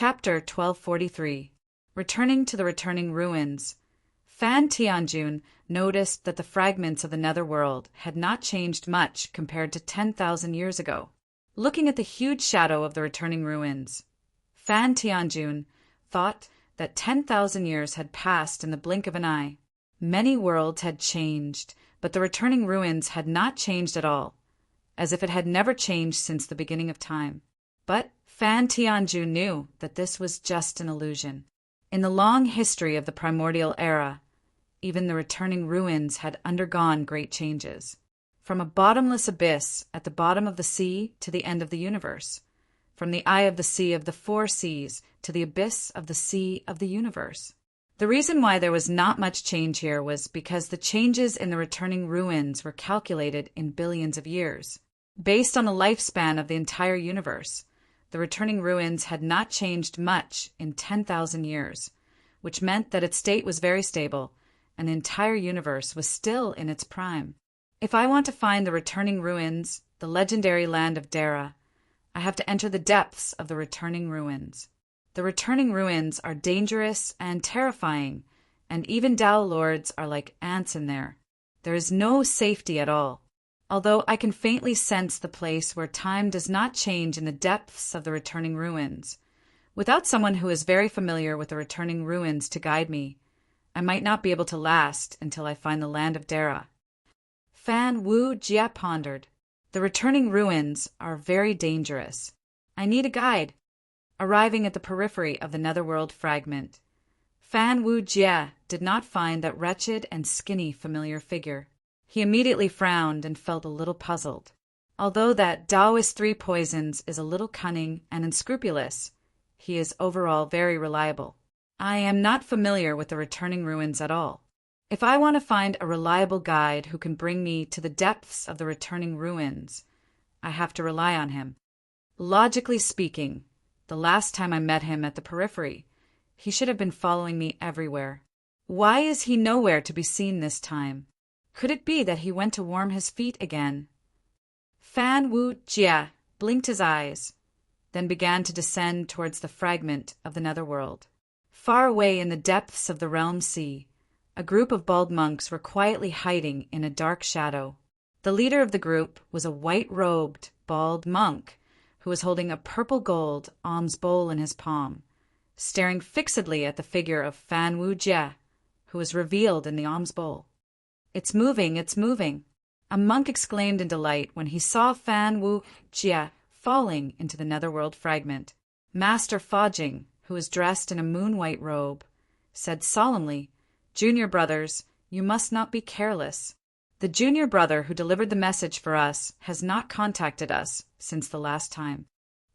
Chapter 1243. Returning to the returning ruins. Fan Tianjun noticed that the fragments of the netherworld had not changed much compared to 10,000 years ago. Looking at the huge shadow of the returning ruins, Fan Tianjun thought that 10,000 years had passed in the blink of an eye. Many worlds had changed, but the returning ruins had not changed at all, as if it had never changed since the beginning of time. But Fan Tianjun knew that this was just an illusion. In the long history of the primordial era, even the returning ruins had undergone great changes. From a bottomless abyss at the bottom of the sea to the end of the universe. From the eye of the sea of the four seas to the abyss of the sea of the universe. The reason why there was not much change here was because the changes in the returning ruins were calculated in billions of years. Based on the lifespan of the entire universe, the returning ruins had not changed much in 10,000 years, which meant that its state was very stable, and the entire universe was still in its prime. If I want to find the returning ruins, the legendary land of Dara, I have to enter the depths of the returning ruins. The returning ruins are dangerous and terrifying, and even Dao lords are like ants in there. There is no safety at all. Although I can faintly sense the place where time does not change in the depths of the returning ruins. Without someone who is very familiar with the returning ruins to guide me, I might not be able to last until I find the land of Dara. Fan Wu Jia pondered. The returning ruins are very dangerous. I need a guide. Arriving at the periphery of the netherworld fragment, Fan Wu Jia did not find that wretched and skinny familiar figure. He immediately frowned and felt a little puzzled. Although that Taoist three poisons is a little cunning and unscrupulous, he is overall very reliable. I am not familiar with the returning ruins at all. If I want to find a reliable guide who can bring me to the depths of the returning ruins, I have to rely on him. Logically speaking, the last time I met him at the periphery, he should have been following me everywhere. Why is he nowhere to be seen this time? Could it be that he went to warm his feet again? Fan Wu Jia blinked his eyes, then began to descend towards the fragment of the netherworld. Far away in the depths of the realm sea, a group of bald monks were quietly hiding in a dark shadow. The leader of the group was a white-robed, bald monk who was holding a purple gold alms bowl in his palm, staring fixedly at the figure of Fan Wu Jia, who was revealed in the alms bowl. "It's moving, it's moving!" A monk exclaimed in delight when he saw Fan Wu Jia falling into the netherworld fragment. Master Fajing, who was dressed in a moon-white robe, said solemnly, "Junior brothers, you must not be careless. The junior brother who delivered the message for us has not contacted us since the last time.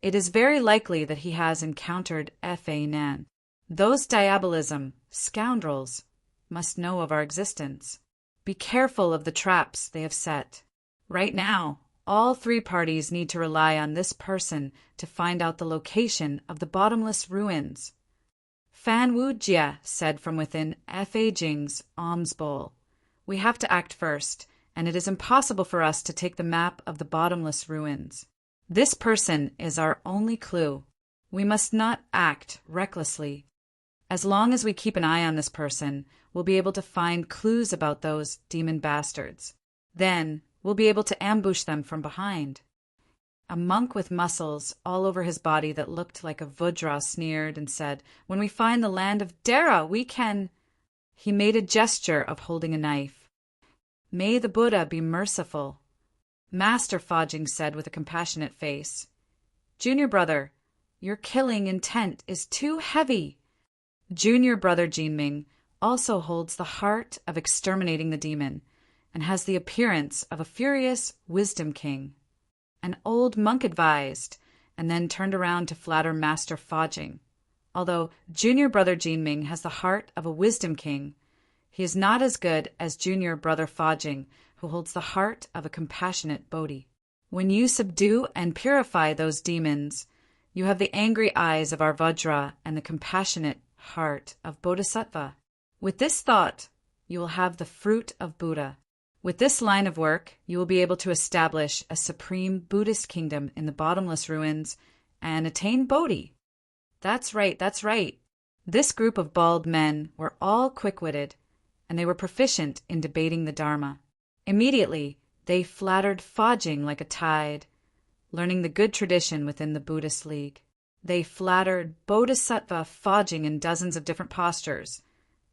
It is very likely that he has encountered Fa Nan. Those diabolism scoundrels must know of our existence. Be careful of the traps they have set. Right now, all three parties need to rely on this person to find out the location of the bottomless ruins." Fan Wu Jia said from within Fa Jing's alms bowl, "We have to act first, and it is impossible for us to take the map of the bottomless ruins. This person is our only clue. We must not act recklessly. As long as we keep an eye on this person, we'll be able to find clues about those demon bastards. Then we'll be able to ambush them from behind." A monk with muscles all over his body that looked like a Vajra sneered and said, "When we find the land of Dara, we can—" He made a gesture of holding a knife. "May the Buddha be merciful," Master Fajing said with a compassionate face. "Junior brother, your killing intent is too heavy." Junior brother Jinming also holds the heart of exterminating the demon and has the appearance of a furious wisdom king. An old monk advised, and then turned around to flatter Master Fajing. Although junior brother Jinming has the heart of a wisdom king, he is not as good as junior brother Fajing, who holds the heart of a compassionate Bodhi. When you subdue and purify those demons, you have the angry eyes of our Vajra and the compassionate heart of Bodhisattva. With this thought, you will have the fruit of Buddha. With this line of work, you will be able to establish a supreme Buddhist kingdom in the bottomless ruins and attain Bodhi. That's right, that's right. This group of bald men were all quick-witted, and they were proficient in debating the Dharma. Immediately, they flattered Fodging like a tide, learning the good tradition within the Buddhist League. They flattered Bodhisattva Fodging in dozens of different postures,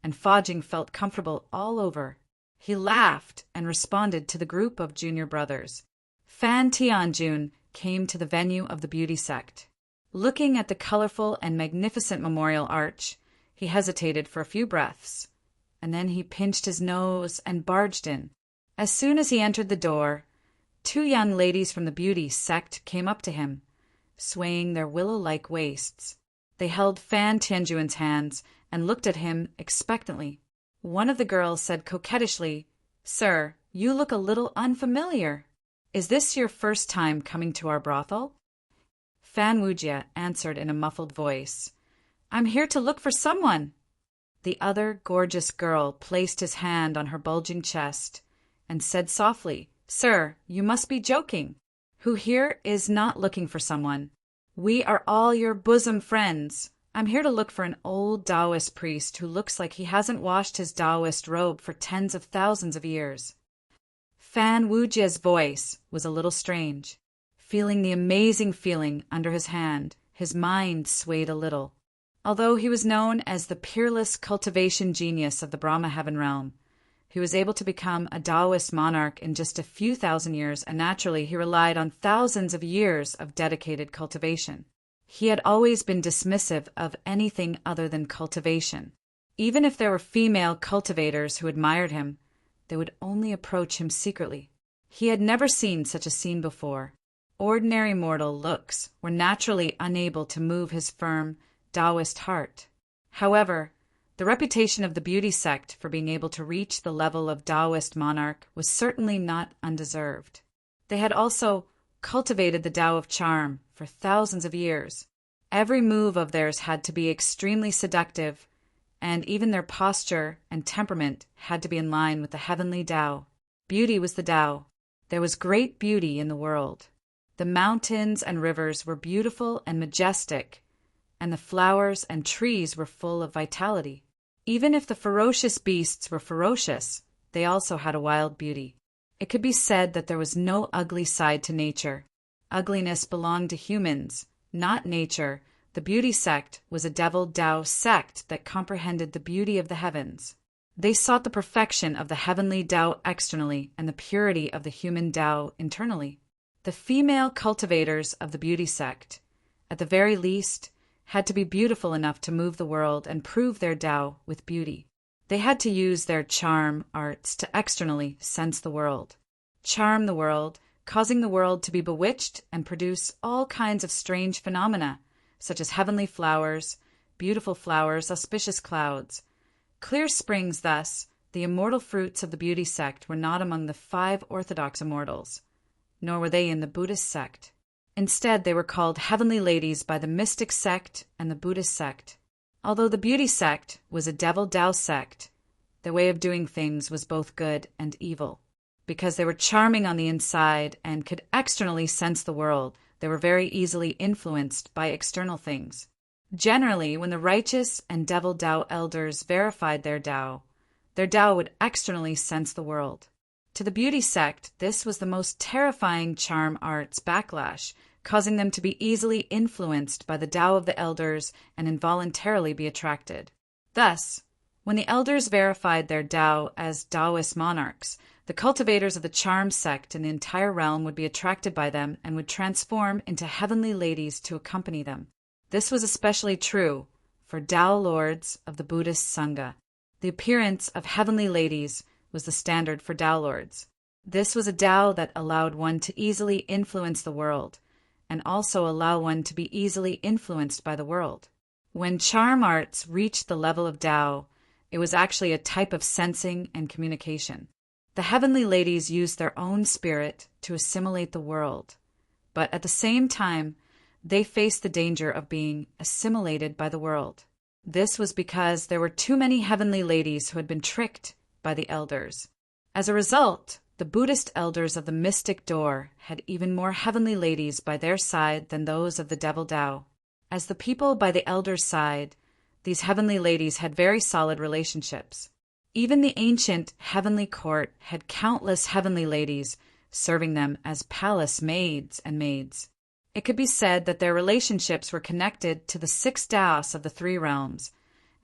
and Fodging felt comfortable all over. He laughed and responded to the group of junior brothers. Fan Tianjun came to the venue of the beauty sect. Looking at the colorful and magnificent memorial arch, he hesitated for a few breaths, and then he pinched his nose and barged in. As soon as he entered the door, 2 young ladies from the beauty sect came up to him, swaying their willow-like waists. They held Fan Tianjun's hands and looked at him expectantly. One of the girls said coquettishly, "Sir, you look a little unfamiliar. Is this your first time coming to our brothel?" Fan Wujia answered in a muffled voice, "I'm here to look for someone." The other gorgeous girl placed his hand on her bulging chest and said softly, "Sir, you must be joking. Who here is not looking for someone? We are all your bosom friends. I'm here to look for an old Taoist priest who looks like he hasn't washed his Taoist robe for tens of thousands of years." Fan Wujia's voice was a little strange. Feeling the amazing feeling under his hand, his mind swayed a little. Although he was known as the peerless cultivation genius of the Brahma heaven realm, he was able to become a Taoist monarch in just a few thousand years, and naturally he relied on thousands of years of dedicated cultivation. He had always been dismissive of anything other than cultivation. Even if there were female cultivators who admired him, they would only approach him secretly. He had never seen such a scene before. Ordinary mortal looks were naturally unable to move his firm Taoist heart. However, the reputation of the beauty sect for being able to reach the level of Taoist monarch was certainly not undeserved. They had also cultivated the Tao of charm for thousands of years. Every move of theirs had to be extremely seductive, and even their posture and temperament had to be in line with the heavenly Tao. Beauty was the Tao. There was great beauty in the world. The mountains and rivers were beautiful and majestic, and the flowers and trees were full of vitality. Even if the ferocious beasts were ferocious, they also had a wild beauty. It could be said that there was no ugly side to nature. Ugliness belonged to humans, not nature. The beauty sect was a devil Tao sect that comprehended the beauty of the heavens. They sought the perfection of the heavenly Tao externally and the purity of the human Tao internally. The female cultivators of the beauty sect, at the very least, had to be beautiful enough to move the world and prove their Tao with beauty. They had to use their charm arts to externally sense the world, charm the world, causing the world to be bewitched and produce all kinds of strange phenomena, such as heavenly flowers, beautiful flowers, auspicious clouds. Clear springs, thus, the immortal fruits of the beauty sect were not among the 5 orthodox immortals, nor were they in the Buddhist sect. Instead, they were called heavenly ladies by the mystic sect and the Buddhist sect. Although the beauty sect was a devil Tao sect, their way of doing things was both good and evil. Because they were charming on the inside and could externally sense the world, they were very easily influenced by external things. Generally, when the righteous and devil Tao elders verified their Tao would externally sense the world. To the beauty sect, this was the most terrifying charm arts backlash, causing them to be easily influenced by the Tao of the elders and involuntarily be attracted. Thus, when the elders verified their Tao as Taoist monarchs, the cultivators of the charm sect in the entire realm would be attracted by them and would transform into heavenly ladies to accompany them. This was especially true for Tao lords of the Buddhist Sangha. The appearance of heavenly ladies was the standard for Tao lords. This was a Tao that allowed one to easily influence the world, and also allow one to be easily influenced by the world. When charm arts reached the level of Tao, it was actually a type of sensing and communication. The heavenly ladies used their own spirit to assimilate the world, but at the same time, they faced the danger of being assimilated by the world. This was because there were too many heavenly ladies who had been tricked by the elders. As a result, the Buddhist elders of the mystic door had even more heavenly ladies by their side than those of the devil Tao. As the people by the elders' side, these heavenly ladies had very solid relationships. Even the ancient heavenly court had countless heavenly ladies serving them as palace maids and maids. It could be said that their relationships were connected to the 6 Taos of the 3 realms,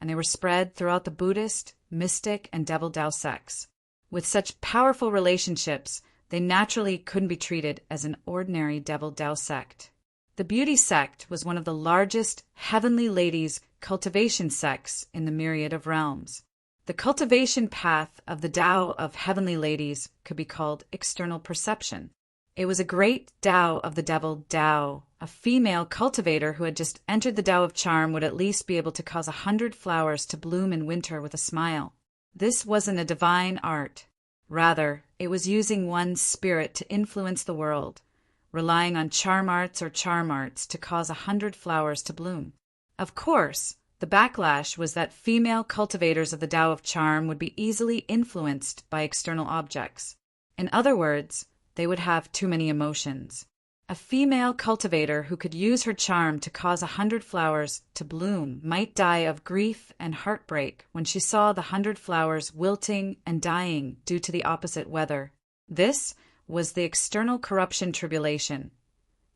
and they were spread throughout the Buddhist, mystic, and devil Tao sects. With such powerful relationships, they naturally couldn't be treated as an ordinary devil Tao sect. The beauty sect was one of the largest heavenly ladies' cultivation sects in the myriad of realms. The cultivation path of the Tao of heavenly ladies could be called external perception. It was a great Tao of the devil Tao. A female cultivator who had just entered the Tao of charm would at least be able to cause 100 flowers to bloom in winter with a smile. This wasn't a divine art. Rather, it was using one's spirit to influence the world, relying on charm arts or charm arts to cause 100 flowers to bloom. Of course, the backlash was that female cultivators of the Tao of charm would be easily influenced by external objects. In other words, they would have too many emotions. A female cultivator who could use her charm to cause 100 flowers to bloom might die of grief and heartbreak when she saw the 100 flowers wilting and dying due to the opposite weather. This was the external corruption tribulation.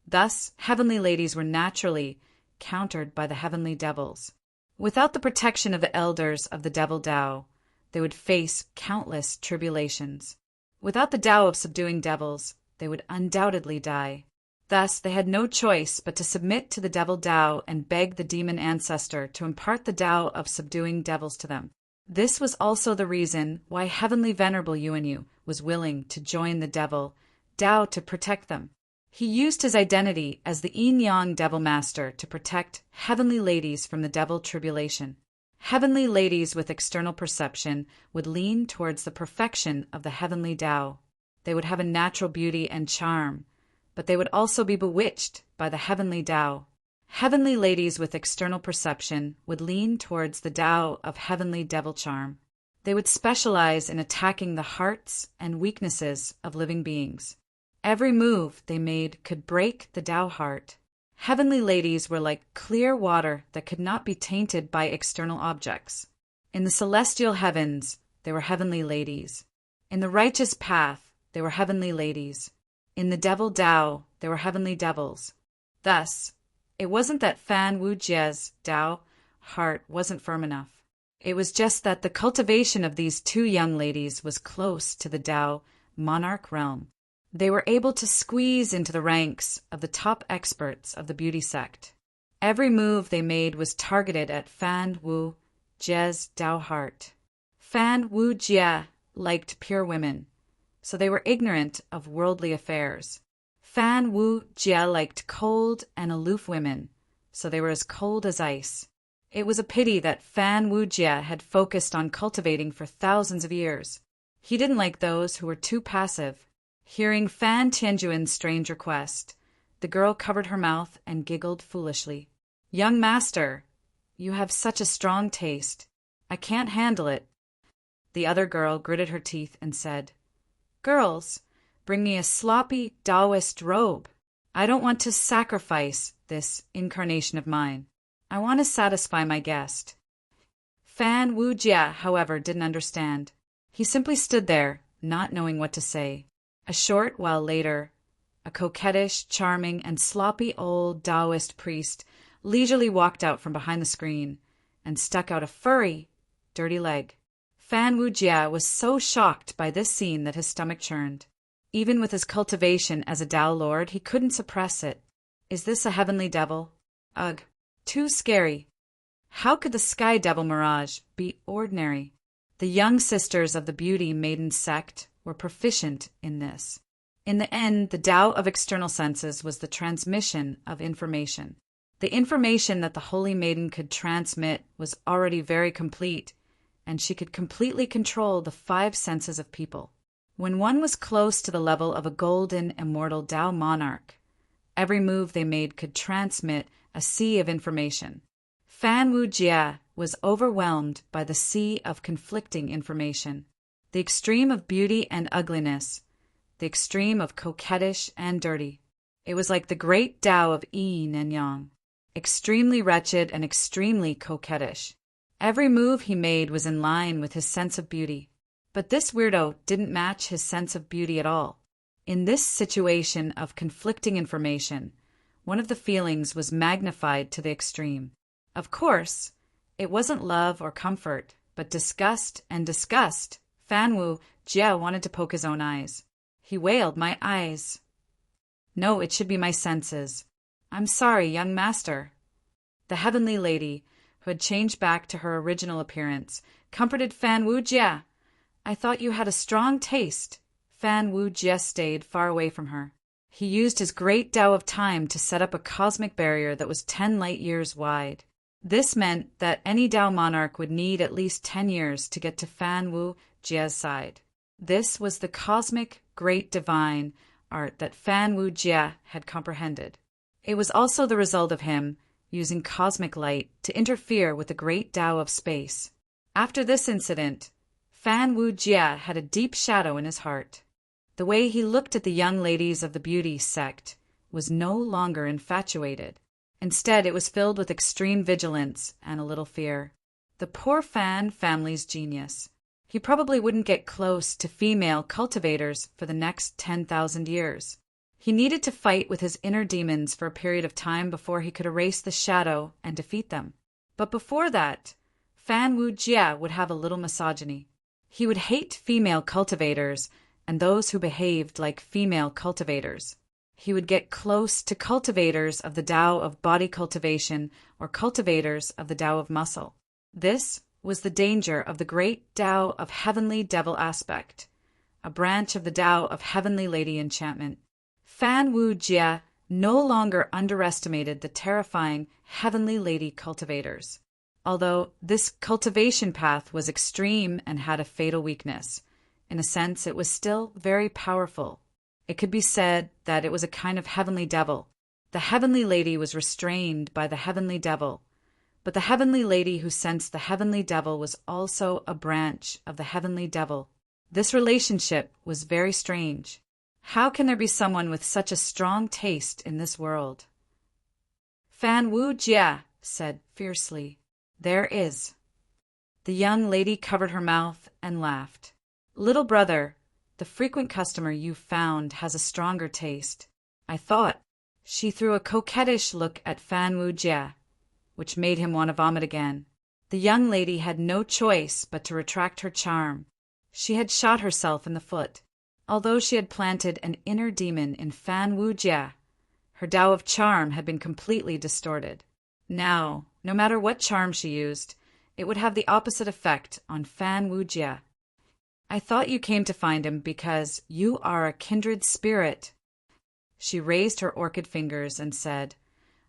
Thus, heavenly ladies were naturally countered by the heavenly devils. Without the protection of the elders of the devil Tao, they would face countless tribulations. Without the Tao of subduing devils, they would undoubtedly die. Thus, they had no choice but to submit to the devil Tao and beg the demon ancestor to impart the Tao of subduing devils to them. This was also the reason why Heavenly Venerable Yuanyu was willing to join the devil Tao to protect them. He used his identity as the yin-yang devil master to protect heavenly ladies from the devil tribulation. Heavenly ladies with external perception would lean towards the perfection of the heavenly Tao. They would have a natural beauty and charm, but they would also be bewitched by the heavenly Tao. Heavenly ladies with external perception would lean towards the Tao of heavenly devil charm. They would specialize in attacking the hearts and weaknesses of living beings. Every move they made could break the Tao heart. Heavenly ladies were like clear water that could not be tainted by external objects. In the celestial heavens, they were heavenly ladies. In the righteous path, they were heavenly ladies. In the devil Tao, they were heavenly devils. Thus, it wasn't that Fan Wu Jie's Tao heart wasn't firm enough. It was just that the cultivation of these 2 young ladies was close to the Tao monarch realm. They were able to squeeze into the ranks of the top experts of the beauty sect. Every move they made was targeted at Fan Wu Jie's Tao heart. Fan Wu Jie liked pure women, so they were ignorant of worldly affairs. Fan Wu Jie liked cold and aloof women, so they were as cold as ice. It was a pity that Fan Wu Jie had focused on cultivating for thousands of years. He didn't like those who were too passive. Hearing Fan Tianjuan's strange request, the girl covered her mouth and giggled foolishly. "Young master, you have such a strong taste. I can't handle it." The other girl gritted her teeth and said, "Girls, bring me a sloppy Taoist robe. I don't want to sacrifice this incarnation of mine. I want to satisfy my guest." Fan Wu Jie, however, didn't understand. He simply stood there, not knowing what to say. A short while later, a coquettish, charming, and sloppy old Taoist priest leisurely walked out from behind the screen and stuck out a furry, dirty leg. Fan Wu Jie was so shocked by this scene that his stomach churned. Even with his cultivation as a Tao lord, he couldn't suppress it. Is this a heavenly devil? Ugh, too scary. How could the sky devil mirage be ordinary? The young sisters of the beauty maiden sect were proficient in this. In the end, the Tao of external senses was the transmission of information. The information that the holy maiden could transmit was already very complete, and she could completely control the 5 senses of people. When one was close to the level of a golden, immortal Tao monarch, every move they made could transmit a sea of information. Fan Wu Jie was overwhelmed by the sea of conflicting information. The extreme of beauty and ugliness, the extreme of coquettish and dirty. It was like the great Tao of yin and yang. extremely wretched and extremely coquettish. Every move he made was in line with his sense of beauty. But this weirdo didn't match his sense of beauty at all. In this situation of conflicting information, one of the feelings was magnified to the extreme. Of course, it wasn't love or comfort, but disgust and disgust. Fan Wu Jie wanted to poke his own eyes. He wailed, "My eyes! No, it should be my senses. I'm sorry, young master." The heavenly lady, who had changed back to her original appearance, comforted Fan Wu Jie. "I thought you had a strong taste." Fan Wu Jie stayed far away from her. He used his great Tao of time to set up a cosmic barrier that was 10 light years wide. This meant that any Tao monarch would need at least 10 years to get to Fan Wu Jie's side. This was the cosmic, great divine art that Fan Wu Jie had comprehended. It was also the result of him using cosmic light to interfere with the great Tao of space. After this incident, Fan Wu Jie had a deep shadow in his heart. The way he looked at the young ladies of the beauty sect was no longer infatuated. Instead, it was filled with extreme vigilance and a little fear. The poor Fan family's genius. He probably wouldn't get close to female cultivators for the next 10,000 years. He needed to fight with his inner demons for a period of time before he could erase the shadow and defeat them. But before that, Fan Wu Jie would have a little misogyny. He would hate female cultivators and those who behaved like female cultivators. He would get close to cultivators of the Tao of body cultivation or cultivators of the Tao of muscle. This was the danger of the great Tao of heavenly devil aspect, a branch of the Tao of heavenly lady enchantment. Fan Wu Jie no longer underestimated the terrifying heavenly lady cultivators. Although this cultivation path was extreme and had a fatal weakness, in a sense it was still very powerful. It could be said that it was a kind of heavenly devil. The heavenly lady was restrained by the heavenly devil, but the heavenly lady who sensed the heavenly devil was also a branch of the heavenly devil. This relationship was very strange. How can there be someone with such a strong taste in this world? Fan Wu Jie said fiercely, "There is." The young lady covered her mouth and laughed. "Little brother, the frequent customer you found has a stronger taste. I thought." She threw a coquettish look at Fan Wu Jie, which made him want to vomit again. The young lady had no choice but to retract her charm. She had shot herself in the foot. Although she had planted an inner demon in Fan Wu Jie, her Tao of charm had been completely distorted. Now, no matter what charm she used, it would have the opposite effect on Fan Wu Jie. "I thought you came to find him because you are a kindred spirit." She raised her orchid fingers and said,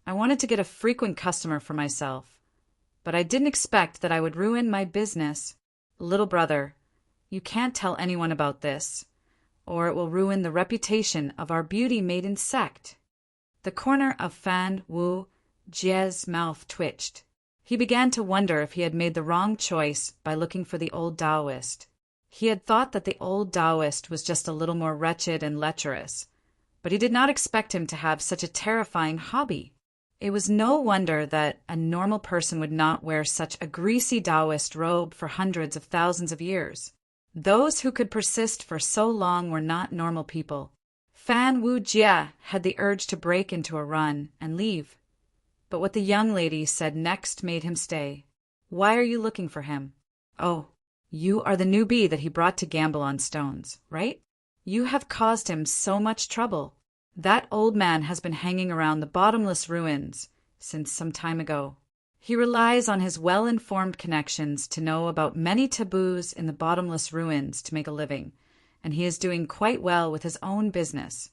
"I wanted to get a frequent customer for myself, but I didn't expect that I would ruin my business. Little brother, you can't tell anyone about this, or it will ruin the reputation of our beauty maiden sect." The corner of Fan Wu Jie's mouth twitched. He began to wonder if he had made the wrong choice by looking for the old Taoist. He had thought that the old Taoist was just a little more wretched and lecherous, but he did not expect him to have such a terrifying hobby. It was no wonder that a normal person would not wear such a greasy Taoist robe for hundreds of thousands of years. Those who could persist for so long were not normal people. Fan Wu Jie had the urge to break into a run and leave. But what the young lady said next made him stay. "Why are you looking for him?" "Oh, you are the newbie that he brought to gamble on stones, right? You have caused him so much trouble. That old man has been hanging around the bottomless ruins since some time ago. He relies on his well-informed connections to know about many taboos in the bottomless ruins to make a living, and he is doing quite well with his own business.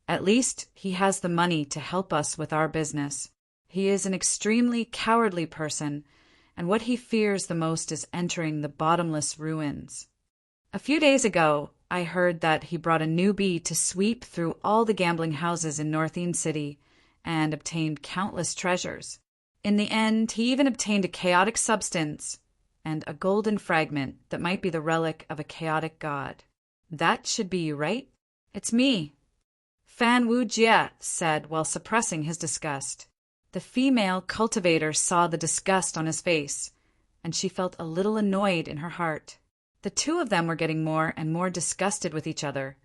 At least he has the money to help us with our business. He is an extremely cowardly person, and what he fears the most is entering the bottomless ruins. A few days ago, I heard that he brought a newbie to sweep through all the gambling houses in Northern City and obtained countless treasures. In the end, he even obtained a chaotic substance and a golden fragment that might be the relic of a chaotic god. That should be you, right?" "It's me," Fan Wu Jie said while suppressing his disgust. The female cultivator saw the disgust on his face, and she felt a little annoyed in her heart. The two of them were getting more and more disgusted with each other,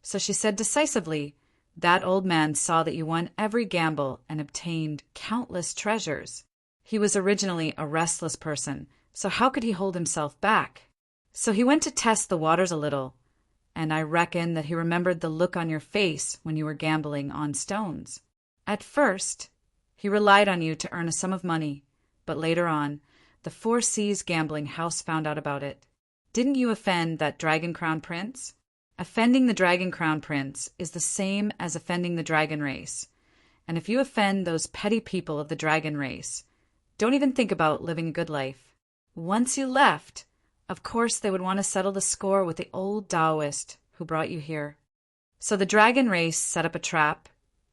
so she said decisively, "That old man saw that you won every gamble and obtained countless treasures. He was originally a restless person, so how could he hold himself back? So he went to test the waters a little, and I reckon that he remembered the look on your face when you were gambling on stones. At first, he relied on you to earn a sum of money, but later on, the Four Seas gambling house found out about it. Didn't you offend that Dragon Crown Prince? Offending the Dragon Crown Prince is the same as offending the dragon race, and if you offend those petty people of the dragon race, don't even think about living a good life. Once you left, of course they would want to settle the score with the old Taoist who brought you here. So the dragon race set up a trap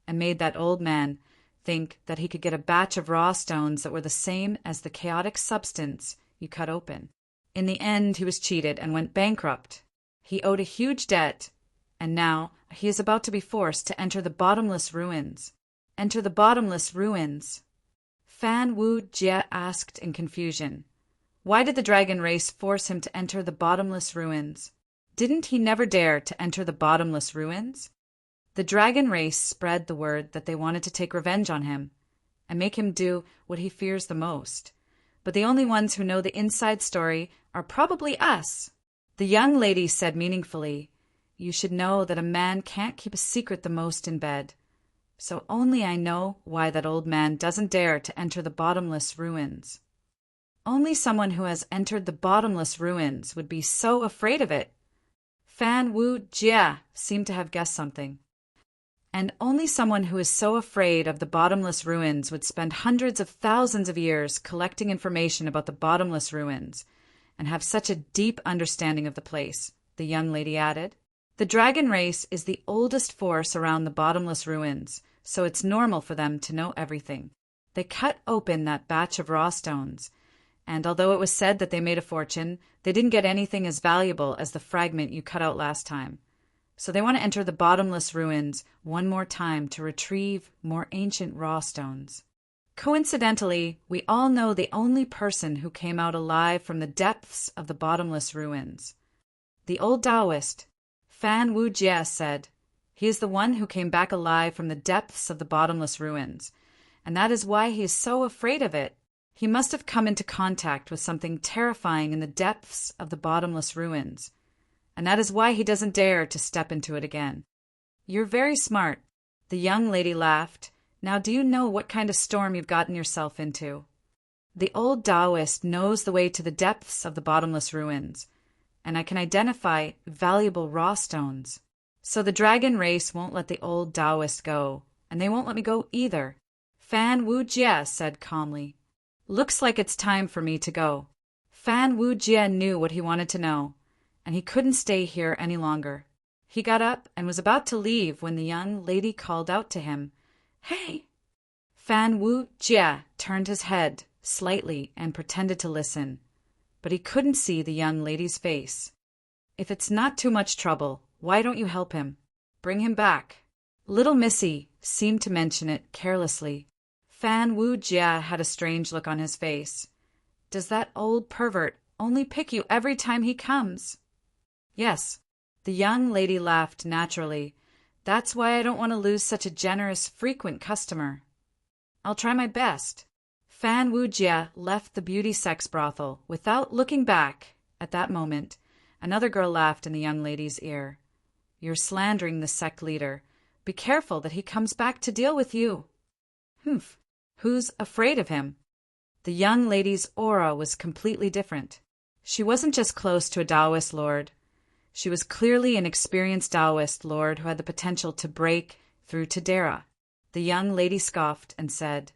and made that old man think that he could get a batch of raw stones that were the same as the chaotic substance you cut open. In the end, he was cheated and went bankrupt. He owed a huge debt, and now he is about to be forced to enter the bottomless ruins. Enter the bottomless ruins. Fan Wu Jie asked in confusion. Why did the dragon race force him to enter the bottomless ruins? Didn't he never dare to enter the bottomless ruins? The dragon race spread the word that they wanted to take revenge on him and make him do what he fears the most. But the only ones who know the inside story are probably us. The young lady said meaningfully, "You should know that a man can't keep a secret the most in bed. So only I know why that old man doesn't dare to enter the bottomless ruins. Only someone who has entered the bottomless ruins would be so afraid of it." Fan Wu Jie seemed to have guessed something. And only someone who is so afraid of the bottomless ruins would spend hundreds of thousands of years collecting information about the bottomless ruins and have such a deep understanding of the place, the young lady added. The dragon race is the oldest force around the bottomless ruins, so it's normal for them to know everything. They cut open that batch of raw stones, and although it was said that they made a fortune, they didn't get anything as valuable as the fragment you cut out last time. So they want to enter the bottomless ruins one more time to retrieve more ancient raw stones. Coincidentally, we all know the only person who came out alive from the depths of the bottomless ruins. The old Taoist, Fan Wu Jie, said, he is the one who came back alive from the depths of the bottomless ruins, and that is why he is so afraid of it. He must have come into contact with something terrifying in the depths of the bottomless ruins, and that is why he doesn't dare to step into it again. You're very smart. The young lady laughed. Now do you know what kind of storm you've gotten yourself into? The old Taoist knows the way to the depths of the bottomless ruins, and I can identify valuable raw stones. So the dragon race won't let the old Taoist go, and they won't let me go either. Fan Wu Jie said calmly. Looks like it's time for me to go. Fan Wu Jie knew what he wanted to know, and he couldn't stay here any longer. He got up and was about to leave when the young lady called out to him, "Hey!" Fan Wu Jie turned his head slightly and pretended to listen, but he couldn't see the young lady's face. "If it's not too much trouble, why don't you help him? Bring him back." Little Missy seemed to mention it carelessly. Fan Wu Jie had a strange look on his face. "Does that old pervert only pick you every time he comes?" "Yes." The young lady laughed naturally. "That's why I don't want to lose such a generous, frequent customer. I'll try my best." Fan Wu Jie left the beauty sex brothel without looking back. At that moment, another girl laughed in the young lady's ear. "You're slandering the sect leader. Be careful that he comes back to deal with you." "Humph. Who's afraid of him?" The young lady's aura was completely different. She wasn't just close to a Taoist lord. She was clearly an experienced Taoist lord who had the potential to break through to Dara. The young lady scoffed and said,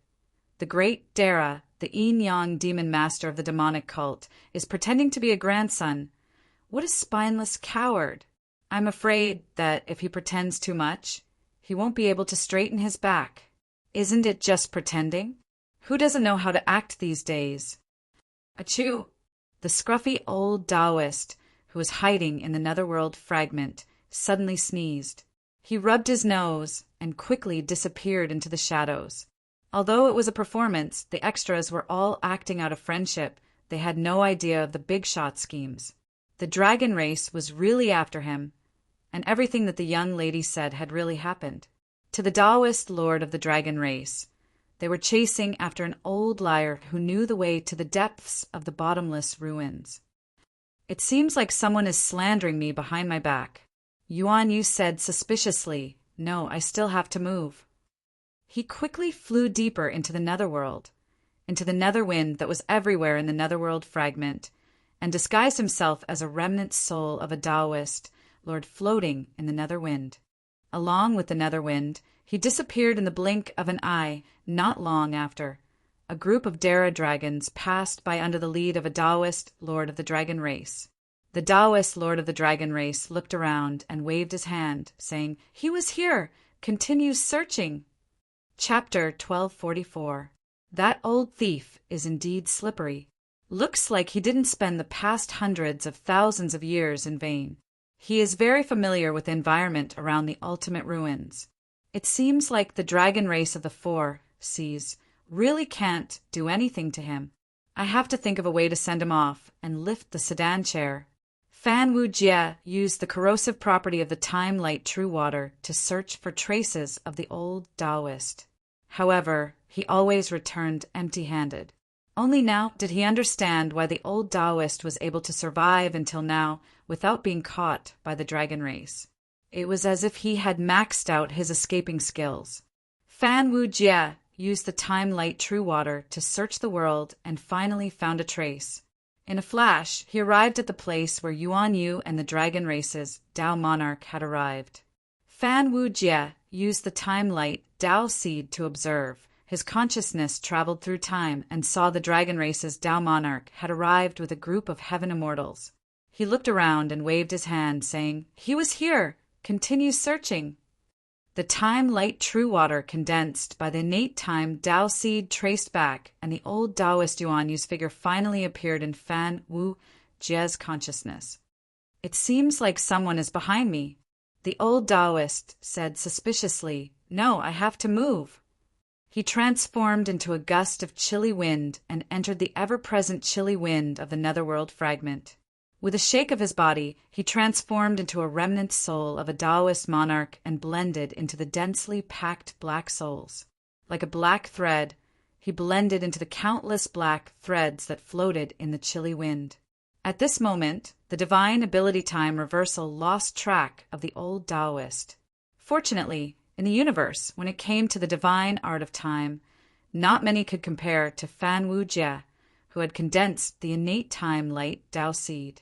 "The great Dara, the yin-yang demon master of the demonic cult, is pretending to be a grandson. What a spineless coward. I'm afraid that if he pretends too much, he won't be able to straighten his back. Isn't it just pretending? Who doesn't know how to act these days?" Achoo! The scruffy old Taoist, who was hiding in the netherworld fragment, suddenly sneezed. He rubbed his nose and quickly disappeared into the shadows. Although it was a performance, the extras were all acting out of friendship. They had no idea of the big shot schemes. The dragon race was really after him, and everything that the young lady said had really happened. To the Taoist lord of the dragon race, they were chasing after an old liar who knew the way to the depths of the bottomless ruins. It seems like someone is slandering me behind my back. Yuan Yu said suspiciously, "No, I still have to move." He quickly flew deeper into the netherworld, into the nether wind that was everywhere in the netherworld fragment, and disguised himself as a remnant soul of a Taoist lord floating in the nether wind. Along with the nether wind, he disappeared in the blink of an eye. Not long after, a group of Dara dragons passed by under the lead of a Taoist lord of the dragon race. The Taoist lord of the dragon race looked around and waved his hand, saying, "He was here! Continue searching!" Chapter 1244. That old thief is indeed slippery. Looks like he didn't spend the past hundreds of thousands of years in vain. He is very familiar with the environment around the ultimate ruins. It seems like the dragon race of the four seas really can't do anything to him. I have to think of a way to send him off and lift the sedan chair. Fan Wu Jie used the corrosive property of the time light true water to search for traces of the old Taoist. However, he always returned empty-handed. Only now did he understand why the old Taoist was able to survive until now without being caught by the dragon race. It was as if he had maxed out his escaping skills. Fan Wu Jie used the time light true water to search the world and finally found a trace. In a flash, he arrived at the place where Yuan Yu and the dragon race's Tao monarch had arrived. Fan Wu Jie used the time light Tao seed to observe. His consciousness traveled through time and saw the dragon race's Tao monarch had arrived with a group of heaven immortals. He looked around and waved his hand, saying, "He was here! Continue searching!" The time light true water condensed by the innate time Tao seed traced back, and the old Taoist Yuan Yu's figure finally appeared in Fan Wu Jie's consciousness. "It seems like someone is behind me," the old Taoist said suspiciously. "No, I have to move." He transformed into a gust of chilly wind and entered the ever-present chilly wind of the netherworld fragment. With a shake of his body, he transformed into a remnant soul of a Taoist monarch and blended into the densely packed black souls. Like a black thread, he blended into the countless black threads that floated in the chilly wind. At this moment, the divine ability time reversal lost track of the old Taoist. Fortunately, in the universe, when it came to the divine art of time, not many could compare to Fan Wu Jie, who had condensed the innate time light Tao seed.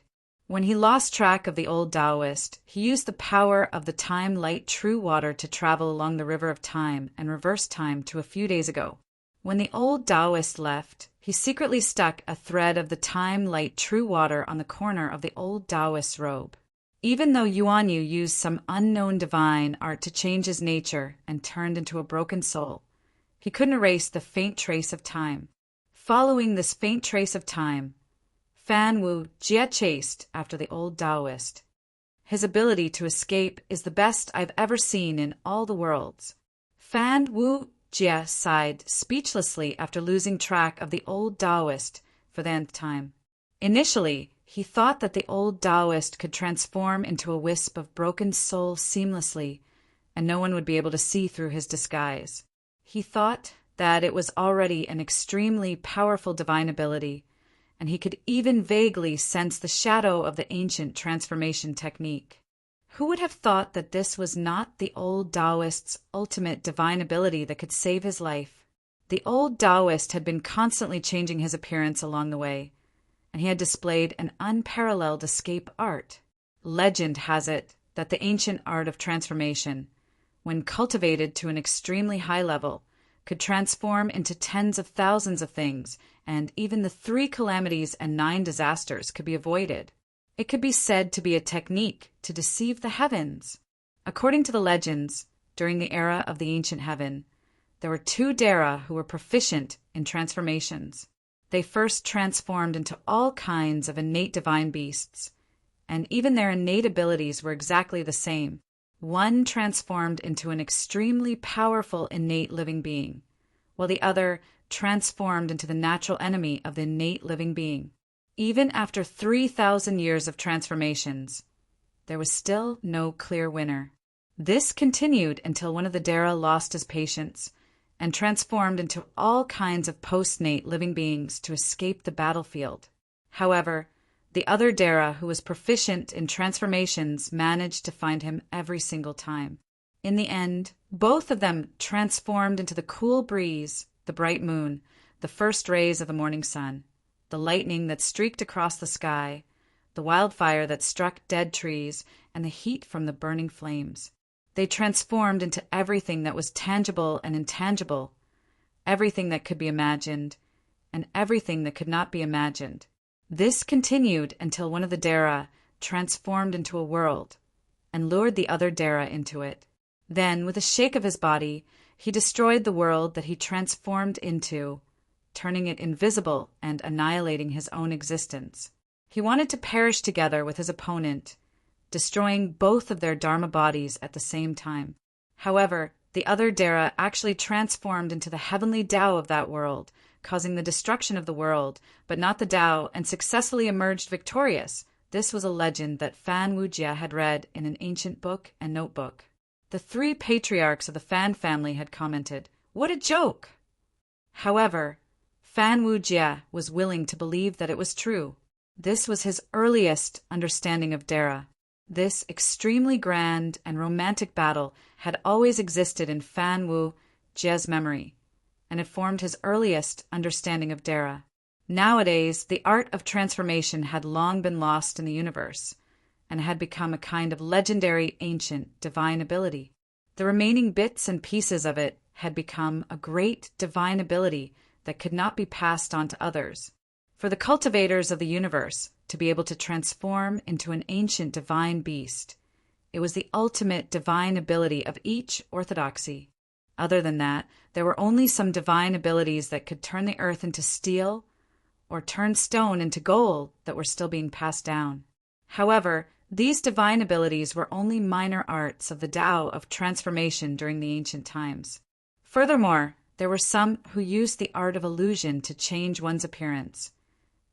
When he lost track of the old Taoist, he used the power of the time light true water to travel along the river of time and reverse time to a few days ago. When the old Taoist left, he secretly stuck a thread of the time light true water on the corner of the old Taoist's robe. Even though Yuan Yu used some unknown divine art to change his nature and turned into a broken soul, he couldn't erase the faint trace of time. Following this faint trace of time, Fan Wu Jie chased after the old Taoist. His ability to escape is the best I've ever seen in all the worlds. Fan Wu Jie sighed speechlessly after losing track of the old Taoist for the nth time. Initially, he thought that the old Taoist could transform into a wisp of broken soul seamlessly, and no one would be able to see through his disguise. He thought that it was already an extremely powerful divine ability, and he could even vaguely sense the shadow of the ancient transformation technique. Who would have thought that this was not the old Taoist's ultimate divine ability that could save his life? The old Taoist had been constantly changing his appearance along the way, and he had displayed an unparalleled escape art. Legend has it that the ancient art of transformation, when cultivated to an extremely high level, could transform into tens of thousands of things, and even the 3 calamities and 9 disasters could be avoided. It could be said to be a technique to deceive the heavens. According to the legends, during the era of the ancient heaven, there were 2 Dara who were proficient in transformations. They first transformed into all kinds of innate divine beasts, and even their innate abilities were exactly the same. One transformed into an extremely powerful innate living being, while the other transformed into the natural enemy of the innate living being. Even after 3,000 years of transformations, there was still no clear winner. This continued until one of the Dara lost his patience and transformed into all kinds of postnate living beings to escape the battlefield. However, the other Dara, who was proficient in transformations, managed to find him every single time. In the end, both of them transformed into the cool breeze, the bright moon, the first rays of the morning sun, the lightning that streaked across the sky, the wildfire that struck dead trees, and the heat from the burning flames. They transformed into everything that was tangible and intangible, everything that could be imagined, and everything that could not be imagined. This continued until one of the Dara transformed into a world and lured the other Dara into it. Then, with a shake of his body, he destroyed the world that he transformed into, turning it invisible and annihilating his own existence. He wanted to perish together with his opponent, destroying both of their Dharma bodies at the same time. However, the other Dara actually transformed into the heavenly Tao of that world, causing the destruction of the world, but not the Tao, and successfully emerged victorious. This was a legend that Fan Wujia had read in an ancient book and notebook. The 3 patriarchs of the Fan family had commented, "What a joke!" However, Fan Wujia was willing to believe that it was true. This was his earliest understanding of Dara. This extremely grand and romantic battle had always existed in Fan Wujia's memory, and it formed his earliest understanding of Dara. Nowadays, the art of transformation had long been lost in the universe, and had become a kind of legendary ancient divine ability. The remaining bits and pieces of it had become a great divine ability that could not be passed on to others. For the cultivators of the universe to be able to transform into an ancient divine beast, it was the ultimate divine ability of each orthodoxy. Other than that, there were only some divine abilities that could turn the earth into steel or turn stone into gold that were still being passed down. However, these divine abilities were only minor arts of the Tao of transformation during the ancient times. Furthermore, there were some who used the art of illusion to change one's appearance,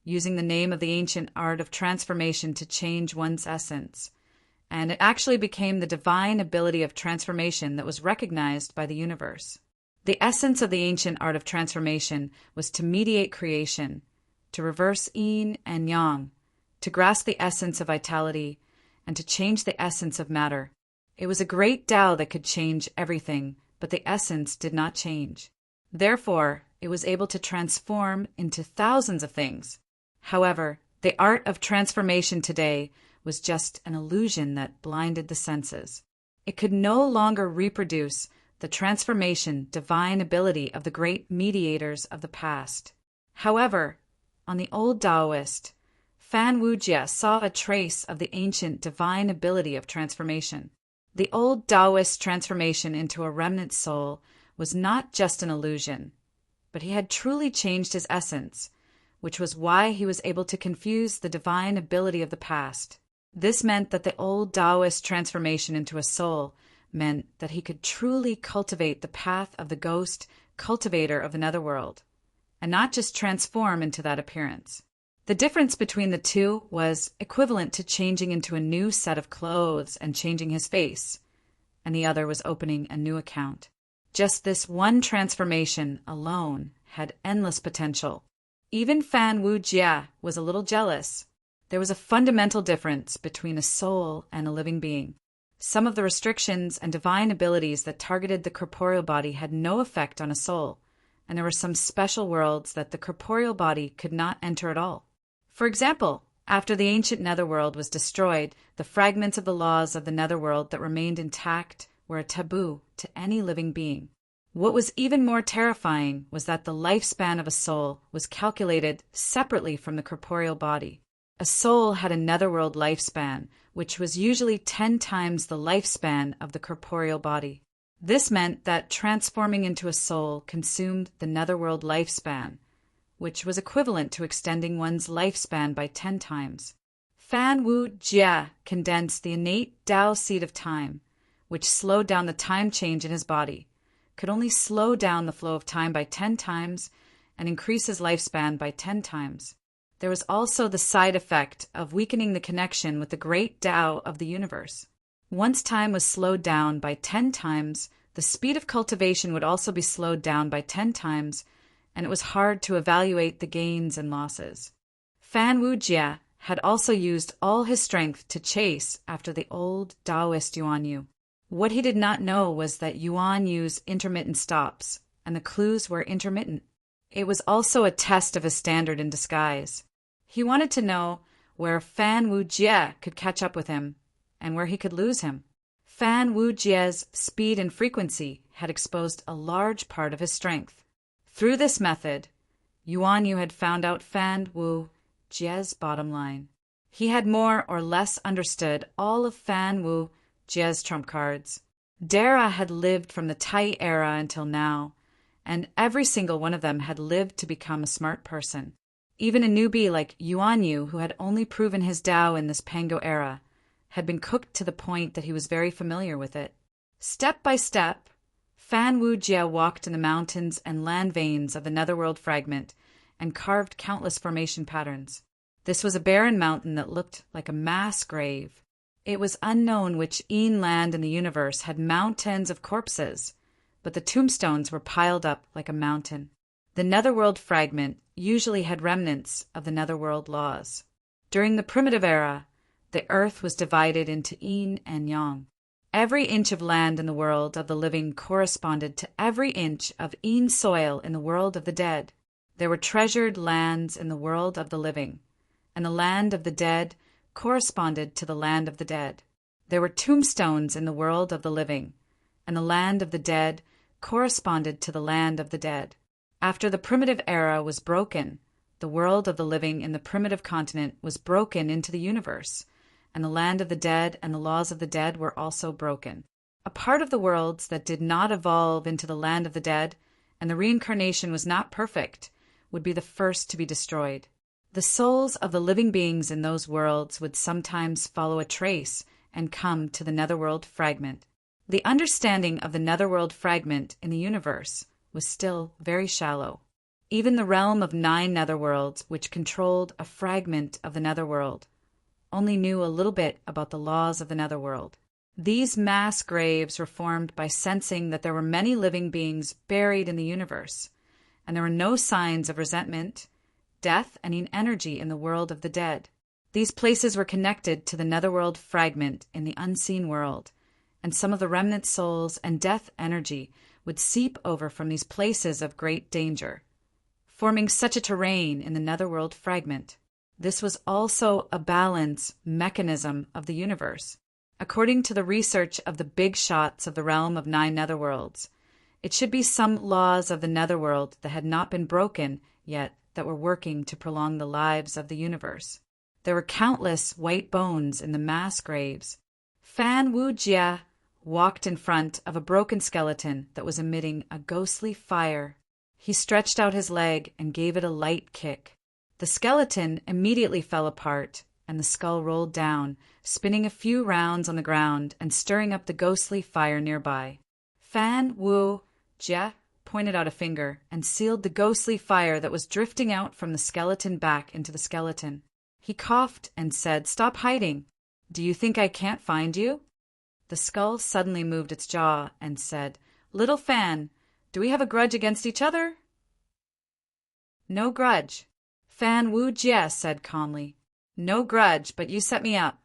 using the name of the ancient art of transformation to change one's essence, and it actually became the divine ability of transformation that was recognized by the universe. The essence of the ancient art of transformation was to mediate creation, to reverse yin and yang, to grasp the essence of vitality, and to change the essence of matter. It was a great Tao that could change everything, but the essence did not change. Therefore, it was able to transform into thousands of things. However, the art of transformation today was just an illusion that blinded the senses. It could no longer reproduce the transformation divine ability of the great mediators of the past. However, on the old Taoist, Fan Wujia saw a trace of the ancient divine ability of transformation. The old Taoist transformation into a remnant soul was not just an illusion, but he had truly changed his essence, which was why he was able to confuse the divine ability of the past. This meant that the old Taoist transformation into a soul meant that he could truly cultivate the path of the ghost cultivator of the netherworld, and not just transform into that appearance. The difference between the two was equivalent to changing into a new set of clothes and changing his face, and the other was opening a new account. Just this one transformation alone had endless potential. Even Fan Wujia was a little jealous. There was a fundamental difference between a soul and a living being. Some of the restrictions and divine abilities that targeted the corporeal body had no effect on a soul, and there were some special worlds that the corporeal body could not enter at all. For example, after the ancient netherworld was destroyed, the fragments of the laws of the netherworld that remained intact were a taboo to any living being. What was even more terrifying was that the lifespan of a soul was calculated separately from the corporeal body. A soul had a netherworld lifespan, which was usually 10 times the lifespan of the corporeal body. This meant that transforming into a soul consumed the netherworld lifespan, which was equivalent to extending one's lifespan by 10 times. Fan Wujia condensed the innate Tao seed of time, which slowed down the time change in his body, could only slow down the flow of time by 10 times and increase his lifespan by 10 times. There was also the side effect of weakening the connection with the great Tao of the universe. Once time was slowed down by 10 times, the speed of cultivation would also be slowed down by 10 times, and it was hard to evaluate the gains and losses. Fan Wujie had also used all his strength to chase after the old Taoist Yuan Yu. What he did not know was that Yuan Yu's intermittent stops, and the clues were intermittent. It was also a test of his standard in disguise. He wanted to know where Fan Wujie could catch up with him, and where he could lose him. Fan Wujie's speed and frequency had exposed a large part of his strength. Through this method, Yuan Yu had found out Fan Wujie's bottom line. He had more or less understood all of Fan Wujie's trump cards. Dara had lived from the Tai era until now, and every single one of them had lived to become a smart person. Even a newbie like Yuan Yu, who had only proven his Tao in this Pango era, had been cooked to the point that he was very familiar with it. Step by step, Fan Wujie walked in the mountains and land veins of the Netherworld fragment and carved countless formation patterns. This was a barren mountain that looked like a mass grave. It was unknown which land in the universe had mountains of corpses, but the tombstones were piled up like a mountain. The Netherworld fragment usually had remnants of the Netherworld laws. During the primitive era, the earth was divided into yin and yang. Every inch of land in the world of the living corresponded to every inch of yin soil in the world of the dead. There were treasured lands in the world of the living, and the land of the dead corresponded to the land of the dead. There were tombstones in the world of the living, and the land of the dead corresponded to the land of the dead. After the primitive era was broken, the world of the living in the primitive continent was broken into the universe, and the land of the dead and the laws of the dead were also broken. A part of the worlds that did not evolve into the land of the dead, and the reincarnation was not perfect, would be the first to be destroyed. The souls of the living beings in those worlds would sometimes follow a trace and come to the Netherworld fragment. The understanding of the Netherworld fragment in the universe was still very shallow. Even the realm of 9 netherworlds, which controlled a fragment of the Netherworld, only knew a little bit about the laws of the Netherworld. These mass graves were formed by sensing that there were many living beings buried in the universe, and there were no signs of resentment, death, and energy in the world of the dead. These places were connected to the Netherworld fragment in the unseen world, and some of the remnant souls and death energy would seep over from these places of great danger, forming such a terrain in the Netherworld fragment. This was also a balance mechanism of the universe. According to the research of the big shots of the realm of 9 netherworlds, it should be some laws of the Netherworld that had not been broken yet that were working to prolong the lives of the universe. There were countless white bones in the mass graves. Fan Wujie walked in front of a broken skeleton that was emitting a ghostly fire. He stretched out his leg and gave it a light kick. The skeleton immediately fell apart, and the skull rolled down, spinning a few rounds on the ground and stirring up the ghostly fire nearby. Fan Wujie pointed out a finger and sealed the ghostly fire that was drifting out from the skeleton back into the skeleton. He coughed and said, "Stop hiding. Do you think I can't find you?" The skull suddenly moved its jaw and said, "Little Fan, do we have a grudge against each other?" "No grudge," Fan Wujie said calmly. "No grudge, but you set me up."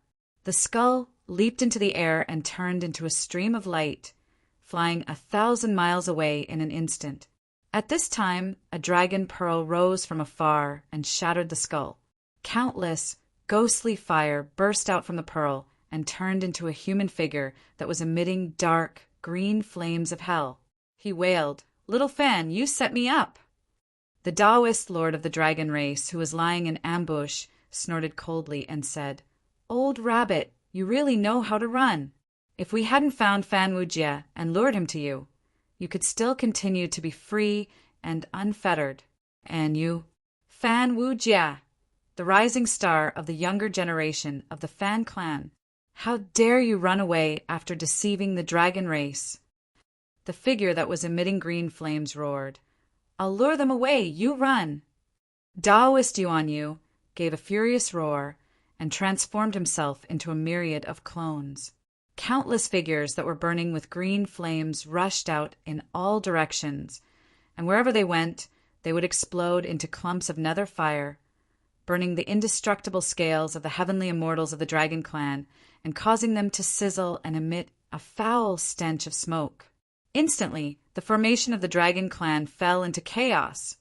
The skull leaped into the air and turned into a stream of light, flying 1,000 miles away in an instant. At this time, a dragon pearl rose from afar and shattered the skull. Countless, ghostly fire burst out from the pearl and turned into a human figure that was emitting dark, green flames of hell. He wailed, "Little Fan, you set me up!" The Taoist lord of the dragon race, who was lying in ambush, snorted coldly and said, "Old rabbit, you really know how to run. If we hadn't found Fan Wujie and lured him to you, you could still continue to be free and unfettered. And you, Fan Wujie, the rising star of the younger generation of the Fan clan, how dare you run away after deceiving the dragon race?" The figure that was emitting green flames roared, "I'll lure them away, you run!" Taoist Yuan Yu gave a furious roar and transformed himself into a myriad of clones. Countless figures that were burning with green flames rushed out in all directions, and wherever they went, they would explode into clumps of nether fire, burning the indestructible scales of the heavenly immortals of the Dragon Clan and causing them to sizzle and emit a foul stench of smoke. Instantly, the formation of the Dragon Clan fell into chaos,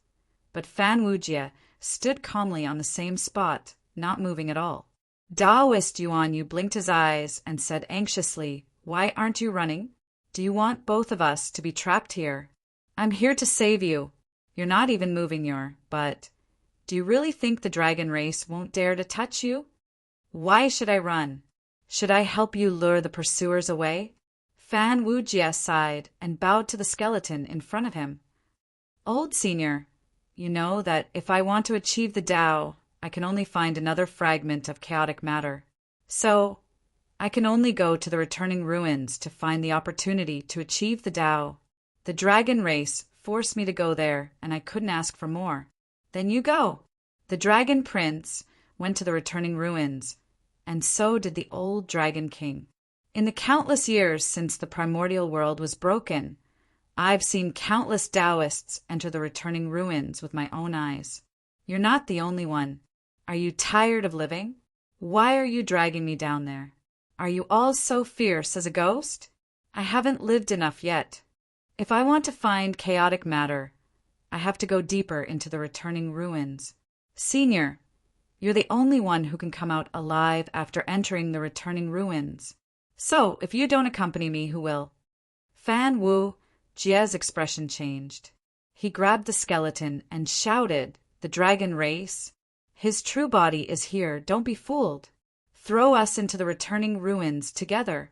but Fan Wujie stood calmly on the same spot, not moving at all. Taoist Yuan Yu blinked his eyes and said anxiously, "Why aren't you running? Do you want both of us to be trapped here? I'm here to save you. You're not even moving but do you really think the dragon race won't dare to touch you? Why should I run? Should I help you lure the pursuers away?" Fan Wujie sighed and bowed to the skeleton in front of him. "Old Senior, you know that if I want to achieve the Tao, I can only find another fragment of chaotic matter. So, I can only go to the returning ruins to find the opportunity to achieve the Tao. The dragon race forced me to go there, and I couldn't ask for more. Then you go." The Dragon Prince went to the returning ruins, and so did the old Dragon King. In the countless years since the primordial world was broken, I've seen countless Taoists enter the returning ruins with my own eyes. You're not the only one. Are you tired of living? Why are you dragging me down there? Are you all so fierce as a ghost? I haven't lived enough yet. If I want to find chaotic matter, I have to go deeper into the returning ruins. Senior, you're the only one who can come out alive after entering the returning ruins. So, if you don't accompany me, who will?" Fan Wu Jie's expression changed. He grabbed the skeleton and shouted, "The dragon race? His true body is here, don't be fooled. Throw us into the returning ruins together."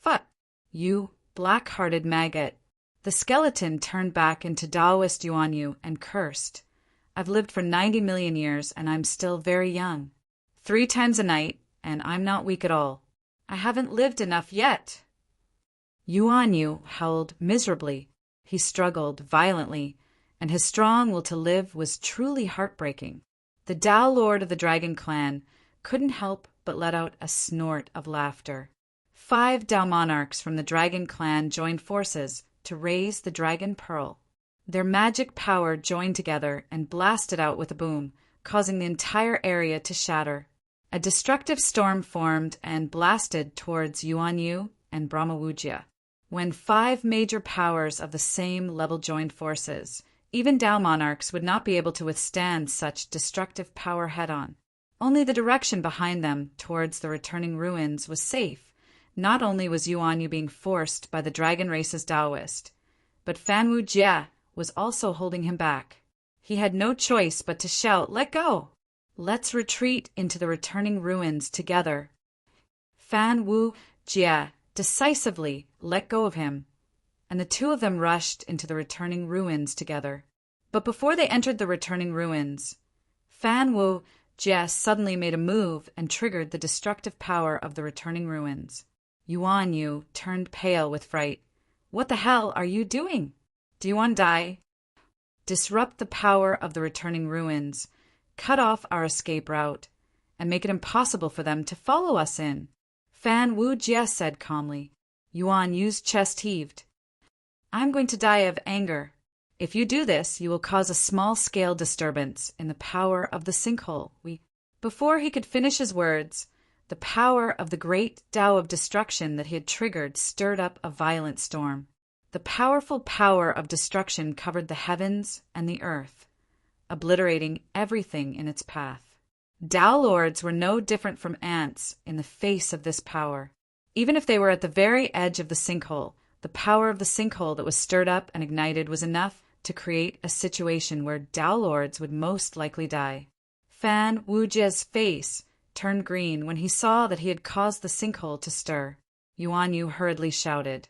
"Fuck you, black-hearted maggot." The skeleton turned back into Taoist Yuan Yu and cursed. "I've lived for 90 million years and I'm still very young. 3 times a night, and I'm not weak at all. I haven't lived enough yet." Yuan Yu howled miserably. He struggled violently, and his strong will to live was truly heartbreaking. The Tao Lord of the Dragon Clan couldn't help but let out a snort of laughter. 5 Tao monarchs from the Dragon Clan joined forces to raise the Dragon Pearl. Their magic power joined together and blasted out with a boom, causing the entire area to shatter. A destructive storm formed and blasted towards Yuan Yu and Brahma Wujie. When 5 major powers of the same level joined forces, even Tao monarchs would not be able to withstand such destructive power head-on. Only the direction behind them towards the returning ruins was safe. Not only was Yuan Yu being forced by the dragon race's Taoist, but Fan Wujie was also holding him back. He had no choice but to shout, "Let go! Let's retreat into the returning ruins together." Fan Wujie decisively let go of him, and the two of them rushed into the returning ruins together. But before they entered the returning ruins, Fan Wujie suddenly made a move and triggered the destructive power of the returning ruins. Yuan Yu turned pale with fright. "What the hell are you doing? Do you want to die?" "Disrupt the power of the returning ruins, cut off our escape route, and make it impossible for them to follow us in," Fan Wujie said calmly. Yuan Yu's chest heaved. "I'm going to die of anger. If you do this, you will cause a small-scale disturbance in the power of the sinkhole. Before he could finish his words, the power of the great Tao of destruction that he had triggered stirred up a violent storm. The powerful power of destruction covered the heavens and the earth, obliterating everything in its path. Tao lords were no different from ants in the face of this power. Even if they were at the very edge of the sinkhole, the power of the sinkhole that was stirred up and ignited was enough to create a situation where Tao lords would most likely die. Fan Wujie's face turned green when he saw that he had caused the sinkhole to stir. Yuan Yu hurriedly shouted,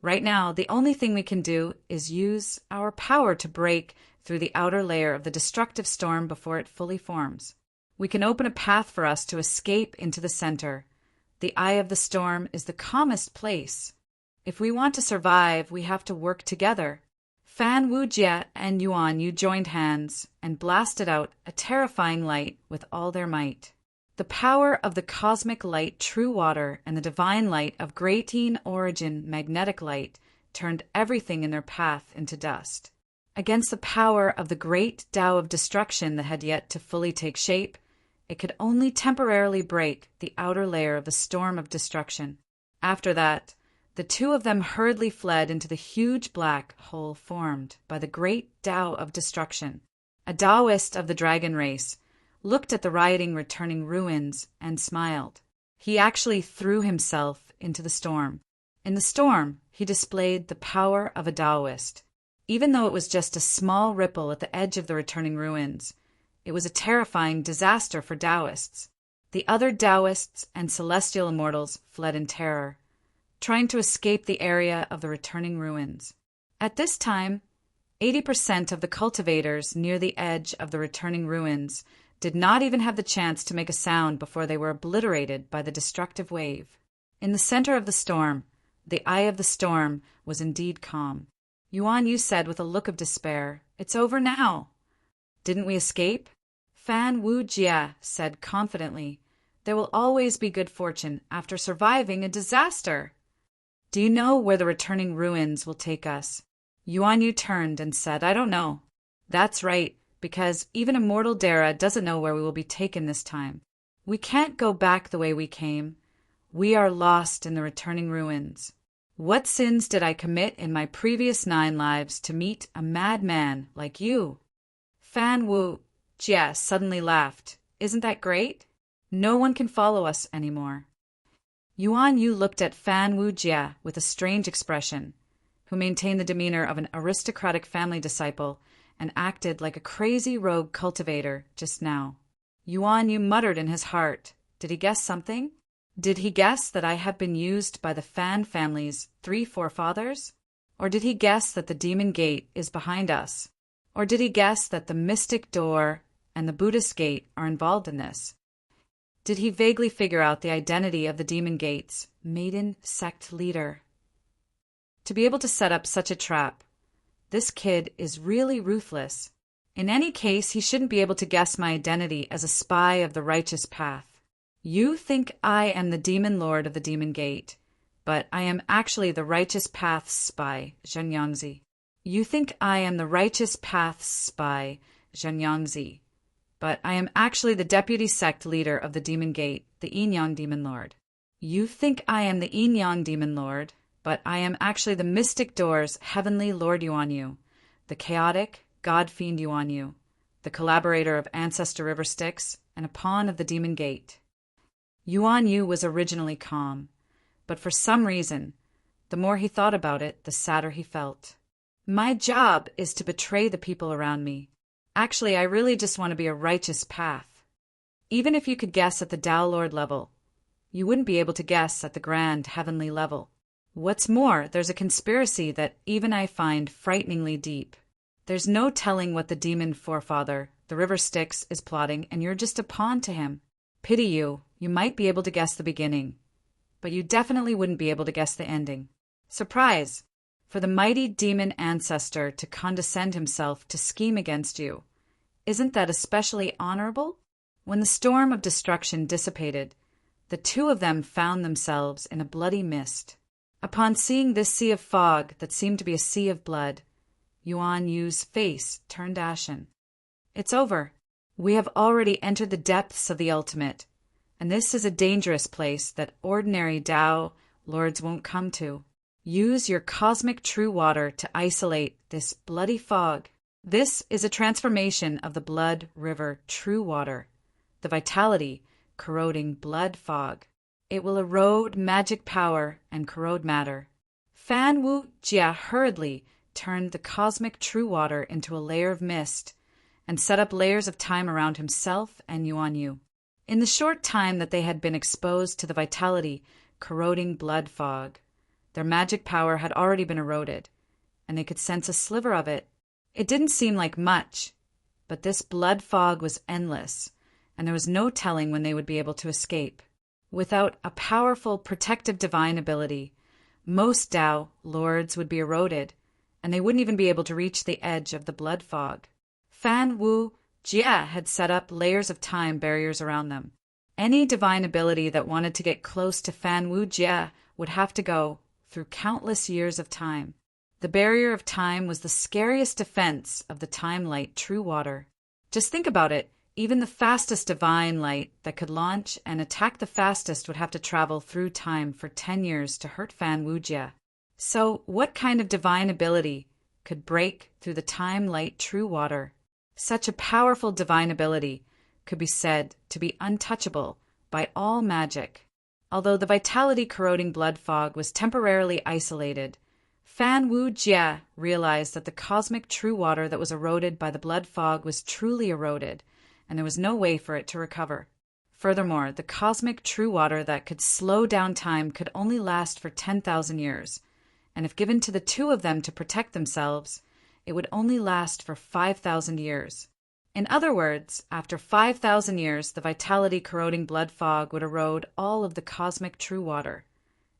"Right now, the only thing we can do is use our power to break through the outer layer of the destructive storm before it fully forms. We can open a path for us to escape into the center. The eye of the storm is the calmest place. If we want to survive, we have to work together. Fan Wujie and Yuan Yu joined hands and blasted out a terrifying light with all their might. The power of the cosmic light true water and the divine light of Greateen origin magnetic light turned everything in their path into dust. Against the power of the great Tao of destruction that had yet to fully take shape, it could only temporarily break the outer layer of the storm of destruction. After that, the two of them hurriedly fled into the huge black hole formed by the great Tao of destruction. A Taoist of the dragon race looked at the rioting returning ruins and smiled. He actually threw himself into the storm. In the storm, he displayed the power of a Taoist. Even though it was just a small ripple at the edge of the returning ruins, it was a terrifying disaster for Taoists. The other Taoists and celestial immortals fled in terror, trying to escape the area of the returning ruins. At this time, 80% of the cultivators near the edge of the returning ruins did not even have the chance to make a sound before they were obliterated by the destructive wave. In the center of the storm, the eye of the storm was indeed calm. Yuan Yu said with a look of despair, "It's over now." "Didn't we escape?" Fan Wujie said confidently, "There will always be good fortune after surviving a disaster." "Do you know where the returning ruins will take us?" Yuan Yu turned and said, "I don't know." "That's right, because even a mortal Dara doesn't know where we will be taken this time. We can't go back the way we came. We are lost in the returning ruins. What sins did I commit in my previous 9 lives to meet a madman like you?" Fan Wujie suddenly laughed. "Isn't that great? No one can follow us anymore." Yuan Yu looked at Fan Wujie with a strange expression, who maintained the demeanor of an aristocratic family disciple and acted like a crazy rogue cultivator just now. Yuan Yu muttered in his heart. Did he guess something? Did he guess that I have been used by the Fan family's 3 forefathers? Or did he guess that the demon gate is behind us? Or did he guess that the mystic door and the Buddhist gate are involved in this? Did he vaguely figure out the identity of the demon gate's maiden sect leader? To be able to set up such a trap, this kid is really ruthless. In any case, he shouldn't be able to guess my identity as a spy of the righteous path. You think I am the demon lord of the demon gate, but I am actually the righteous path's spy, Zhenyangzi. You think I am the righteous path's spy, Zhenyangzi, but I am actually the deputy sect leader of the demon gate, the Yinyang demon lord. You think I am the Yinyang demon lord, but I am actually the mystic door's heavenly Lord Yuan Yu, the chaotic god fiend Yuan Yu, the collaborator of Ancestor River Styx, and a pawn of the demon gate. Yuan Yu was originally calm, but for some reason, the more he thought about it, the sadder he felt. My job is to betray the people around me. Actually, I really just want to be a righteous path. Even if you could guess at the Tao Lord level, you wouldn't be able to guess at the grand heavenly level. What's more, there's a conspiracy that even I find frighteningly deep. There's no telling what the demon forefather, the River Styx, is plotting, and you're just a pawn to him. Pity you, you might be able to guess the beginning, but you definitely wouldn't be able to guess the ending. Surprise! For the mighty demon ancestor to condescend himself to scheme against you. Isn't that especially honorable? When the storm of destruction dissipated, the two of them found themselves in a bloody mist. Upon seeing this sea of fog that seemed to be a sea of blood, Yuan Yu's face turned ashen. It's over. We have already entered the depths of the ultimate, and this is a dangerous place that ordinary Tao lords won't come to. Use your cosmic true water to isolate this bloody fog. This is a transformation of the blood river true water, the vitality corroding blood fog. It will erode magic power and corrode matter. Fan Wujie hurriedly turned the cosmic true water into a layer of mist and set up layers of time around himself and Yuan Yu. In the short time that they had been exposed to the vitality corroding blood fog, their magic power had already been eroded, and they could sense a sliver of it. It didn't seem like much, but this blood fog was endless, and there was no telling when they would be able to escape. Without a powerful protective divine ability, Most Tao lords would be eroded, and they wouldn't even be able to reach the edge of the blood fog. Fan Wu Jia had set up layers of time barriers around them. Any divine ability that wanted to get close to Fan Wu Jia would have to go through countless years of time. The barrier of time was the scariest defense of the time light true water. Just think about it. Even the fastest divine light that could launch and attack the fastest would have to travel through time for 10 years to hurt Fan Wu Jia. So, what kind of divine ability could break through the time light true water? Such a powerful divine ability could be said to be untouchable by all magic. Although the vitality corroding blood fog was temporarily isolated, Fan Wu Jia realized that the cosmic true water that was eroded by the blood fog was truly eroded, and there was no way for it to recover. Furthermore, the cosmic true water that could slow down time could only last for 10,000 years, and if given to the two of them to protect themselves, it would only last for 5,000 years. In other words, after 5,000 years, the vitality corroding blood fog would erode all of the cosmic true water.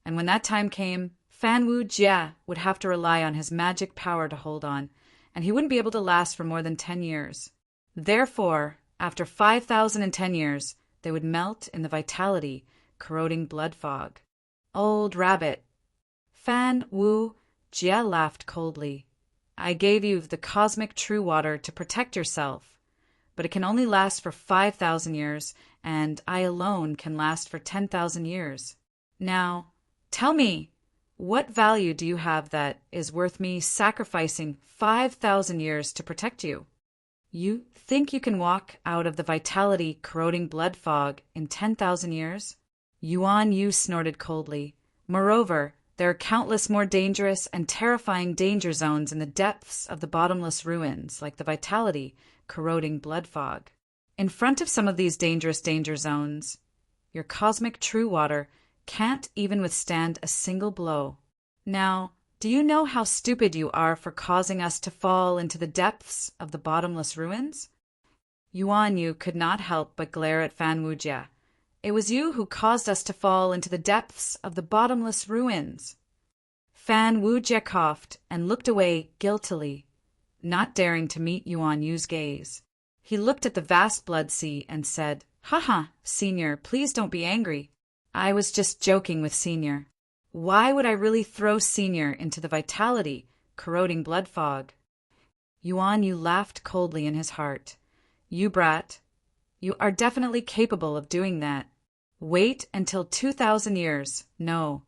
And when that time came, Fan Wu Jia would have to rely on his magic power to hold on, and he wouldn't be able to last for more than 10 years. Therefore, after 5,010 years, they would melt in the vitality corroding blood fog. Old rabbit. Fan Wu Jia laughed coldly. I gave you the cosmic true water to protect yourself, but it can only last for 5,000 years, and I alone can last for 10,000 years. Now, tell me, what value do you have that is worth me sacrificing 5,000 years to protect you? You think you can walk out of the vitality corroding blood fog in 10,000 years? Yuan Yu snorted coldly. Moreover, there are countless more dangerous and terrifying danger zones in the depths of the bottomless ruins, like the vitality corroding blood fog. In front of some of these dangerous danger zones, your cosmic true water can't even withstand a single blow. Now, do you know how stupid you are for causing us to fall into the depths of the bottomless ruins? Yuan Yu could not help but glare at Fan Wu Jia. It was you who caused us to fall into the depths of the bottomless ruins. Fan Wu Jia coughed and looked away guiltily, not daring to meet Yuan Yu's gaze. He looked at the vast blood sea and said, "Haha, Senior, please don't be angry. I was just joking with Senior. Why would I really throw Senior into the vitality corroding blood fog?" Yuan Yu laughed coldly in his heart. "You brat, you are definitely capable of doing that. Wait until 2,000 years. No,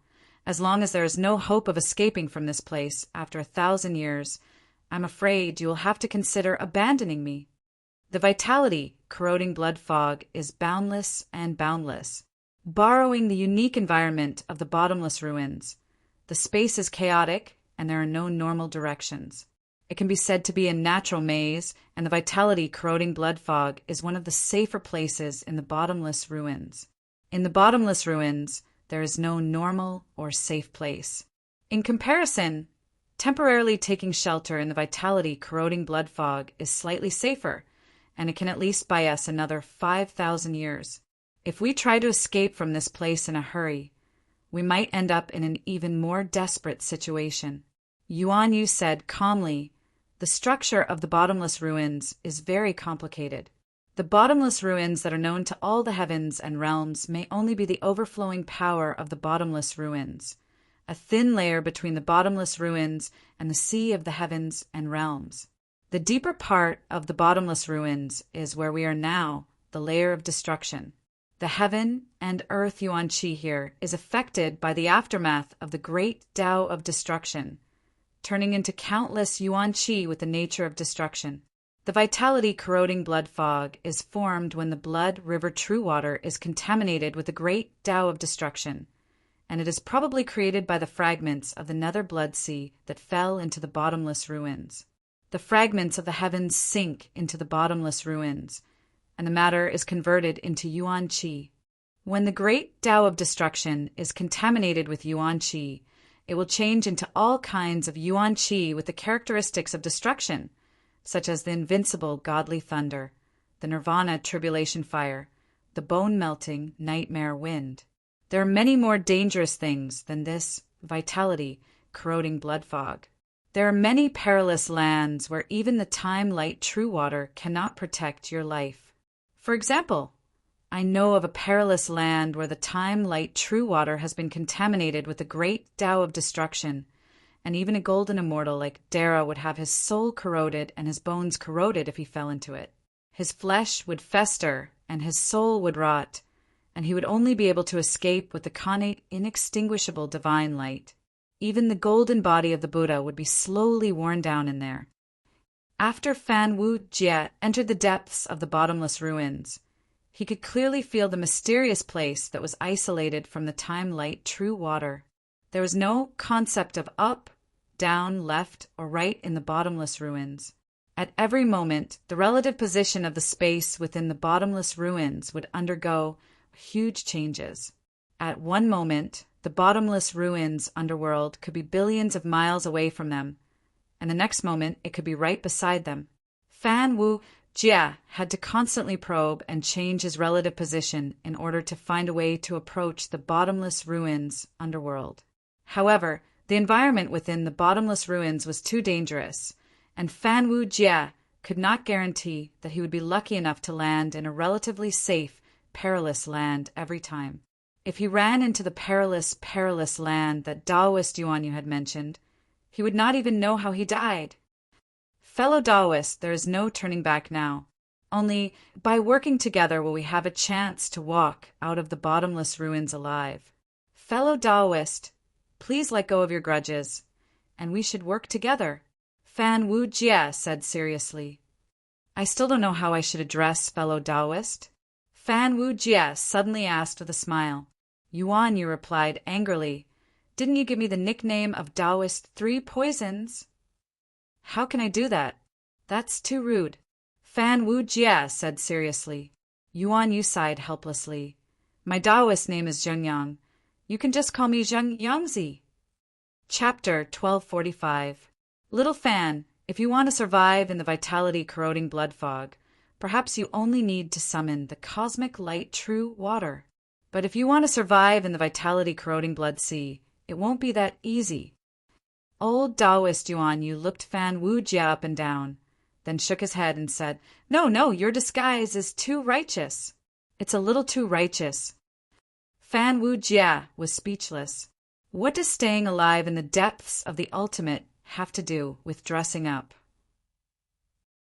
as long as there is no hope of escaping from this place after 1,000 years, I'm afraid you will have to consider abandoning me. The vitality corroding blood fog is boundless and boundless. Borrowing the unique environment of the bottomless ruins, the space is chaotic and there are no normal directions. It can be said to be a natural maze, and the vitality corroding blood fog is one of the safer places in the bottomless ruins. In the bottomless ruins, there is no normal or safe place. In comparison, temporarily taking shelter in the vitality corroding blood fog is slightly safer, and it can at least buy us another 5,000 years. If we try to escape from this place in a hurry, we might end up in an even more desperate situation. Yuan Yu said calmly, "The structure of the bottomless ruins is very complicated. The bottomless ruins that are known to all the heavens and realms may only be the overflowing power of the bottomless ruins, a thin layer between the bottomless ruins and the sea of the heavens and realms. The deeper part of the bottomless ruins is where we are now, the layer of destruction. The heaven and earth Yuan Qi here is affected by the aftermath of the great Tao of destruction, turning into countless Yuan Qi with the nature of destruction. The vitality corroding blood fog is formed when the blood river true water is contaminated with the great Tao of destruction, and it is probably created by the fragments of the nether blood sea that fell into the bottomless ruins. The fragments of the heavens sink into the bottomless ruins, and the matter is converted into Yuan Qi. When the great Tao of destruction is contaminated with Yuan Qi, it will change into all kinds of Yuan Qi with the characteristics of destruction, such as the invincible godly thunder, the nirvana tribulation fire, the bone-melting nightmare wind. There are many more dangerous things than this vitality, corroding blood fog. There are many perilous lands where even the time light true water cannot protect your life. For example, I know of a perilous land where the time light true water has been contaminated with the great Tao of destruction, and even a golden immortal like Dara would have his soul corroded and his bones corroded if he fell into it. His flesh would fester and his soul would rot, and he would only be able to escape with the connate inextinguishable divine light. Even the golden body of the Buddha would be slowly worn down in there. After Fan Wu Jie entered the depths of the bottomless ruins, he could clearly feel the mysterious place that was isolated from the time-light true water. There was no concept of up, down, left, or right in the bottomless ruins. At every moment, the relative position of the space within the bottomless ruins would undergo huge changes. At one moment, the bottomless ruins underworld could be billions of miles away from them, and the next moment it could be right beside them. Fan Wu Jie had to constantly probe and change his relative position in order to find a way to approach the bottomless ruins underworld. However, the environment within the bottomless ruins was too dangerous, and Fan Wu Jie could not guarantee that he would be lucky enough to land in a relatively safe, perilous land every time. If he ran into the perilous land that Taoist Yuanyu had mentioned, he would not even know how he died. Fellow Taoists, there is no turning back now. Only by working together will we have a chance to walk out of the bottomless ruins alive. Fellow Taoist, please let go of your grudges, and we should work together. Fan Wu Jie said seriously. I still don't know how I should address fellow Taoist. Fan Wu Jie suddenly asked with a smile. Yuan, you replied angrily. Didn't you give me the nickname of Taoist 3 Poisons? How can I do that? That's too rude. Fan Wu Jie said seriously. Yuan Yu sighed helplessly. My Taoist name is Zheng Yang. You can just call me Zheng Yangzi. Chapter 1245. Little Fan, if you want to survive in the vitality corroding blood fog, perhaps you only need to summon the cosmic light true water. But if you want to survive in the vitality corroding blood sea, it won't be that easy. Old Taoist Yuan Yu looked Fan Wu Jie up and down, then shook his head and said, No, your disguise is too righteous. It's a little too righteous. Fan Wu Jie was speechless. What does staying alive in the depths of the ultimate have to do with dressing up?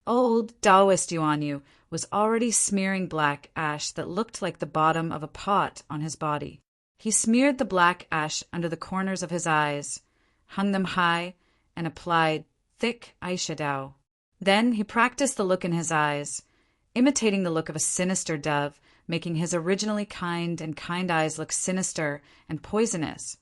Old Taoist Yuan Yu was already smearing black ash that looked like the bottom of a pot on his body. He smeared the black ash under the corners of his eyes, hung them high, and applied thick eyeshadow. Then he practiced the look in his eyes, imitating the look of a sinister dove, making his originally kind eyes look sinister and poisonous,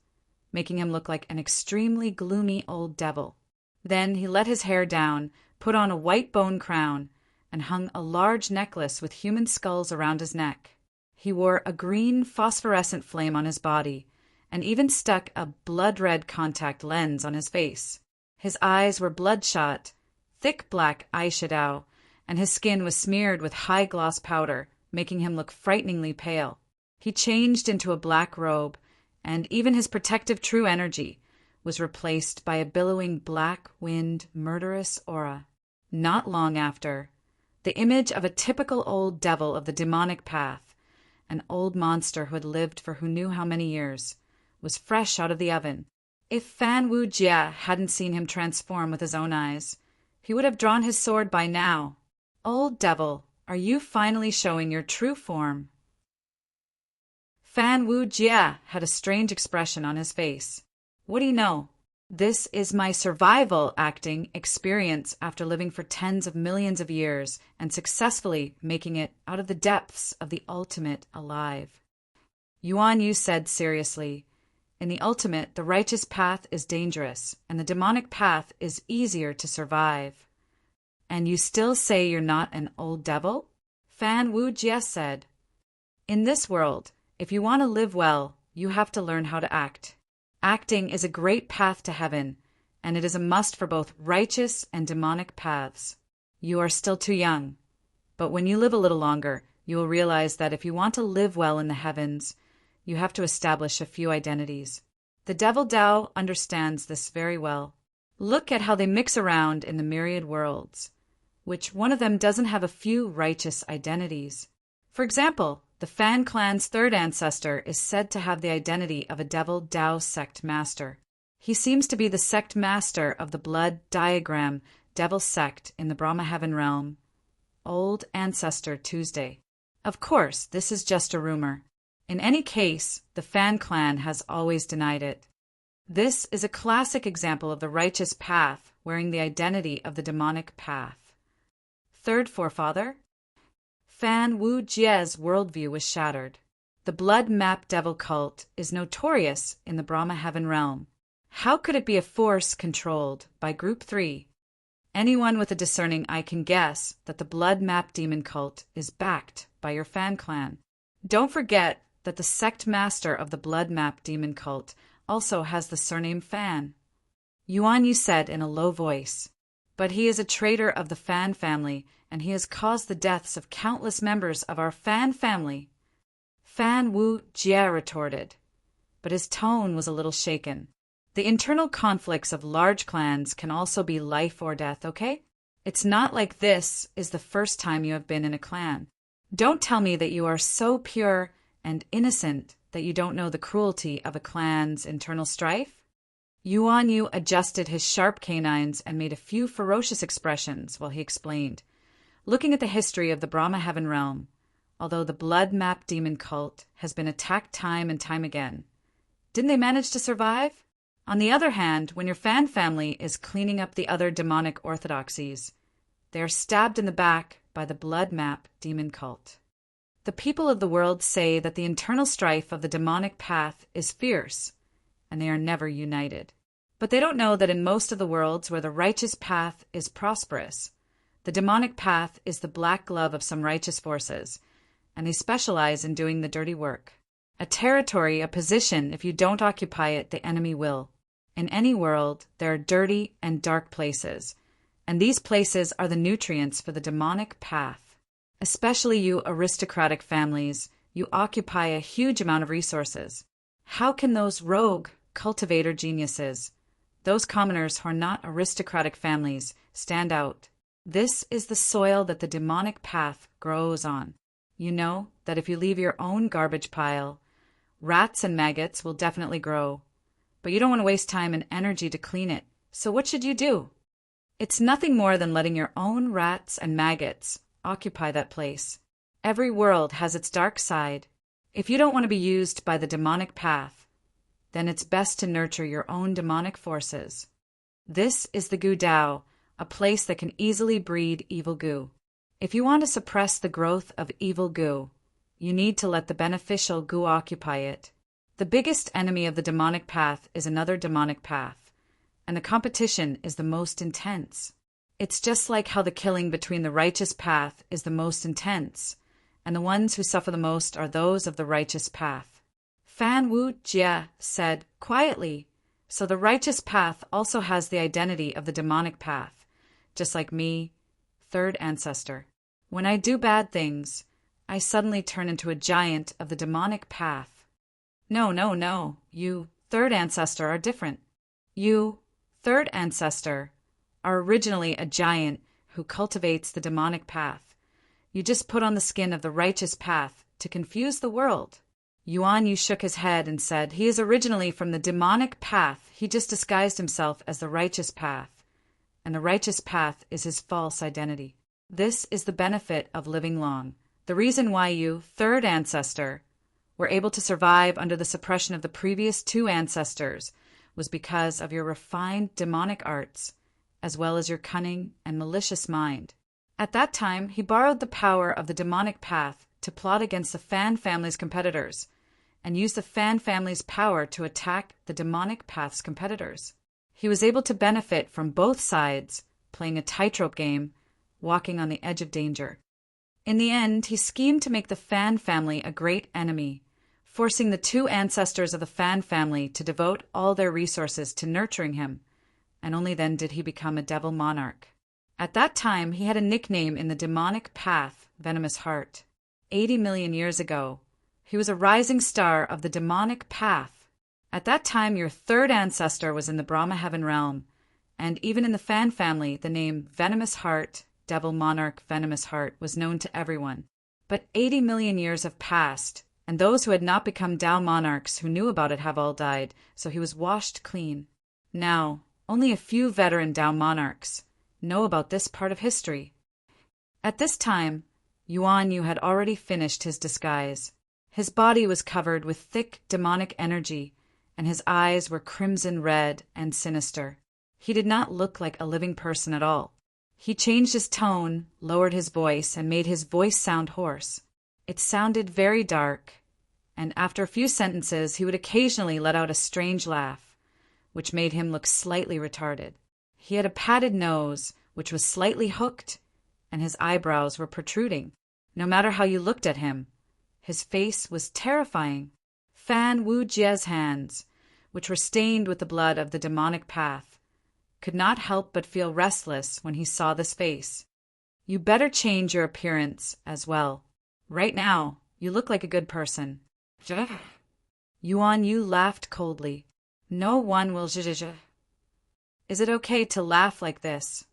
making him look like an extremely gloomy old devil. Then he let his hair down, put on a white bone crown, and hung a large necklace with human skulls around his neck. He wore a green phosphorescent flame on his body, and even stuck a blood-red contact lens on his face. His eyes were bloodshot, thick black eyeshadow, and his skin was smeared with high-gloss powder, making him look frighteningly pale. He changed into a black robe, and even his protective true energy was replaced by a billowing black-wind murderous aura. Not long after, the image of a typical old devil of the demonic path, an old monster who had lived for who knew how many years, was fresh out of the oven. If Fan Wu Jie hadn't seen him transform with his own eyes, he would have drawn his sword by now. Old devil, are you finally showing your true form? Fan Wu Jie had a strange expression on his face. What do you know? This is my survival acting experience after living for tens of millions of years and successfully making it out of the depths of the ultimate alive. Yuan Yu said seriously, in the ultimate, the righteous path is dangerous, and the demonic path is easier to survive. And you still say you're not an old devil? Fan Wu Jie said, in this world, if you want to live well, you have to learn how to act. Acting is a great path to heaven, and it is a must for both righteous and demonic paths. You are still too young, but when you live a little longer, you will realize that if you want to live well in the heavens, you have to establish a few identities. The Devil Tao understands this very well. Look at how they mix around in the myriad worlds. Which one of them doesn't have a few righteous identities? For example, the Fan clan's third ancestor is said to have the identity of a Devil Tao sect master. He seems to be the sect master of the blood diagram devil sect in the Brahma heaven realm. Old Ancestor Tuesday. Of course, this is just a rumor. In any case, the Fan clan has always denied it. This is a classic example of the righteous path wearing the identity of the demonic path. Third forefather? Fan Wu Jie's worldview was shattered. The blood map devil cult is notorious in the Brahma heaven realm. How could it be a force controlled by Group 3? Anyone with a discerning eye can guess that the blood map demon cult is backed by your Fan clan. Don't forget that the sect master of the blood map demon cult also has the surname Fan. Yuan Yu said in a low voice, but he is a traitor of the Fan family, and he has caused the deaths of countless members of our Fan family. Fan Wu Jie retorted, but his tone was a little shaken. The internal conflicts of large clans can also be life or death, okay? It's not like this is the first time you have been in a clan. Don't tell me that you are so pure and innocent that you don't know the cruelty of a clan's internal strife? Yuan Yu adjusted his sharp canines and made a few ferocious expressions while he explained. Looking at the history of the Brahma heaven realm, although the blood map demon cult has been attacked time and time again, didn't they manage to survive? On the other hand, when your Fan family is cleaning up the other demonic orthodoxies, they are stabbed in the back by the blood map demon cult. The people of the world say that the internal strife of the demonic path is fierce, and they are never united. But they don't know that in most of the worlds where the righteous path is prosperous, the demonic path is the black glove of some righteous forces, and they specialize in doing the dirty work. A territory, a position, if you don't occupy it, the enemy will. In any world, there are dirty and dark places, and these places are the nutrients for the demonic path. Especially you aristocratic families, you occupy a huge amount of resources. How can those rogue cultivator geniuses, those commoners who are not aristocratic families, stand out? This is the soil that the demonic path grows on. You know that if you leave your own garbage pile, rats and maggots will definitely grow. But you don't want to waste time and energy to clean it. So what should you do? It's nothing more than letting your own rats and maggots occupy that place. Every world has its dark side. If you don't want to be used by the demonic path, then it's best to nurture your own demonic forces. This is the Gu Dao, a place that can easily breed evil goo. If you want to suppress the growth of evil goo, you need to let the beneficial goo occupy it. The biggest enemy of the demonic path is another demonic path, and the competition is the most intense. It's just like how the killing between the righteous path is the most intense, and the ones who suffer the most are those of the righteous path. Fan Wu Jie said quietly, so the righteous path also has the identity of the demonic path, just like me, third ancestor. When I do bad things, I suddenly turn into a giant of the demonic path. No, you, third ancestor, are different. You, third ancestor, are originally a giant who cultivates the demonic path. You just put on the skin of the righteous path to confuse the world. Yuan Yu shook his head and said, he is originally from the demonic path. He just disguised himself as the righteous path, and the righteous path is his false identity. This is the benefit of living long. The reason why you, third ancestor, were able to survive under the suppression of the previous two ancestors was because of your refined demonic arts, as well as your cunning and malicious mind. At that time, he borrowed the power of the demonic path to plot against the Fan family's competitors, and used the Fan family's power to attack the demonic path's competitors. He was able to benefit from both sides, playing a tightrope game, walking on the edge of danger. In the end, he schemed to make the Fan family a great enemy, forcing the two ancestors of the Fan family to devote all their resources to nurturing him, and only then did he become a devil monarch. At that time, he had a nickname in the demonic path, Venomous Heart. 80 million years ago, he was a rising star of the demonic path, At that time, your third ancestor was in the Brahma heaven realm, and even in the Fan family, the name Venomous Heart, Devil Monarch Venomous Heart, was known to everyone. But 80 million years have passed, and those who had not become Dao monarchs who knew about it have all died, so he was washed clean. Now, only a few veteran Dao monarchs know about this part of history. At this time, Yuan Yu had already finished his disguise. His body was covered with thick demonic energy, and his eyes were crimson red and sinister. He did not look like a living person at all. He changed his tone, lowered his voice, and made his voice sound hoarse. It sounded very dark, and after a few sentences he would occasionally let out a strange laugh, which made him look slightly retarded. He had a padded nose, which was slightly hooked, and his eyebrows were protruding. No matter how you looked at him, his face was terrifying. Fan Wu Jie's hands, which were stained with the blood of the demonic path, could not help but feel restless when he saw this face. You better change your appearance as well. Right now, you look like a good person. Yuan Yu laughed coldly. No one will zhizh. Is it okay to laugh like this?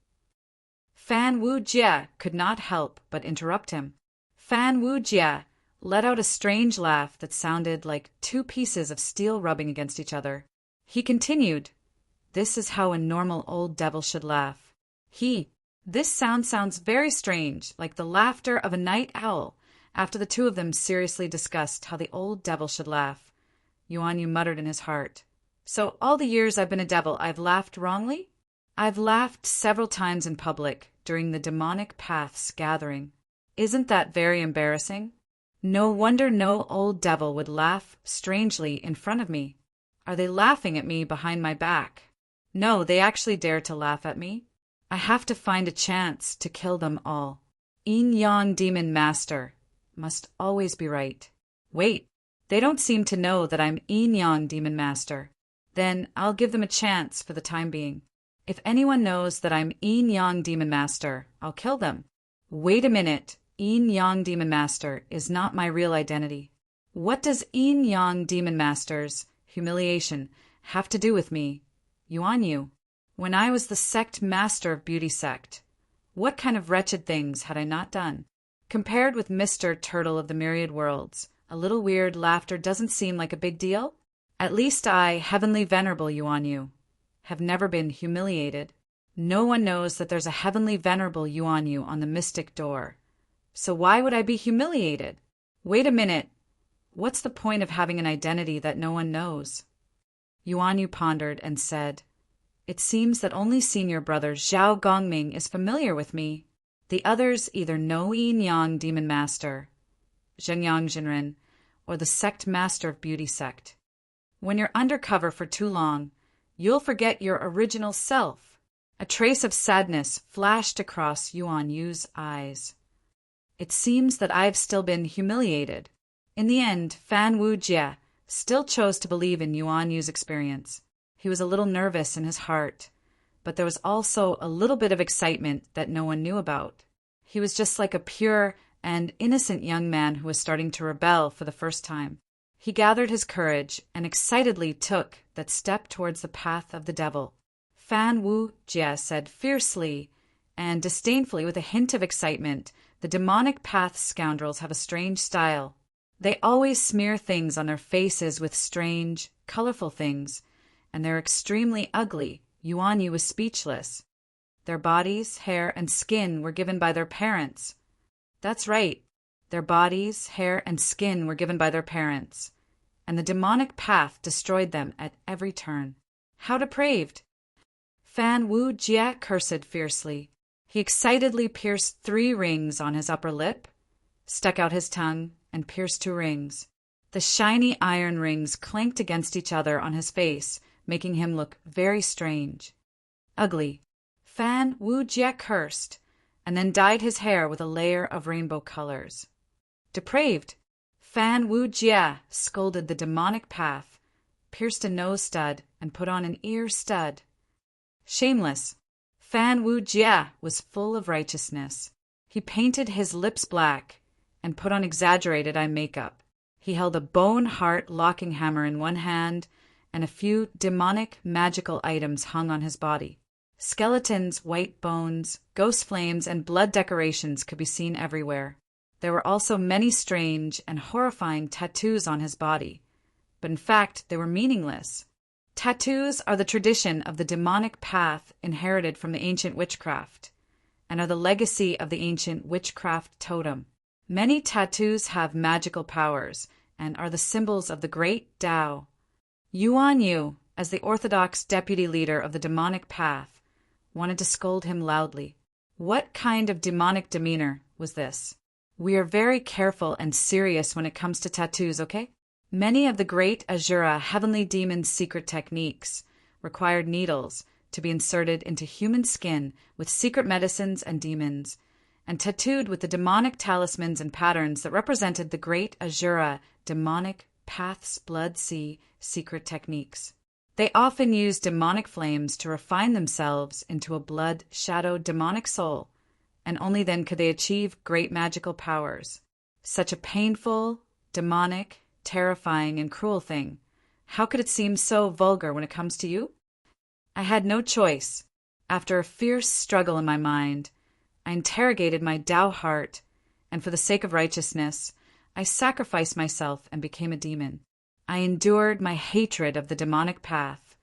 Fan Wu Jie could not help but interrupt him. Fan Wu Jie let out a strange laugh that sounded like two pieces of steel rubbing against each other. He continued, "This is how a normal old devil should laugh. This sounds very strange, like the laughter of a night owl." After the two of them seriously discussed how the old devil should laugh, Yuan Yu muttered in his heart, "So all the years I've been a devil, I've laughed wrongly? I've laughed several times in public during the demonic path's gathering. Isn't that very embarrassing? No wonder no old devil would laugh strangely in front of me. Are they laughing at me behind my back? No, they actually dare to laugh at me. I have to find a chance to kill them all. Yin Yang Demon Master must always be right. Wait, they don't seem to know that I'm Yin Yang Demon Master. Then I'll give them a chance for the time being. If anyone knows that I'm Yin Yang Demon Master, I'll kill them. Wait a minute, Yin Yang Demon Master is not my real identity. What does Yin Yang Demon Master's humiliation have to do with me, Yuan Yu? When I was the sect master of Beauty Sect, what kind of wretched things had I not done? Compared with Mr. Turtle of the Myriad Worlds, a little weird laughter doesn't seem like a big deal. At least I, Heavenly Venerable Yuan Yu, have never been humiliated. No one knows that there's a Heavenly Venerable Yuan Yu on the mystic door. So why would I be humiliated? Wait a minute. What's the point of having an identity that no one knows? Yuan Yu pondered and said, "It seems that only senior brother Zhao Gongming is familiar with me. The others either know Yin Yang Demon Master, Zhenyang Jinren, or the Sect Master of Beauty Sect. When you're undercover for too long, you'll forget your original self." A trace of sadness flashed across Yuan Yu's eyes. "It seems that I've still been humiliated." In the end, Fan Wu Jie still chose to believe in Yuan Yu's experience. He was a little nervous in his heart, but there was also a little bit of excitement that no one knew about. He was just like a pure and innocent young man who was starting to rebel for the first time. He gathered his courage and excitedly took that step towards the path of the devil. Fan Wu Jie said fiercely and disdainfully with a hint of excitement, "The demonic path scoundrels have a strange style. They always smear things on their faces with strange, colorful things, and they're extremely ugly." Yuan Yu was speechless. Their bodies, hair, and skin were given by their parents. That's right. Their bodies, hair, and skin were given by their parents, and the demonic path destroyed them at every turn. How depraved! Fan Wu Jie cursed fiercely. He excitedly pierced 3 rings on his upper lip, stuck out his tongue, and pierced 2 rings. The shiny iron rings clanked against each other on his face, making him look very strange. Ugly. Fan Wu Jie cursed, and then dyed his hair with a layer of rainbow colors. Depraved. Fan Wu Jie scolded the demonic path, pierced a nose stud, and put on an ear stud. Shameless. Fan Wu Jie was full of righteousness. He painted his lips black and put on exaggerated eye makeup. He held a bone heart locking hammer in one hand and a few demonic magical items hung on his body. Skeletons, white bones, ghost flames, and blood decorations could be seen everywhere. There were also many strange and horrifying tattoos on his body, but in fact they were meaningless. Tattoos are the tradition of the demonic path inherited from the ancient witchcraft, and are the legacy of the ancient witchcraft totem. Many tattoos have magical powers, and are the symbols of the great Tao. Yuan Yu, as the orthodox deputy leader of the demonic path, wanted to scold him loudly. What kind of demonic demeanor was this? We are very careful and serious when it comes to tattoos, okay? Many of the great Asura heavenly demons' secret techniques required needles to be inserted into human skin with secret medicines and demons, and tattooed with the demonic talismans and patterns that represented the great Asura demonic path's blood sea secret techniques. They often used demonic flames to refine themselves into a blood-shadowed demonic soul, and only then could they achieve great magical powers. Such a painful, demonic, terrifying, and cruel thing. How could it seem so vulgar when it comes to you? I had no choice. After a fierce struggle in my mind, I interrogated my Tao heart, and for the sake of righteousness, I sacrificed myself and became a demon. I endured my hatred of the demonic path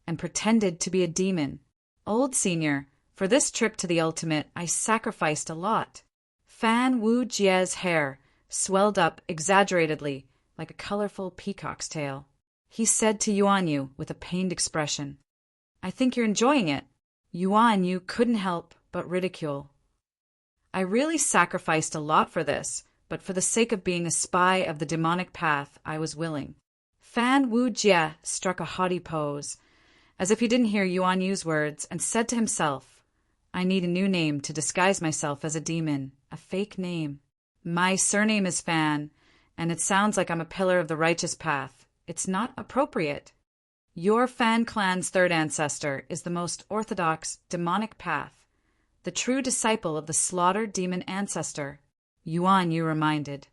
and pretended to be a demon. Old senior, for this trip to the ultimate, I sacrificed a lot. Fan Wu Jie's hair swelled up exaggeratedly like a colorful peacock's tail. He said to Yuan Yu with a pained expression, "I think you're enjoying it." Yuan Yu couldn't help but ridicule. I really sacrificed a lot for this, but for the sake of being a spy of the demonic path, I was willing. Fan Wu Jie struck a haughty pose, as if he didn't hear Yuan Yu's words, and said to himself, "I need a new name to disguise myself as a demon, a fake name. My surname is Fan, and it sounds like I'm a pillar of the righteous path. It's not appropriate. Your Fan clan's third ancestor is the most orthodox demonic path, the true disciple of the slaughtered demon ancestor," Yuan Yu reminded.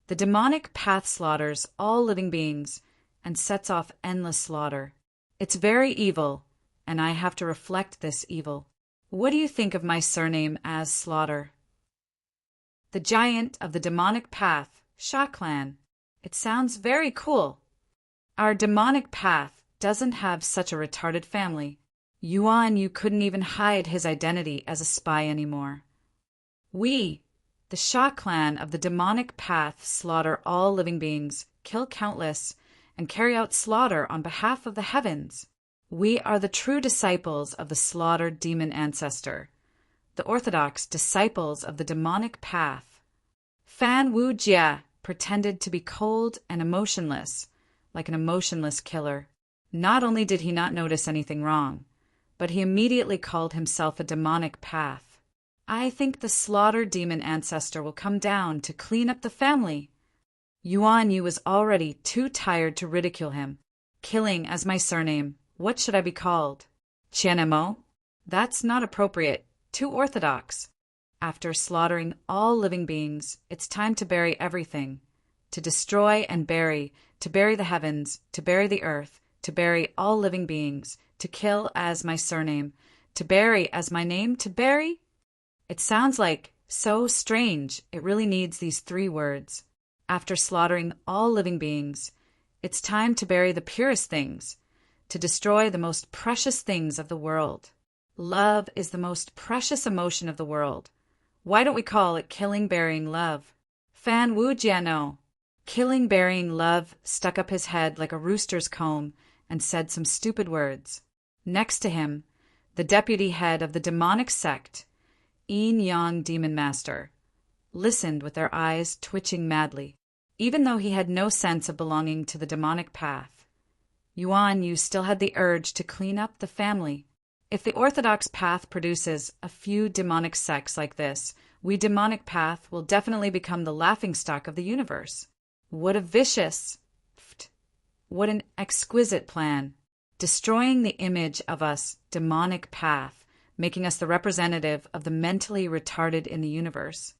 The demonic path slaughters all living beings and sets off endless slaughter. It's very evil, and I have to reflect this evil. What do you think of my surname as Slaughter? The giant of the demonic path, Sha clan. It sounds very cool. Our demonic path doesn't have such a retarded family. Yuan Yu couldn't even hide his identity as a spy anymore. We, the Sha clan of the demonic path, slaughter all living beings, kill countless, and carry out slaughter on behalf of the heavens. We are the true disciples of the slaughtered demon ancestor, the orthodox disciples of the demonic path. Fan Wu Jie pretended to be cold and emotionless, like an emotionless killer. Not only did he not notice anything wrong, but he immediately called himself a demonic path. I think the slaughtered demon ancestor will come down to clean up the family. Yuan Yu was already too tired to ridicule him. Killing as my surname, what should I be called? Qianemo? That's not appropriate, too orthodox. After slaughtering all living beings, it's time to bury everything. To destroy and bury, to bury the heavens, to bury the earth, to bury all living beings, to kill as my surname, to bury as my name, to bury? It sounds like so strange, it really needs these 3 words. After slaughtering all living beings, it's time to bury the purest things, to destroy the most precious things of the world. Love is the most precious emotion of the world. Why don't we call it killing, burying, love? Fan Wu Jiano. Killing, burying, love stuck up his head like a rooster's comb and said some stupid words. Next to him, the deputy head of the demonic sect, Yin Yang Demon Master, listened with their eyes twitching madly. Even though he had no sense of belonging to the demonic path, Yuan Yu still had the urge to clean up the family. If the orthodox path produces a few demonic sects like this, we demonic path will definitely become the laughingstock of the universe. What a vicious, what an exquisite plan. Destroying the image of us demonic path, making us the representative of the mentally retarded in the universe.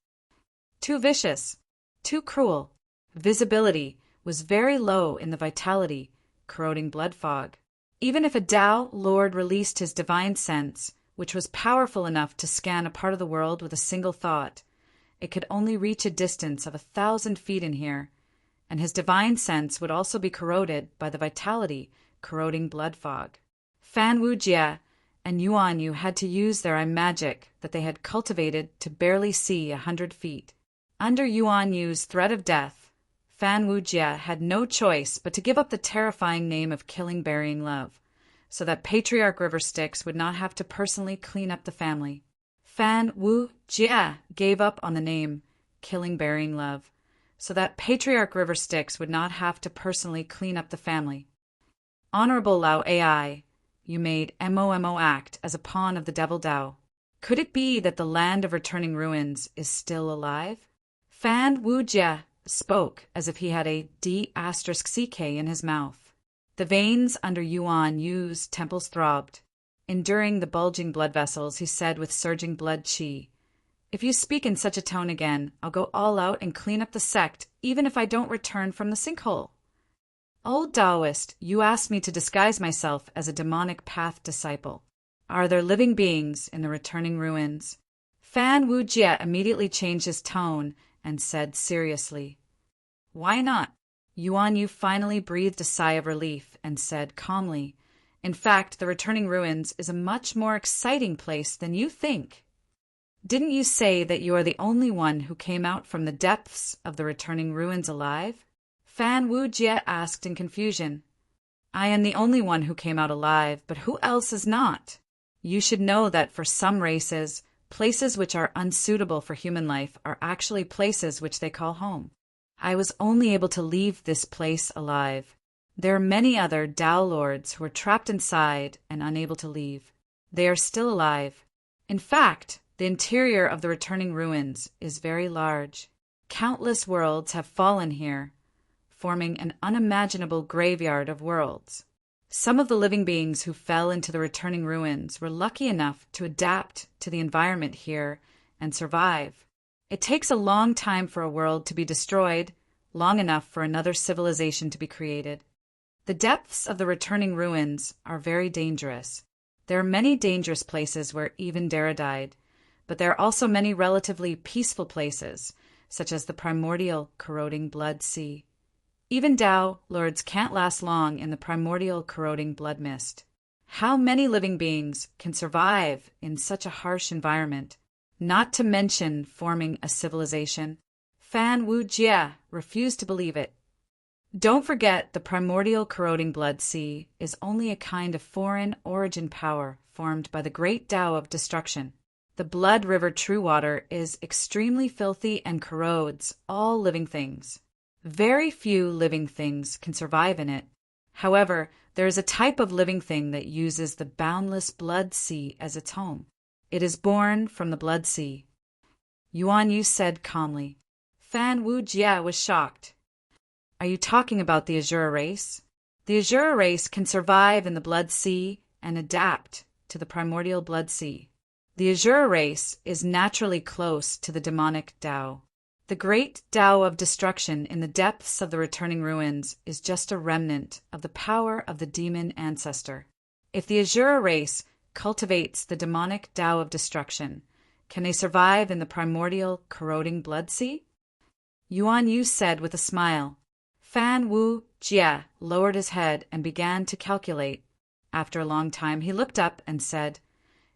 Too vicious, too cruel. Visibility was very low in the vitality, corroding blood fog. Even if a Tao Lord released his divine sense, which was powerful enough to scan a part of the world with a single thought, it could only reach a distance of 1,000 feet in here, and his divine sense would also be corroded by the vitality corroding blood fog. Fan Wujie and Yuan Yu had to use their eye magic that they had cultivated to barely see 100 feet. Under Yuan Yu's threat of death, Fan Wujie had no choice but to give up the terrifying name of Killing Burying Love, so that Patriarch River Styx would not have to personally clean up the family. Fan Wujie gave up on the name Killing Burying Love, so that Patriarch River Styx would not have to personally clean up the family. Honorable Lao Ai, you made Momo act as a pawn of the Devil Tao. Could it be that the land of returning ruins is still alive? Fan Wujie spoke as if he had a D*CK in his mouth. The veins under Yuan Yu's temples throbbed. Enduring the bulging blood vessels, he said with surging blood chi, "If you speak in such a tone again, I'll go all out and clean up the sect, even if I don't return from the sinkhole." "Old Taoist, you asked me to disguise myself as a demonic path disciple. Are there living beings in the returning ruins?" Fan Wujie immediately changed his tone and said seriously, "Why not?" Yuan Yu finally breathed a sigh of relief and said calmly, "In fact, the returning ruins is a much more exciting place than you think." "Didn't you say that you are the only one who came out from the depths of the returning ruins alive?" Fan Wujie asked in confusion. "I am the only one who came out alive, but who else is not? You should know that for some races, places which are unsuitable for human life are actually places which they call home. I was only able to leave this place alive. There are many other Tao Lords who are trapped inside and unable to leave. They are still alive. In fact, the interior of the returning ruins is very large. Countless worlds have fallen here, forming an unimaginable graveyard of worlds. Some of the living beings who fell into the returning ruins were lucky enough to adapt to the environment here and survive. It takes a long time for a world to be destroyed, long enough for another civilization to be created. The depths of the returning ruins are very dangerous. There are many dangerous places where even Dara died, but there are also many relatively peaceful places, such as the primordial corroding blood sea. Even Tao Lords can't last long in the primordial corroding blood mist. How many living beings can survive in such a harsh environment, not to mention forming a civilization? Fan Wujie refused to believe it. Don't forget, the primordial corroding blood sea is only a kind of foreign origin power formed by the great Tao of destruction. The blood river true water is extremely filthy and corrodes all living things. Very few living things can survive in it. However, there is a type of living thing that uses the boundless blood sea as its home. It is born from the blood sea. Yuan Yu said calmly. Fan Wujie was shocked. Are you talking about the Azura race? The Azura race can survive in the blood sea and adapt to the primordial blood sea. The Azura race is naturally close to the demonic Tao. The great Tao of destruction in the depths of the returning ruins is just a remnant of the power of the demon ancestor. If the Azura race cultivates the demonic Tao of destruction, can they survive in the primordial corroding blood sea? Yuan Yu said with a smile. Fan Wujie lowered his head and began to calculate. After a long time, he looked up and said,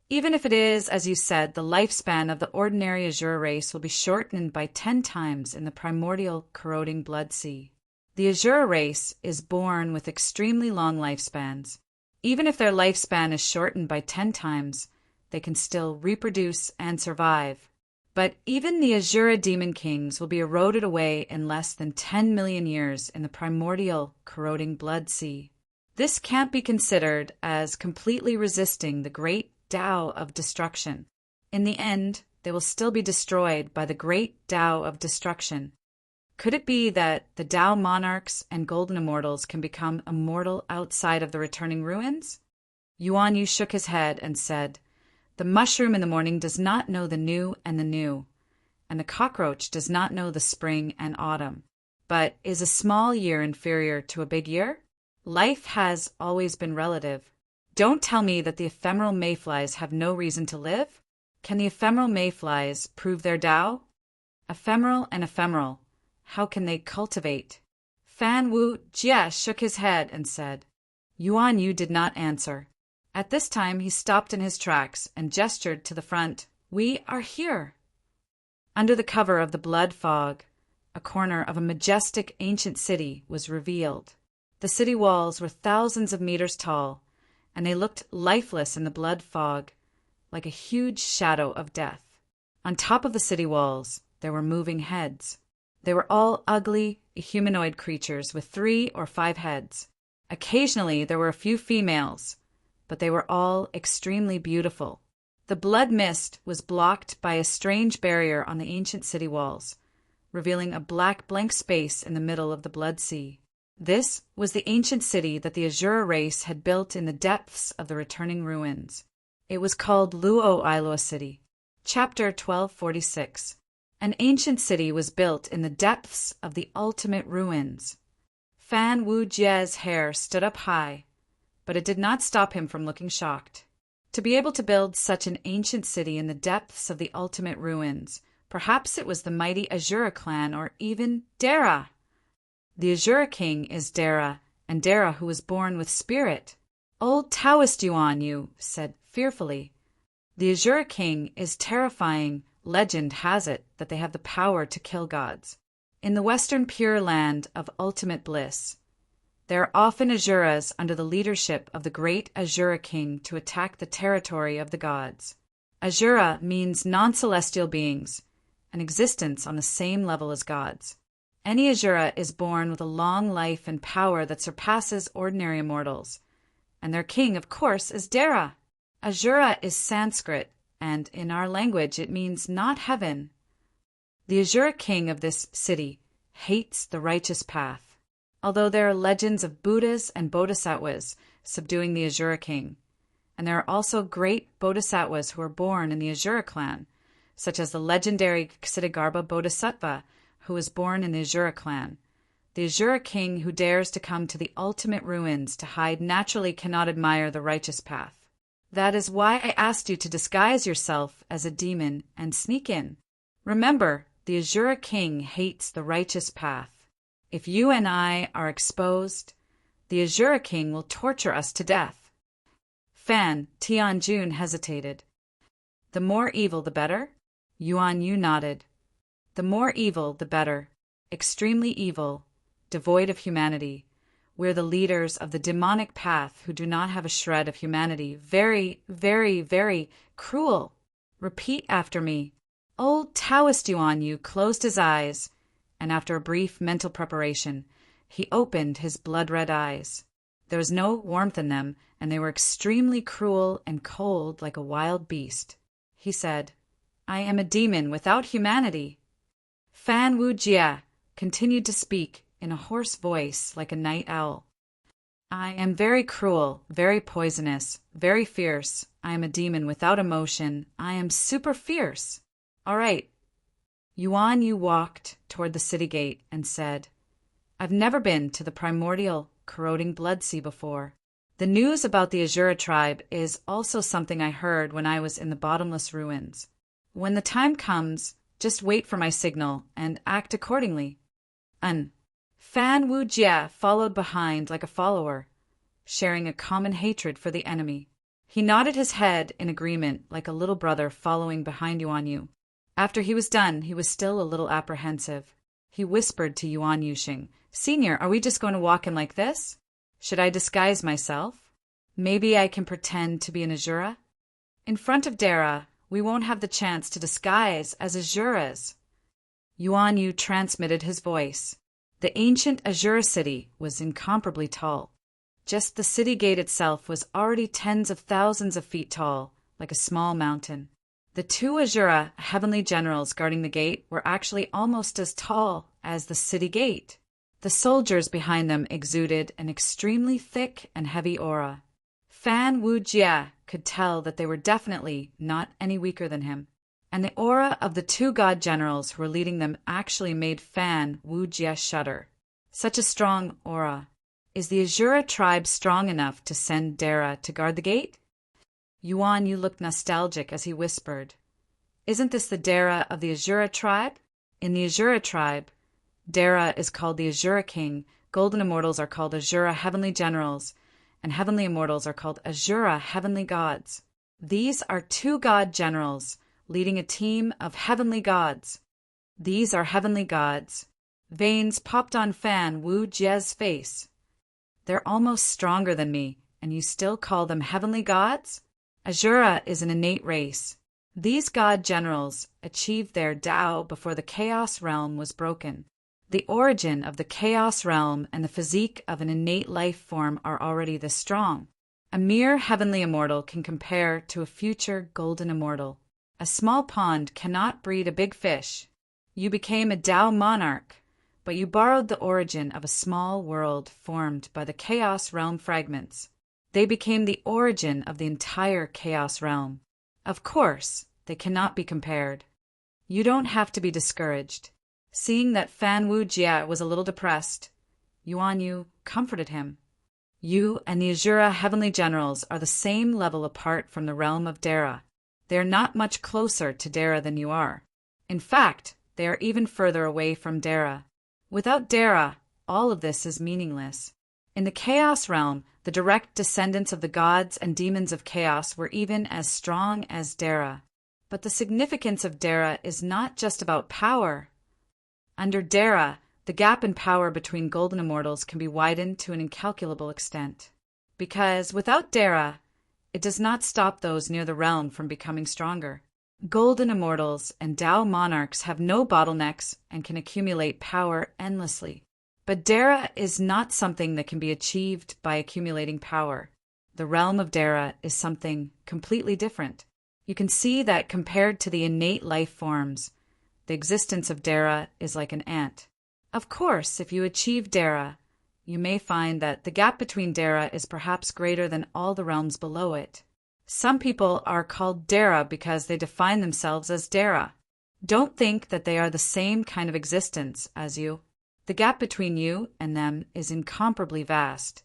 "Even if it is, as you said, the lifespan of the ordinary Azura race will be shortened by 10 times in the primordial corroding blood sea. The Azura race is born with extremely long lifespans. Even if their lifespan is shortened by 10 times, they can still reproduce and survive. But even the Azura demon kings will be eroded away in less than 10 million years in the primordial corroding blood sea. This can't be considered as completely resisting the great Tao of destruction. In the end, they will still be destroyed by the great Tao of destruction. Could it be that the Tao monarchs and golden immortals can become immortal outside of the returning ruins?" Yuan Yu shook his head and said, "The mushroom in the morning does not know the new, and the cockroach does not know the spring and autumn. But is a small year inferior to a big year? Life has always been relative. Don't tell me that the ephemeral mayflies have no reason to live. Can the ephemeral mayflies prove their Tao? Ephemeral and ephemeral, how can they cultivate? Fan Wu Jie shook his head and said. Yuan Yu did not answer. At this time he stopped in his tracks and gestured to the front. We are here. Under the cover of the blood fog, a corner of a majestic ancient city was revealed. The city walls were thousands of meters tall, and they looked lifeless in the blood fog, like a huge shadow of death. On top of the city walls, there were moving heads. They were all ugly, humanoid creatures with 3 or 5 heads. Occasionally, there were a few females, but they were all extremely beautiful. The blood mist was blocked by a strange barrier on the ancient city walls, revealing a black blank space in the middle of the blood sea. This was the ancient city that the Azura race had built in the depths of the returning ruins. It was called Luo Iloa City. Chapter 1246. An ancient city was built in the depths of the ultimate ruins. Fan Wu Jie's hair stood up high, but it did not stop him from looking shocked. To be able to build such an ancient city in the depths of the ultimate ruins, perhaps it was the mighty Azura clan or even Dara. The Azura king is Dara, and Dara who was born with spirit. Old Taoist Yuan Yu said fearfully. The Azura king is terrifying. Legend has it that they have the power to kill gods. In the western pure land of ultimate bliss, there are often Azuras under the leadership of the great Azura king to attack the territory of the gods. Azura means non-celestial beings, an existence on the same level as gods. Any Azura is born with a long life and power that surpasses ordinary immortals, and their king, of course, is Dara. Azura is Sanskrit, and in our language it means not heaven. The Azura king of this city hates the righteous path, although there are legends of Buddhas and Bodhisattvas subduing the Azura king, and there are also great Bodhisattvas who are born in the Azura clan, such as the legendary Ksitigarbha Bodhisattva, who was born in the Azura clan. The Azura king who dares to come to the ultimate ruins to hide naturally cannot admire the righteous path. That is why I asked you to disguise yourself as a demon and sneak in. Remember, the Azura king hates the righteous path. If you and I are exposed, the Azura king will torture us to death. Fan Tianjun hesitated. The more evil, the better? Yuan Yu nodded. The more evil, the better. Extremely evil, devoid of humanity. We're the leaders of the demonic path who do not have a shred of humanity. Very, very, very cruel. Repeat after me. Old Taoist Yuan Yu closed his eyes, and after a brief mental preparation, he opened his blood-red eyes. There was no warmth in them, and they were extremely cruel and cold like a wild beast. He said, I am a demon without humanity. Fan Wu Jie continued to speak in a hoarse voice like a night owl. I am very cruel, very poisonous, very fierce. I am a demon without emotion. I am super fierce. All right. Yuan Yu walked toward the city gate and said, I've never been to the primordial, corroding blood sea before. The news about the Azura tribe is also something I heard when I was in the bottomless ruins. When the time comes, just wait for my signal and act accordingly. Fan Wu Jie followed behind like a follower, sharing a common hatred for the enemy. He nodded his head in agreement like a little brother following behind Yuan Yu. After he was done, he was still a little apprehensive. He whispered to Yuan Yuxing, Senior, are we just going to walk in like this? Should I disguise myself? Maybe I can pretend to be an Azura? In front of Dara, we won't have the chance to disguise as Azuras. Yuan Yu transmitted his voice. The ancient Azura city was incomparably tall. Just the city gate itself was already tens of thousands of feet tall, like a small mountain. The 2 Azura heavenly generals guarding the gate were actually almost as tall as the city gate. The soldiers behind them exuded an extremely thick and heavy aura. Fan Wu Jie could tell that they were definitely not any weaker than him, and the aura of the 2 god generals who were leading them actually made Fan Wu Jie shudder. Such a strong aura. Is the Azura tribe strong enough to send Dara to guard the gate? Yuan Yu looked nostalgic as he whispered, Isn't this the Dara of the Azura tribe? In the Azura tribe, Dara is called the Azura King, Golden Immortals are called Azura Heavenly Generals, and Heavenly Immortals are called Azura Heavenly Gods. These are 2 god generals leading a team of heavenly gods. These are heavenly gods. Veins popped on Fan Wu Jie's face. They're almost stronger than me, and you still call them heavenly gods? Azura is an innate race. These god generals achieved their Tao before the Chaos Realm was broken. The origin of the Chaos Realm and the physique of an innate life form are already this strong. A mere heavenly immortal can compare to a future golden immortal. A small pond cannot breed a big fish. You became a Tao monarch, but you borrowed the origin of a small world formed by the Chaos Realm fragments. They became the origin of the entire Chaos Realm. Of course, they cannot be compared. You don't have to be discouraged. Seeing that Fan Wu Jie was a little depressed, Yuan Yu comforted him. You and the Azura Heavenly Generals are the same level apart from the realm of Dara. They are not much closer to Dara than you are. In fact, they are even further away from Dara. Without Dara, all of this is meaningless. In the Chaos Realm, the direct descendants of the gods and demons of chaos were even as strong as Dara. But the significance of Dara is not just about power. Under Dara, the gap in power between golden immortals can be widened to an incalculable extent. Because without Dara, it does not stop those near the realm from becoming stronger. Golden immortals and Tao monarchs have no bottlenecks and can accumulate power endlessly. But Dara is not something that can be achieved by accumulating power. The realm of Dara is something completely different. You can see that compared to the innate life forms, the existence of Dara is like an ant. Of course, if you achieve Dara, you may find that the gap between Dara is perhaps greater than all the realms below it. Some people are called Dara because they define themselves as Dara. Don't think that they are the same kind of existence as you. The gap between you and them is incomparably vast.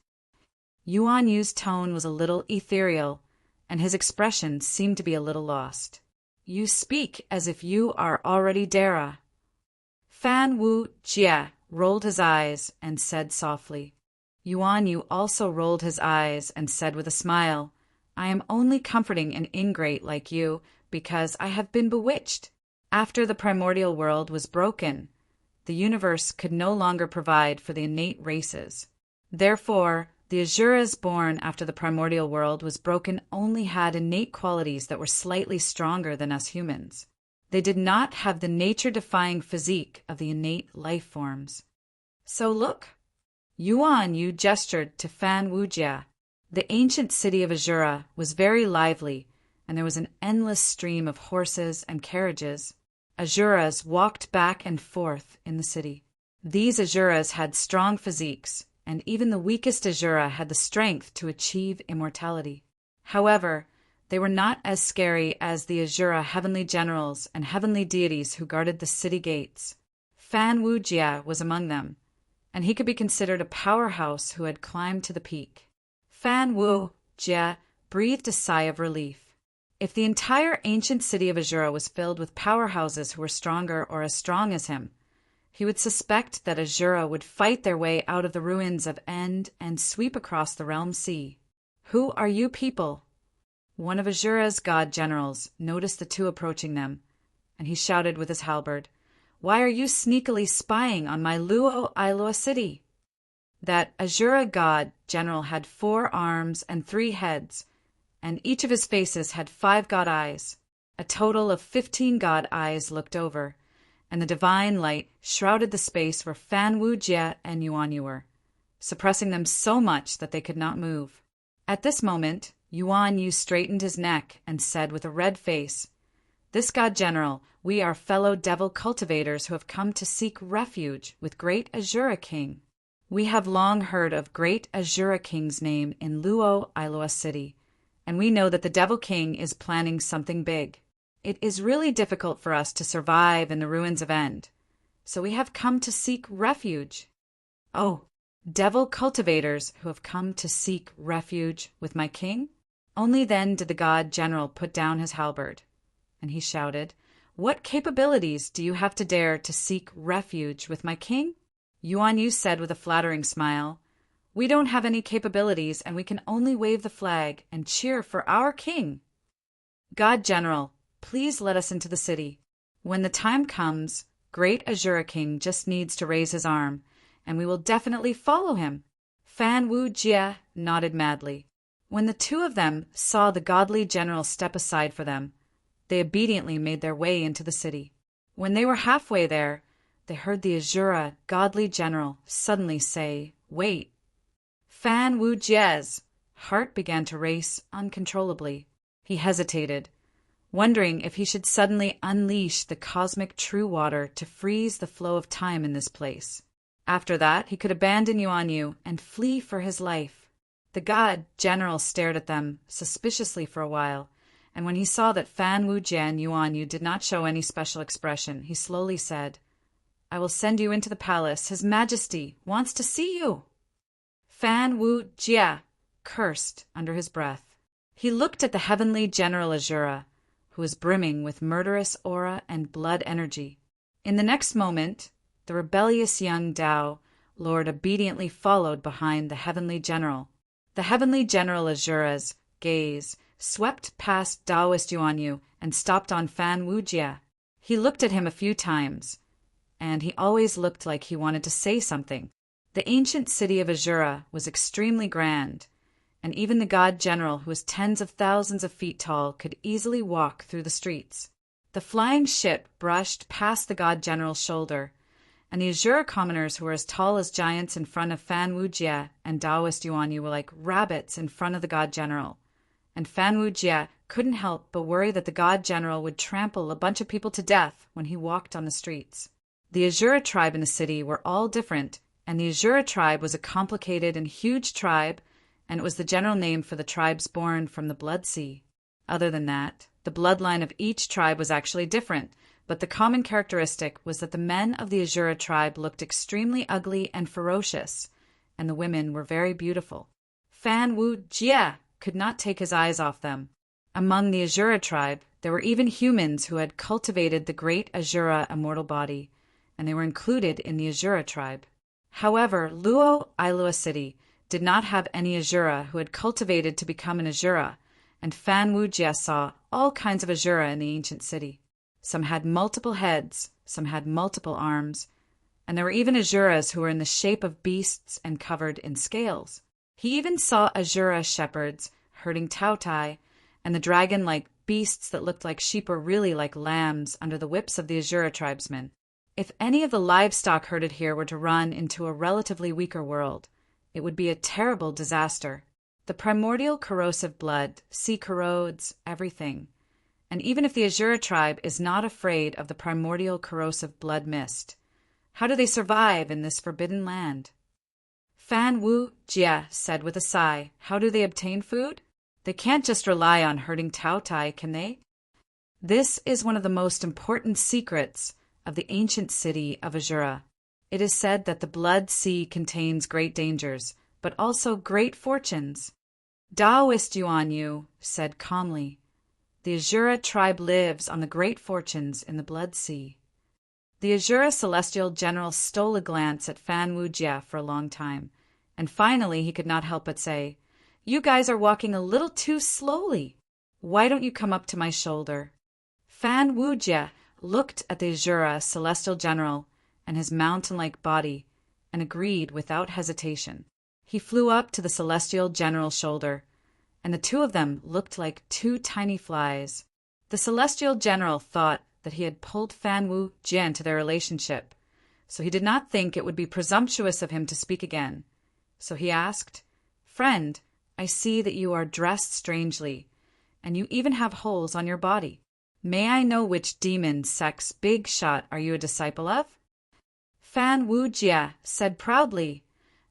Yuan Yu's tone was a little ethereal, and his expression seemed to be a little lost. You speak as if you are already Dara. Fan Wu Jie rolled his eyes and said softly. Yuan Yu also rolled his eyes and said with a smile, I am only comforting an ingrate like you because I have been bewitched. After the primordial world was broken, the universe could no longer provide for the innate races. Therefore, the Azuras born after the primordial world was broken only had innate qualities that were slightly stronger than us humans. They did not have the nature-defying physique of the innate life forms. So look. Yuan Yu gestured to Fan Wujia. The ancient city of Azura was very lively, and there was an endless stream of horses and carriages. Azuras walked back and forth in the city. These Azuras had strong physiques, and even the weakest Azura had the strength to achieve immortality. However, they were not as scary as the Azura heavenly generals and heavenly deities who guarded the city gates. Fan Wujia was among them, and he could be considered a powerhouse who had climbed to the peak. Fan Wujia breathed a sigh of relief. If the entire ancient city of Azura was filled with powerhouses who were stronger or as strong as him, he would suspect that Azura would fight their way out of the ruins of End and sweep across the realm sea. Who are you people? One of Azura's god generals noticed the two approaching them, and he shouted with his halberd, Why are you sneakily spying on my Luo Iloa city? That Azura god general had 4 arms and 3 heads, and each of his faces had 5 god eyes. A total of 15 god eyes looked over, and the divine light shrouded the space where Fan Wujie and Yuan Yu were, suppressing them so much that they could not move. At this moment, Yuan Yu straightened his neck and said with a red face, This god general, we are fellow devil cultivators who have come to seek refuge with Great Azura King. We have long heard of Great Azura King's name in Luo Iloa City, and we know that the Devil King is planning something big. It is really difficult for us to survive in the ruins of End, so we have come to seek refuge. Oh, Devil cultivators who have come to seek refuge with my king? Only then did the god general put down his halberd, and he shouted, "What capabilities do you have to dare to seek refuge with my king?" Yuan Yu said with a flattering smile, "We don't have any capabilities, and we can only wave the flag and cheer for our king. God General, please let us into the city. When the time comes, Great Azura King just needs to raise his arm, and we will definitely follow him." Fan Wu Jie nodded madly. When the two of them saw the godly general step aside for them, they obediently made their way into the city. When they were halfway there, they heard the Azura godly general suddenly say, "Wait." Fan Wu Jie's heart began to race uncontrollably. He hesitated, wondering if he should suddenly unleash the cosmic true water to freeze the flow of time in this place. After that, he could abandon Yuan Yu and flee for his life. The god general stared at them suspiciously for a while, and when he saw that Fan Wu Jie and Yuan Yu did not show any special expression, he slowly said, "I will send you into the palace. His Majesty wants to see you." Fan Wu Jie cursed under his breath. He looked at the heavenly General Azura, who was brimming with murderous aura and blood energy. In the next moment, the rebellious young Dao Lord obediently followed behind the heavenly general. The heavenly General Azura's gaze swept past Taoist Yuan Yu and stopped on Fan Wu Jie. He looked at him a few times, and he always looked like he wanted to say something. The ancient city of Azura was extremely grand, and even the god general, who was tens of thousands of feet tall, could easily walk through the streets. The flying ship brushed past the god general's shoulder, and the Azura commoners, who were as tall as giants in front of Fan Wu Jie and Taoist Yuan Yu, were like rabbits in front of the god general. And Fan Wu Jie couldn't help but worry that the god general would trample a bunch of people to death when he walked on the streets. The Azura tribe in the city were all different, and the Azura tribe was a complicated and huge tribe, and it was the general name for the tribes born from the Blood Sea. Other than that, the bloodline of each tribe was actually different, but the common characteristic was that the men of the Azura tribe looked extremely ugly and ferocious, and the women were very beautiful. Fan Wu Jie could not take his eyes off them. Among the Azura tribe, there were even humans who had cultivated the great Azura immortal body, and they were included in the Azura tribe. However, Luo Ailua City did not have any Azura who had cultivated to become an Azura, and Fan Wu Jie saw all kinds of Azura in the ancient city. Some had multiple heads, some had multiple arms, and there were even Azuras who were in the shape of beasts and covered in scales. He even saw Azura shepherds herding tautai, and the dragon-like beasts that looked like sheep were really like lambs under the whips of the Azura tribesmen. If any of the livestock herded here were to run into a relatively weaker world, it would be a terrible disaster. The primordial corrosive blood corrodes everything. And even if the Azura tribe is not afraid of the primordial corrosive blood mist, how do they survive in this forbidden land? Fan Wu Jie said with a sigh, "How do they obtain food? They can't just rely on herding tautai, can they?" This is one of the most important secrets of the ancient city of Azura. It is said that the Blood Sea contains great dangers, but also great fortunes. Taoist Yuan Yu said calmly, "The Azura tribe lives on the great fortunes in the Blood Sea." The Azura celestial general stole a glance at Fan Wu Jie for a long time, and finally he could not help but say, "You guys are walking a little too slowly. Why don't you come up to my shoulder?" Fan Wu Jie looked at the Azura celestial general and his mountain-like body and agreed without hesitation. He flew up to the celestial general's shoulder, and the two of them looked like two tiny flies. The celestial general thought that he had pulled Fan Wu Jie into their relationship, so he did not think it would be presumptuous of him to speak again. So he asked, "Friend, I see that you are dressed strangely, and you even have holes on your body. May I know which demon sect's big shot are you a disciple of?" Fan Wu Jie said proudly,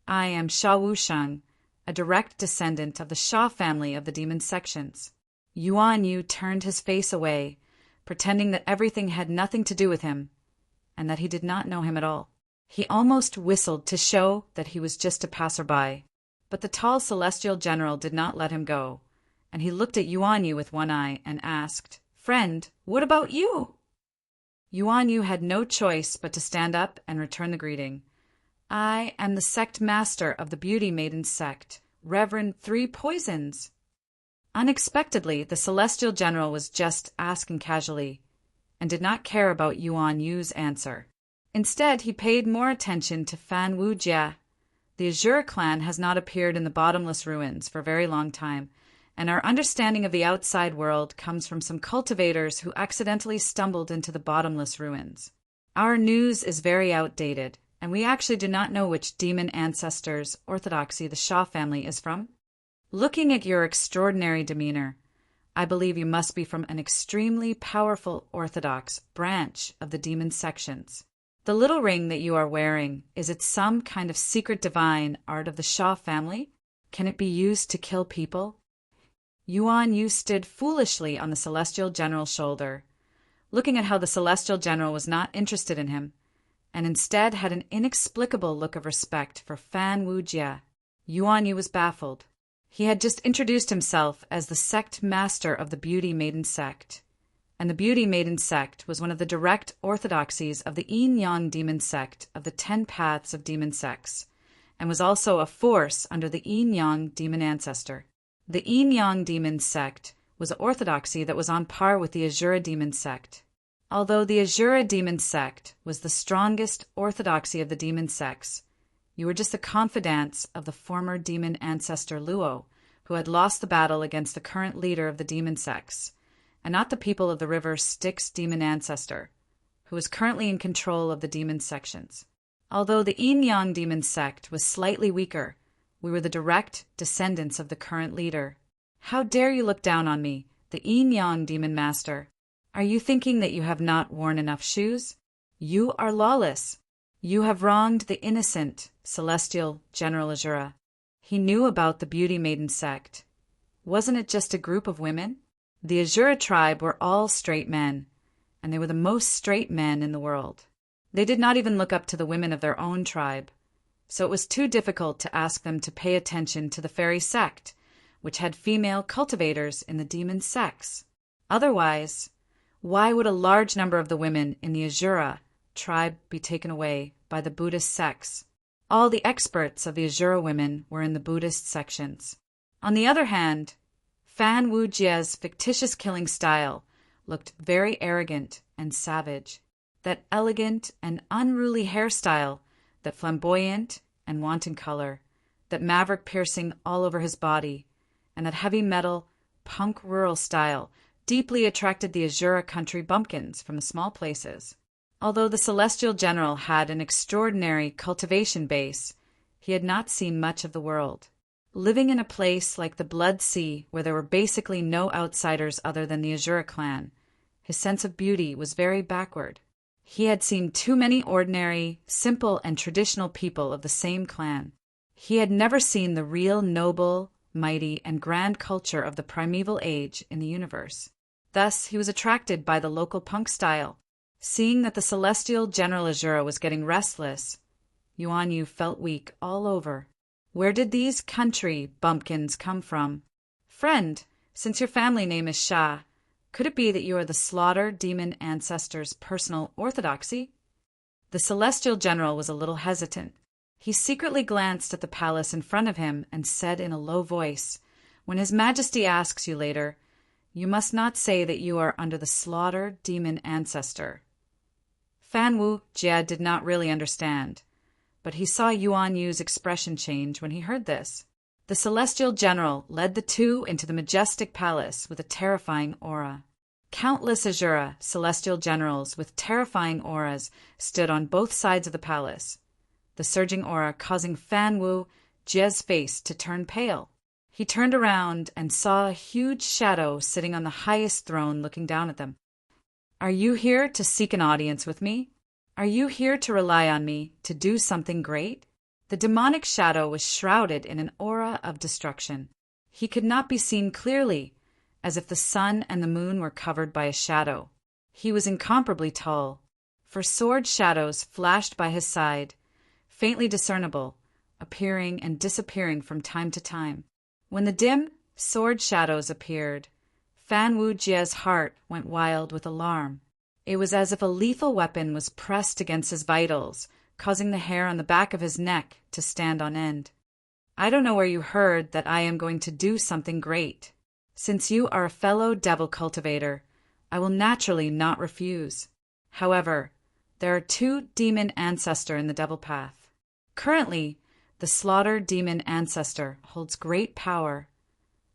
"I am Sha Wusheng, a direct descendant of the Sha family of the demon sections." Yuan Yu turned his face away, pretending that everything had nothing to do with him, and that he did not know him at all. He almost whistled to show that he was just a passerby. But the tall celestial general did not let him go, and he looked at Yuan Yu with one eye and asked, "Friend, what about you?" Yuan Yu had no choice but to stand up and return the greeting. "I am the sect master of the Beauty Maiden sect, Reverend Three Poisons." Unexpectedly, the celestial general was just asking casually, and did not care about Yuan Yu's answer. Instead, he paid more attention to Fan Wu Jia. The Azure clan has not appeared in the bottomless ruins for a very long time, and our understanding of the outside world comes from some cultivators who accidentally stumbled into the bottomless ruins. Our news is very outdated, and we actually do not know which demon ancestors' orthodoxy the Shah family is from. Looking at your extraordinary demeanor, I believe you must be from an extremely powerful orthodox branch of the demon sections. The little ring that you are wearing, is it some kind of secret divine art of the Shah family? Can it be used to kill people? Yuan Yu stood foolishly on the celestial general's shoulder, looking at how the celestial general was not interested in him, and instead had an inexplicable look of respect for Fan Wu Jia. Yuan Yu was baffled. He had just introduced himself as the sect master of the Beauty Maiden sect, and the Beauty Maiden sect was one of the direct orthodoxies of the Yin-Yang demon sect of the 10 paths of demon sects, and was also a force under the Yin-Yang demon ancestor. The Yin-Yang demon sect was an orthodoxy that was on par with the Azura demon sect. Although the Azura demon sect was the strongest orthodoxy of the demon sects, you were just the confidants of the former demon ancestor Luo, who had lost the battle against the current leader of the demon sects, and not the people of the river Styx demon ancestor, who is currently in control of the demon sections. Although the Yin-Yang demon sect was slightly weaker, we were the direct descendants of the current leader. How dare you look down on me, the Yin-Yang demon master? Are you thinking that you have not worn enough shoes? You are lawless. You have wronged the innocent, celestial General Azura. He knew about the Beauty Maiden sect. Wasn't it just a group of women? The Azura tribe were all straight men, and they were the most straight men in the world. They did not even look up to the women of their own tribe, so it was too difficult to ask them to pay attention to the fairy sect, which had female cultivators in the demon sects. Otherwise, why would a large number of the women in the Azura tribe be taken away by the Buddhist sects? All the experts of the Azura women were in the Buddhist sections. On the other hand, Fan Wu Jia's fictitious killing style looked very arrogant and savage. That elegant and unruly hairstyle, that flamboyant and wanton color, that maverick piercing all over his body, and that heavy metal, punk rural style deeply attracted the Azura country bumpkins from the small places. Although the celestial general had an extraordinary cultivation base, he had not seen much of the world. Living in a place like the Blood Sea, where there were basically no outsiders other than the Azura clan, his sense of beauty was very backward. He had seen too many ordinary, simple, and traditional people of the same clan. He had never seen the real noble, mighty, and grand culture of the primeval age in the universe. Thus, he was attracted by the local punk style. Seeing that the celestial General Azura was getting restless, Yuan Yu felt weak all over. Where did these country bumpkins come from? Friend, since your family name is Shah, could it be that you are the Slaughter demon ancestor's personal orthodoxy? The celestial general was a little hesitant. He secretly glanced at the palace in front of him and said in a low voice, "When His Majesty asks you later, you must not say that you are under the Slaughter demon ancestor." Fan Wu Jia did not really understand, but he saw Yuan Yu's expression change when he heard this. The celestial general led the two into the majestic palace with a terrifying aura. Countless Azura celestial generals with terrifying auras stood on both sides of the palace, the surging aura causing Fan Wu Jia's face to turn pale. He turned around and saw a huge shadow sitting on the highest throne looking down at them. "Are you here to seek an audience with me? Are you here to rely on me to do something great?" The demonic shadow was shrouded in an aura of destruction. He could not be seen clearly, as if the sun and the moon were covered by a shadow. He was incomparably tall. for sword shadows flashed by his side, faintly discernible, appearing and disappearing from time to time. When the dim sword shadows appeared, Fan Wujia's heart went wild with alarm. It was as if a lethal weapon was pressed against his vitals, causing the hair on the back of his neck to stand on end. I don't know where you heard that I am going to do something great. Since you are a fellow devil cultivator, I will naturally not refuse. However, there are 2 demon ancestors in the devil path. Currently, the Slaughter demon ancestor holds great power,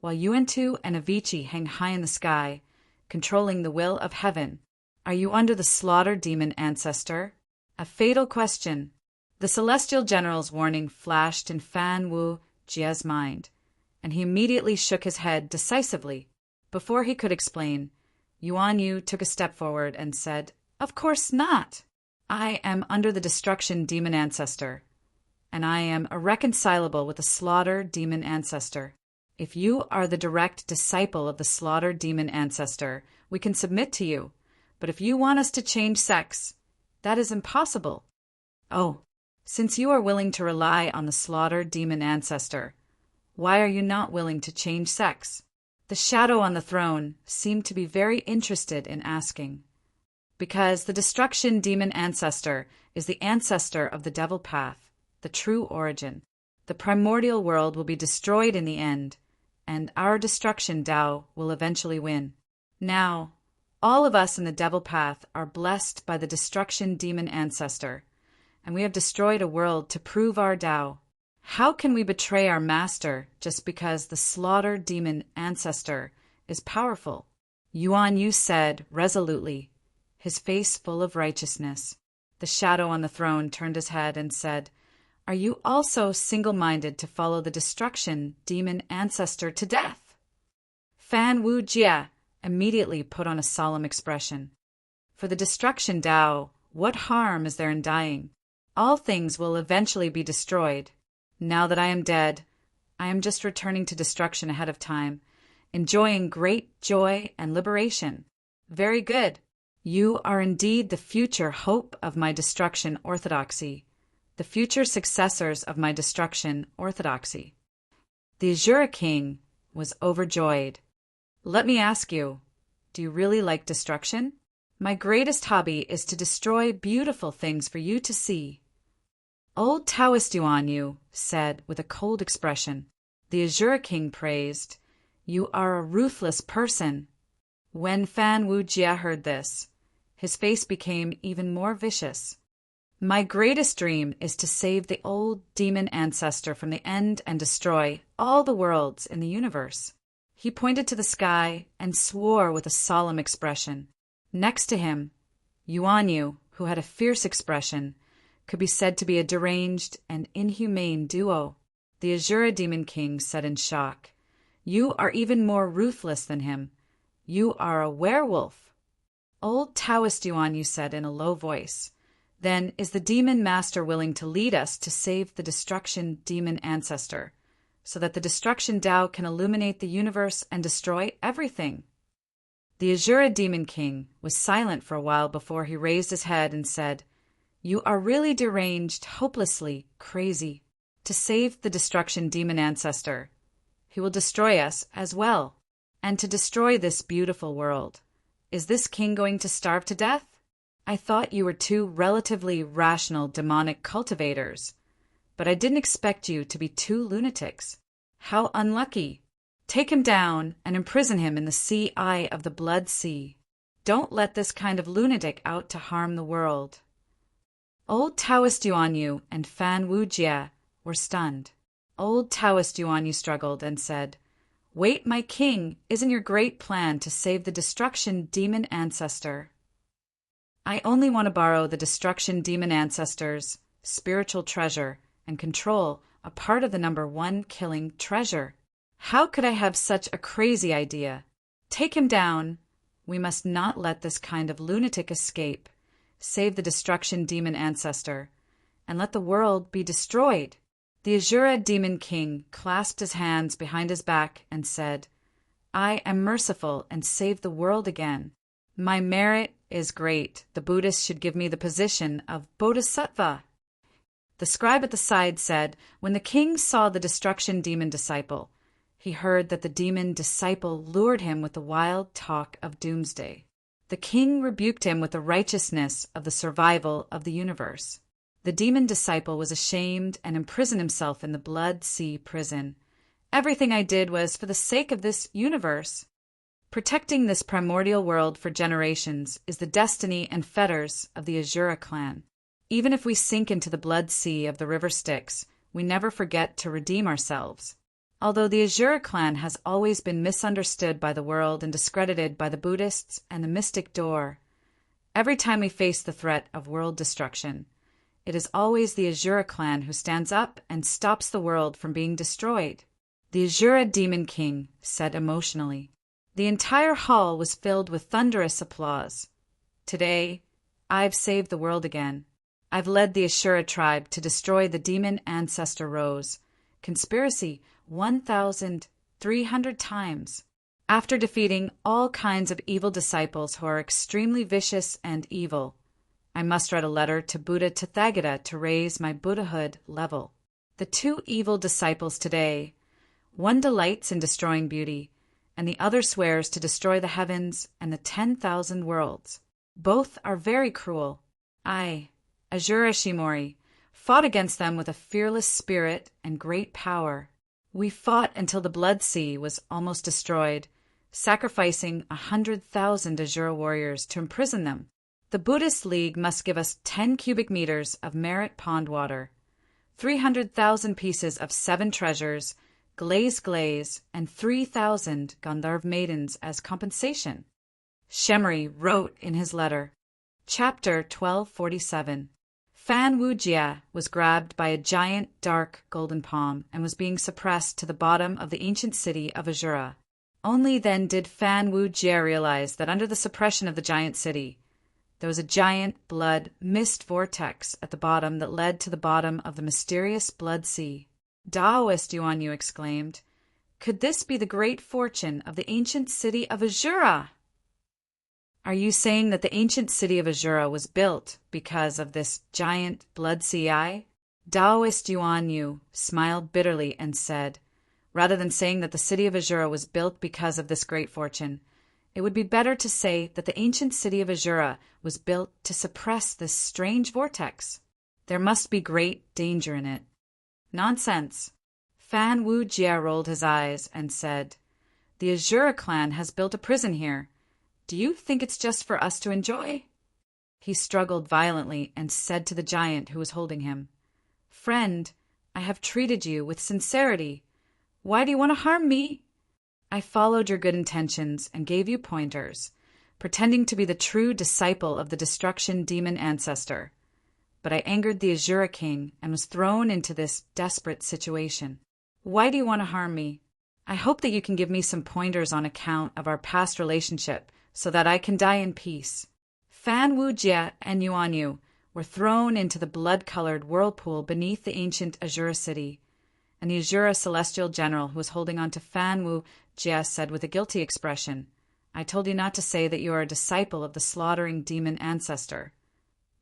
while Yuan-Tu and Avicii hang high in the sky, controlling the will of heaven. Are you under the Slaughter demon ancestor? A fatal question. The celestial general's warning flashed in Fan Wu Jia's mind, and he immediately shook his head decisively. Before he could explain, Yuan Yu took a step forward and said, "Of course not. I am under the Destruction demon ancestor, and I am irreconcilable with the Slaughter demon ancestor. If you are the direct disciple of the Slaughter demon ancestor, we can submit to you, but if you want us to change sex, that is impossible. Oh, since you are willing to rely on the Slaughter demon ancestor, why are you not willing to change sex?" The shadow on the throne seemed to be very interested in asking. Because the Destruction demon ancestor is the ancestor of the devil path, the true origin. The primordial world will be destroyed in the end, and our destruction Tao will eventually win. Now, all of us in the devil path are blessed by the Destruction demon ancestor, and we have destroyed a world to prove our Tao. How can we betray our master just because the Slaughter demon ancestor is powerful? Yuan Yu said resolutely, his face full of righteousness. The shadow on the throne turned his head and said, "Are you also single-minded to follow the Destruction demon ancestor to death?" Fan Wu Jia immediately put on a solemn expression. For the Destruction Tao, what harm is there in dying? All things will eventually be destroyed. Now that I am dead, I am just returning to destruction ahead of time, enjoying great joy and liberation. Very good. You are indeed the future hope of my destruction orthodoxy, the future successors of my destruction orthodoxy. The Azure King was overjoyed. Let me ask you, do you really like destruction? My greatest hobby is to destroy beautiful things for you to see. Old Taoist Yuan Yu said with a cold expression. The Azure King praised, "You are a ruthless person." When Fan Wu Jia heard this, his face became even more vicious. My greatest dream is to save the old demon ancestor from the end and destroy all the worlds in the universe. He pointed to the sky and swore with a solemn expression. Next to him, Yuan Yu, who had a fierce expression, could be said to be a deranged and inhumane duo. The Azure Demon King said in shock, "You are even more ruthless than him. You are a werewolf." Old Taoist Yuan Yu said in a low voice, "Then is the demon master willing to lead us to save the Destruction demon ancestor, so that the Destruction Tao can illuminate the universe and destroy everything?" The Azure Demon King was silent for a while before he raised his head and said, "You are really deranged, hopelessly crazy. To save the Destruction demon ancestor, he will destroy us as well, and to destroy this beautiful world. Is this king going to starve to death? I thought you were 2 relatively rational demonic cultivators, but I didn't expect you to be 2 lunatics. How unlucky. Take him down and imprison him in the sea eye of the Blood Sea. Don't let this kind of lunatic out to harm the world." Old Taoist Yuan Yu and Fan Wu Jia were stunned. Old Taoist Yuan Yu struggled and said, "Wait, my king, isn't your great plan to save the Destruction demon ancestor?" "I only want to borrow the Destruction demon ancestor's spiritual treasure and control a part of the number 1 killing treasure. How could I have such a crazy idea? Take him down. We must not let this kind of lunatic escape. Save the Destruction demon ancestor, and let the world be destroyed." The Azure Demon King clasped his hands behind his back and said, "I am merciful and save the world again. My merit is great. The Buddhists should give me the position of Bodhisattva." The scribe at the side said, "When the king saw the destruction demon disciple, he heard that the demon disciple lured him with the wild talk of doomsday. The king rebuked him with the righteousness of the survival of the universe. The demon disciple was ashamed and imprisoned himself in the Blood Sea prison. Everything I did was for the sake of this universe. Protecting this primordial world for generations is the destiny and fetters of the Asura clan. Even if we sink into the blood sea of the river Styx, we never forget to redeem ourselves. Although the Asura clan has always been misunderstood by the world and discredited by the Buddhists and the mystic door, every time we face the threat of world destruction, it is always the Asura clan who stands up and stops the world from being destroyed." The Asura demon king said emotionally. The entire hall was filled with thunderous applause. "Today, I've saved the world again. I've led the Asura tribe to destroy the demon ancestor rose. Conspiracy 1,300 times. After defeating all kinds of evil disciples who are extremely vicious and evil, I must write a letter to Buddha Tathagata to raise my Buddhahood level. The two evil disciples today, one delights in destroying beauty, and the other swears to destroy the heavens and the 10,000 worlds. Both are very cruel. I, Asura Shimori, fought against them with a fearless spirit and great power. We fought until the Blood Sea was almost destroyed, sacrificing 100,000 Asura warriors to imprison them. The Buddhist League must give us 10 cubic meters of merit pond water, 300,000 pieces of 7 treasures, glaze, and 3,000 Gandharv maidens as compensation." Shemri wrote in his letter. Chapter 1247. Fan Wujia was grabbed by a giant, dark, golden palm and was being suppressed to the bottom of the ancient city of Asura. Only then did Fan Wujia realize that under the suppression of the giant city, there was a giant blood mist vortex at the bottom that led to the bottom of the mysterious Blood Sea. "Taoist Yuan Yu exclaimed, 'Could this be the great fortune of the ancient city of Asura?' Are you saying that the ancient city of Asura was built because of this giant Blood Sea eye?" Taoist Yuan Yu smiled bitterly and said, "Rather than saying that the city of Asura was built because of this great fortune, it would be better to say that the ancient city of Asura was built to suppress this strange vortex. There must be great danger in it." "Nonsense." Fan Wujia rolled his eyes and said, "The Asura clan has built a prison here. Do you think it's just for us to enjoy?" He struggled violently and said to the giant who was holding him, "Friend, I have treated you with sincerity. Why do you want to harm me?" "I followed your good intentions and gave you pointers, pretending to be the true disciple of the destruction demon ancestor. But I angered the Asura king and was thrown into this desperate situation. Why do you want to harm me? I hope that you can give me some pointers on account of our past relationship so that I can die in peace." Fan Wujia and Yuan Yu were thrown into the blood-colored whirlpool beneath the ancient Asura city, and the Asura celestial general who was holding on to Fan Wujia said with a guilty expression, "I told you not to say that you are a disciple of the slaughtering demon ancestor.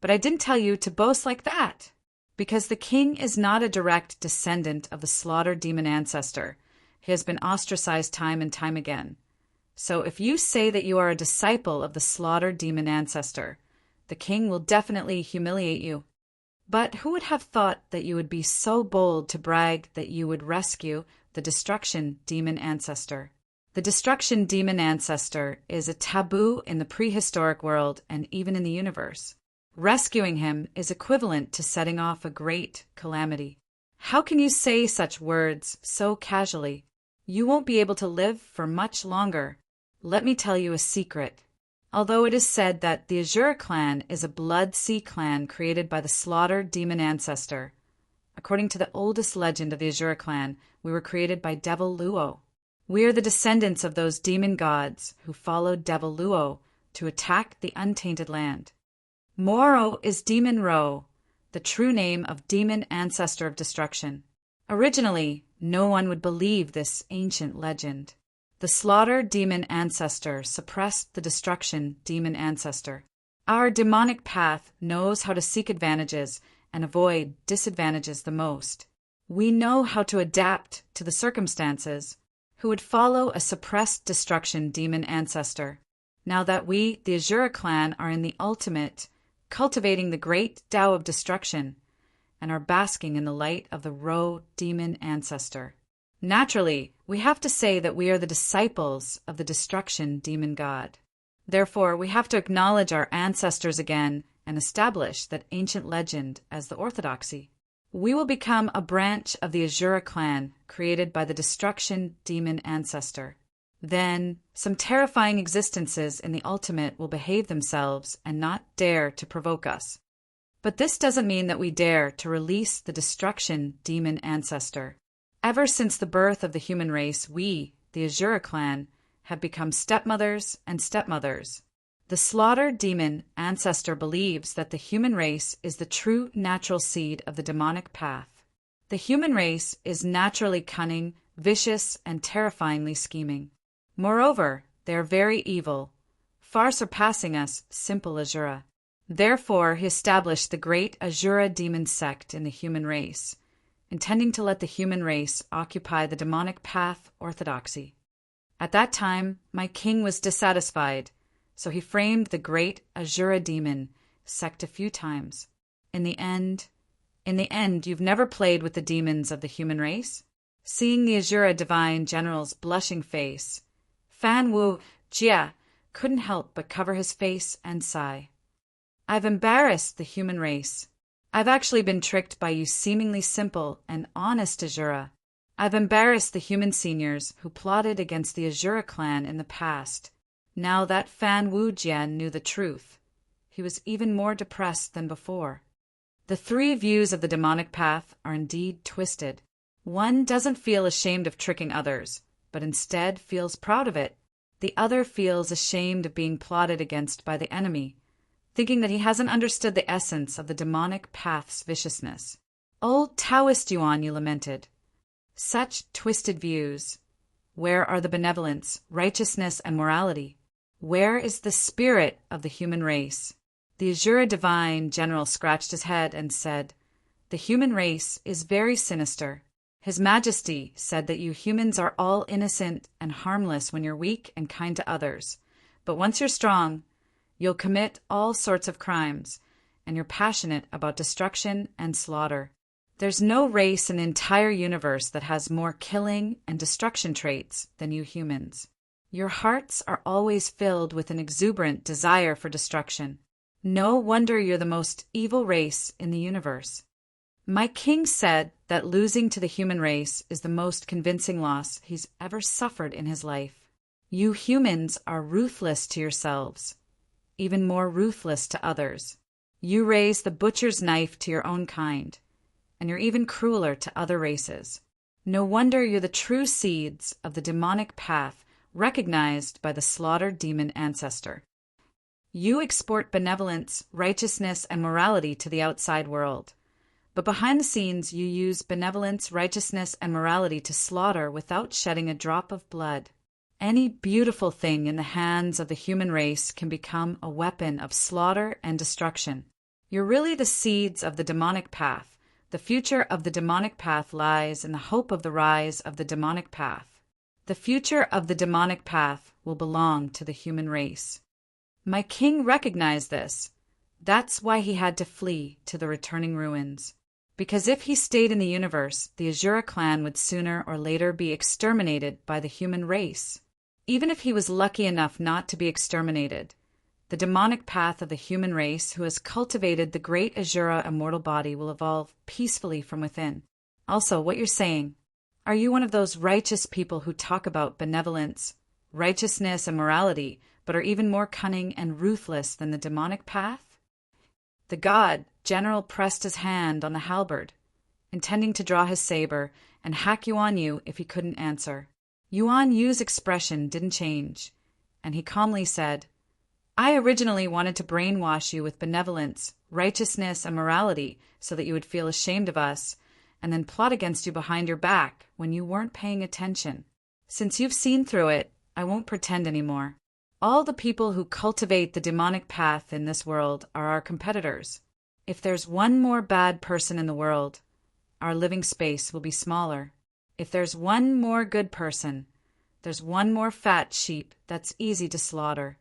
But I didn't tell you to boast like that, because the king is not a direct descendant of the slaughtered demon ancestor. He has been ostracized time and time again. So if you say that you are a disciple of the slaughtered demon ancestor, the king will definitely humiliate you. But who would have thought that you would be so bold to brag that you would rescue the destruction demon ancestor? The destruction demon ancestor is a taboo in the prehistoric world and even in the universe. Rescuing him is equivalent to setting off a great calamity. How can you say such words so casually? You won't be able to live for much longer. Let me tell you a secret. Although it is said that the Asura clan is a Blood Sea clan created by the slaughtered demon ancestor, according to the oldest legend of the Asura clan, we were created by Devil Luo. We are the descendants of those demon gods who followed Devil Luo to attack the untainted land. Moro is Demon Ro, the true name of demon ancestor of destruction. Originally, no one would believe this ancient legend. The slaughtered demon ancestor suppressed the destruction demon ancestor. Our demonic path knows how to seek advantages and avoid disadvantages the most. We know how to adapt to the circumstances. Who would follow a suppressed destruction demon ancestor? Now that we, the Azura clan, are in the ultimate, cultivating the great Tao of destruction, and are basking in the light of the Ro demon ancestor. Naturally, we have to say that we are the disciples of the destruction demon god. Therefore, we have to acknowledge our ancestors again and establish that ancient legend as the orthodoxy. We will become a branch of the Azura clan created by the destruction demon ancestor. Then, some terrifying existences in the ultimate will behave themselves and not dare to provoke us. But this doesn't mean that we dare to release the destruction demon ancestor. Ever since the birth of the human race, we, the Azura clan, have become stepmothers and stepmothers. The slaughter demon ancestor believes that the human race is the true natural seed of the demonic path. The human race is naturally cunning, vicious, and terrifyingly scheming. Moreover, they are very evil, far surpassing us, simple Azura. Therefore, he established the great Azura demon sect in the human race, intending to let the human race occupy the demonic path orthodoxy. At that time, my king was dissatisfied, so he framed the great Azura demon sect a few times. In the end, you've never played with the demons of the human race? Seeing the Azura divine general's blushing face, Fan Wu Jia couldn't help but cover his face and sigh. I've embarrassed the human race. I've actually been tricked by you seemingly simple and honest Azura. I've embarrassed the human seniors who plotted against the Azura clan in the past. Now that Fan Wu Jian knew the truth, he was even more depressed than before. The three views of the demonic path are indeed twisted. One doesn't feel ashamed of tricking others, but instead feels proud of it. The other feels ashamed of being plotted against by the enemy, thinking that he hasn't understood the essence of the demonic path's viciousness. Old Taoist Yuan, you lamented. Such twisted views. Where are the benevolence, righteousness, and morality? Where is the spirit of the human race? The Azura divine general scratched his head and said, The human race is very sinister. His Majesty said that you humans are all innocent and harmless when you're weak and kind to others. But once you're strong, you'll commit all sorts of crimes, and you're passionate about destruction and slaughter. There's no race in the entire universe that has more killing and destruction traits than you humans. Your hearts are always filled with an exuberant desire for destruction. No wonder you're the most evil race in the universe. My king said that losing to the human race is the most convincing loss he's ever suffered in his life. You humans are ruthless to yourselves, even more ruthless to others. You raise the butcher's knife to your own kind, and you're even crueler to other races. No wonder you're the true seeds of the demonic path recognized by the slaughtered demon ancestor. You export benevolence, righteousness, and morality to the outside world. But behind the scenes, you use benevolence, righteousness, and morality to slaughter without shedding a drop of blood. Any beautiful thing in the hands of the human race can become a weapon of slaughter and destruction. You're really the seeds of the demonic path. The future of the demonic path lies in the hope of the rise of the demonic path. The future of the demonic path will belong to the human race. My king recognized this. That's why he had to flee to the returning ruins. Because if he stayed in the universe, the Azura clan would sooner or later be exterminated by the human race. Even if he was lucky enough not to be exterminated, the demonic path of the human race who has cultivated the great Azura immortal body will evolve peacefully from within. Also, what you're saying, are you one of those righteous people who talk about benevolence, righteousness, and morality, but are even more cunning and ruthless than the demonic path? The god general pressed his hand on the halberd, intending to draw his saber and hack Yuan Yu if he couldn't answer. Yuan Yu's expression didn't change, and he calmly said, I originally wanted to brainwash you with benevolence, righteousness, and morality so that you would feel ashamed of us, and then plot against you behind your back when you weren't paying attention. Since you've seen through it, I won't pretend anymore. All the people who cultivate the demonic path in this world are our competitors. If there's one more bad person in the world, our living space will be smaller. If there's one more good person, there's one more fat sheep that's easy to slaughter.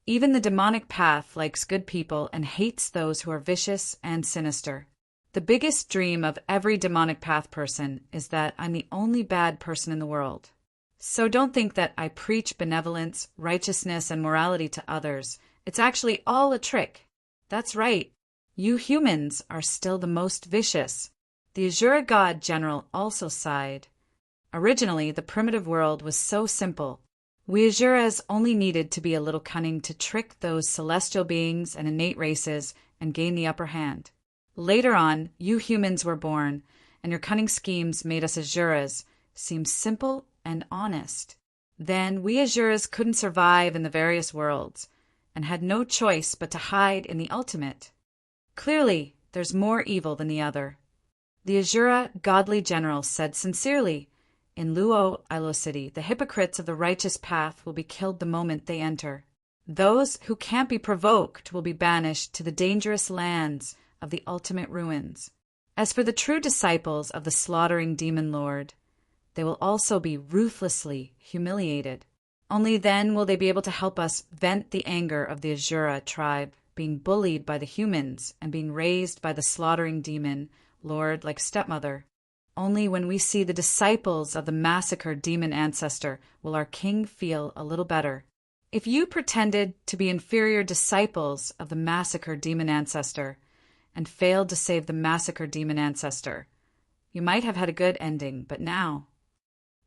Even the demonic path likes good people and hates those who are vicious and sinister. The biggest dream of every demonic path person is that I'm the only bad person in the world. So don't think that I preach benevolence, righteousness, and morality to others. It's actually all a trick. That's right. You humans are still the most vicious. The Asura god general also sighed. Originally, the primitive world was so simple. We Asuras only needed to be a little cunning to trick those celestial beings and innate races and gain the upper hand. Later on, you humans were born, and your cunning schemes made us Asuras seem simple and honest. Then we Asuras couldn't survive in the various worlds, and had no choice but to hide in the ultimate. Clearly, there's more evil than the other. The Asura godly general said sincerely, in Luo Ilo City, the hypocrites of the righteous path will be killed the moment they enter. Those who can't be provoked will be banished to the dangerous lands of the ultimate ruins. As for the true disciples of the slaughtering demon lord, they will also be ruthlessly humiliated. Only then will they be able to help us vent the anger of the Asura tribe, being bullied by the humans and being raised by the slaughtering demon lord like stepmother. Only when we see the disciples of the massacred demon ancestor will our king feel a little better. If you pretended to be inferior disciples of the massacred demon ancestor and failed to save the massacred demon ancestor, you might have had a good ending, but now...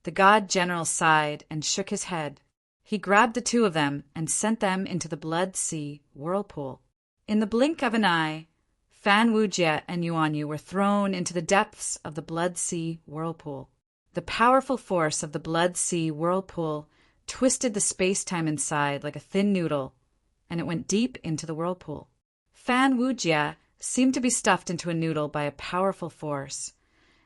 The god general sighed and shook his head. He grabbed the two of them and sent them into the Blood Sea whirlpool. In the blink of an eye, Fan Wujie and Yuanyu were thrown into the depths of the Blood Sea whirlpool. The powerful force of the Blood Sea whirlpool twisted the space-time inside like a thin noodle, and it went deep into the whirlpool. Fan Wujie seemed to be stuffed into a noodle by a powerful force,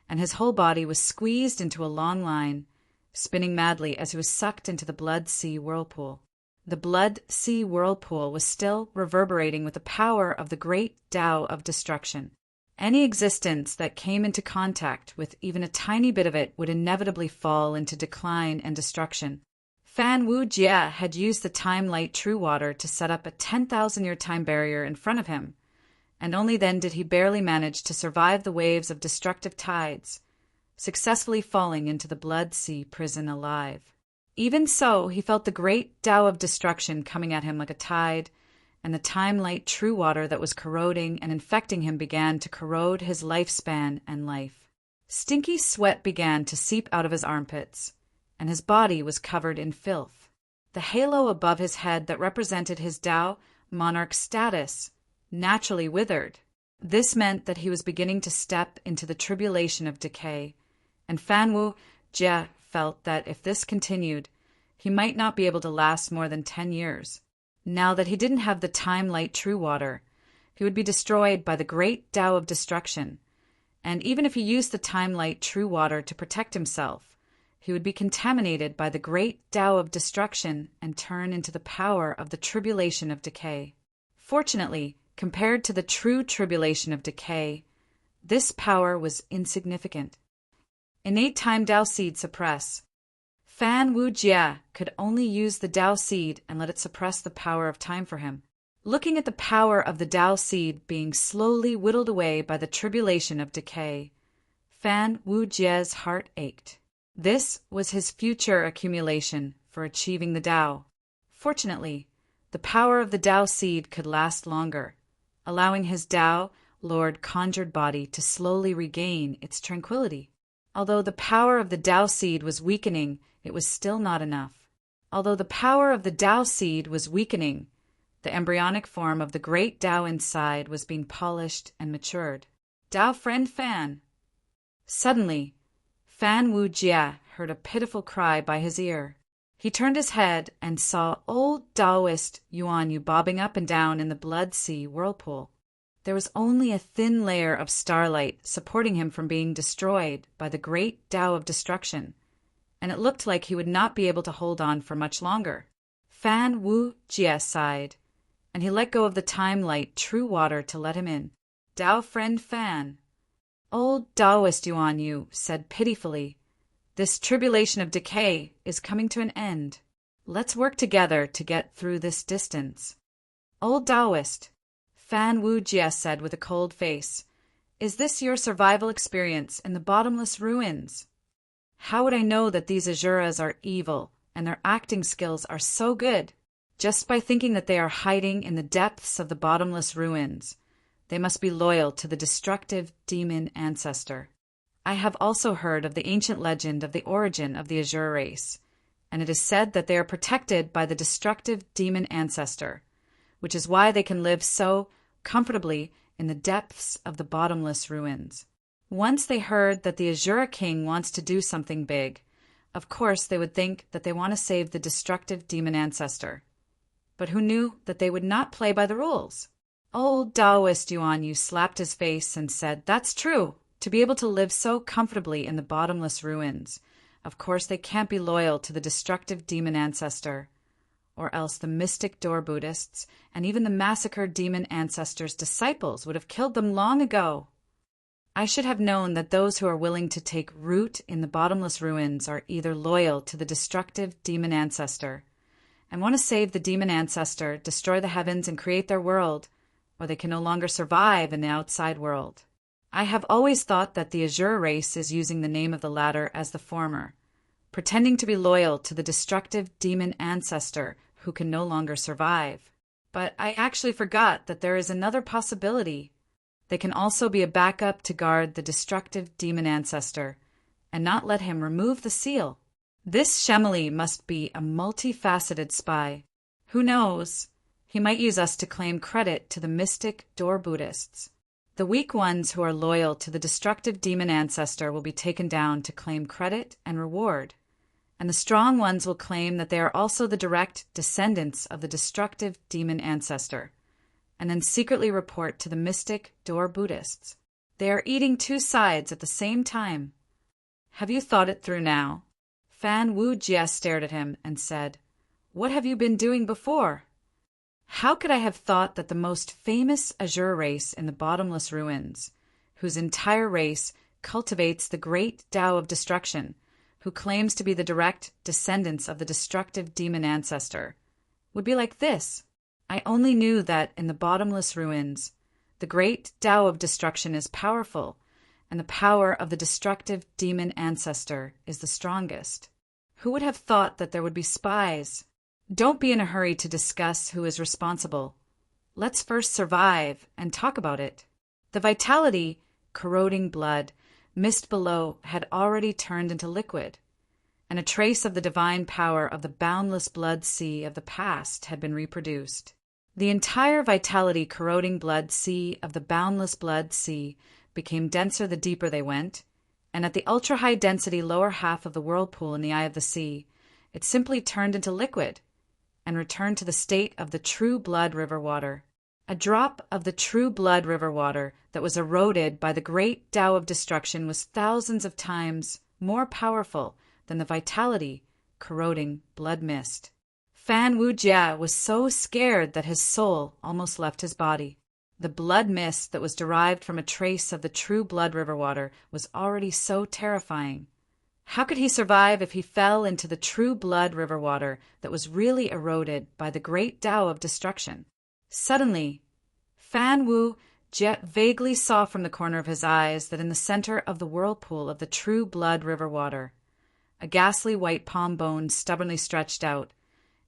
and his whole body was squeezed into a long line, spinning madly as he was sucked into the Blood Sea whirlpool. The Blood Sea whirlpool was still reverberating with the power of the great Tao of destruction. Any existence that came into contact with even a tiny bit of it would inevitably fall into decline and destruction. Fan Wujie had used the time-light true water to set up a 10,000-year time barrier in front of him, and only then did he barely manage to survive the waves of destructive tides, successfully falling into the Blood Sea prison alive. Even so, he felt the great Tao of destruction coming at him like a tide, and the time-light true water that was corroding and infecting him began to corrode his lifespan and life. Stinky sweat began to seep out of his armpits, and his body was covered in filth. The halo above his head that represented his Tao monarch status naturally withered. This meant that he was beginning to step into the tribulation of decay, and Fan Wujie felt that if this continued, he might not be able to last more than 10 years. Now that he didn't have the time-light true water, he would be destroyed by the great Tao of destruction, and even if he used the time-light true water to protect himself, he would be contaminated by the great Tao of destruction and turn into the power of the tribulation of decay. Fortunately, compared to the true tribulation of decay, this power was insignificant. Innate time Tao seed suppress. Fan Wujie could only use the Tao seed and let it suppress the power of time for him. Looking at the power of the Tao seed being slowly whittled away by the tribulation of decay, Fan Wujie's heart ached. This was his future accumulation for achieving the Tao. Fortunately, the power of the Tao seed could last longer, allowing his Tao Lord conjured body to slowly regain its tranquility. Although the power of the Tao seed was weakening, it was still not enough. Although the power of the Tao seed was weakening, the embryonic form of the great Tao inside was being polished and matured. Tao friend Fan. Suddenly, Fan Wujie heard a pitiful cry by his ear. He turned his head and saw old Taoist Yuanyu bobbing up and down in the Blood Sea whirlpool. There was only a thin layer of starlight supporting him from being destroyed by the great Tao of destruction, and it looked like he would not be able to hold on for much longer. Fan Wu Jie sighed, and he let go of the time-light true water to let him in. Dao friend Fan. Old Taoist Yuan Yu said pitifully, this tribulation of decay is coming to an end. Let's work together to get through this distance. Old Taoist, Fan Wu Jie said with a cold face, is this your survival experience in the bottomless ruins? How would I know that these Azuras are evil and their acting skills are so good? Just by thinking that they are hiding in the depths of the bottomless ruins. They must be loyal to the destructive demon ancestor. I have also heard of the ancient legend of the origin of the Azure race, and it is said that they are protected by the destructive demon ancestor, which is why they can live so comfortably in the depths of the bottomless ruins. Once they heard that the Azure King wants to do something big, of course they would think that they want to save the destructive demon ancestor. But who knew that they would not play by the rules? Old Taoist Yuan Yu slapped his face and said, that's true. To be able to live so comfortably in the bottomless ruins, of course they can't be loyal to the destructive demon ancestor, or else the mystic door Buddhists and even the massacred demon ancestor's disciples would have killed them long ago. I should have known that those who are willing to take root in the bottomless ruins are either loyal to the destructive demon ancestor and want to save the demon ancestor, destroy the heavens, and create their world, or they can no longer survive in the outside world. I have always thought that the Azure race is using the name of the latter as the former, pretending to be loyal to the destructive demon ancestor who can no longer survive. But I actually forgot that there is another possibility. They can also be a backup to guard the destructive demon ancestor and not let him remove the seal. This Shemali must be a multifaceted spy. Who knows? He might use us to claim credit to the mystic door Buddhists. The weak ones who are loyal to the destructive demon ancestor will be taken down to claim credit and reward, and the strong ones will claim that they are also the direct descendants of the destructive demon ancestor, and then secretly report to the mystic door Buddhists. They are eating two sides at the same time. Have you thought it through now? Fan Wu Jie stared at him and said, what have you been doing before? How could I have thought that the most famous Azure race in the bottomless ruins, whose entire race cultivates the great Tao of destruction, who claims to be the direct descendants of the destructive demon ancestor, would be like this? I only knew that in the bottomless ruins, the great Tao of destruction is powerful, and the power of the destructive demon ancestor is the strongest. Who would have thought that there would be spies? Don't be in a hurry to discuss who is responsible. Let's first survive and talk about it. The vitality, corroding blood, mist below had already turned into liquid, and a trace of the divine power of the boundless blood sea of the past had been reproduced. The entire vitality corroding blood sea of the boundless blood sea became denser the deeper they went, and at the ultra-high density lower half of the whirlpool in the eye of the sea, it simply turned into liquid and returned to the state of the true blood river water. A drop of the true blood river water that was eroded by the great Tao of destruction was thousands of times more powerful than the vitality corroding blood mist. Fan Wu Jie was so scared that his soul almost left his body. The blood mist that was derived from a trace of the true blood river water was already so terrifying. How could he survive if he fell into the true blood river water that was really eroded by the great Tao of destruction? Suddenly, Fan Wu Jie vaguely saw from the corner of his eyes that in the center of the whirlpool of the true blood river water, a ghastly white palm bone stubbornly stretched out,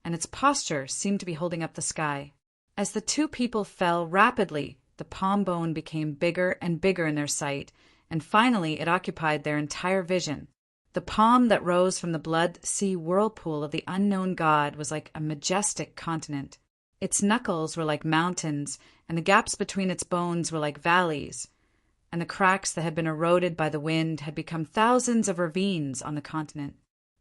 and its posture seemed to be holding up the sky. As the two people fell rapidly, the palm bone became bigger and bigger in their sight, and finally it occupied their entire vision. The palm that rose from the blood sea whirlpool of the unknown god was like a majestic continent. Its knuckles were like mountains, and the gaps between its bones were like valleys, and the cracks that had been eroded by the wind had become thousands of ravines on the continent.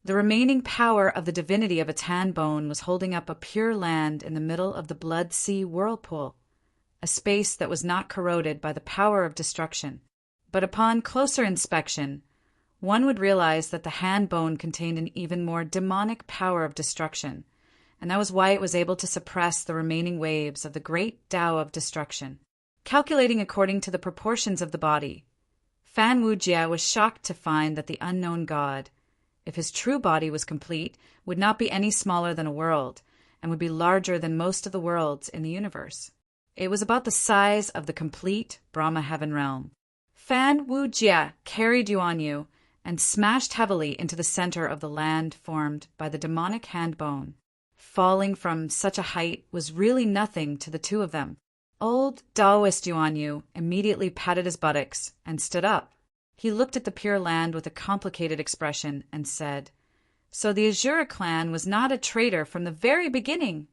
The remaining power of the divinity of its hand bone was holding up a pure land in the middle of the blood sea whirlpool, a space that was not corroded by the power of destruction. But upon closer inspection, one would realize that the hand bone contained an even more demonic power of destruction, and that was why it was able to suppress the remaining waves of the great Tao of destruction. Calculating according to the proportions of the body, Fan Wujie was shocked to find that the unknown god, if his true body was complete, would not be any smaller than a world, and would be larger than most of the worlds in the universe. It was about the size of the complete Brahma heaven realm. Fan Wujie carried Yuan Yu and smashed heavily into the center of the land formed by the demonic hand bone. Falling from such a height was really nothing to the two of them. Old Taoist Yuan Yu immediately patted his buttocks and stood up. He looked at the Pure Land with a complicated expression and said, "So the Azura clan was not a traitor from the very beginning."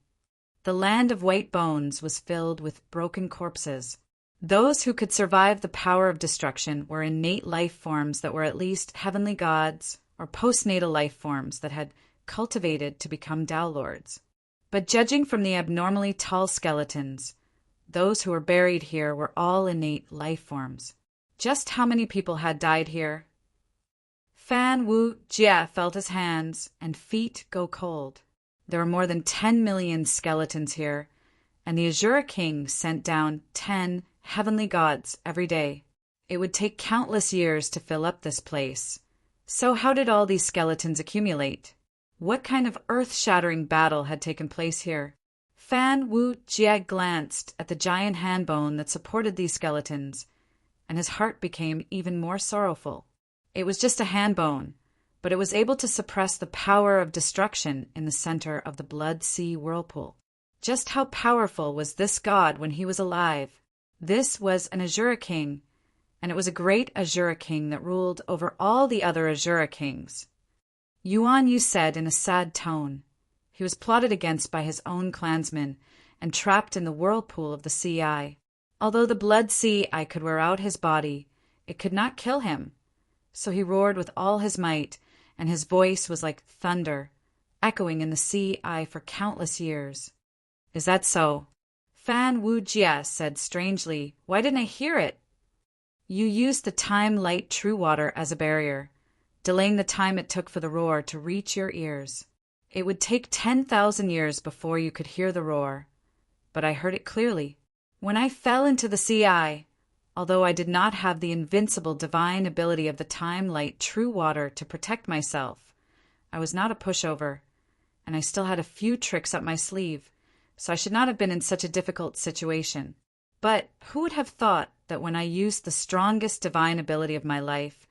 The land of white bones was filled with broken corpses. Those who could survive the power of destruction were innate life forms that were at least heavenly gods or postnatal life forms that had cultivated to become Tao Lords. But judging from the abnormally tall skeletons, those who were buried here were all innate life forms. Just how many people had died here? Fan Wujie felt his hands and feet go cold. There were more than 10 million skeletons here, and the Azura King sent down 10 heavenly gods every day. It would take countless years to fill up this place. So how did all these skeletons accumulate? What kind of earth-shattering battle had taken place here? Fan Wujie glanced at the giant hand bone that supported these skeletons, and his heart became even more sorrowful. It was just a hand bone, but it was able to suppress the power of destruction in the center of the Blood Sea whirlpool. Just how powerful was this god when he was alive? This was an Azura King, and it was a great Azura King that ruled over all the other Azura Kings. Yuan Yu said in a sad tone. He was plotted against by his own clansmen and trapped in the whirlpool of the Sea Eye. Although the Blood Sea Eye could wear out his body, it could not kill him. So he roared with all his might, and his voice was like thunder, echoing in the Sea Eye for countless years. "Is that so?" Fan Wujie said strangely. "Why didn't I hear it?" "You used the time-light true water as a barrier, delaying the time it took for the roar to reach your ears. It would take 10,000 years before you could hear the roar, but I heard it clearly. When I fell into the Sea Eye, although I did not have the invincible divine ability of the time-light true water to protect myself, I was not a pushover, and I still had a few tricks up my sleeve, so I should not have been in such a difficult situation. But who would have thought that when I used the strongest divine ability of my life,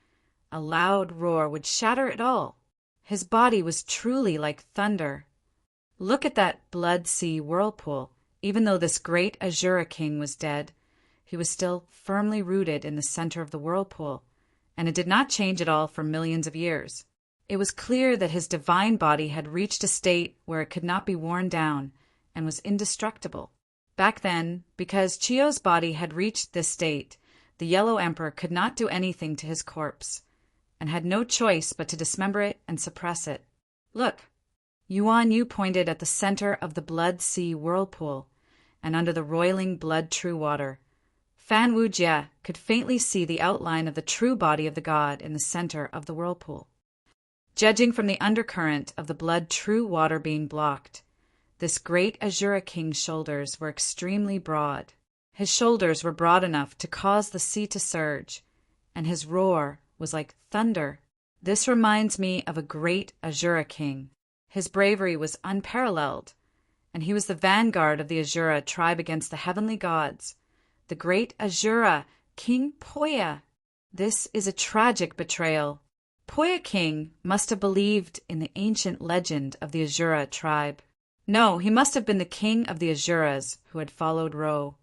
a loud roar would shatter it all? His body was truly like thunder. Look at that Blood Sea whirlpool. Even though this great Azura King was dead, he was still firmly rooted in the center of the whirlpool, and it did not change at all for millions of years. It was clear that his divine body had reached a state where it could not be worn down and was indestructible. Back then, because Chio's body had reached this state, the Yellow Emperor could not do anything to his corpse, and had no choice but to dismember it and suppress it. Look, Yuan Yu pointed at the center of the Blood Sea whirlpool, and under the roiling blood true water, Fan Wujie could faintly see the outline of the true body of the god in the center of the whirlpool. Judging from the undercurrent of the blood true water being blocked, this great Azura King's shoulders were extremely broad. His shoulders were broad enough to cause the sea to surge, and his roar was like thunder. This reminds me of a great Azura King. His bravery was unparalleled, and he was the vanguard of the Azura tribe against the heavenly gods. The great Azura, King Poya. This is a tragic betrayal. Poya King must have believed in the ancient legend of the Azura tribe. No, he must have been the king of the Azuras who had followed Ro,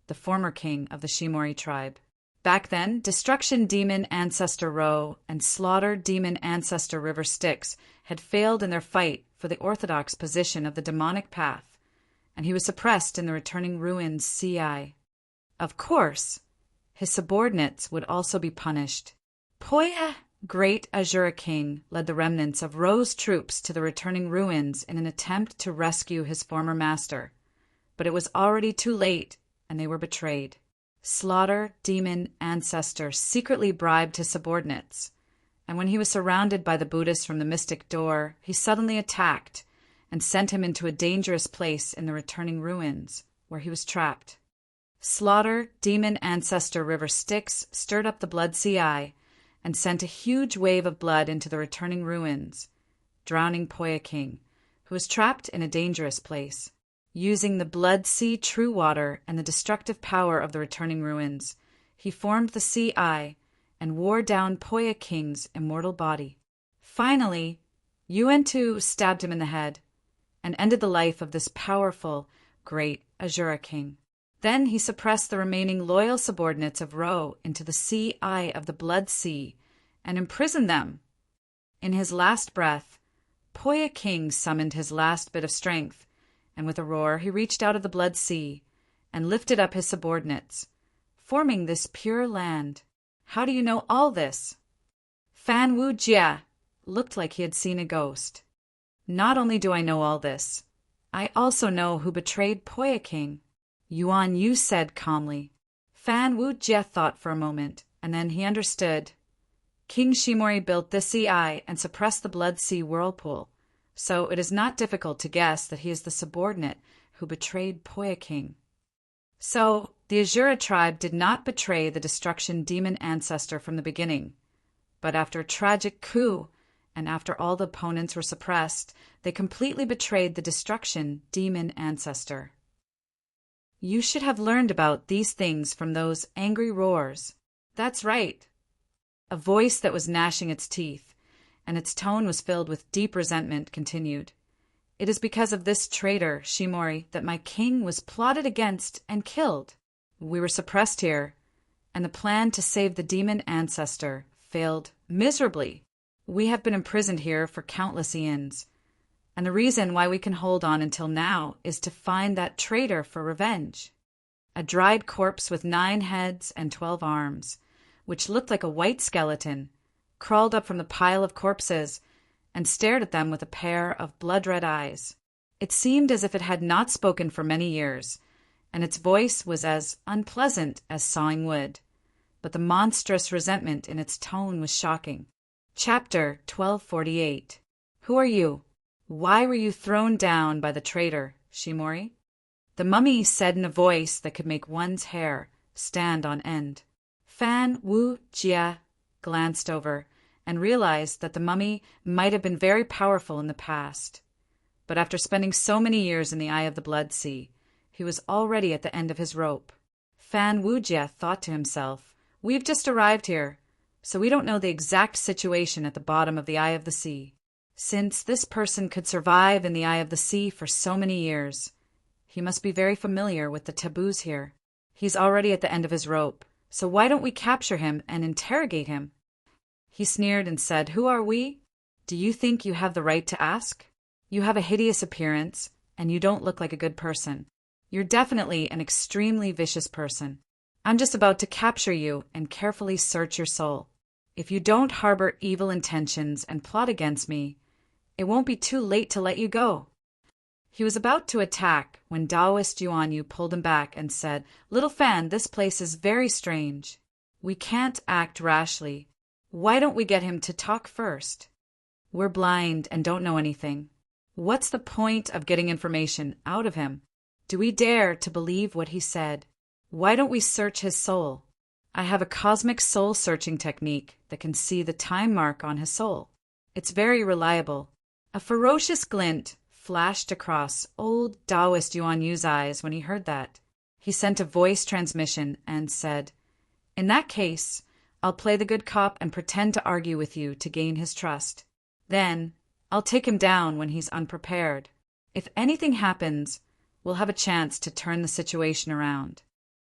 the former king of the Shimori tribe. Back then, destruction demon ancestor Ro and slaughter demon ancestor River Styx had failed in their fight for the orthodox position of the demonic path, and he was suppressed in the returning ruins Sea Eye. Of course, his subordinates would also be punished. Poya, great Azura King, led the remnants of Ro's troops to the returning ruins in an attempt to rescue his former master, but it was already too late, and they were betrayed. Slaughter demon ancestor secretly bribed his subordinates, and when he was surrounded by the Buddhists from the mystic door, he suddenly attacked and sent him into a dangerous place in the returning ruins, where he was trapped. Slaughter, demon ancestor River Styx stirred up the Blood Sea Eye and sent a huge wave of blood into the returning ruins, drowning Poya King, who was trapped in a dangerous place. Using the Blood Sea True Water and the destructive power of the returning ruins, he formed the Sea Eye and wore down Poya King's immortal body. Finally, Yuan-Tu stabbed him in the head and ended the life of this powerful, great Azura King. Then he suppressed the remaining loyal subordinates of Ro into the Sea Eye of the Blood Sea and imprisoned them. In his last breath, Poya King summoned his last bit of strength, and with a roar he reached out of the Blood Sea and lifted up his subordinates, forming this pure land. How do you know all this? Fan Wu Jia looked like he had seen a ghost. Not only do I know all this, I also know who betrayed Poya King. Yuan Yu said calmly. Fan Wu Jia thought for a moment, and then he understood. King Shimori built this Sea Eye and suppressed the Blood Sea Whirlpool, so it is not difficult to guess that he is the subordinate who betrayed Poya King. So, the Azura tribe did not betray the destruction demon ancestor from the beginning, but after a tragic coup, and after all the opponents were suppressed, they completely betrayed the destruction demon ancestor. You should have learned about these things from those angry roars. That's right. A voice that was gnashing its teeth, and its tone was filled with deep resentment, continued. It is because of this traitor, Shimori, that my king was plotted against and killed. We were suppressed here, and the plan to save the demon ancestor failed miserably. We have been imprisoned here for countless eons, and the reason why we can hold on until now is to find that traitor for revenge. A dried corpse with 9 heads and 12 arms, which looked like a white skeleton, crawled up from the pile of corpses and stared at them with a pair of blood-red eyes. It seemed as if it had not spoken for many years, and its voice was as unpleasant as sawing wood, but the monstrous resentment in its tone was shocking. Chapter 1248. Who are you? Why were you thrown down by the traitor, Shimori? The mummy said in a voice that could make one's hair stand on end. Fan Wu Jia glanced over and realized that the mummy might have been very powerful in the past. But after spending so many years in the Eye of the Blood Sea, he was already at the end of his rope. Fan Wu Jia thought to himself, "We've just arrived here, so we don't know the exact situation at the bottom of the Eye of the Sea. Since this person could survive in the Eye of the Sea for so many years, he must be very familiar with the taboos here. He's already at the end of his rope, so why don't we capture him and interrogate him?" He sneered and said, "Who are we? Do you think you have the right to ask? You have a hideous appearance, and you don't look like a good person. You're definitely an extremely vicious person. I'm just about to capture you and carefully search your soul. If you don't harbor evil intentions and plot against me, it won't be too late to let you go." He was about to attack when Taoist Yuan Yu pulled him back and said, "Little Fan, this place is very strange. We can't act rashly. Why don't we get him to talk first? We're blind and don't know anything. What's the point of getting information out of him? Do we dare to believe what he said? Why don't we search his soul? I have a cosmic soul-searching technique that can see the time mark on his soul. It's very reliable." A ferocious glint flashed across old Taoist Yuan Yu's eyes when he heard that. He sent a voice transmission and said, "In that case, I'll play the good cop and pretend to argue with you to gain his trust. Then, I'll take him down when he's unprepared. If anything happens, we'll have a chance to turn the situation around."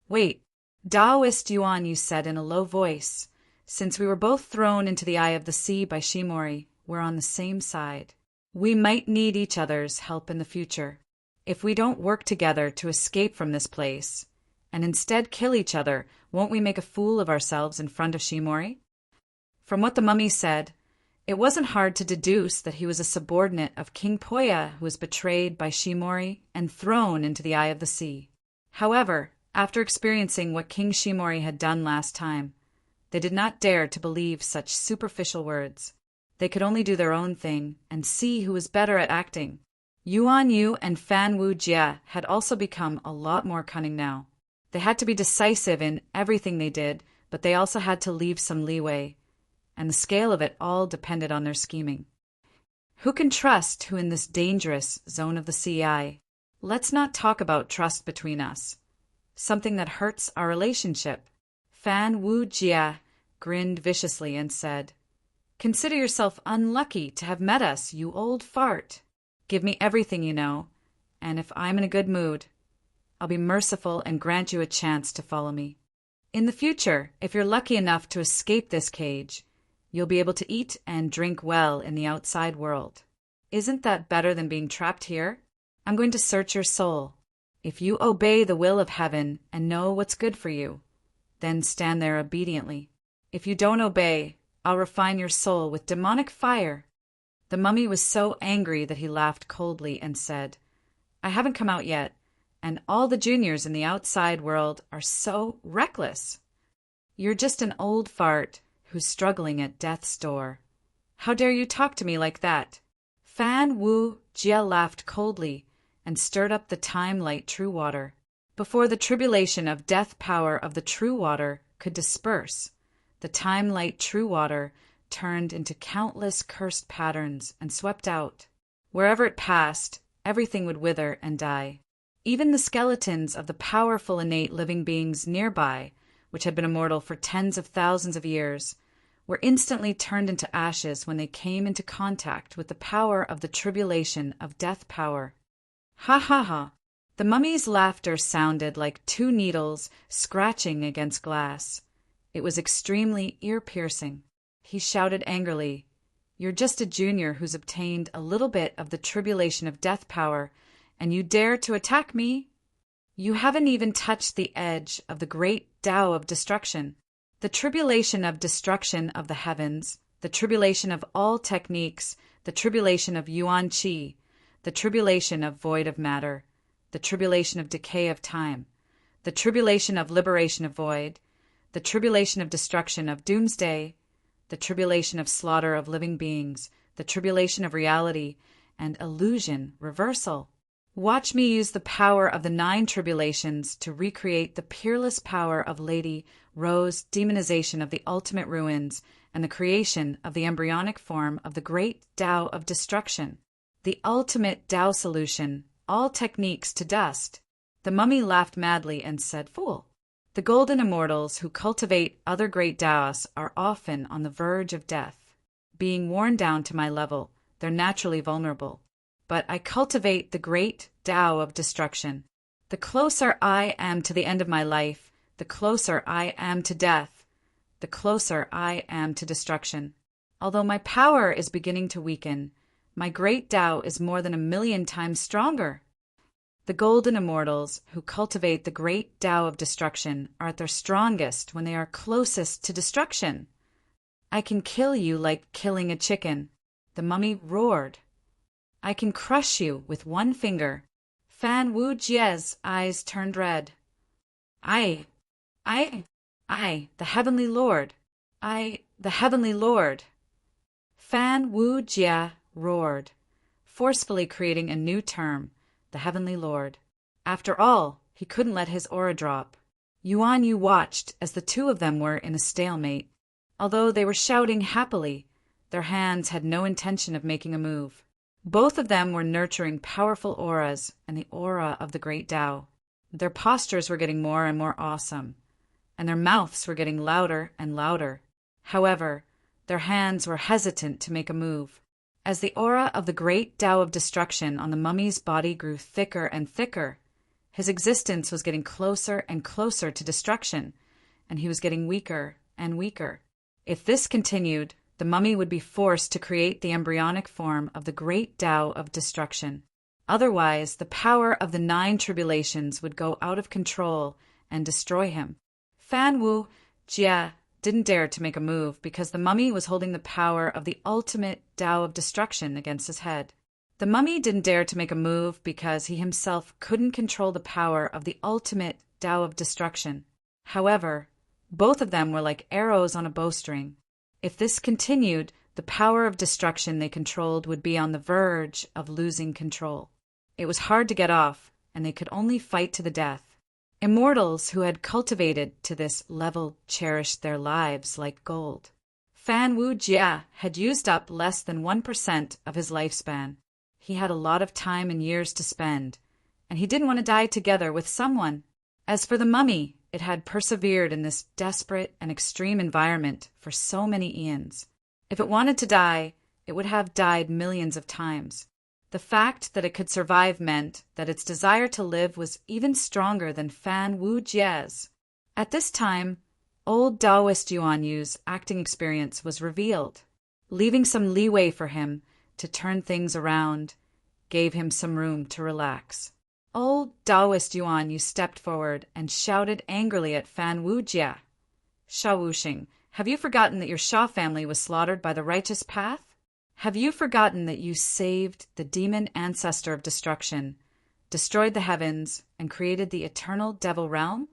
"Wait," Taoist Yuan Yu said in a low voice. "Since we were both thrown into the Eye of the Sea by Shimori, we're on the same side. We might need each other's help in the future. If we don't work together to escape from this place, and instead kill each other, won't we make a fool of ourselves in front of Shimori?" From what the mummy said, it wasn't hard to deduce that he was a subordinate of King Poya who was betrayed by Shimori and thrown into the Eye of the Sea. However, after experiencing what King Shimori had done last time, they did not dare to believe such superficial words. They could only do their own thing and see who was better at acting. Yuan Yu and Fan Wu Jie had also become a lot more cunning now. They had to be decisive in everything they did, but they also had to leave some leeway, and the scale of it all depended on their scheming. Who can trust who in this dangerous zone of the CI? Let's not talk about trust between us. Something that hurts our relationship. Fan Wu Jie grinned viciously and said, "Consider yourself unlucky to have met us, you old fart. Give me everything you know, and if I'm in a good mood, I'll be merciful and grant you a chance to follow me. In the future, if you're lucky enough to escape this cage, you'll be able to eat and drink well in the outside world. Isn't that better than being trapped here? I'm going to search your soul. If you obey the will of heaven and know what's good for you, then stand there obediently. If you don't obey, I'll refine your soul with demonic fire." The mummy was so angry that he laughed coldly and said, "I haven't come out yet, and all the juniors in the outside world are so reckless. You're just an old fart who's struggling at death's door. How dare you talk to me like that?" Fan Wu Jie laughed coldly and stirred up the time-light true water. Before the tribulation of death power of the true water could disperse, the time-light true water turned into countless cursed patterns and swept out. Wherever it passed, everything would wither and die. Even the skeletons of the powerful innate living beings nearby, which had been immortal for tens of thousands of years, were instantly turned into ashes when they came into contact with the power of the tribulation of death power. Ha ha ha! The mummy's laughter sounded like two needles scratching against glass. It was extremely ear-piercing. He shouted angrily, "You're just a junior who's obtained a little bit of the tribulation of death power, and you dare to attack me? You haven't even touched the edge of the great Tao of destruction. The tribulation of destruction of the heavens, the tribulation of all techniques, the tribulation of Yuan Qi, the tribulation of void of matter, the tribulation of decay of time, the tribulation of liberation of void, the tribulation of destruction of doomsday, the tribulation of slaughter of living beings, the tribulation of reality and illusion reversal. Watch me use the power of the 9 tribulations to recreate the peerless power of Lady Rose demonization of the ultimate ruins and the creation of the embryonic form of the great Tao of destruction. The ultimate Tao solution, all techniques to dust." The mummy laughed madly and said, "Fool! The golden immortals who cultivate other great Taoists are often on the verge of death. Being worn down to my level, they're naturally vulnerable. But I cultivate the great Tao of destruction. The closer I am to the end of my life, the closer I am to death, the closer I am to destruction. Although my power is beginning to weaken, my great Tao is more than 1,000,000 times stronger. The golden immortals who cultivate the great Tao of destruction are at their strongest when they are closest to destruction. I can kill you like killing a chicken." The mummy roared. "I can crush you with one finger." Fan Wu Jie's eyes turned red. I, the Heavenly Lord. The Heavenly Lord." Fan Wu Jie roared, forcefully creating a new term, the Heavenly Lord. After all, he couldn't let his aura drop. Yuan Yu watched as the two of them were in a stalemate. Although they were shouting happily, their hands had no intention of making a move. Both of them were nurturing powerful auras and the aura of the great Tao. Their postures were getting more and more awesome, and their mouths were getting louder and louder. However, their hands were hesitant to make a move. As the aura of the great Tao of destruction on the mummy's body grew thicker and thicker, his existence was getting closer and closer to destruction, and he was getting weaker and weaker. If this continued, the mummy would be forced to create the embryonic form of the great Tao of destruction. Otherwise, the power of the 9 tribulations would go out of control and destroy him. Fan Wu Jie didn't dare to make a move because the mummy was holding the power of the ultimate Tao of destruction against his head. The mummy didn't dare to make a move because he himself couldn't control the power of the ultimate Tao of destruction. However, both of them were like arrows on a bowstring. If this continued, the power of destruction they controlled would be on the verge of losing control. It was hard to get off, and they could only fight to the death. Immortals who had cultivated to this level cherished their lives like gold. Fan Wu Jia had used up less than 1% of his lifespan. He had a lot of time and years to spend, and he didn't want to die together with someone. As for the mummy, it had persevered in this desperate and extreme environment for so many eons. If it wanted to die, it would have died millions of times. The fact that it could survive meant that its desire to live was even stronger than Fan Wu Jia's. At this time, old Taoist Yuan Yu's acting experience was revealed. Leaving some leeway for him to turn things around gave him some room to relax. Old Taoist Yuan Yu stepped forward and shouted angrily at Fan Wu Jia. Sha Wuxing, have you forgotten that your Sha family was slaughtered by the righteous path? Have you forgotten that you saved the demon ancestor of destruction, destroyed the heavens, and created the eternal devil realm?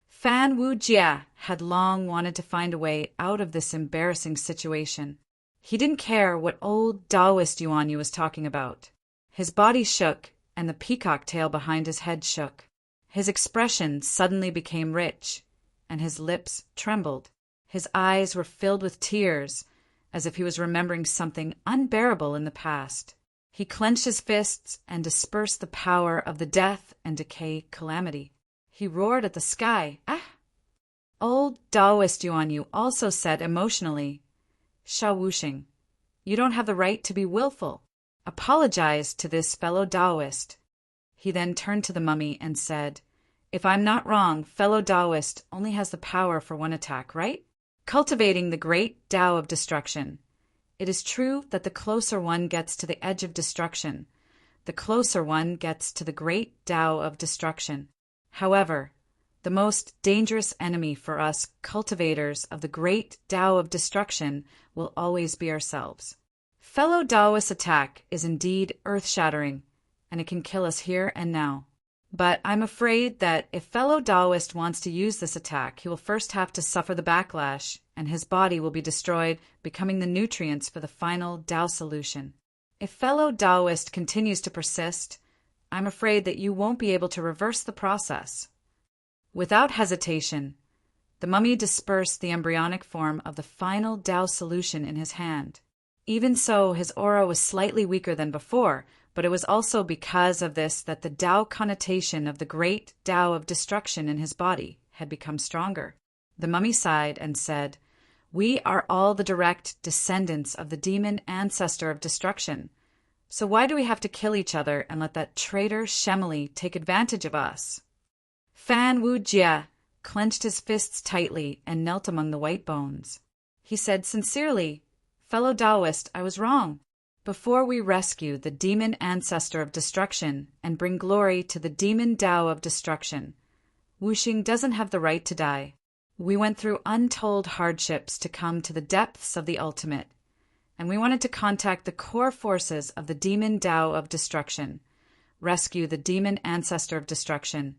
Fan Wu Jia had long wanted to find a way out of this embarrassing situation. He didn't care what old Taoist Yuan Yu was talking about. His body shook, and the peacock tail behind his head shook. His expression suddenly became rich, and his lips trembled. His eyes were filled with tears, as if he was remembering something unbearable in the past. He clenched his fists and dispersed the power of the death and decay calamity. He roared at the sky. Ah! Old Taoist Yuan Yu also said emotionally, Sha Wuxing, you don't have the right to be willful. Apologize to this fellow Taoist. He then turned to the mummy and said, if I'm not wrong, fellow Taoist only has the power for one attack, right? Cultivating the great Tao of destruction. It is true that the closer one gets to the edge of destruction, the closer one gets to the great Tao of destruction. However, the most dangerous enemy for us cultivators of the great Tao of destruction will always be ourselves. Fellow Taoist's attack is indeed earth-shattering, and it can kill us here and now. But I'm afraid that if fellow Taoist wants to use this attack, he will first have to suffer the backlash, and his body will be destroyed, becoming the nutrients for the final Tao solution. If fellow Taoist continues to persist, I'm afraid that you won't be able to reverse the process. Without hesitation, the mummy dispersed the embryonic form of the final Tao solution in his hand. Even so, his aura was slightly weaker than before, but it was also because of this that the Tao connotation of the great Tao of destruction in his body had become stronger. The mummy sighed and said, we are all the direct descendants of the demon ancestor of destruction. So why do we have to kill each other and let that traitor Shemili take advantage of us? Fan Wu Jia clenched his fists tightly and knelt among the white bones. He said sincerely, fellow Taoist, I was wrong. Before we rescue the demon ancestor of destruction and bring glory to the demon Tao of destruction, Wuxing doesn't have the right to die. We went through untold hardships to come to the depths of the ultimate, and we wanted to contact the core forces of the demon Tao of destruction, rescue the demon ancestor of destruction,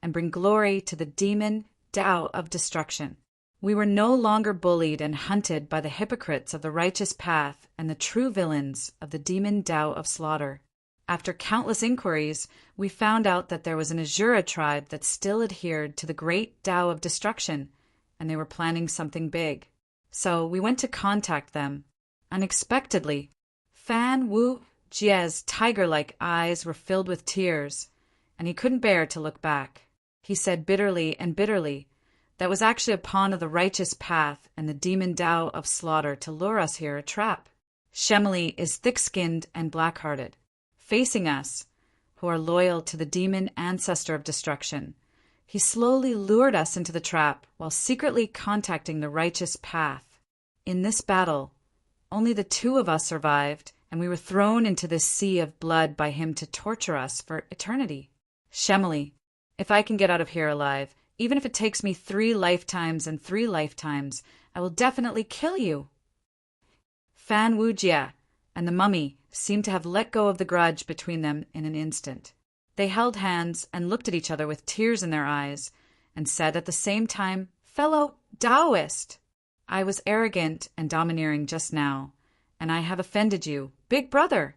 and bring glory to the demon Tao of destruction. We were no longer bullied and hunted by the hypocrites of the righteous path and the true villains of the demon Tao of slaughter. After countless inquiries, we found out that there was an Azura tribe that still adhered to the great Tao of destruction, and they were planning something big. So we went to contact them. Unexpectedly, Fan Wu Jia's tiger-like eyes were filled with tears, and he couldn't bear to look back. He said bitterly and bitterly, that was actually a pawn of the righteous path and the demon Tao of slaughter to lure us here a trap. Shemili is thick-skinned and black-hearted, facing us, who are loyal to the demon ancestor of destruction. He slowly lured us into the trap while secretly contacting the righteous path. In this battle, only the two of us survived, and we were thrown into this sea of blood by him to torture us for eternity. Shemili, if I can get out of here alive, even if it takes me 3 lifetimes and 3 lifetimes, I will definitely kill you. Fan Wu Jia and the mummy seemed to have let go of the grudge between them in an instant. They held hands and looked at each other with tears in their eyes and said at the same time, fellow Taoist, I was arrogant and domineering just now, and I have offended you, big brother.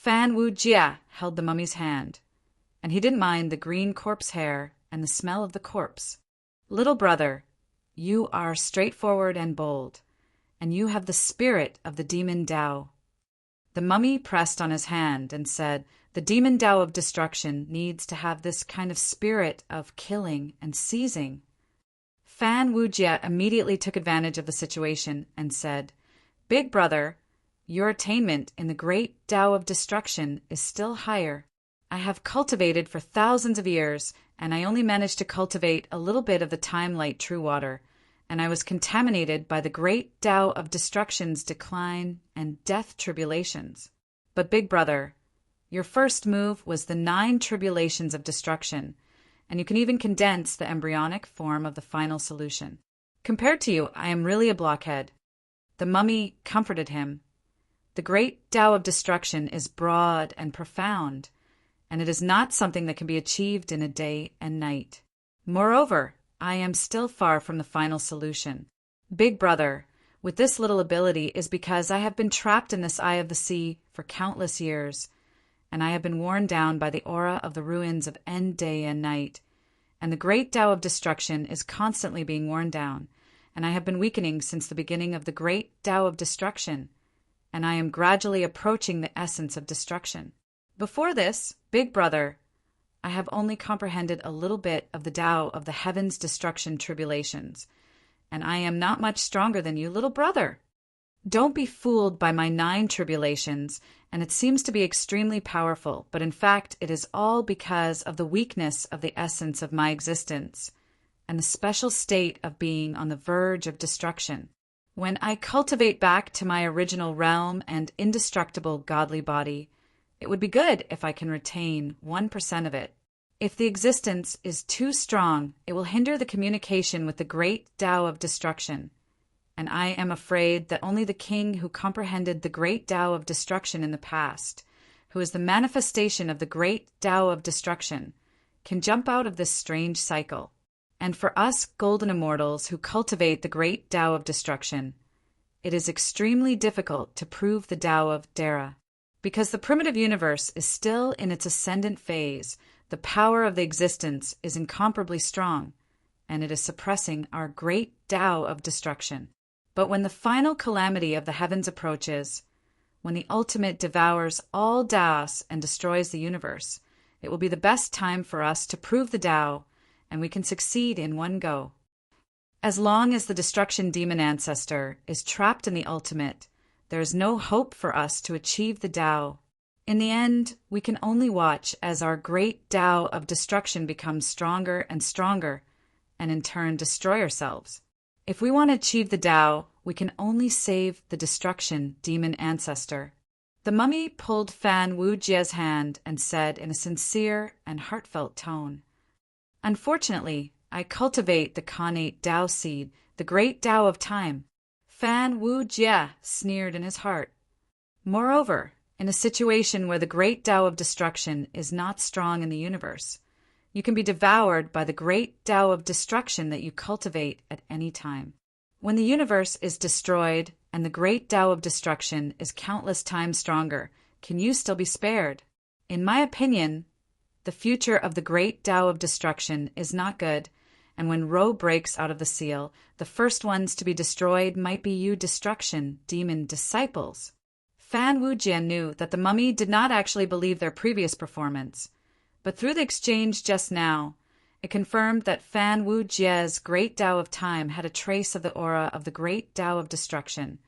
Fan Wu Jia held the mummy's hand, and he didn't mind the green corpse hair and the smell of the corpse. Little brother, you are straightforward and bold, and you have the spirit of the demon Tao. The mummy pressed on his hand and said, the demon Tao of destruction needs to have this kind of spirit of killing and seizing. Fan Wujie immediately took advantage of the situation and said, Big brother, your attainment in the great Tao of destruction is still higher. I have cultivated for thousands of years, and I only managed to cultivate a little bit of the time-light true water, and I was contaminated by the great Tao of destruction's decline and death tribulations. But big brother, your first move was the 9 tribulations of destruction, and you can even condense the embryonic form of the final solution. Compared to you, I am really a blockhead. The mummy comforted him. The great Tao of destruction is broad and profound, and it is not something that can be achieved in a day and night. Moreover, I am still far from the final solution. Big brother, with this little ability is because I have been trapped in this eye of the sea for countless years, and I have been worn down by the aura of the ruins of end day and night, and the great Tao of destruction is constantly being worn down, and I have been weakening since the beginning of the great Tao of destruction, and I am gradually approaching the essence of destruction. Before this, big brother, I have only comprehended a little bit of the Tao of the heavens' destruction tribulations, and I am not much stronger than you, little brother. Don't be fooled by my 9 tribulations, and it seems to be extremely powerful, but in fact it is all because of the weakness of the essence of my existence, and the special state of being on the verge of destruction. When I cultivate back to my original realm and indestructible godly body, it would be good if I can retain 1% of it. If the existence is too strong, it will hinder the communication with the great Tao of destruction. And I am afraid that only the king who comprehended the great Tao of destruction in the past, who is the manifestation of the great Tao of destruction, can jump out of this strange cycle. And for us golden immortals who cultivate the great Tao of destruction, it is extremely difficult to prove the Tao of Dara. Because the primitive universe is still in its ascendant phase, the power of the existence is incomparably strong, and it is suppressing our great Tao of destruction. But when the final calamity of the heavens approaches, when the ultimate devours all Taos and destroys the universe, it will be the best time for us to prove the Tao, and we can succeed in one go. As long as the destruction demon ancestor is trapped in the ultimate, there is no hope for us to achieve the Tao. In the end, we can only watch as our great Tao of destruction becomes stronger and stronger, and in turn destroy ourselves. If we want to achieve the Tao, we can only save the destruction demon ancestor. The mummy pulled Fan Wujie's hand and said in a sincere and heartfelt tone, Unfortunately, I cultivate the Khanate Tao seed, the great Tao of time. Fan Wujie sneered in his heart. Moreover, in a situation where the great Tao of destruction is not strong in the universe, you can be devoured by the great Tao of destruction that you cultivate at any time. When the universe is destroyed and the great Tao of destruction is countless times stronger, can you still be spared? In my opinion, the future of the great Tao of destruction is not good, and when Ro breaks out of the seal, the first ones to be destroyed might be you destruction demon disciples. Fan Wujie knew that the mummy did not actually believe their previous performance, but through the exchange just now, it confirmed that Fan Wujie's great Tao of time had a trace of the aura of the great Tao of destruction,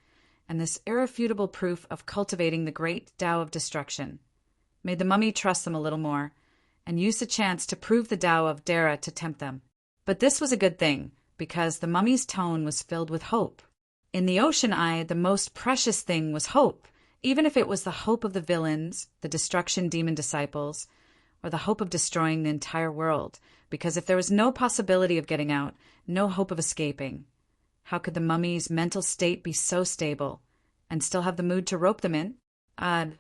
and this irrefutable proof of cultivating the great Tao of destruction made the mummy trust them a little more, and use the chance to prove the Tao of Dara to tempt them. But this was a good thing, because the mummy's tone was filled with hope. In the ocean eye, the most precious thing was hope, even if it was the hope of the villains, the destruction demon disciples, or the hope of destroying the entire world, because if there was no possibility of getting out, no hope of escaping, how could the mummy's mental state be so stable, and still have the mood to rope them in? Odd.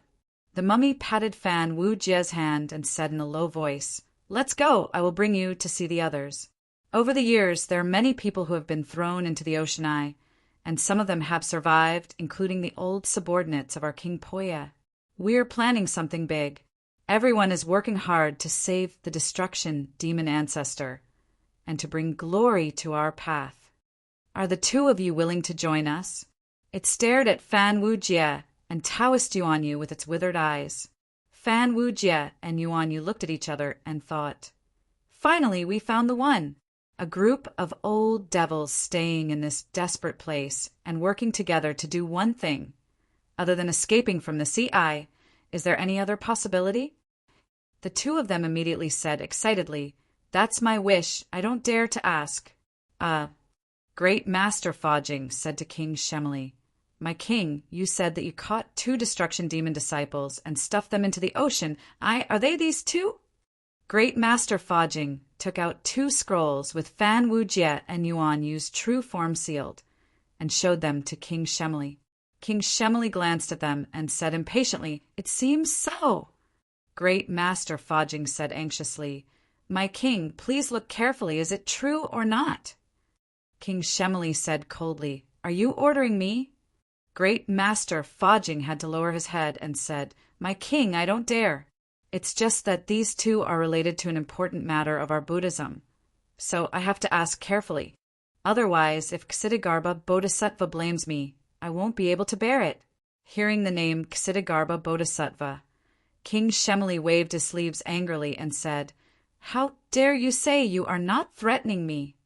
The mummy patted Fan Wujie's hand and said in a low voice, Let's go, I will bring you to see the others. Over the years, there are many people who have been thrown into the ocean eye, and some of them have survived, including the old subordinates of our King Poya. We're planning something big. Everyone is working hard to save the destruction demon ancestor and to bring glory to our path. Are the two of you willing to join us? It stared at Fan Wujie and Taoist Yuan Yu with its withered eyes. Fan Wujie and Yuan Yu looked at each other and thought, "Finally, we found the one." A group of old devils staying in this desperate place and working together to do one thing. Other than escaping from the CI, is there any other possibility? The two of them immediately said excitedly, "That's my wish. I don't dare to ask." Great Master Fodging said to King Shemli, "My king, you said that you caught 2 destruction demon disciples and stuffed them into the ocean. Are they these 2? Great Master Fodging took out 2 scrolls with Fan Wujie and Yuan Yu's true form sealed and showed them to King Shemli. King Shemli glanced at them and said impatiently, "It seems so." Great Master Fodging said anxiously, "My king, please look carefully. Is it true or not?" King Shemli said coldly, "Are you ordering me?" Great Master Fodging had to lower his head and said, "My king, I don't dare. It's just that these 2 are related to an important matter of our Buddhism. So I have to ask carefully. Otherwise, if Ksitigarbha Bodhisattva blames me, I won't be able to bear it." Hearing the name Ksitigarbha Bodhisattva, King Shemli waved his sleeves angrily and said, "How dare you say you are not threatening me?"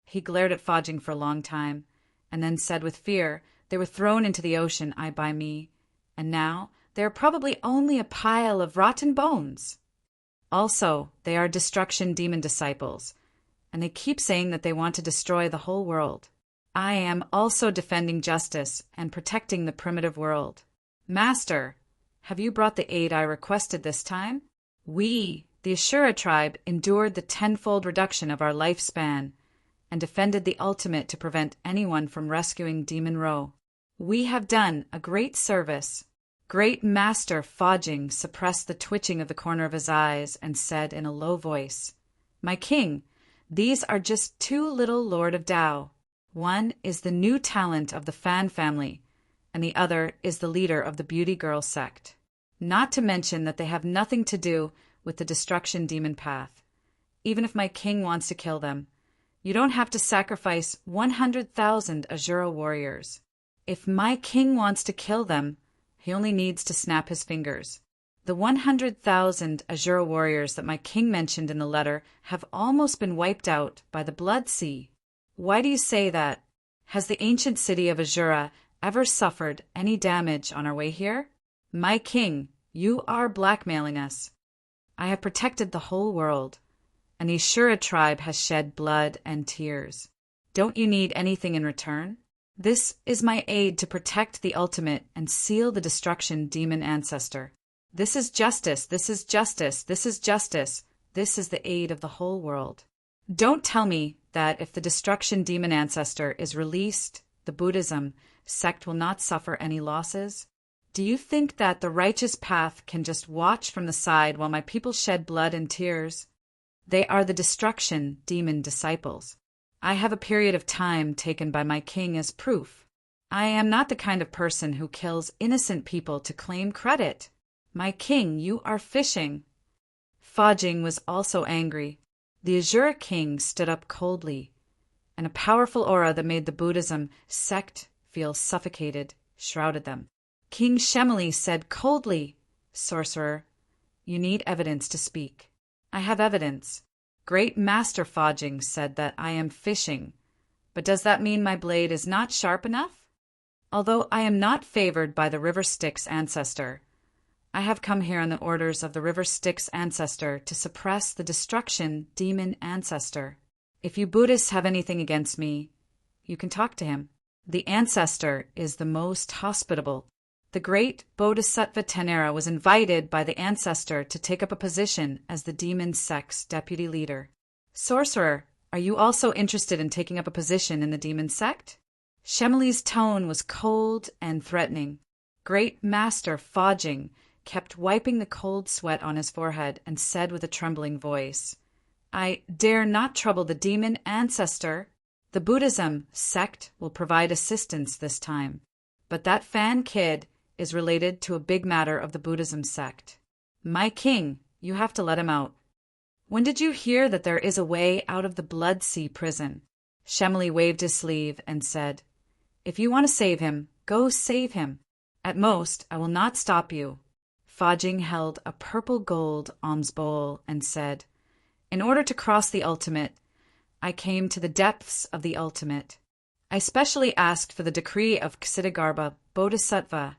He glared at Fodging for a long time, and then said with fear, "They were thrown into the ocean by me, and now they are probably only a pile of rotten bones. Also, they are destruction demon disciples, and they keep saying that they want to destroy the whole world. I am also defending justice and protecting the primitive world. Master, have you brought the aid I requested this time? We, the Ashura tribe, endured the 10-fold reduction of our lifespan and defended the ultimate to prevent anyone from rescuing Demon Row. We have done a great service." Great Master Fodging suppressed the twitching of the corner of his eyes and said in a low voice, "My king, these are just 2 little Lord of Tao. One is the new talent of the Fan family, and the other is the leader of the Beauty Girl sect. Not to mention that they have nothing to do with the destruction demon path. Even if my king wants to kill them, you don't have to sacrifice 100,000 Azura warriors. If my king wants to kill them, he only needs to snap his fingers. The 100,000 Azura warriors that my king mentioned in the letter have almost been wiped out by the Blood Sea. Why do you say that? Has the ancient city of Azura ever suffered any damage on our way here? My king, you are blackmailing us. I have protected the whole world, and the Ashura tribe has shed blood and tears. Don't you need anything in return? This is my aid to protect the ultimate and seal the destruction demon ancestor. This is justice, this is justice, this is justice. This is the aid of the whole world. Don't tell me that if the destruction demon ancestor is released, the Buddhism sect will not suffer any losses. Do you think that the righteous path can just watch from the side while my people shed blood and tears? They are the destruction demon disciples. I have a period of time taken by my king as proof. I am not the kind of person who kills innocent people to claim credit. My king, you are fishing. Fodging was also angry. The Azura king stood up coldly, and a powerful aura that made the Buddhism sect feel suffocated shrouded them. King Shemli said coldly, "Sorcerer, you need evidence to speak." "I have evidence. Great Master Fodging said that I am fishing, but does that mean my blade is not sharp enough? Although I am not favored by the River Styx ancestor, I have come here on the orders of the River Styx ancestor to suppress the destruction demon ancestor. If you Buddhists have anything against me, you can talk to him. The ancestor is the most hospitable. The great Bodhisattva Tenera was invited by the ancestor to take up a position as the demon sect's deputy leader. Sorcerer, are you also interested in taking up a position in the demon sect?" Shemli's tone was cold and threatening. Great Master Fodging kept wiping the cold sweat on his forehead and said with a trembling voice, "I dare not trouble the demon ancestor. The Buddhism sect will provide assistance this time, but that Fan kid is related to a big matter of the Buddhism sect. My king, you have to let him out. When did you hear that there is a way out of the Blood Sea prison? Shemli waved his sleeve and said, If you want to save him, go save him. At most, I will not stop you. Fajing held a purple gold alms bowl and said, In order to cross the ultimate, I came to the depths of the ultimate. I specially asked for the decree of Ksitigarbha Bodhisattva,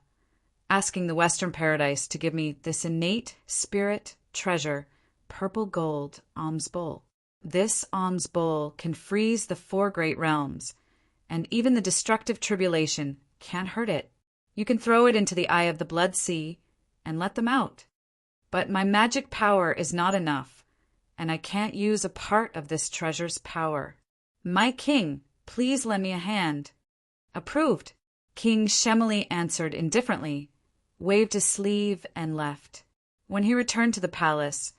asking the Western Paradise to give me this innate spirit treasure, purple gold alms bowl. This alms bowl can freeze the 4 great realms, and even the destructive tribulation can't hurt it. You can throw it into the eye of the Blood Sea and let them out. But my magic power is not enough, and I can't use a part of this treasure's power. My king, please lend me a hand. Approved. King Shemli answered indifferently, waved his sleeve, and left. When he returned to the palace,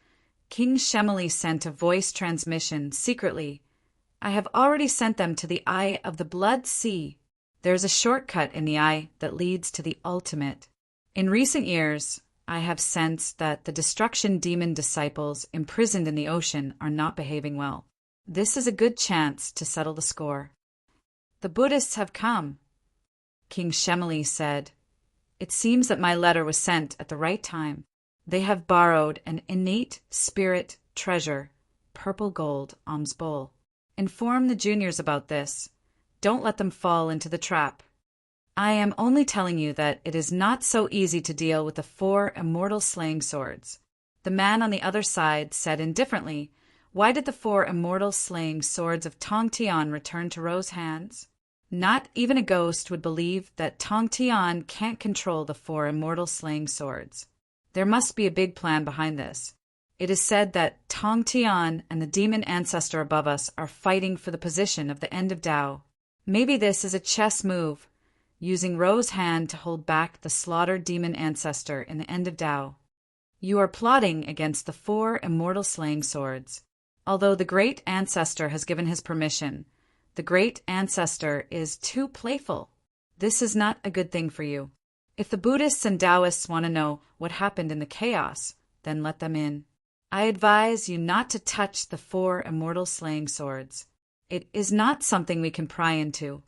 King Shemli sent a voice transmission secretly. I have already sent them to the eye of the Blood Sea. There's a shortcut in the eye that leads to the ultimate. In recent years, I have sensed that the destruction demon disciples imprisoned in the ocean are not behaving well. This is a good chance to settle the score. The Buddhists have come. King Shemli said, It seems that my letter was sent at the right time. They have borrowed an innate spirit treasure, purple gold alms bowl. Inform the juniors about this. Don't let them fall into the trap. I am only telling you that it is not so easy to deal with the 4 immortal slaying swords. The man on the other side said indifferently, Why did the 4 immortal slaying swords of Tong Tian return to Ro's hands? Not even a ghost would believe that Tong Tian can't control the 4 immortal slaying swords. There must be a big plan behind this. It is said that Tong Tian and the demon ancestor above us are fighting for the position of the end of Tao. Maybe this is a chess move, using Ro's hand to hold back the slaughtered demon ancestor in the end of Tao. You are plotting against the 4 immortal slaying swords. Although the great ancestor has given his permission, the great ancestor is too playful. This is not a good thing for you. If the Buddhists and Taoists want to know what happened in the chaos, then let them in. I advise you not to touch the 4 immortal slaying swords. It is not something we can pry into.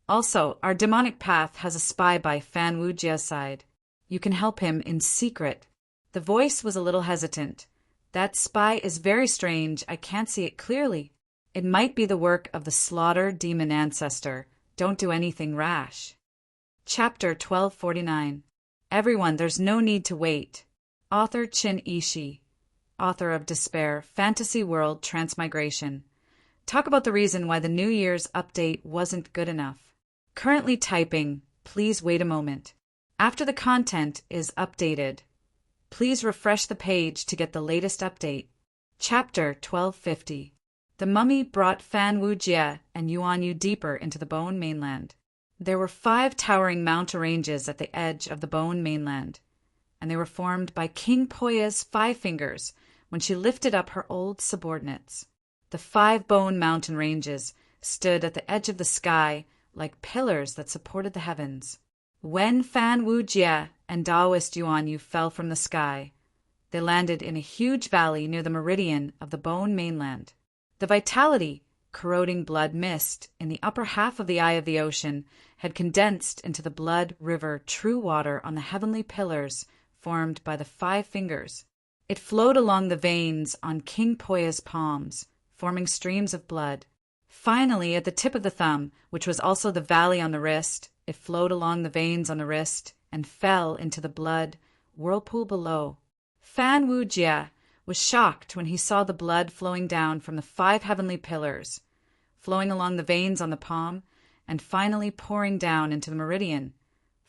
Also, our demonic path has a spy by Fan Wujia's side. You can help him in secret. The voice was a little hesitant. That spy is very strange. I can't see it clearly. It might be the work of the slaughtered demon ancestor. Don't do anything rash. Chapter 1249. Everyone, there's no need to wait. Author Chin Ishi. Author of Despair, Fantasy World Transmigration. Talk about the reason why the New Year's update wasn't good enough. Currently typing. Please wait a moment. After the content is updated, please refresh the page to get the latest update. Chapter 1250. The mummy brought Fan Wujie and Yuan Yu deeper into the Bone mainland. There were 5 towering mountain ranges at the edge of the Bone mainland, and they were formed by King Poya's 5 fingers when she lifted up her old subordinates. The 5 Bone mountain ranges stood at the edge of the sky like pillars that supported the heavens. When Fan Wujie and Taoist Yuan Yu fell from the sky, they landed in a huge valley near the meridian of the Bone mainland. The vitality, corroding blood mist in the upper half of the eye of the ocean had condensed into the blood river true water on the heavenly pillars formed by the 5 fingers. It flowed along the veins on King Poya's palms, forming streams of blood. Finally, at the tip of the thumb, which was also the valley on the wrist, it flowed along the veins on the wrist and fell into the blood whirlpool below. Fan Wujie was shocked when he saw the blood flowing down from the 5 heavenly pillars, flowing along the veins on the palm, and finally pouring down into the meridian,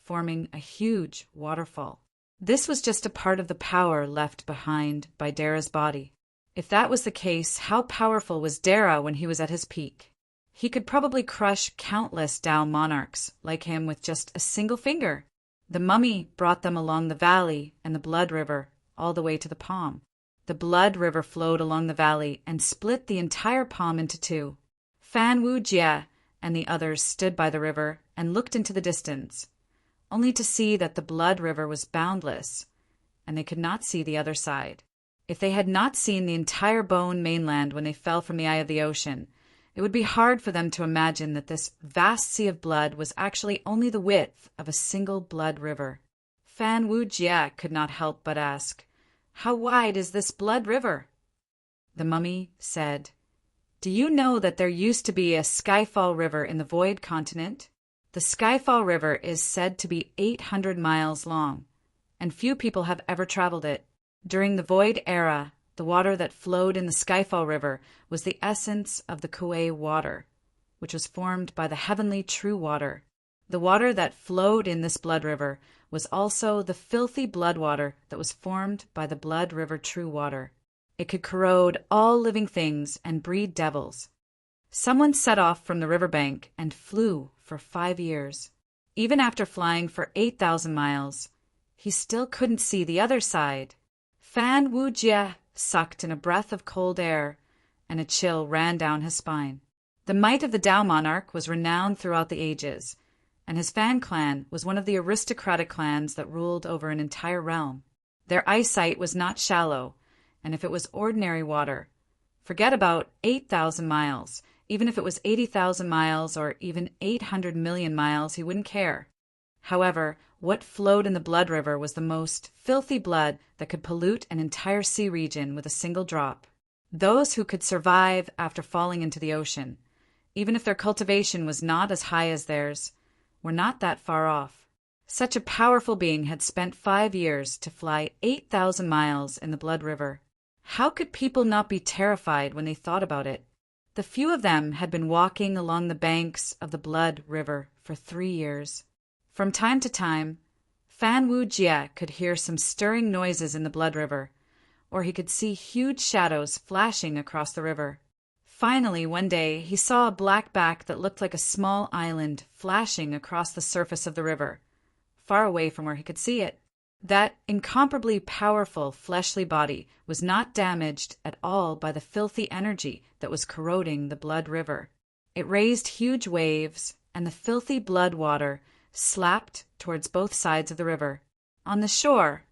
forming a huge waterfall. This was just a part of the power left behind by Dara's body. If that was the case, how powerful was Dara when he was at his peak? He could probably crush countless Tao monarchs like him with just a single finger. The mummy brought them along the valley and the blood river all the way to the palm. The blood river flowed along the valley and split the entire palm into 2. Fan Wujie and the others stood by the river and looked into the distance. only to see that the blood river was boundless, and they could not see the other side. If they had not seen the entire Bone mainland when they fell from the eye of the ocean, it would be hard for them to imagine that this vast sea of blood was actually only the width of a single blood river. Fan Wu Jie could not help but ask, "How wide is this blood river?" The mummy said, "Do you know that there used to be a Skyfall River in the Void continent? The Skyfall River is said to be 800 miles long, and few people have ever traveled it. During the Void era, the water that flowed in the Skyfall River was the essence of the Kuei water, which was formed by the heavenly true water. The water that flowed in this blood river was also the filthy blood water that was formed by the blood river true water. It could corrode all living things and breed devils. Someone set off from the riverbank and flew for 5 years. Even after flying for 8,000 miles, he still couldn't see the other side. Fan Wu Jie sucked in a breath of cold air, and a chill ran down his spine. The might of the Tao monarch was renowned throughout the ages, and his Fan clan was one of the aristocratic clans that ruled over an entire realm. Their eyesight was not shallow, and if it was ordinary water, forget about 8,000 miles. Even if it was 80,000 miles or even 800 million miles, he wouldn't care. However, what flowed in the blood river was the most filthy blood that could pollute an entire sea region with a single drop. Those who could survive after falling into the ocean, even if their cultivation was not as high as theirs, were not that far off. Such a powerful being had spent 5 years to fly 8,000 miles in the blood river. How could people not be terrified when they thought about it? The few of them had been walking along the banks of the blood river for 3 years. From time to time, Fan Wu Jie could hear some stirring noises in the blood river, or he could see huge shadows flashing across the river. Finally, one day, he saw a black back that looked like a small island flashing across the surface of the river, far away from where he could see it. That incomparably powerful fleshly body was not damaged at all by the filthy energy that was corroding the blood river. It raised huge waves, and the filthy blood water slapped towards both sides of the river. On the shore,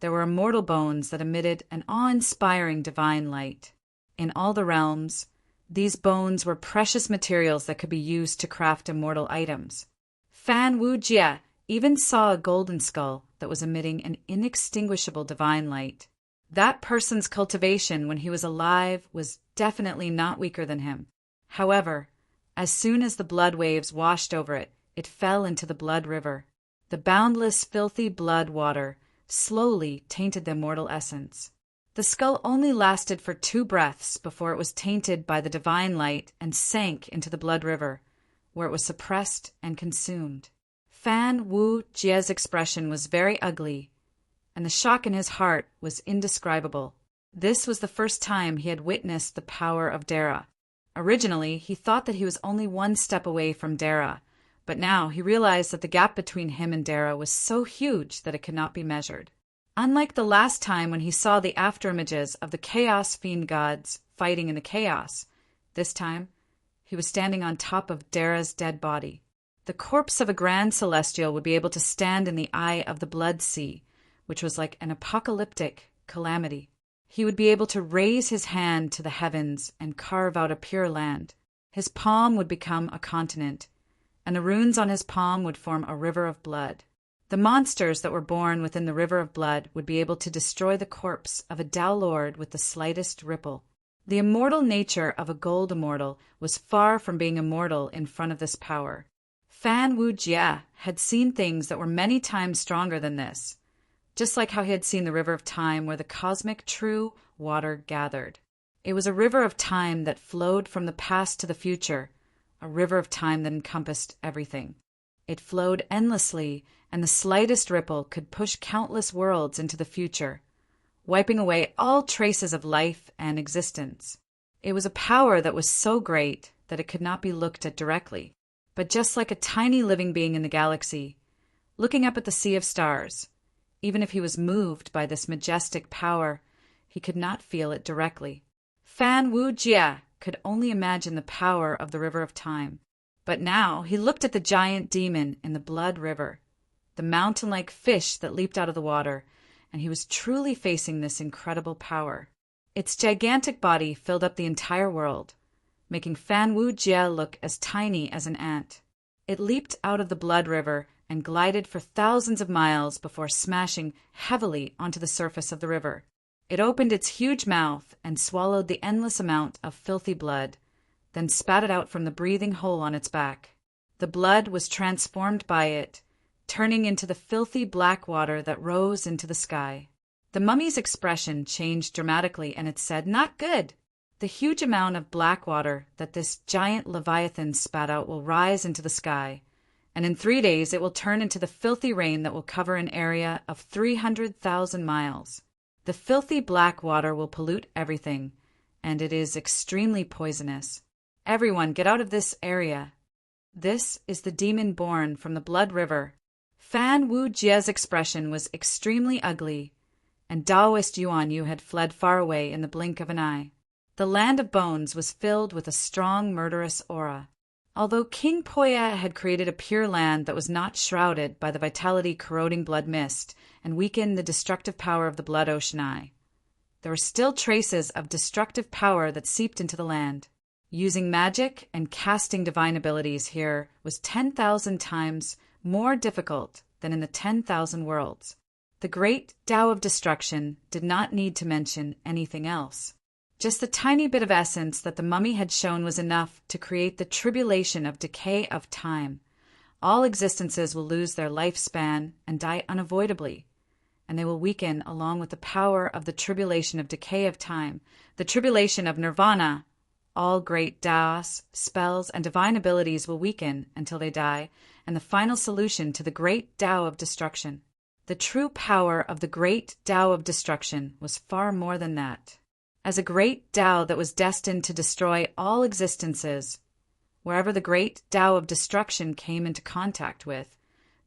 there were immortal bones that emitted an awe-inspiring divine light. In all the realms, these bones were precious materials that could be used to craft immortal items. Fan Wu Jie even saw a golden skull that was emitting an inextinguishable divine light. That person's cultivation when he was alive was definitely not weaker than him. However, as soon as the blood waves washed over it, it fell into the blood river. The boundless, filthy blood water slowly tainted the immortal essence. The skull only lasted for 2 breaths before it was tainted by the divine light and sank into the blood river, where it was suppressed and consumed. Fan Wu Jie's expression was very ugly, and the shock in his heart was indescribable. This was the first time he had witnessed the power of Dara. Originally, he thought that he was only 1 step away from Dara, but now he realized that the gap between him and Dara was so huge that it could not be measured. Unlike the last time when he saw the afterimages of the Chaos Fiend gods fighting in the chaos, this time he was standing on top of Dara's dead body. The corpse of a grand celestial would be able to stand in the eye of the blood sea, which was like an apocalyptic calamity. He would be able to raise his hand to the heavens and carve out a pure land. His palm would become a continent, and the runes on his palm would form a river of blood. The monsters that were born within the river of blood would be able to destroy the corpse of a Tao Lord with the slightest ripple. The immortal nature of a gold immortal was far from being immortal in front of this power. Fan Wu Jie had seen things that were many times stronger than this, just like how he had seen the river of time where the cosmic true water gathered. It was a river of time that flowed from the past to the future, a river of time that encompassed everything. It flowed endlessly, and the slightest ripple could push countless worlds into the future, wiping away all traces of life and existence. It was a power that was so great that it could not be looked at directly, but just like a tiny living being in the galaxy, looking up at the sea of stars, even if he was moved by this majestic power, he could not feel it directly. Fan Wu Jie could only imagine the power of the river of time, but now he looked at the giant demon in the blood river. the mountain-like fish that leaped out of the water, and he was truly facing this incredible power. Its gigantic body filled up the entire world, making Fan Wu Jie look as tiny as an ant. It leaped out of the blood river and glided for thousands of miles before smashing heavily onto the surface of the river. It opened its huge mouth and swallowed the endless amount of filthy blood, then spat it out from the breathing hole on its back. The blood was transformed by it, turning into the filthy black water that rose into the sky. The mummy's expression changed dramatically, and it said, "Not good! The huge amount of black water that this giant leviathan spat out will rise into the sky, and in 3 days it will turn into the filthy rain that will cover an area of 300,000 miles. The filthy black water will pollute everything, and it is extremely poisonous. Everyone get out of this area. This is the demon born from the blood river." Fan Wu Jie's expression was extremely ugly, and Taoist Yuan Yu had fled far away in the blink of an eye. The land of bones was filled with a strong, murderous aura. Although King Poya had created a pure land that was not shrouded by the vitality-corroding blood mist and weakened the destructive power of the blood ocean eye, there were still traces of destructive power that seeped into the land. Using magic and casting divine abilities here was 10,000 times more difficult than in the 10,000 worlds. The great Tao of destruction did not need to mention anything else. Just the tiny bit of essence that the mummy had shown was enough to create the tribulation of decay of time. All existences will lose their lifespan and die unavoidably, and they will weaken along with the power of the tribulation of decay of time, the tribulation of nirvana. All great Taos, spells, and divine abilities will weaken until they die, and the final solution to the great Tao of destruction. The true power of the great Tao of destruction was far more than that. As a great Tao that was destined to destroy all existences, wherever the great Tao of destruction came into contact with,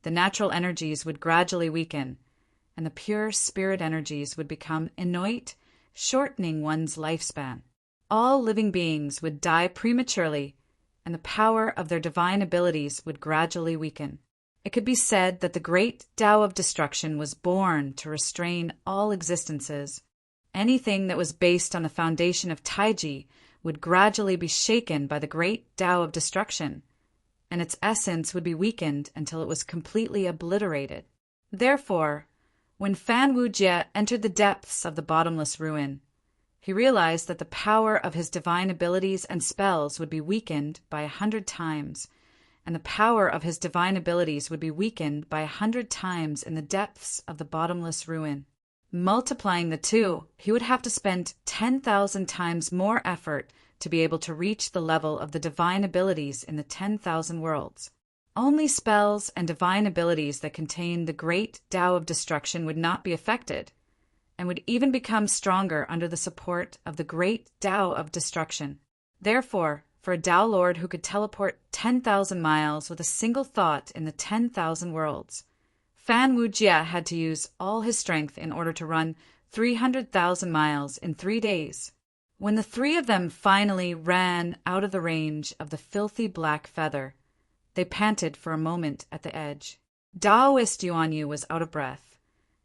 the natural energies would gradually weaken, and the pure spirit energies would become inert, shortening one's lifespan. All living beings would die prematurely, and the power of their divine abilities would gradually weaken. It could be said that the great Tao of destruction was born to restrain all existences. Anything that was based on the foundation of Taiji would gradually be shaken by the great Tao of destruction, and its essence would be weakened until it was completely obliterated. Therefore, when Fan Wu Jie entered the depths of the bottomless ruin, he realized that the power of his divine abilities and spells would be weakened by 100 times, and the power of his divine abilities would be weakened by 100 times in the depths of the bottomless ruin. Multiplying the two, he would have to spend 10,000 times more effort to be able to reach the level of the divine abilities in the 10,000 worlds. Only spells and divine abilities that contain the great Tao of destruction would not be affected, and would even become stronger under the support of the great Tao of destruction. Therefore, for a Tao Lord who could teleport 10,000 miles with a single thought in the 10,000 worlds, Fan Wu Jie had to use all his strength in order to run 300,000 miles in 3 days. When the three of them finally ran out of the range of the filthy black feather, they panted for a moment at the edge. Taoist Yuan Yu was out of breath,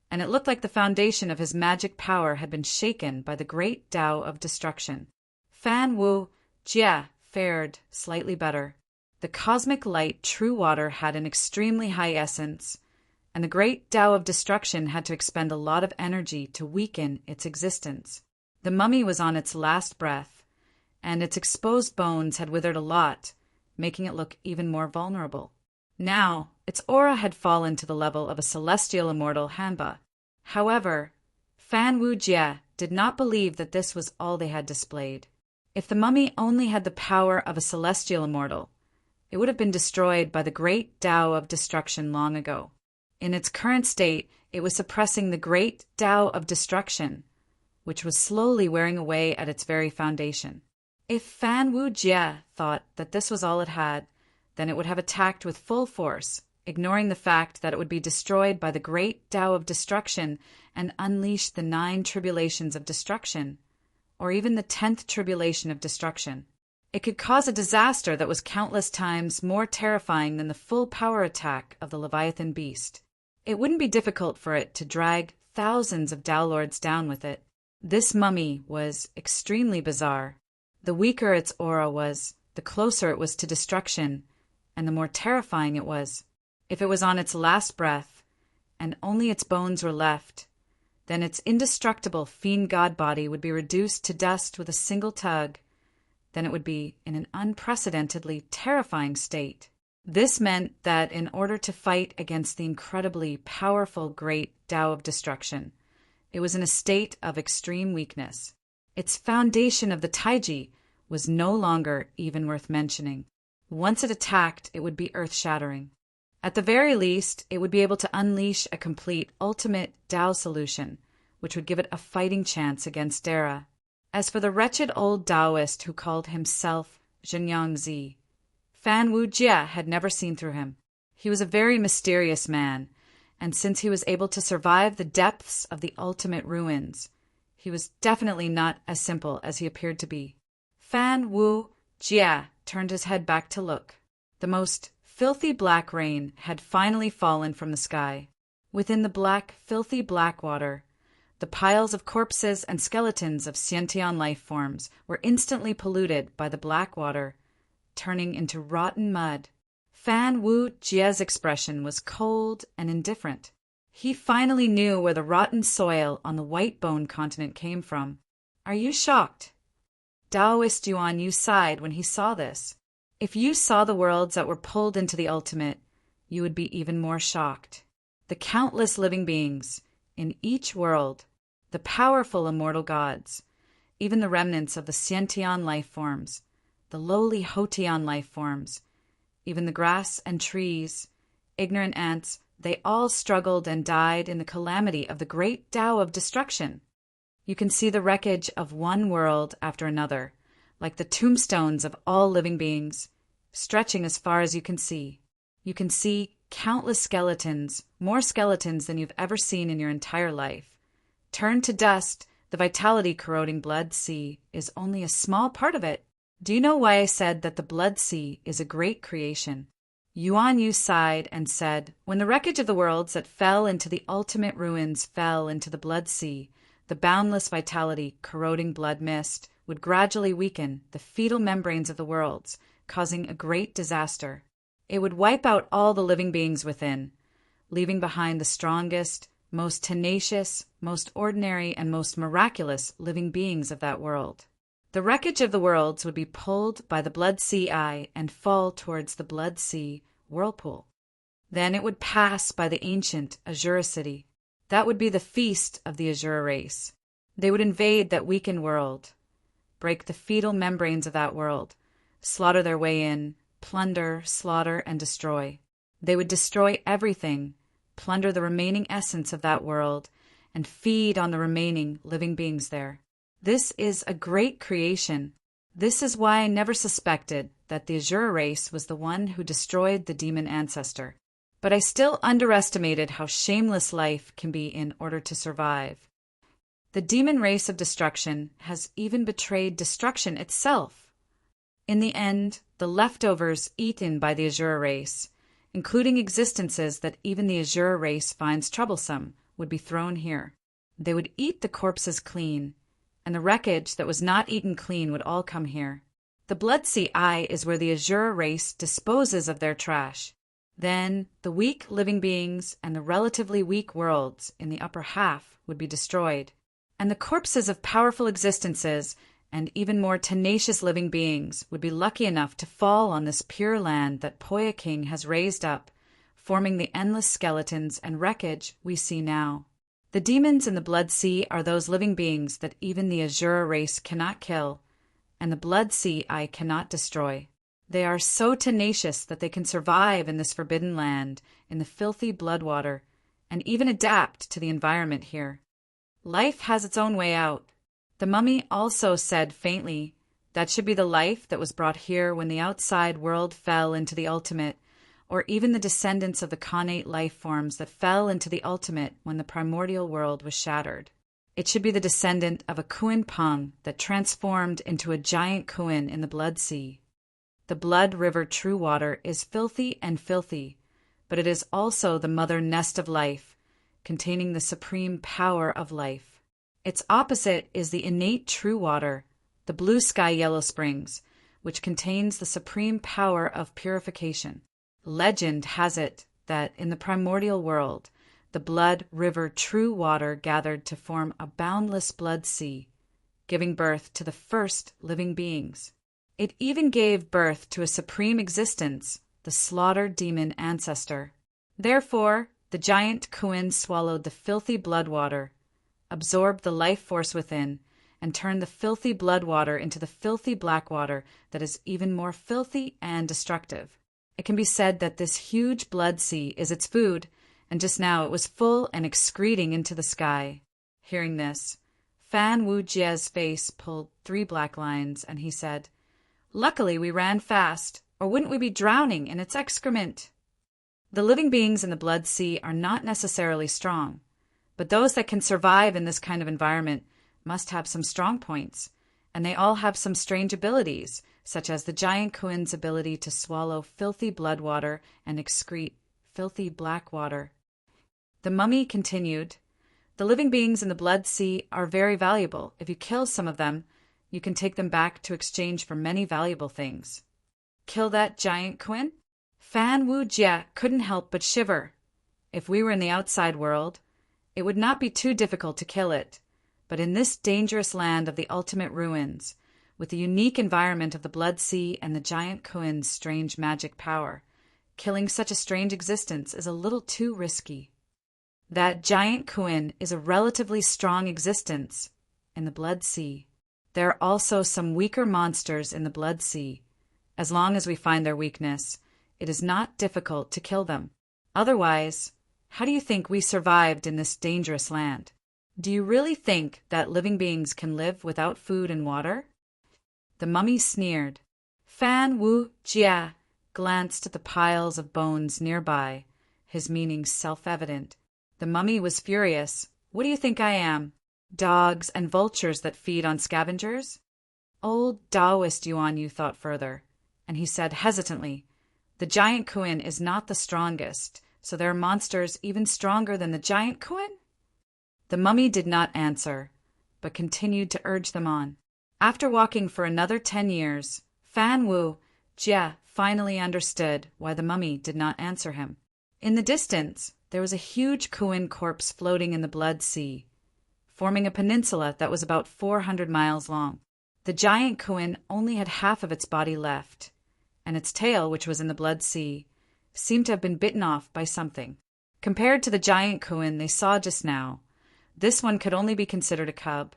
and it looked like the foundation of his magic power had been shaken by the great Tao of destruction. Fan Wu Jie fared slightly better. The cosmic light true water had an extremely high essence, and the great Tao of destruction had to expend a lot of energy to weaken its existence. The mummy was on its last breath, and its exposed bones had withered a lot, making it look even more vulnerable. Now, its aura had fallen to the level of a celestial immortal Hanba. However, Fan Wu Jie did not believe that this was all they had displayed. If the mummy only had the power of a celestial immortal, it would have been destroyed by the great Tao of destruction long ago. In its current state, it was suppressing the great Tao of destruction, which was slowly wearing away at its very foundation. If Fan Wu Jie thought that this was all it had, then it would have attacked with full force, ignoring the fact that it would be destroyed by the great Tao of destruction and unleash the 9 tribulations of destruction, or even the 10th tribulation of destruction. It could cause a disaster that was countless times more terrifying than the full power attack of the Leviathan beast. It wouldn't be difficult for it to drag thousands of Tao Lords down with it. This mummy was extremely bizarre. The weaker its aura was, the closer it was to destruction, and the more terrifying it was. If it was on its last breath, and only its bones were left, then its indestructible fiend god body would be reduced to dust with a single tug. Then it would be in an unprecedentedly terrifying state. This meant that in order to fight against the incredibly powerful great Tao of destruction, it was in a state of extreme weakness. Its foundation of the Taiji was no longer even worth mentioning. Once it attacked, it would be earth-shattering. At the very least, it would be able to unleash a complete ultimate Tao solution, which would give it a fighting chance against Dara. As for the wretched old Taoist who called himself Zhenyang Zi, Fan Wu Jia had never seen through him. He was a very mysterious man, and since he was able to survive the depths of the ultimate ruins, he was definitely not as simple as he appeared to be. Fan Wu Jia turned his head back to look. The most filthy black rain had finally fallen from the sky. Within the black, filthy black water, the piles of corpses and skeletons of sentient life forms were instantly polluted by the black water, turning into rotten mud. Fan Wu Jia's expression was cold and indifferent. He finally knew where the rotten soil on the white bone continent came from. Are you shocked? Taoist Yuan Yu sighed when he saw this. If you saw the worlds that were pulled into the ultimate, you would be even more shocked. The countless living beings in each world, the powerful immortal gods, even the remnants of the sentient life forms, the lowly Hotian life forms, even the grass and trees, ignorant ants, they all struggled and died in the calamity of the great Tao of destruction. You can see the wreckage of one world after another, like the tombstones of all living beings, stretching as far as you can see. You can see countless skeletons, more skeletons than you've ever seen in your entire life. Turned to dust, the vitality-corroding blood sea is only a small part of it. Do you know why I said that the blood sea is a great creation? Yuan Yu sighed and said, when the wreckage of the worlds that fell into the ultimate ruins fell into the blood sea, the boundless vitality, corroding blood mist, would gradually weaken the fetal membranes of the worlds, causing a great disaster. It would wipe out all the living beings within, leaving behind the strongest, most tenacious, most ordinary, and most miraculous living beings of that world. The wreckage of the worlds would be pulled by the Blood Sea Eye and fall towards the Blood Sea whirlpool. Then it would pass by the ancient Azura city. That would be the feast of the Azura race. They would invade that weakened world, break the fetal membranes of that world, slaughter their way in, plunder, slaughter, and destroy. They would destroy everything, plunder the remaining essence of that world, and feed on the remaining living beings there. This is a great creation. This is why I never suspected that the Azura race was the one who destroyed the demon ancestor. But I still underestimated how shameless life can be in order to survive. The demon race of destruction has even betrayed destruction itself. In the end, the leftovers eaten by the Azura race, including existences that even the Azura race finds troublesome, would be thrown here. They would eat the corpses clean, and the wreckage that was not eaten clean would all come here. The Blood Sea Eye is where the Azura race disposes of their trash. Then the weak living beings and the relatively weak worlds in the upper half would be destroyed, and the corpses of powerful existences and even more tenacious living beings would be lucky enough to fall on this pure land that Poya King has raised up, forming the endless skeletons and wreckage we see now. The demons in the Blood Sea are those living beings that even the Azura race cannot kill, and the Blood Sea Eye cannot destroy. They are so tenacious that they can survive in this forbidden land, in the filthy blood water, and even adapt to the environment here. Life has its own way out. The mummy also said faintly, that should be the life that was brought here when the outside world fell into the ultimate, or even the descendants of the connate life forms that fell into the ultimate when the primordial world was shattered. It should be the descendant of a Kuan Pang that transformed into a giant Kuan in the Blood Sea. The Blood River True Water is filthy and filthy, but it is also the mother nest of life, containing the supreme power of life. Its opposite is the innate true water, the blue sky yellow springs, which contains the supreme power of purification. Legend has it that in the primordial world, the blood river true water gathered to form a boundless blood sea, giving birth to the first living beings. It even gave birth to a supreme existence, the slaughtered demon ancestor. Therefore, the giant Kuin swallowed the filthy blood water, absorbed the life force within, and turned the filthy blood water into the filthy black water that is even more filthy and destructive. It can be said that this huge blood sea is its food, and just now it was full and excreting into the sky. Hearing this, Fan Wu Jie's face pulled 3 black lines, and he said, "Luckily we ran fast, or wouldn't we be drowning in its excrement?" The living beings in the blood sea are not necessarily strong, but those that can survive in this kind of environment must have some strong points, and they all have some strange abilities, such as the giant Kuin's ability to swallow filthy blood water and excrete filthy black water. The mummy continued, "The living beings in the blood sea are very valuable. If you kill some of them, you can take them back to exchange for many valuable things." Kill that giant Kuin? Fan Wu Jie couldn't help but shiver. If we were in the outside world, it would not be too difficult to kill it. But in this dangerous land of the ultimate ruins, with the unique environment of the blood sea and the giant Kuin's strange magic power, killing such a strange existence is a little too risky. That giant Kuin is a relatively strong existence in the blood sea. There are also some weaker monsters in the blood sea. As long as we find their weakness, it is not difficult to kill them. Otherwise, how do you think we survived in this dangerous land? Do you really think that living beings can live without food and water? The mummy sneered. Fan Wu Jie glanced at the piles of bones nearby, his meaning self-evident. The mummy was furious. "What do you think I am? Dogs and vultures that feed on scavengers?" Old Taoist Yuan Yu thought further, and he said hesitantly, "The giant Kuin is not the strongest, so there are monsters even stronger than the giant Kuin?" The mummy did not answer, but continued to urge them on. After walking for another 10 years, Fan Wu Jie finally understood why the mummy did not answer him. In the distance, there was a huge Kuin corpse floating in the blood sea, forming a peninsula that was about 400 miles long. The giant Kuin only had half of its body left, and its tail, which was in the blood sea, seemed to have been bitten off by something. Compared to the giant Kuin they saw just now, this one could only be considered a cub,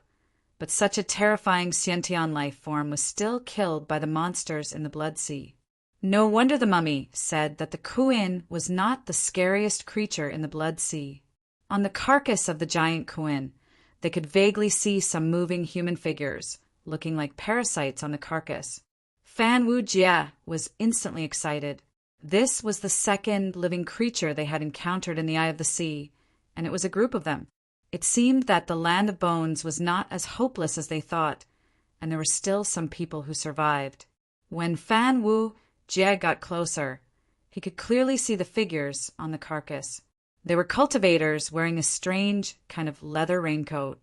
but such a terrifying sentient life form was still killed by the monsters in the blood sea. No wonder the mummy said that the Kuin was not the scariest creature in the blood sea. On the carcass of the giant Kuin, they could vaguely see some moving human figures, looking like parasites on the carcass. Fan Wu Jie was instantly excited. This was the second living creature they had encountered in the eye of the sea, and it was a group of them. It seemed that the land of bones was not as hopeless as they thought, and there were still some people who survived. When Fan Wu Jie got closer, he could clearly see the figures on the carcass. They were cultivators wearing a strange kind of leather raincoat,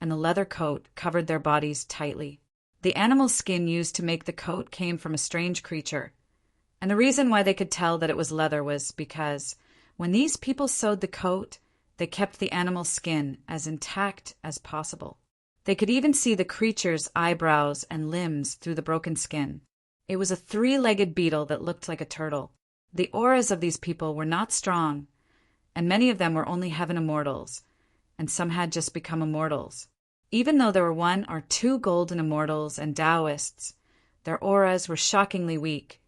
and the leather coat covered their bodies tightly. The animal skin used to make the coat came from a strange creature, and the reason why they could tell that it was leather was because when these people sewed the coat, they kept the animal skin as intact as possible. They could even see the creature's eyebrows and limbs through the broken skin. It was a 3-legged beetle that looked like a turtle. The auras of these people were not strong, and many of them were only heaven immortals, and some had just become immortals. Even though there were 1 or 2 golden immortals and Taoists, their auras were shockingly weak,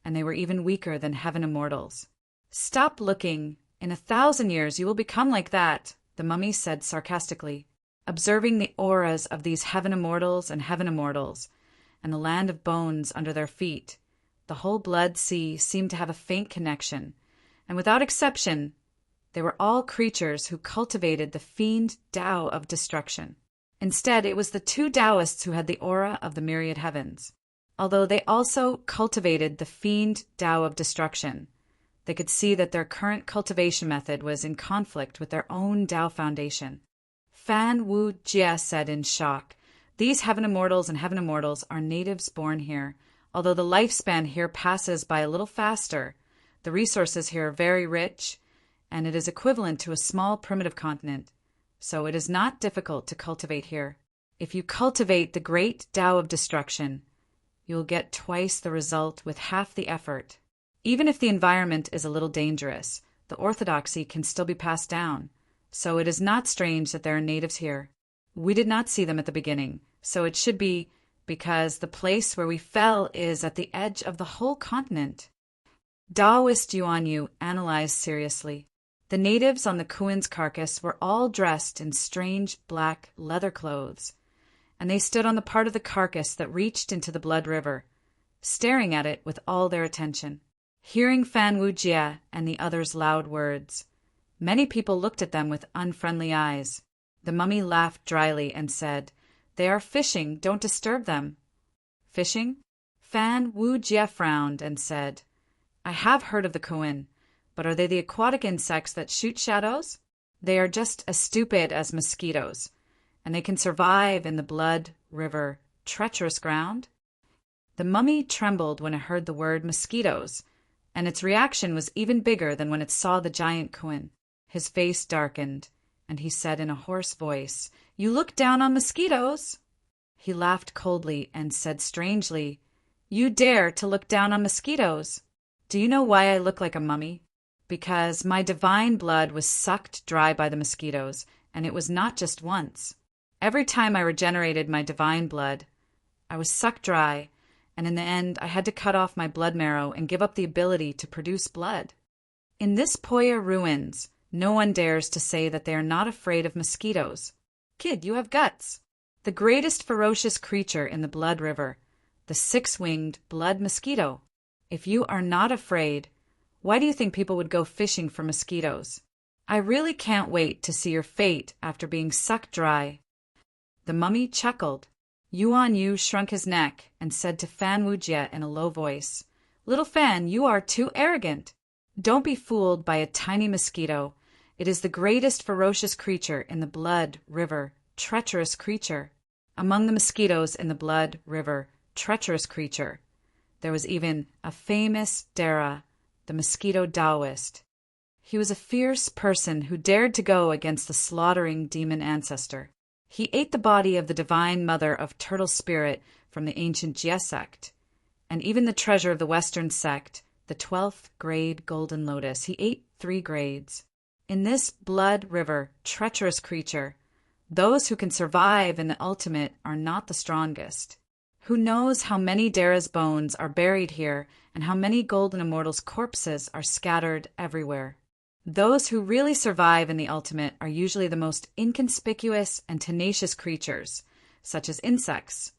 and they were even weaker than heaven immortals. "Stop looking. In 1,000 years you will become like that," the mummy said sarcastically. Observing the auras of these heaven immortals and the land of bones under their feet, the whole blood sea seemed to have a faint connection, and without exception, they were all creatures who cultivated the fiend Tao of destruction. Instead, it was the 2 Taoists who had the aura of the myriad heavens. Although they also cultivated the fiend Tao of destruction, They could see that their current cultivation method was in conflict with their own Tao foundation. Fan Wu Jie said in shock, "These heaven immortals and heaven immortals are natives born here. Although the lifespan here passes by a little faster, the resources here are very rich, and it is equivalent to a small primitive continent. So it is not difficult to cultivate here. If you cultivate the great Tao of destruction, you will get twice the result with half the effort. Even if the environment is a little dangerous, the orthodoxy can still be passed down. So it is not strange that there are natives here. We did not see them at the beginning, so it should be because the place where we fell is at the edge of the whole continent." Taoist Yuan Yu analyzed seriously. The natives on the Kuin's carcass were all dressed in strange black leather clothes, and they stood on the part of the carcass that reached into the blood river, staring at it with all their attention. Hearing Fan Wu Jie and the others' loud words, many people looked at them with unfriendly eyes. The mummy laughed dryly and said, "They are fishing, don't disturb them." "Fishing?" Fan Wu Jie frowned and said, "I have heard of the Kuin, but are they the aquatic insects that shoot shadows? They are just as stupid as mosquitoes, and they can survive in the blood river, treacherous ground." The mummy trembled when it heard the word mosquitoes, and its reaction was even bigger than when it saw the giant Kuin. His face darkened, and he said in a hoarse voice, "You look down on mosquitoes." He laughed coldly and said strangely, "You dare to look down on mosquitoes? Do you know why I look like a mummy? Because my divine blood was sucked dry by the mosquitoes, and it was not just once. Every time I regenerated my divine blood, I was sucked dry, and in the end I had to cut off my blood marrow and give up the ability to produce blood. In this Poya ruins, no one dares to say that they are not afraid of mosquitoes. Kid, you have guts. The greatest ferocious creature in the blood river, the six-winged blood mosquito. If you are not afraid, why do you think people would go fishing for mosquitoes? I really can't wait to see your fate after being sucked dry." The mummy chuckled. Yuan Yu shrunk his neck and said to Fan Wu Jie in a low voice, "Little Fan, you are too arrogant. Don't be fooled by a tiny mosquito. It is the greatest ferocious creature in the blood river, treacherous creature." Among the mosquitoes in the blood river, treacherous creature, there was even a famous Dara, the mosquito Taoist. He was a fierce person who dared to go against the slaughtering demon ancestor. He ate the body of the divine mother of turtle spirit from the ancient Jie sect, and even the treasure of the Western sect, the 12th grade golden lotus. He ate 3 grades. In this blood river, treacherous creature, those who can survive in the ultimate are not the strongest. Who knows how many Dara's bones are buried here and how many golden immortals' corpses are scattered everywhere. Those who really survive in the ultimate are usually the most inconspicuous and tenacious creatures, such as insects.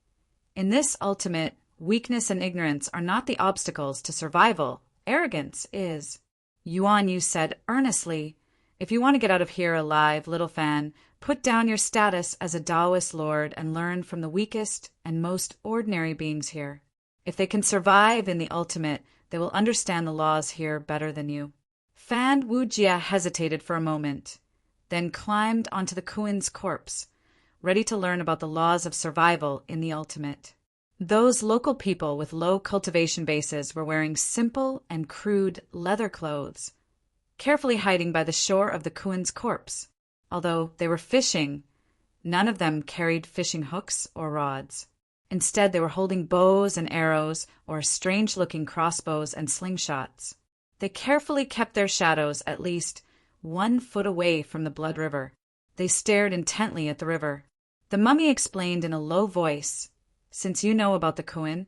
In this ultimate, weakness and ignorance are not the obstacles to survival. Arrogance is. Yuan Yu said earnestly, "If you want to get out of here alive, little Fan, put down your status as a Taoist lord and learn from the weakest and most ordinary beings here. If they can survive in the ultimate, they will understand the laws here better than you." Fan Wu Jie hesitated for a moment, then climbed onto the Kuin's corpse, ready to learn about the laws of survival in the ultimate. Those local people with low cultivation bases were wearing simple and crude leather clothes, carefully hiding by the shore of the Kuin's corpse. Although they were fishing, none of them carried fishing hooks or rods. Instead, they were holding bows and arrows or strange-looking crossbows and slingshots. They carefully kept their shadows at least 1 foot away from the blood river. They stared intently at the river. The mummy explained in a low voice, "Since you know about the Kuin,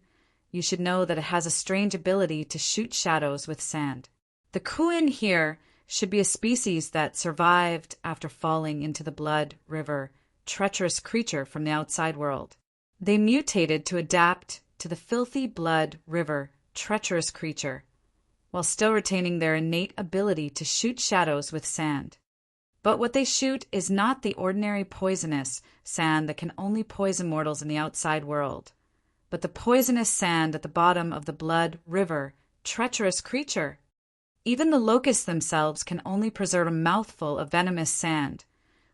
you should know that it has a strange ability to shoot shadows with sand. The Kuin here should be a species that survived after falling into the blood river, treacherous creature from the outside world. They mutated to adapt to the filthy blood river, treacherous creature, while still retaining their innate ability to shoot shadows with sand. But what they shoot is not the ordinary poisonous sand that can only poison mortals in the outside world, but the poisonous sand at the bottom of the blood river, treacherous creature. Even the locusts themselves can only preserve a mouthful of venomous sand,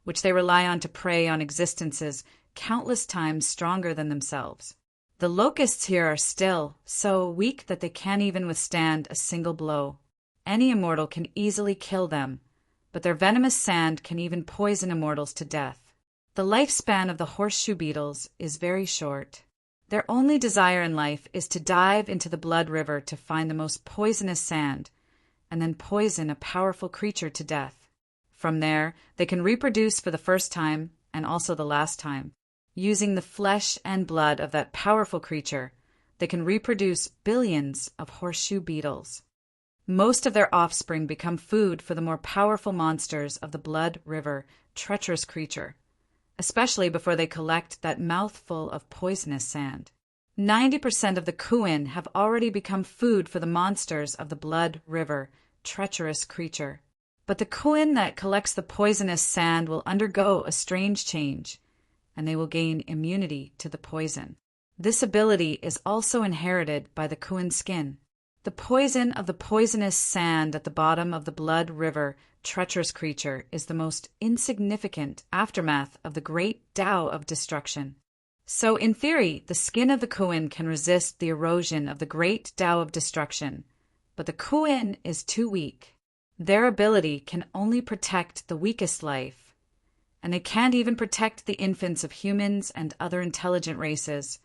which they rely on to prey on existences countless times stronger than themselves. The locusts here are still so weak that they can't even withstand a single blow. Any immortal can easily kill them, but their venomous sand can even poison immortals to death. The lifespan of the horseshoe beetles is very short. Their only desire in life is to dive into the blood river to find the most poisonous sand, and then poison a powerful creature to death. From there, they can reproduce for the first time and also the last time. Using the flesh and blood of that powerful creature, they can reproduce billions of horseshoe beetles. Most of their offspring become food for the more powerful monsters of the blood river, treacherous creature, especially before they collect that mouthful of poisonous sand. 90% of the Kuin have already become food for the monsters of the blood river, treacherous creature. But the Kuin that collects the poisonous sand will undergo a strange change, and they will gain immunity to the poison. This ability is also inherited by the Kuin skin. The poison of the poisonous sand at the bottom of the blood river, treacherous creature, is the most insignificant aftermath of the great Tao of destruction. So, in theory, the skin of the Kuin can resist the erosion of the great Tao of destruction, but the Kuin is too weak. Their ability can only protect the weakest life, and they can't even protect the infants of humans and other intelligent races,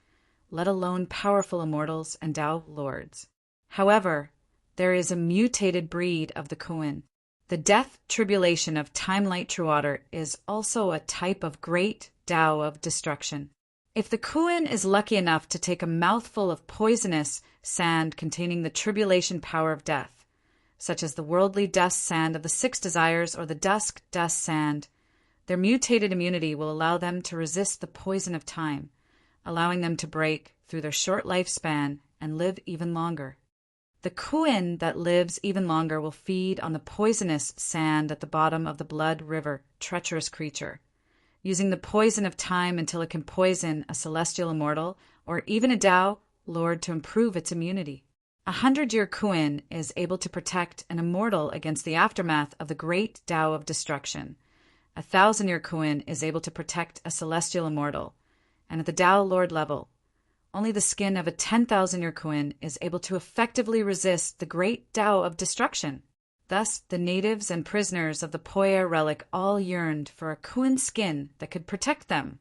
let alone powerful immortals and Tao lords. However, there is a mutated breed of the Kuin. The death tribulation of Time-Light Truewater is also a type of great Tao of destruction. If the Kuin is lucky enough to take a mouthful of poisonous sand containing the tribulation power of death, such as the worldly dust sand of the Six Desires or the dusk dust sand, their mutated immunity will allow them to resist the poison of time, allowing them to break through their short lifespan and live even longer. The Kuin that lives even longer will feed on the poisonous sand at the bottom of the blood river, treacherous creature, using the poison of time until it can poison a celestial immortal or even a Tao lord to improve its immunity. 100-year Kuin is able to protect an immortal against the aftermath of the great Tao of destruction. 1,000-year Kuin is able to protect a celestial immortal, and at the Tao lord level, only the skin of a 10,000-year Kuin is able to effectively resist the great Tao of destruction. Thus, the natives and prisoners of the Poya relic all yearned for a Kuin skin that could protect them.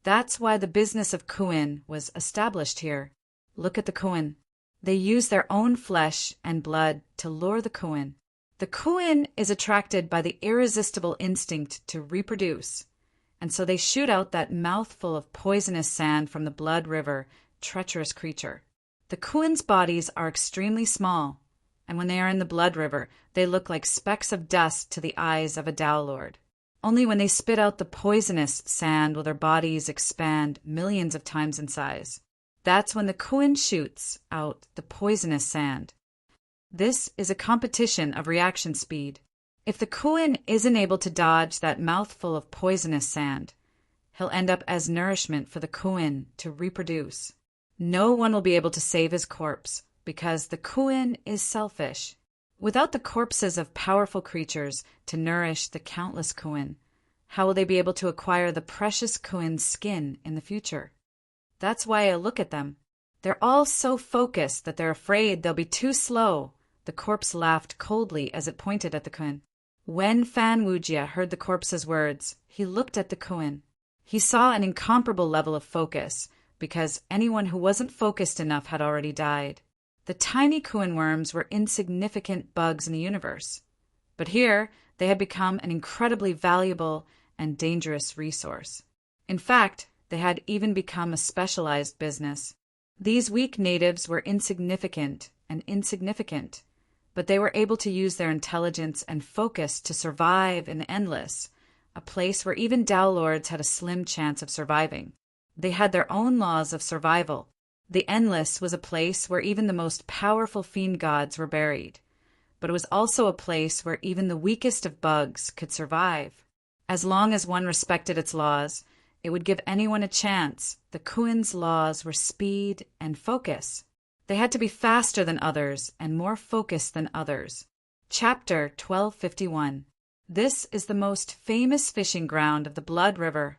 That's why the business of Kuin was established here. Look at the Kuin. They use their own flesh and blood to lure the Kuin. The Kuin is attracted by the irresistible instinct to reproduce, and so they shoot out that mouthful of poisonous sand from the blood river, treacherous creature. The Kuin's bodies are extremely small, and when they are in the blood river, they look like specks of dust to the eyes of a Tao lord. Only when they spit out the poisonous sand will their bodies expand millions of times in size. That's when the Kuin shoots out the poisonous sand. This is a competition of reaction speed. If the Kuin isn't able to dodge that mouthful of poisonous sand, he'll end up as nourishment for the Kuin to reproduce. No one will be able to save his corpse because the Kuin is selfish. Without the corpses of powerful creatures to nourish the countless Kuin, how will they be able to acquire the precious Kuin skin in the future? That's why I look at them. They're all so focused that they're afraid they'll be too slow. The corpse laughed coldly as it pointed at the Kuin. When Fan Wujia heard the corpse's words, he looked at the Kuin. He saw an incomparable level of focus, because anyone who wasn't focused enough had already died. The tiny Kuin worms were insignificant bugs in the universe, but here they had become an incredibly valuable and dangerous resource. In fact, they had even become a specialized business. These weak natives were insignificant, but they were able to use their intelligence and focus to survive in the Endless, a place where even Tao lords had a slim chance of surviving. They had their own laws of survival. The Endless was a place where even the most powerful fiend gods were buried, but it was also a place where even the weakest of bugs could survive. As long as one respected its laws, it would give anyone a chance. The Kuin's laws were speed and focus. They had to be faster than others and more focused than others. Chapter 1251. This is the most famous fishing ground of the Blood River.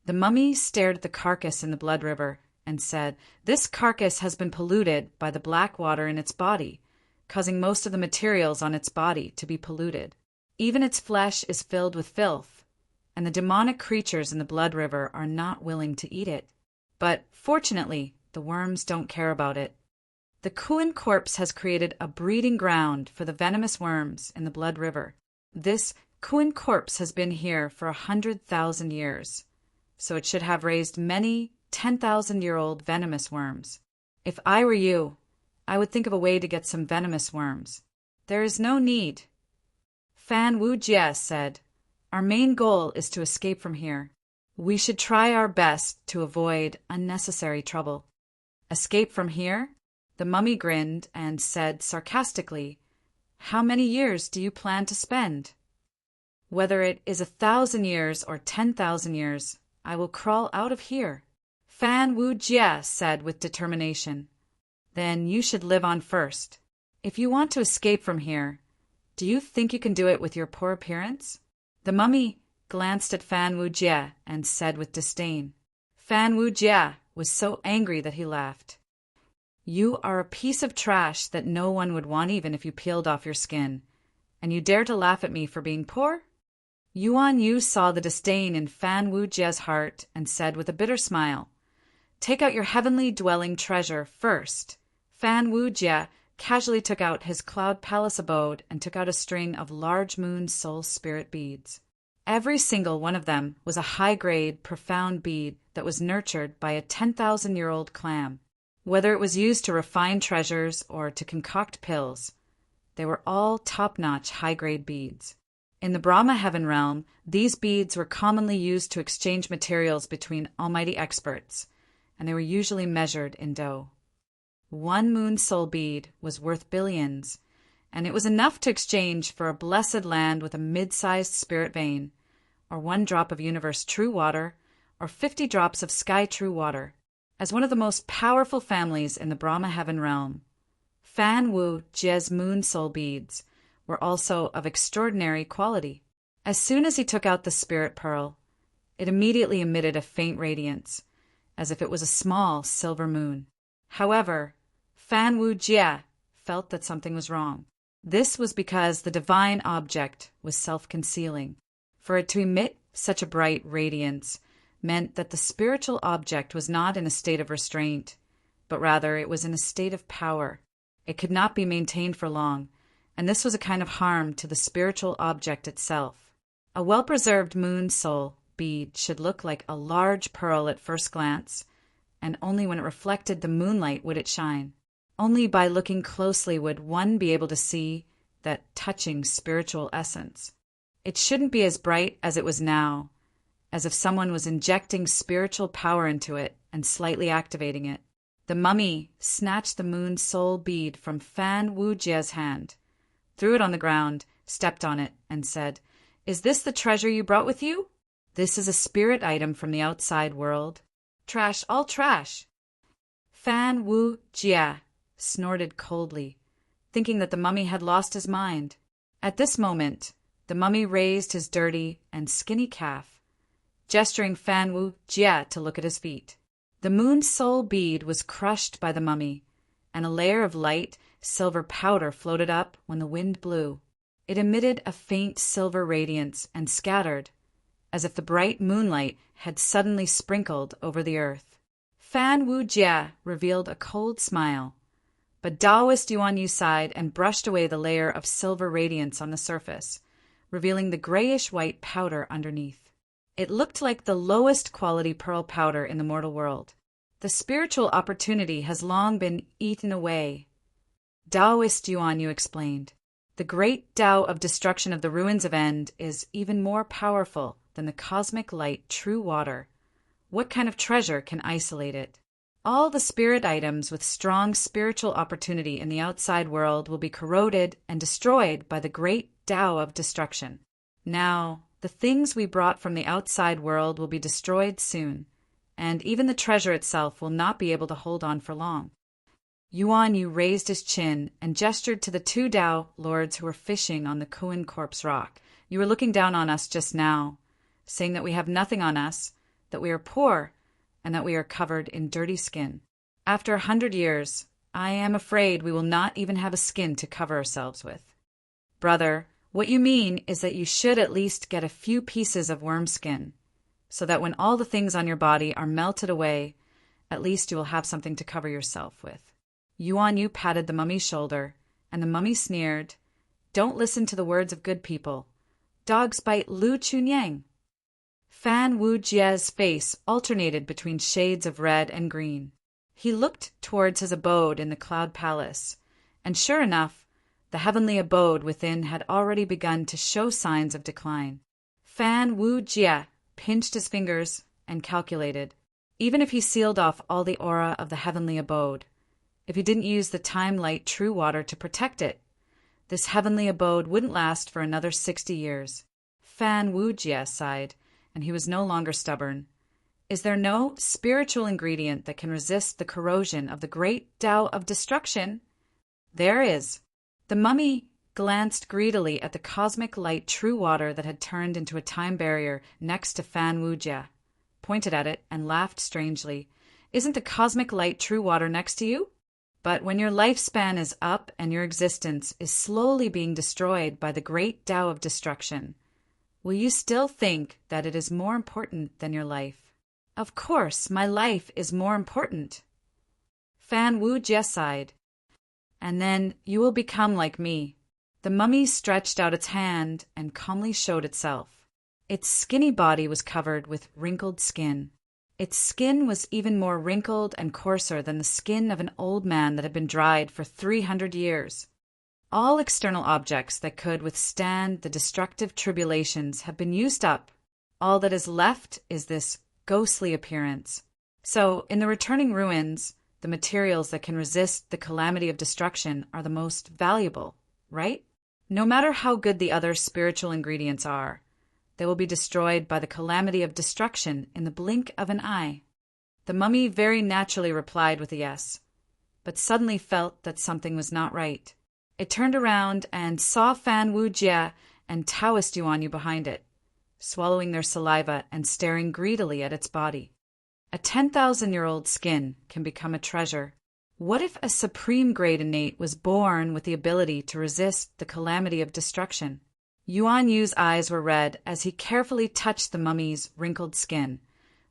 The mummy stared at the carcass in the Blood River and said, "This carcass has been polluted by the black water in its body, causing most of the materials on its body to be polluted. Even its flesh is filled with filth, and the demonic creatures in the Blood River are not willing to eat it. But, fortunately, the worms don't care about it. The Kuan corpse has created a breeding ground for the venomous worms in the Blood River. This Kuan corpse has been here for 100,000 years, so it should have raised many 10,000-year-old venomous worms. If I were you, I would think of a way to get some venomous worms. There is no need." Fan Wujie said, "Our main goal is to escape from here. We should try our best to avoid unnecessary trouble." "Escape from here?" The mummy grinned and said sarcastically, "How many years do you plan to spend?" "Whether it is 1,000 years or 10,000 years, I will crawl out of here," Fan Wujie said with determination. "Then you should live on first. If you want to escape from here, do you think you can do it with your poor appearance?" The mummy glanced at Fan Wujie and said with disdain. Fan Wujie was so angry that he laughed. "You are a piece of trash that no one would want even if you peeled off your skin, and you dare to laugh at me for being poor?" Yuan Yu saw the disdain in Fan Wujie's heart and said with a bitter smile, "Take out your heavenly dwelling treasure first." Fan Wujie casually took out his cloud palace abode and took out a string of large moon soul spirit beads. Every single one of them was a high-grade, profound bead that was nurtured by a 10,000-year-old clam. Whether it was used to refine treasures or to concoct pills, they were all top-notch high-grade beads. In the Brahma heaven realm, these beads were commonly used to exchange materials between almighty experts, and they were usually measured in dough. One moon soul bead was worth billions, and it was enough to exchange for a blessed land with a mid-sized spirit vein, or 1 drop of universe true water, or 50 drops of sky true water. As one of the most powerful families in the Brahma heaven realm, Fan Wujie's moon soul beads were also of extraordinary quality. As soon as he took out the spirit pearl, it immediately emitted a faint radiance, as if it was a small silver moon. However, Fan Wujie felt that something was wrong. This was because the divine object was self-concealing. For it to emit such a bright radiance meant that the spiritual object was not in a state of restraint, but rather it was in a state of power. It could not be maintained for long, and this was a kind of harm to the spiritual object itself. A well-preserved moon soul bead should look like a large pearl at first glance, and only when it reflected the moonlight would it shine. Only by looking closely would one be able to see that touching spiritual essence. It shouldn't be as bright as it was now, as if someone was injecting spiritual power into it and slightly activating it. The mummy snatched the moon soul bead from Fan Wujie's hand, threw it on the ground, stepped on it, and said, "Is this the treasure you brought with you? This is a spirit item from the outside world. Trash, all trash." Fan Wujie snorted coldly, thinking that the mummy had lost his mind. At this moment, the mummy raised his dirty and skinny calf, gesturing Fan Wujie to look at his feet. The moon soul bead was crushed by the mummy, and a layer of light silver powder floated up when the wind blew. It emitted a faint silver radiance and scattered, as if the bright moonlight had suddenly sprinkled over the earth. Fan Wujie revealed a cold smile, but Taoist Yuan Yu sighed and brushed away the layer of silver radiance on the surface, revealing the grayish-white powder underneath. It looked like the lowest quality pearl powder in the mortal world. The spiritual opportunity has long been eaten away. Taoist Yuan Yu explained, "The great Tao of destruction of the ruins of End is even more powerful than the cosmic light true water. What kind of treasure can isolate it? All the spirit items with strong spiritual opportunity in the outside world will be corroded and destroyed by the great Tao of destruction. Now, the things we brought from the outside world will be destroyed soon, and even the treasure itself will not be able to hold on for long." Yuan Yu raised his chin and gestured to the two Tao lords who were fishing on the Kuan Corpse Rock. You were looking down on us just now, saying that we have nothing on us, that we are poor, and that we are covered in dirty skin. After 100 years, I am afraid we will not even have a skin to cover ourselves with. Brother, what you mean is that you should at least get a few pieces of worm skin, so that when all the things on your body are melted away, at least you will have something to cover yourself with. Yuan Yu patted the mummy's shoulder, and the mummy sneered, "Don't listen to the words of good people. Dogs bite Lu Chunyang." Fan Wu Jie's face alternated between shades of red and green. He looked towards his abode in the Cloud Palace, and sure enough, the heavenly abode within had already begun to show signs of decline. Fan Wu Jie pinched his fingers and calculated. Even if he sealed off all the aura of the heavenly abode, if he didn't use the time-light true water to protect it, this heavenly abode wouldn't last for another 60 years. Fan Wu Jie sighed, and he was no longer stubborn. Is there no spiritual ingredient that can resist the corrosion of the great Tao of destruction? There is. The mummy glanced greedily at the cosmic light true water that had turned into a time barrier next to Fan Wu Jie, pointed at it, and laughed strangely. Isn't the cosmic light true water next to you? But when your lifespan is up and your existence is slowly being destroyed by the great Tao of destruction, will you still think that it is more important than your life? Of course, my life is more important. Fan Wu Jie sighed. And then you will become like me. The mummy stretched out its hand and calmly showed itself. Its skinny body was covered with wrinkled skin. Its skin was even more wrinkled and coarser than the skin of an old man that had been dried for 300 years. All external objects that could withstand the destructive tribulations have been used up. All that is left is this ghostly appearance. So, in the returning ruins, the materials that can resist the calamity of destruction are the most valuable, right? No matter how good the other spiritual ingredients are, they will be destroyed by the calamity of destruction in the blink of an eye. The mummy very naturally replied with a yes, but suddenly felt that something was not right. It turned around and saw Fan Wu Jie and Taoist Yuan Yu behind it, swallowing their saliva and staring greedily at its body. A 10,000-year-old skin can become a treasure. What if a supreme-grade innate was born with the ability to resist the calamity of destruction? Yuan Yu's eyes were red as he carefully touched the mummy's wrinkled skin,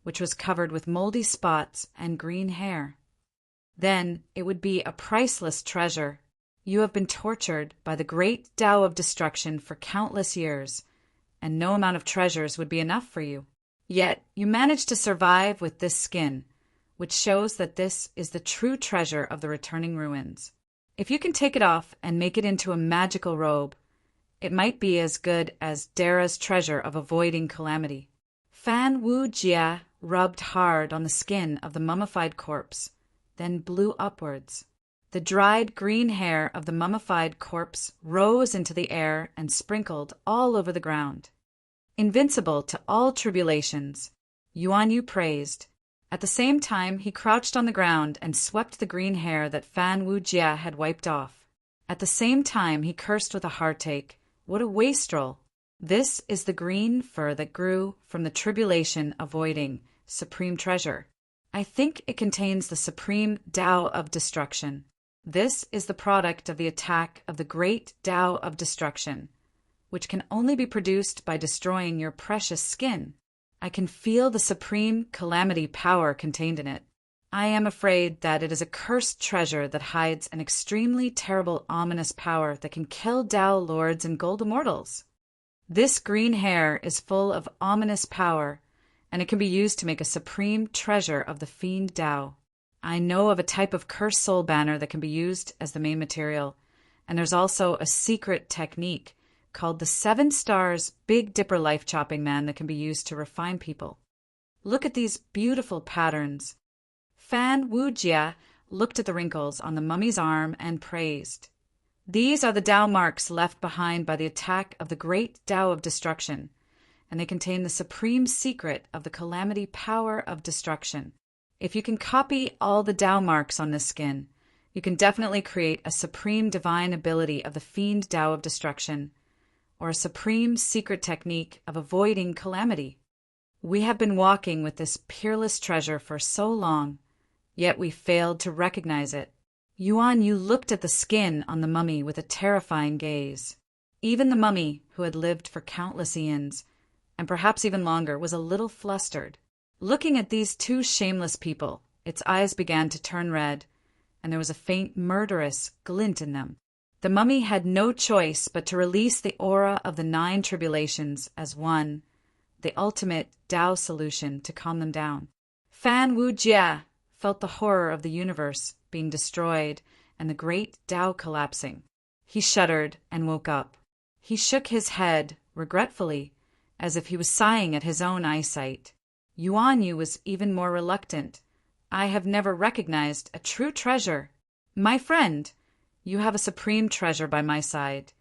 which was covered with moldy spots and green hair. Then it would be a priceless treasure. You have been tortured by the great Tao of destruction for countless years, and no amount of treasures would be enough for you. Yet you managed to survive with this skin, which shows that this is the true treasure of the returning ruins. If you can take it off and make it into a magical robe, it might be as good as Dara's treasure of avoiding calamity. Fan Wu Jie rubbed hard on the skin of the mummified corpse, then blew upwards. The dried green hair of the mummified corpse rose into the air and sprinkled all over the ground. Invincible to all tribulations, Yuan Yu praised. At the same time, he crouched on the ground and swept the green hair that Fan Wu Jie had wiped off. At the same time, he cursed with a heartache. What a wastrel! This is the green fur that grew from the tribulation avoiding supreme treasure. I think it contains the supreme Tao of destruction. This is the product of the attack of the great Tao of destruction, which can only be produced by destroying your precious skin. I can feel the supreme calamity power contained in it. I am afraid that it is a cursed treasure that hides an extremely terrible ominous power that can kill Tao lords and gold immortals. This green hair is full of ominous power, and it can be used to make a supreme treasure of the fiend Tao. I know of a type of cursed soul banner that can be used as the main material, and there's also a secret technique called the 7 Stars Big Dipper Life Chopping Man that can be used to refine people. Look at these beautiful patterns. Fan Wu Jie looked at the wrinkles on the mummy's arm and praised. These are the Tao marks left behind by the attack of the great Tao of destruction, and they contain the supreme secret of the calamity power of destruction. If you can copy all the Tao marks on this skin, You can definitely create a supreme divine ability of the fiend Tao of destruction, or a supreme secret technique of avoiding calamity. We have been walking with this peerless treasure for so long, yet we failed to recognize it. Yuan Yu looked at the skin on the mummy with a terrifying gaze. Even the mummy, who had lived for countless eons, and perhaps even longer, was a little flustered. Looking at these two shameless people, its eyes began to turn red, and there was a faint murderous glint in them. The mummy had no choice but to release the aura of the 9 tribulations as one, the ultimate Tao solution to calm them down. Fan Wu Jia felt the horror of the universe being destroyed and the great Tao collapsing. He shuddered and woke up. He shook his head regretfully, as if he was sighing at his own eyesight. Yuan Yu was even more reluctant. I have never recognized a true treasure. My friend, you have a supreme treasure by my side,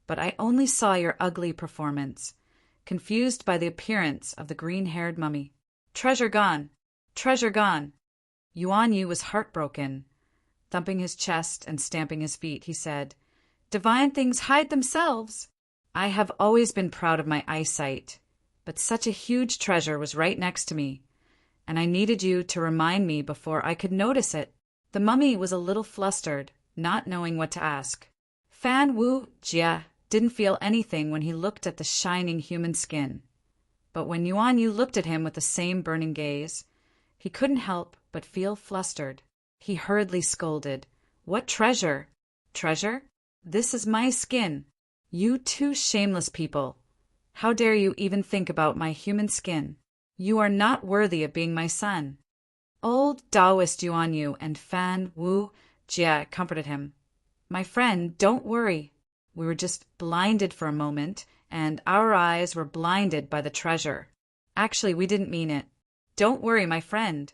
but I only saw your ugly performance, confused by the appearance of the green-haired mummy. Treasure gone! Treasure gone! Yuan Yu was heartbroken. Thumping his chest and stamping his feet, he said, "Divine things hide themselves. I have always been proud of my eyesight, but such a huge treasure was right next to me, and I needed you to remind me before I could notice it." The mummy was a little flustered, not knowing what to ask. Fan Wu Jia didn't feel anything when he looked at the shining human skin, but when Yuan Yu looked at him with the same burning gaze, he couldn't help but feel flustered. He hurriedly scolded, "What treasure? Treasure? This is my skin. You two shameless people. How dare you even think about my human skin? You are not worthy of being my son." Old Taoist Yuan Yu and Fan Wu Jia comforted him. "My friend, don't worry. We were just blinded for a moment, and our eyes were blinded by the treasure. Actually, we didn't mean it. Don't worry, my friend."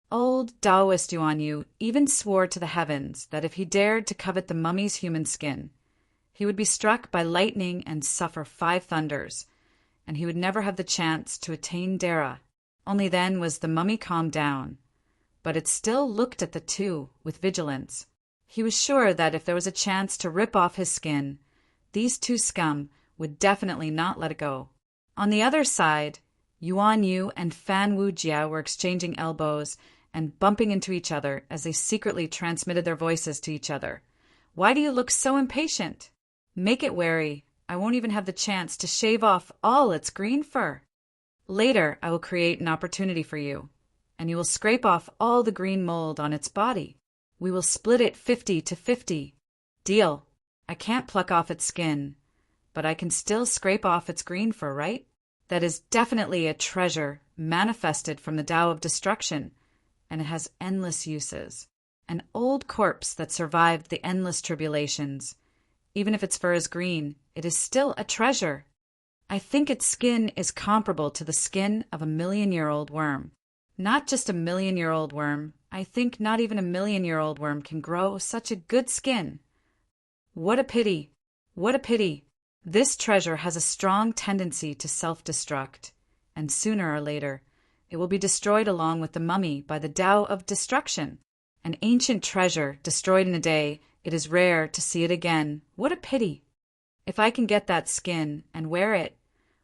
Old Taoist Yuan Yu even swore to the heavens that if he dared to covet the mummy's human skin, he would be struck by lightning and suffer 5 thunders, and he would never have the chance to attain Dara. Only then was the mummy calmed down, but it still looked at the two with vigilance. He was sure that if there was a chance to rip off his skin, these two scum would definitely not let it go. On the other side, Yuan Yu and Fan Wu Jia were exchanging elbows and bumping into each other as they secretly transmitted their voices to each other. "Why do you look so impatient? Make it wary. I won't even have the chance to shave off all its green fur. Later, I will create an opportunity for you, and you will scrape off all the green mold on its body. We will split it 50-50. Deal. I can't pluck off its skin, but I can still scrape off its green fur, right? That is definitely a treasure manifested from the Tao of destruction, and it has endless uses. An old corpse that survived the endless tribulations. Even if its fur is green, it is still a treasure. I think its skin is comparable to the skin of a 1,000,000-year-old worm. Not just a 1,000,000-year-old worm. I think not even a 1,000,000-year-old worm can grow such a good skin. What a pity! What a pity! This treasure has a strong tendency to self-destruct, and sooner or later, it will be destroyed along with the mummy by the Tao of destruction. An ancient treasure destroyed in a day, it is rare to see it again. What a pity! If I can get that skin and wear it,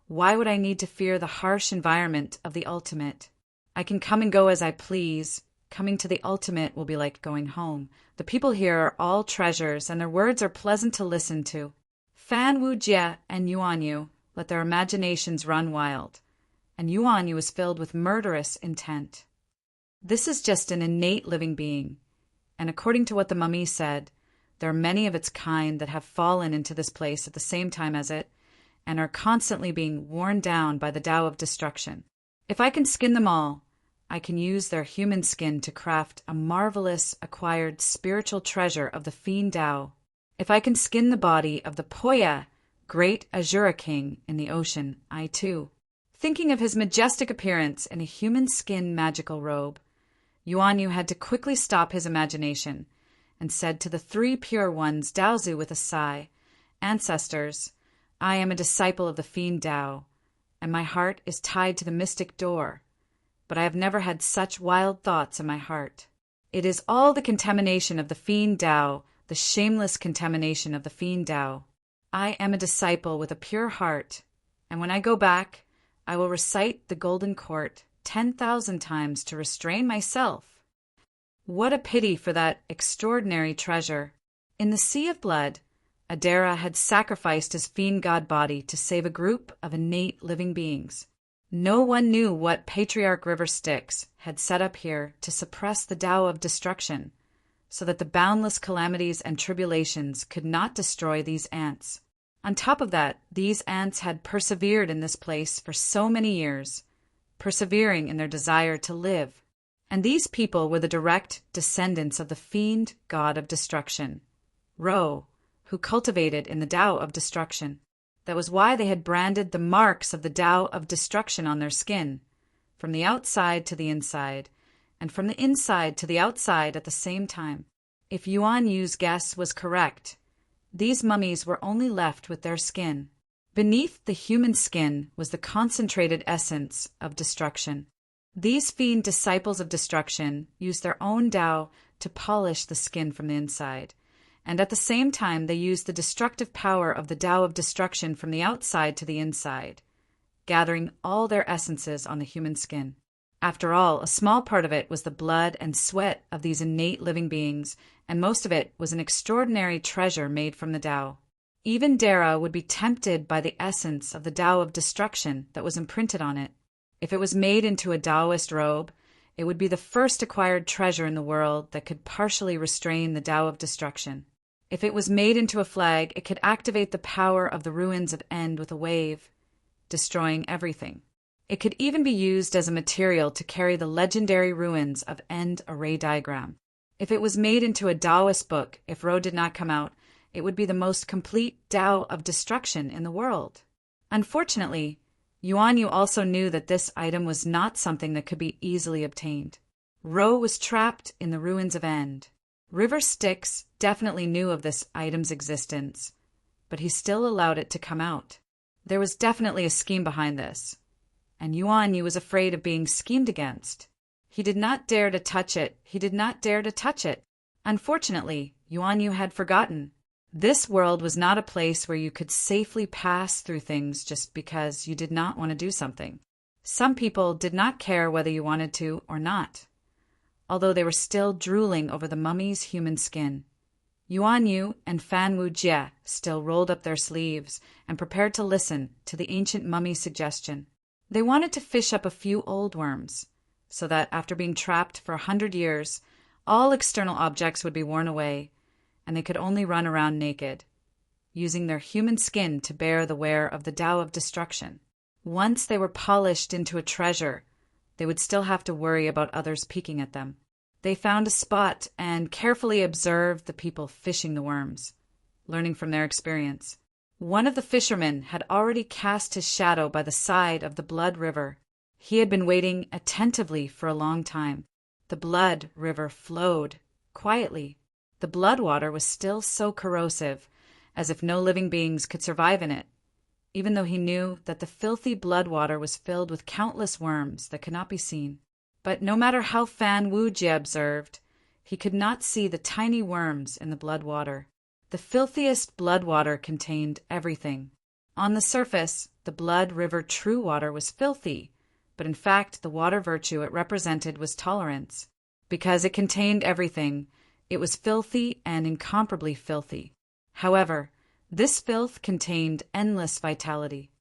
why would I need to fear the harsh environment of the ultimate? I can come and go as I please. Coming to the ultimate will be like going home. The people here are all treasures, and their words are pleasant to listen to. Fan Wu Jia and Yuan Yu let their imaginations run wild, and Yuan Yu was filled with murderous intent. This is just an innate living being, and according to what the mummy said, there are many of its kind that have fallen into this place at the same time as it, and are constantly being worn down by the Tao of destruction. If I can skin them all, I can use their human skin to craft a marvelous acquired spiritual treasure of the fiend Tao. If I can skin the body of the Poya, great Azura king in the ocean, I too. Thinking of his majestic appearance in a human skin magical robe, Yuan Yu had to quickly stop his imagination and said to the 3 pure ones Daozu with a sigh, "Ancestors, I am a disciple of the fiend Tao, and my heart is tied to the mystic door, but I have never had such wild thoughts in my heart. It is all the contamination of the fiend Tao, the shameless contamination of the fiend Tao. I am a disciple with a pure heart, and when I go back, I will recite the Golden Court 10,000 times to restrain myself. What a pity for that extraordinary treasure. In the sea of blood, Adara had sacrificed his fiend god body to save a group of innate living beings. No one knew what Patriarch River Styx had set up here to suppress the Tao of destruction, so that the boundless calamities and tribulations could not destroy these ants. On top of that, these ants had persevered in this place for so many years, persevering in their desire to live. And these people were the direct descendants of the fiend god of destruction, Ro, who cultivated in the Tao of destruction. That was why they had branded the marks of the Tao of destruction on their skin, from the outside to the inside, and from the inside to the outside at the same time. If Yuan Yu's guess was correct, these mummies were only left with their skin. Beneath the human skin was the concentrated essence of destruction. These fiend disciples of destruction used their own Tao to polish the skin from the inside, and at the same time they used the destructive power of the Tao of destruction from the outside to the inside, gathering all their essences on the human skin. After all, a small part of it was the blood and sweat of these innate living beings, and most of it was an extraordinary treasure made from the Tao. Even Dara would be tempted by the essence of the Tao of destruction that was imprinted on it. If it was made into a Taoist robe, it would be the first acquired treasure in the world that could partially restrain the Tao of destruction. If it was made into a flag, it could activate the power of the ruins of End with a wave, destroying everything. It could even be used as a material to carry the legendary ruins of End array diagram. If it was made into a Taoist book, if Ro did not come out, it would be the most complete Tao of destruction in the world. Unfortunately, Yuan Yu also knew that this item was not something that could be easily obtained. Ro was trapped in the ruins of End. River Styx definitely knew of this item's existence, but he still allowed it to come out. There was definitely a scheme behind this, and Yuan Yu was afraid of being schemed against. He did not dare to touch it. He did not dare to touch it. Unfortunately, Yuan Yu had forgotten. This world was not a place where you could safely pass through things just because you did not want to do something. Some people did not care whether you wanted to or not, although they were still drooling over the mummy's human skin. Yuan Yu and Fan Wu Jie still rolled up their sleeves and prepared to listen to the ancient mummy's suggestion. They wanted to fish up a few old worms, so that after being trapped for 100 years, all external objects would be worn away, and they could only run around naked, using their human skin to bear the wear of the Tao of destruction. Once they were polished into a treasure, they would still have to worry about others peeking at them. They found a spot and carefully observed the people fishing the worms, learning from their experience. One of the fishermen had already cast his shadow by the side of the blood river. He had been waiting attentively for a long time. The blood river flowed quietly. The blood water was still so corrosive, as if no living beings could survive in it, even though he knew that the filthy blood water was filled with countless worms that could not be seen. But no matter how Fan Wu Jie observed, he could not see the tiny worms in the blood water. The filthiest blood water contained everything. On the surface, the blood river true water was filthy, but in fact the water virtue it represented was tolerance. Because it contained everything, it was filthy and incomparably filthy. However, this filth contained endless vitality.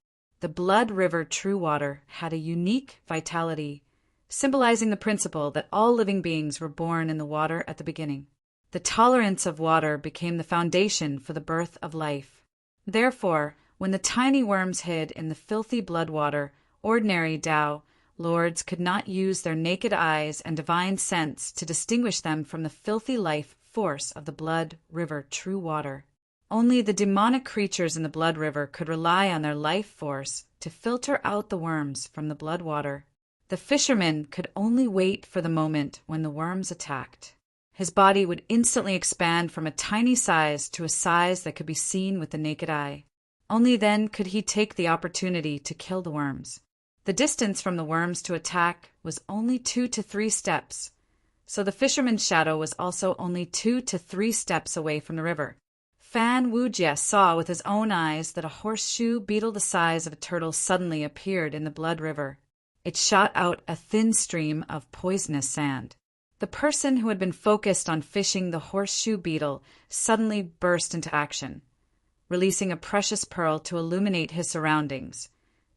The blood river true water had a unique vitality, symbolizing the principle that all living beings were born in the water at the beginning. The tolerance of water became the foundation for the birth of life. Therefore, when the tiny worms hid in the filthy blood water, ordinary Tao lords could not use their naked eyes and divine sense to distinguish them from the filthy life force of the blood river true water. Only the demonic creatures in the blood river could rely on their life force to filter out the worms from the blood water. The fisherman could only wait for the moment when the worms attacked. His body would instantly expand from a tiny size to a size that could be seen with the naked eye. Only then could he take the opportunity to kill the worms. The distance from the worms to attack was only 2 to 3 steps, so the fisherman's shadow was also only 2 to 3 steps away from the river. Fan Wujie saw with his own eyes that a horseshoe beetle the size of a turtle suddenly appeared in the blood river. It shot out a thin stream of poisonous sand. The person who had been focused on fishing the horseshoe beetle suddenly burst into action, releasing a precious pearl to illuminate his surroundings,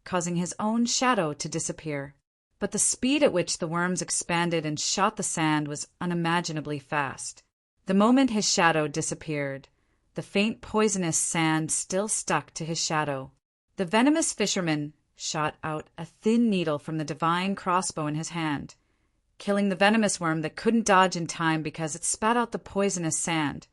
causing his own shadow to disappear. But the speed at which the worms expanded and shot the sand was unimaginably fast. The moment his shadow disappeared, the faint poisonous sand still stuck to his shadow. The venomous fisherman shot out a thin needle from the divine crossbow in his hand, killing the venomous worm that couldn't dodge in time because it spat out the poisonous sand.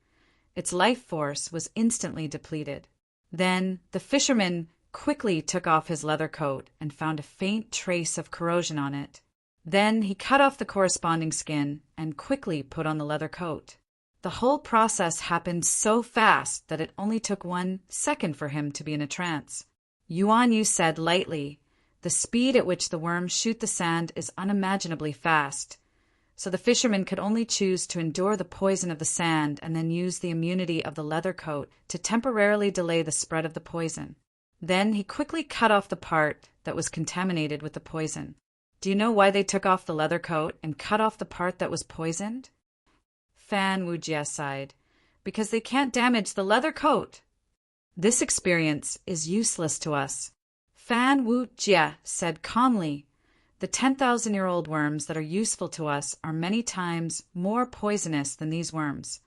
Its life force was instantly depleted. Then the fisherman quickly took off his leather coat and found a faint trace of corrosion on it. Then he cut off the corresponding skin and quickly put on the leather coat. The whole process happened so fast that it only took 1 second for him to be in a trance. Yuan Yu said lightly, "The speed at which the worms shoot the sand is unimaginably fast." So the fisherman could only choose to endure the poison of the sand and then use the immunity of the leather coat to temporarily delay the spread of the poison. Then he quickly cut off the part that was contaminated with the poison. Do you know why they took off the leather coat and cut off the part that was poisoned? Fan Wujie sighed. Because they can't damage the leather coat. This experience is useless to us. Fan Wujie said calmly, "The 10,000-year-old worms that are useful to us are many times more poisonous than these worms,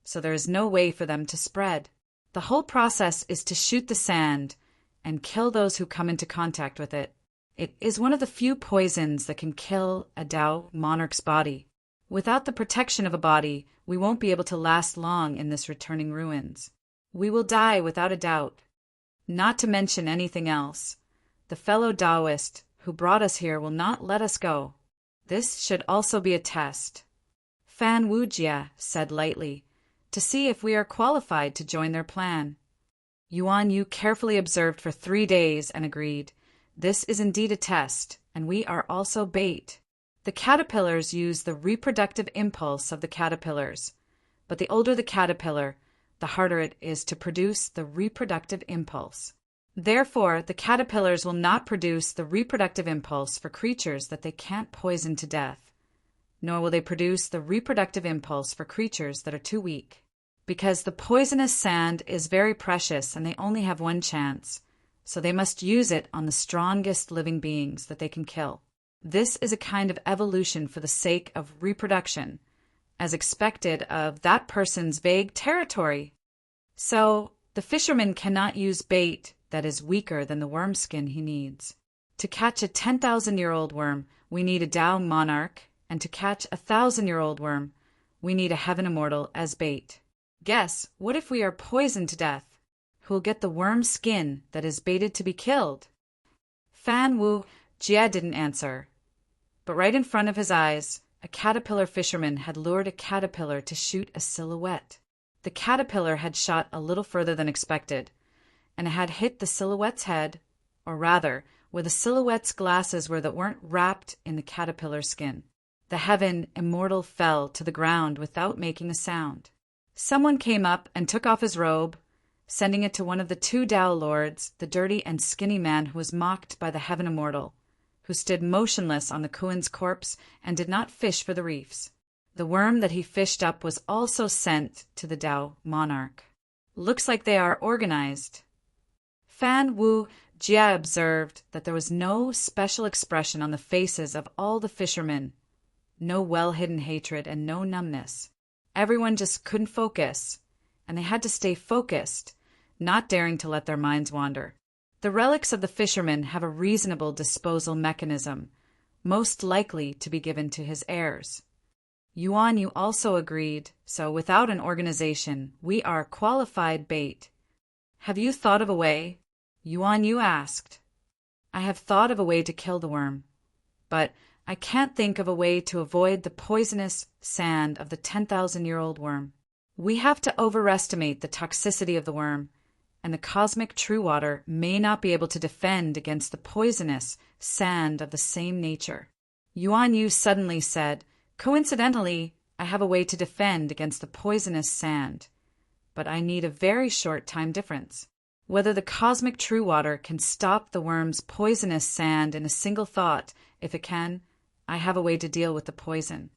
so there is no way for them to spread. The whole process is to shoot the sand and kill those who come into contact with it. It is one of the few poisons that can kill a Dao monarch's body. Without the protection of a body, we won't be able to last long in this returning ruins. We will die without a doubt. Not to mention anything else. The fellow Taoist who brought us here will not let us go. This should also be a test," Fan Wujie said lightly, "to see if we are qualified to join their plan." Yuan Yu carefully observed for 3 days and agreed, "This is indeed a test, and we are also bait. The caterpillars use the reproductive impulse of the caterpillars, but the older the caterpillar, the harder it is to produce the reproductive impulse. Therefore, the caterpillars will not produce the reproductive impulse for creatures that they can't poison to death, nor will they produce the reproductive impulse for creatures that are too weak. Because the poisonous sand is very precious and they only have 1 chance, so they must use it on the strongest living beings that they can kill. This is a kind of evolution for the sake of reproduction, as expected of that person's vague territory. So, the fisherman cannot use bait that is weaker than the worm skin he needs. To catch a 10,000-year-old worm, we need a Dao monarch, and to catch a 1,000-year-old worm, we need a heaven immortal as bait. Guess, what if we are poisoned to death? Who'll get the worm skin that is baited to be killed?" Fan Wujie didn't answer, but right in front of his eyes, a caterpillar fisherman had lured a caterpillar to shoot a silhouette. The caterpillar had shot a little further than expected, and it had hit the silhouette's head, or rather, where the silhouette's glasses were that weren't wrapped in the caterpillar skin. The heaven immortal fell to the ground without making a sound. Someone came up and took off his robe, sending it to one of the 2 Dao lords, the dirty and skinny man who was mocked by the heaven immortal, who stood motionless on the Kuan's corpse and did not fish for the reefs. The worm that he fished up was also sent to the Dao monarch. "Looks like they are organized." Fan Wujie observed that there was no special expression on the faces of all the fishermen, no well-hidden hatred and no numbness. Everyone just couldn't focus, and they had to stay focused, not daring to let their minds wander. The relics of the fishermen have a reasonable disposal mechanism, most likely to be given to his heirs. Yuan Yu also agreed, so without an organization, we are qualified bait. "Have you thought of a way?" Yuan Yu asked. "I have thought of a way to kill the worm, but I can't think of a way to avoid the poisonous sand of the 10,000-year-old worm. We have to overestimate the toxicity of the worm, and the cosmic true water may not be able to defend against the poisonous sand of the same nature." Yuan Yu suddenly said, Coincidentally, I have a way to defend against the poisonous sand, but I need a very short time difference. Whether the cosmic true water can stop the worm's poisonous sand in a single thought, if it can, I have a way to deal with the poison.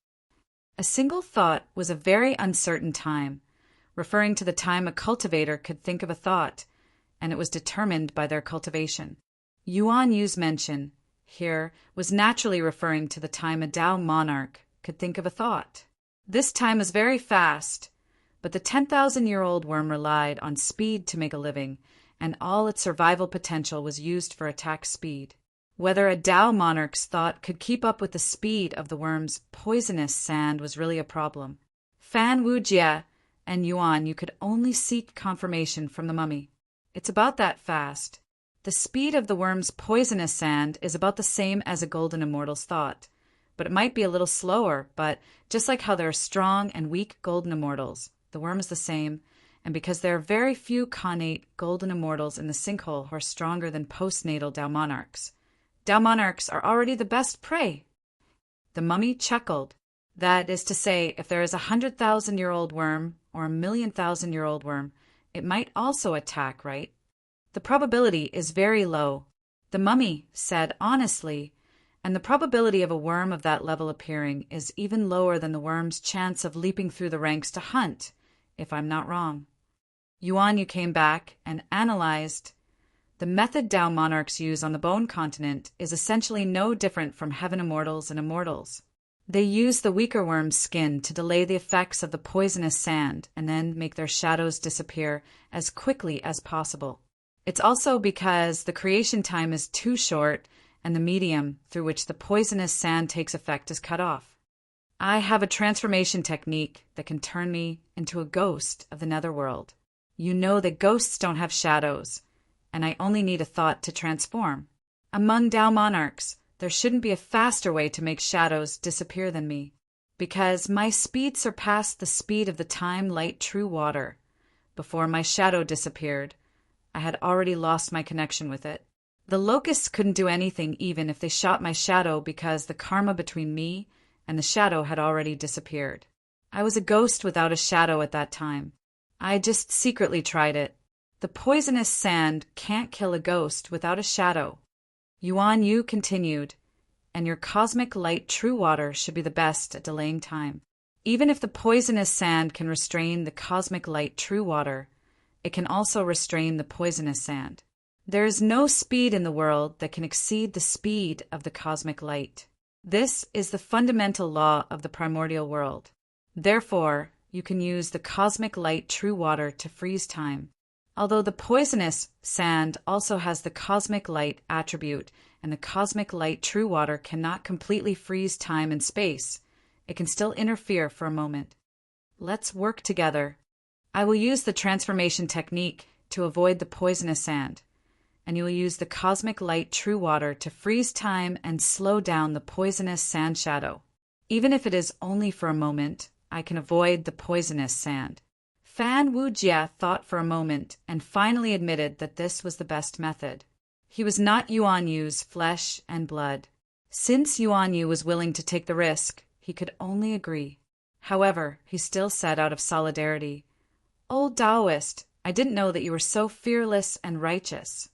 A single thought was a very uncertain time, referring to the time a cultivator could think of a thought, and it was determined by their cultivation. Yuan Yu's mention here was naturally referring to the time a Tao monarch could think of a thought. This time was very fast, but the 10,000-year-old worm relied on speed to make a living, and all its survival potential was used for attack speed. Whether a Tao monarch's thought could keep up with the speed of the worm's poisonous sand was really a problem. Fan Wujie and Yuan Yu could only seek confirmation from the mummy. It's about that fast. The speed of the worm's poisonous sand is about the same as a golden immortal's thought, but it might be a little slower, but just like how there are strong and weak golden immortals, the worm is the same, and because there are very few connate golden immortals in the sinkhole who are stronger than postnatal Tao monarchs. Tao monarchs are already the best prey. The mummy chuckled. That is to say, if there is a 100,000-year-old worm or a 1,000,000-year-old worm, it might also attack, right? The probability is very low. The mummy said honestly, and the probability of a worm of that level appearing is even lower than the worm's chance of leaping through the ranks to hunt, if I'm not wrong. Yuan Yu came back and analyzed. The method Tao monarchs use on the Bone Continent is essentially no different from heaven immortals and immortals. They use the weaker worm's skin to delay the effects of the poisonous sand and then make their shadows disappear as quickly as possible. It's also because the creation time is too short and the medium through which the poisonous sand takes effect is cut off. I have a transformation technique that can turn me into a ghost of the netherworld. You know that ghosts don't have shadows, and I only need a thought to transform. Among Tao monarchs, there shouldn't be a faster way to make shadows disappear than me, because my speed surpassed the speed of the time light true water. Before my shadow disappeared, I had already lost my connection with it. The locusts couldn't do anything even if they shot my shadow because the karma between me and the shadow had already disappeared. I was a ghost without a shadow at that time. I just secretly tried it. The poisonous sand can't kill a ghost without a shadow. Yuan Yu continued, and your cosmic light true water should be the best at delaying time. Even if the poisonous sand can restrain the cosmic light true water, it can also restrain the poisonous sand. There is no speed in the world that can exceed the speed of the cosmic light. This is the fundamental law of the primordial world. Therefore, you can use the cosmic light true water to freeze time. Although the poisonous sand also has the cosmic light attribute, and the cosmic light true water cannot completely freeze time and space, it can still interfere for a moment. Let's work together. I will use the transformation technique to avoid the poisonous sand, and you will use the cosmic light true water to freeze time and slow down the poisonous sand shadow. Even if it is only for a moment, I can avoid the poisonous sand. Fan Wujie thought for a moment and finally admitted that this was the best method. He was not Yuan Yu's flesh and blood. Since Yuan Yu was willing to take the risk, he could only agree. However, he still said out of solidarity, "Old Taoist, I didn't know that you were so fearless and righteous.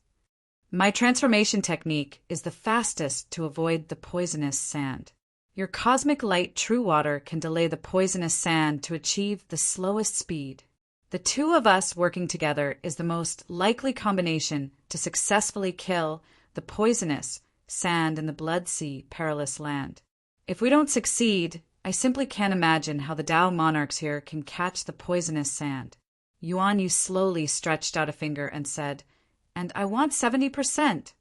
My transformation technique is the fastest to avoid the poisonous sand. Your cosmic light true water can delay the poisonous sand to achieve the slowest speed. The two of us working together is the most likely combination to successfully kill the poisonous sand in the Blood Sea perilous land. If we don't succeed, I simply can't imagine how the Tao monarchs here can catch the poisonous sand." Yuan Yu slowly stretched out a finger and said, "And I want 70%.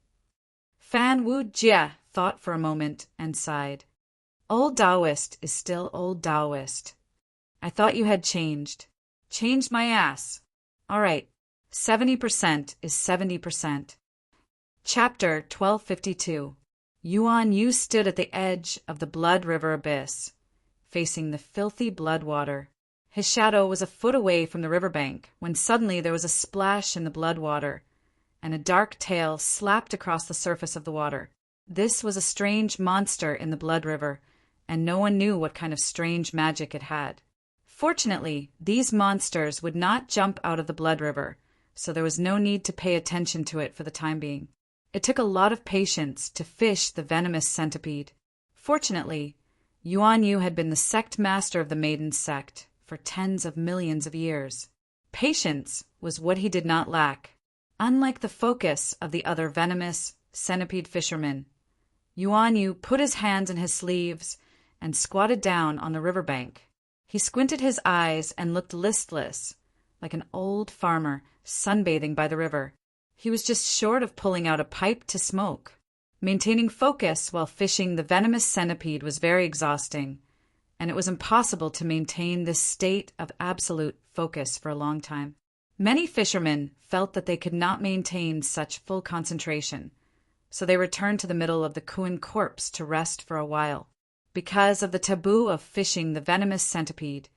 Fan Wujie thought for a moment and sighed. "Old Taoist is still old Taoist. I thought you had changed." "Changed my ass. All right, 70% is 70%. Chapter 1252. Yuan Yu stood at the edge of the Blood River abyss, facing the filthy blood water. His shadow was a foot away from the riverbank when suddenly there was a splash in the blood water, and a dark tail slapped across the surface of the water. This was a strange monster in the blood river, and no one knew what kind of strange magic it had. Fortunately, these monsters would not jump out of the blood river, so there was no need to pay attention to it for the time being. It took a lot of patience to fish the venomous centipede. Fortunately, Yuan Yu had been the sect master of the Maiden sect for tens of millions of years. Patience was what he did not lack. Unlike the focus of the other venomous centipede fishermen, Yuan Yu put his hands in his sleeves and squatted down on the riverbank. He squinted his eyes and looked listless, like an old farmer sunbathing by the river. He was just short of pulling out a pipe to smoke. Maintaining focus while fishing the venomous centipede was very exhausting, and it was impossible to maintain this state of absolute focus for a long time. Many fishermen felt that they could not maintain such full concentration, so they returned to the middle of the Kuan corpse to rest for a while. Because of the taboo of fishing the venomous centipede,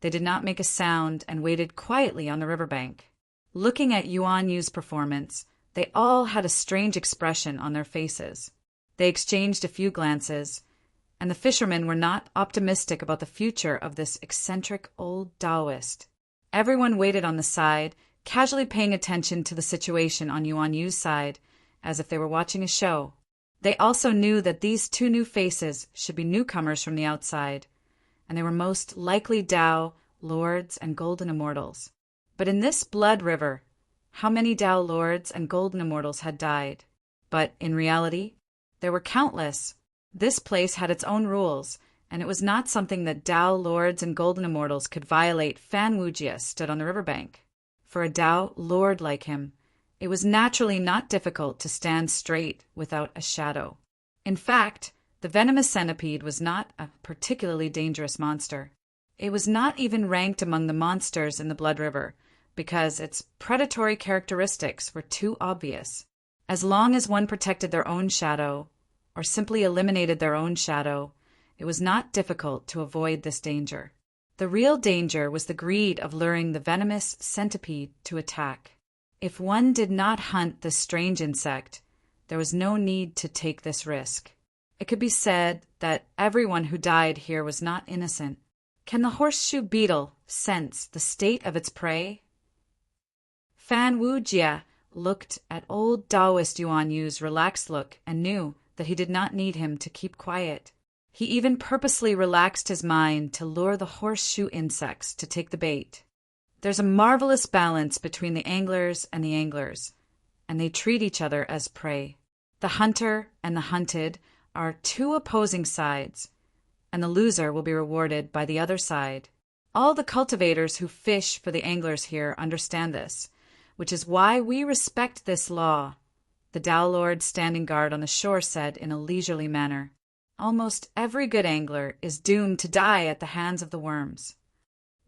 they did not make a sound and waited quietly on the riverbank. Looking at Yuan Yu's performance, they all had a strange expression on their faces. They exchanged a few glances, and the fishermen were not optimistic about the future of this eccentric old Taoist. Everyone waited on the side, casually paying attention to the situation on Yuan Yu's side, as if they were watching a show. They also knew that these two new faces should be newcomers from the outside, and they were most likely Tao, lords, and golden immortals. But in this blood river, how many Tao lords and golden immortals had died? But in reality, there were countless. This place had its own rules, and it was not something that Tao lords and golden immortals could violate. Fan Wujia stood on the riverbank. For a Tao lord like him, it was naturally not difficult to stand straight without a shadow. In fact, the venomous centipede was not a particularly dangerous monster. It was not even ranked among the monsters in the Blood River, because its predatory characteristics were too obvious. As long as one protected their own shadow, or simply eliminated their own shadow, it was not difficult to avoid this danger. The real danger was the greed of luring the venomous centipede to attack. If one did not hunt this strange insect, there was no need to take this risk. It could be said that everyone who died here was not innocent. Can the horseshoe beetle sense the state of its prey? Fan Wujia looked at old Taoist Yuan Yu's relaxed look and knew that he did not need him to keep quiet. He even purposely relaxed his mind to lure the horseshoe insects to take the bait. There's a marvelous balance between the anglers, and they treat each other as prey. The hunter and the hunted are two opposing sides, and the loser will be rewarded by the other side. All the cultivators who fish for the anglers here understand this, which is why we respect this law, the Tao Lord standing guard on the shore said in a leisurely manner. Almost every good angler is doomed to die at the hands of the worms.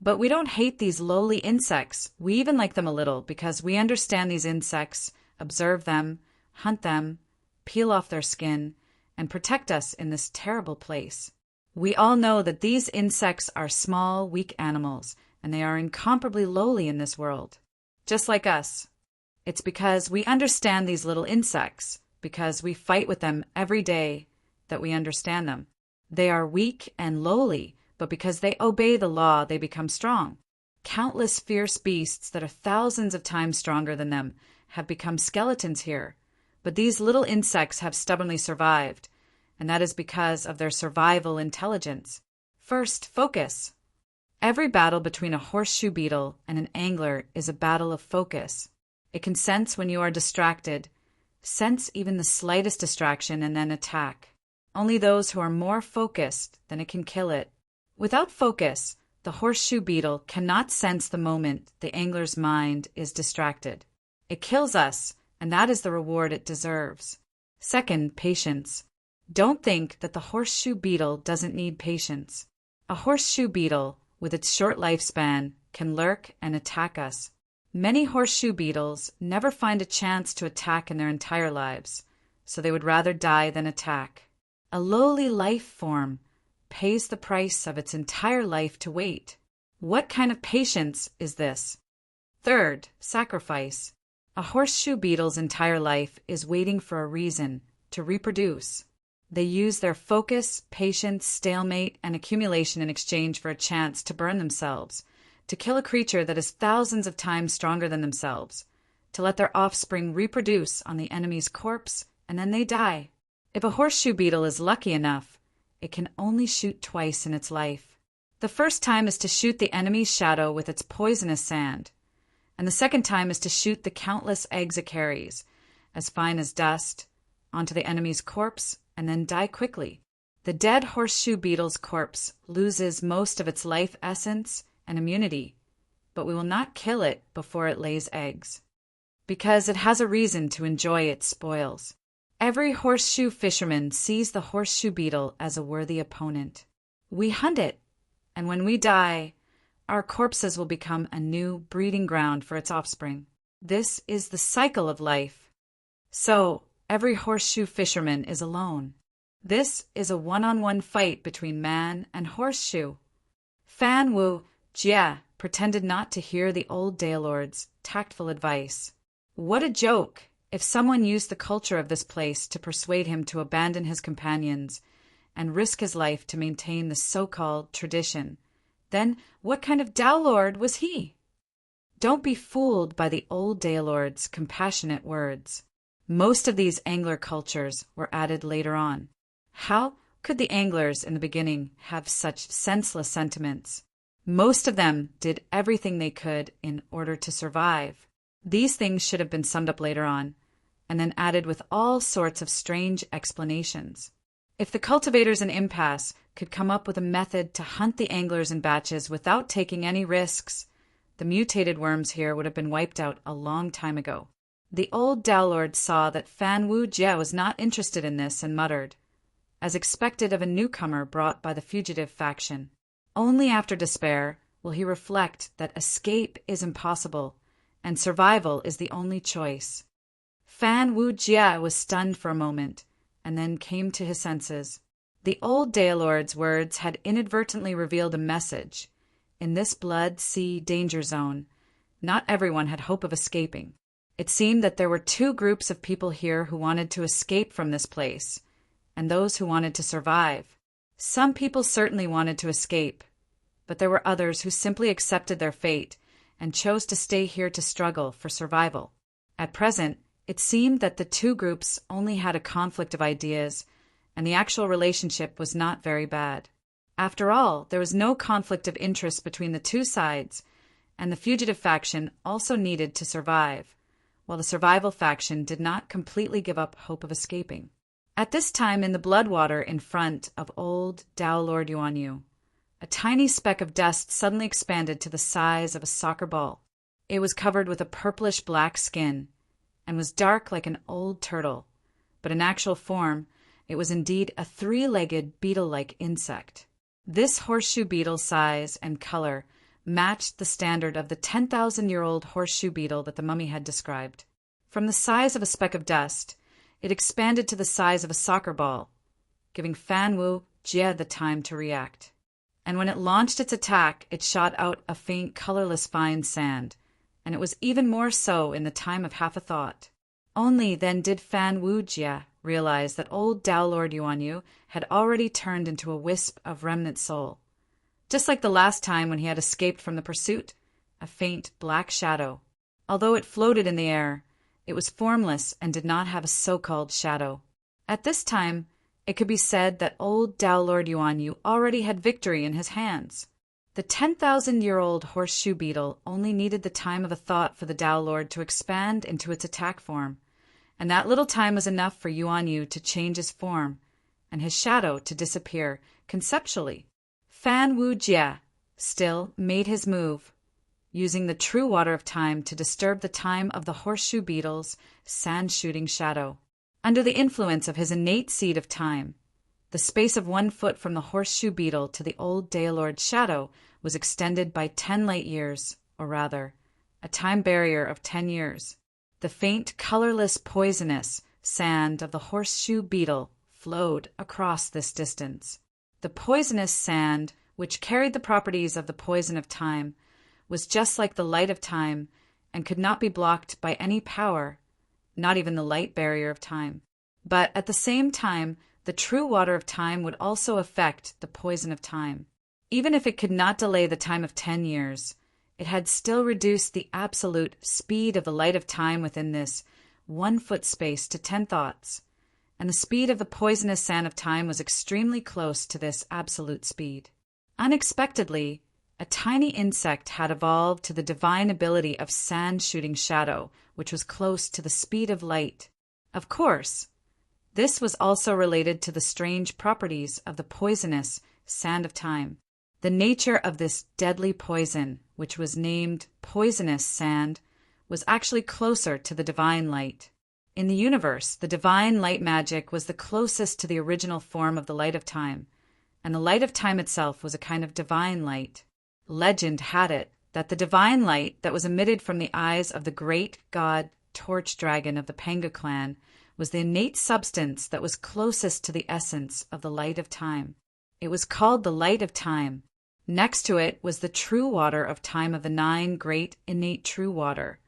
But we don't hate these lowly insects. We even like them a little because we understand these insects, observe them, hunt them, peel off their skin, and protect us in this terrible place. We all know that these insects are small, weak animals, and they are incomparably lowly in this world. Just like us. It's because we understand these little insects, because we fight with them every day, that we understand them. They are weak and lowly, but because they obey the law, they become strong. Countless fierce beasts that are thousands of times stronger than them have become skeletons here, but these little insects have stubbornly survived, and that is because of their survival intelligence. First, focus. Every battle between a horseshoe beetle and an angler is a battle of focus. It can sense when you are distracted, sense even the slightest distraction, and then attack. Only those who are more focused, then it can kill it. Without focus, the horseshoe beetle cannot sense the moment the angler's mind is distracted. It kills us, and that is the reward it deserves. Second, patience. Don't think that the horseshoe beetle doesn't need patience. A horseshoe beetle, with its short lifespan, can lurk and attack us. Many horseshoe beetles never find a chance to attack in their entire lives, so they would rather die than attack. A lowly life form pays the price of its entire life to wait. What kind of patience is this? Third, sacrifice. A horseshoe beetle's entire life is waiting for a reason to reproduce. They use their focus, patience, stalemate, and accumulation in exchange for a chance to burn themselves, to kill a creature that is thousands of times stronger than themselves, to let their offspring reproduce on the enemy's corpse, and then they die. If a horseshoe beetle is lucky enough, it can only shoot twice in its life. The first time is to shoot the enemy's shadow with its poisonous sand, and the second time is to shoot the countless eggs it carries, as fine as dust, onto the enemy's corpse, and then die quickly. The dead horseshoe beetle's corpse loses most of its life essence and immunity, but we will not kill it before it lays eggs, because it has a reason to enjoy its spoils. Every horseshoe fisherman sees the horseshoe beetle as a worthy opponent. We hunt it, and when we die, our corpses will become a new breeding ground for its offspring. This is the cycle of life. So, every horseshoe fisherman is alone. This is a one-on-one fight between man and horseshoe. Fan Wu Jie pretended not to hear the old Daylord's tactful advice. What a joke if someone used the culture of this place to persuade him to abandon his companions and risk his life to maintain the so-called tradition. Then what kind of Daylord was he? Don't be fooled by the old Daylord's compassionate words. Most of these angler cultures were added later on. How could the anglers in the beginning have such senseless sentiments? Most of them did everything they could in order to survive. These things should have been summed up later on, and then added with all sorts of strange explanations. If the cultivators in Impasse could come up with a method to hunt the anglers in batches without taking any risks, the mutated worms here would have been wiped out a long time ago. The old Daylord saw that Fan Wu Jie was not interested in this and muttered, as expected of a newcomer brought by the fugitive faction. Only after despair will he reflect that escape is impossible and survival is the only choice. Fan Wu Jie was stunned for a moment and then came to his senses. The old Daylord's words had inadvertently revealed a message. In this blood sea danger zone, not everyone had hope of escaping. It seemed that there were two groups of people here who wanted to escape from this place, and those who wanted to survive. Some people certainly wanted to escape, but there were others who simply accepted their fate and chose to stay here to struggle for survival. At present, it seemed that the two groups only had a conflict of ideas, and the actual relationship was not very bad. After all, there was no conflict of interest between the two sides, and the fugitive faction also needed to survive, while the survival faction did not completely give up hope of escaping. At this time in the bloodwater in front of old Daylord Yuanyu, a tiny speck of dust suddenly expanded to the size of a soccer ball. It was covered with a purplish-black skin, and was dark like an old turtle, but in actual form, it was indeed a three-legged beetle-like insect. This horseshoe beetle size and color matched the standard of the 10,000-year-old horseshoe beetle that the mummy had described. From the size of a speck of dust, it expanded to the size of a soccer ball, giving Fan Wu Jie the time to react. And when it launched its attack, it shot out a faint, colorless fine sand, and it was even more so in the time of half a thought. Only then did Fan Wu Jie realize that old Daylord Yuanyu had already turned into a wisp of remnant soul. Just like the last time when he had escaped from the pursuit, a faint black shadow. Although it floated in the air, it was formless and did not have a so-called shadow. At this time, it could be said that old Daylord Yuanyu already had victory in his hands. The 10,000-year-old horseshoe beetle only needed the time of a thought for the Daylord to expand into its attack form, and that little time was enough for Yuanyu to change his form and his shadow to disappear conceptually. Fan Wu Jie still made his move, using the true water of time to disturb the time of the horseshoe beetle's sand-shooting shadow. Under the influence of his innate seed of time, the space of 1 foot from the horseshoe beetle to the old Daylord's shadow was extended by 10 light years, or rather, a time barrier of 10 years. The faint, colorless, poisonous sand of the horseshoe beetle flowed across this distance. The poisonous sand, which carried the properties of the poison of time, was just like the light of time and could not be blocked by any power, not even the light barrier of time. But at the same time, the true water of time would also affect the poison of time. Even if it could not delay the time of 10 years, it had still reduced the absolute speed of the light of time within this 1 foot space to 10 thoughts, and the speed of the poisonous sand of time was extremely close to this absolute speed. Unexpectedly, a tiny insect had evolved to the divine ability of sand shooting shadow, which was close to the speed of light. Of course, this was also related to the strange properties of the poisonous sand of time. The nature of this deadly poison, which was named poisonous sand, was actually closer to the divine light. In the universe, the divine light magic was the closest to the original form of the light of time, and the light of time itself was a kind of divine light. Legend had it that the divine light that was emitted from the eyes of the great god Torch Dragon of the Panga clan was the innate substance that was closest to the essence of the light of time. It was called the light of time. Next to it was the true water of time of the 9 great innate true water,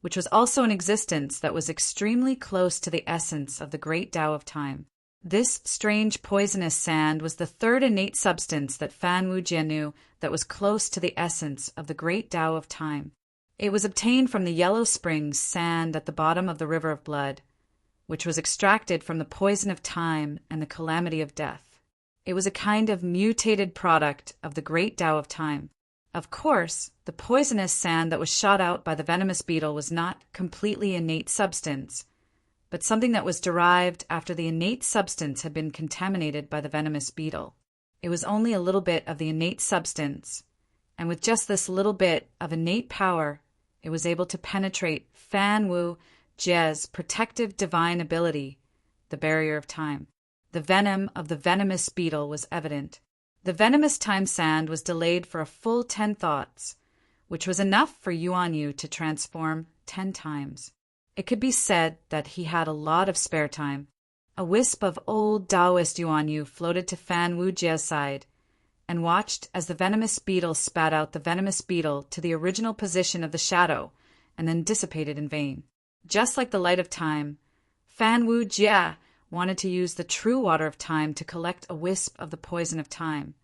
which was also an existence that was extremely close to the essence of the great Tao of time. This strange poisonous sand was the 3rd innate substance that Fan Wujie knew that was close to the essence of the great Tao of time. It was obtained from the yellow springs sand at the bottom of the river of blood, which was extracted from the poison of time and the calamity of death. It was a kind of mutated product of the great Tao of time. Of course, the poisonous sand that was shot out by the venomous beetle was not completely innate substance, but something that was derived after the innate substance had been contaminated by the venomous beetle. It was only a little bit of the innate substance, and with just this little bit of innate power, it was able to penetrate Fan Wu Jie's protective divine ability, the barrier of time. The venom of the venomous beetle was evident. The venomous time sand was delayed for a full 10 thoughts, which was enough for Yuan Yu to transform 10 times. It could be said that he had a lot of spare time. A wisp of old Taoist Yuan Yu floated to Fan Wujie's side and watched as the venomous beetle spat out the venomous beetle to the original position of the shadow and then dissipated in vain. Just like the light of time, Fan Wujie wanted to use the true water of time to collect a wisp of the poison of time.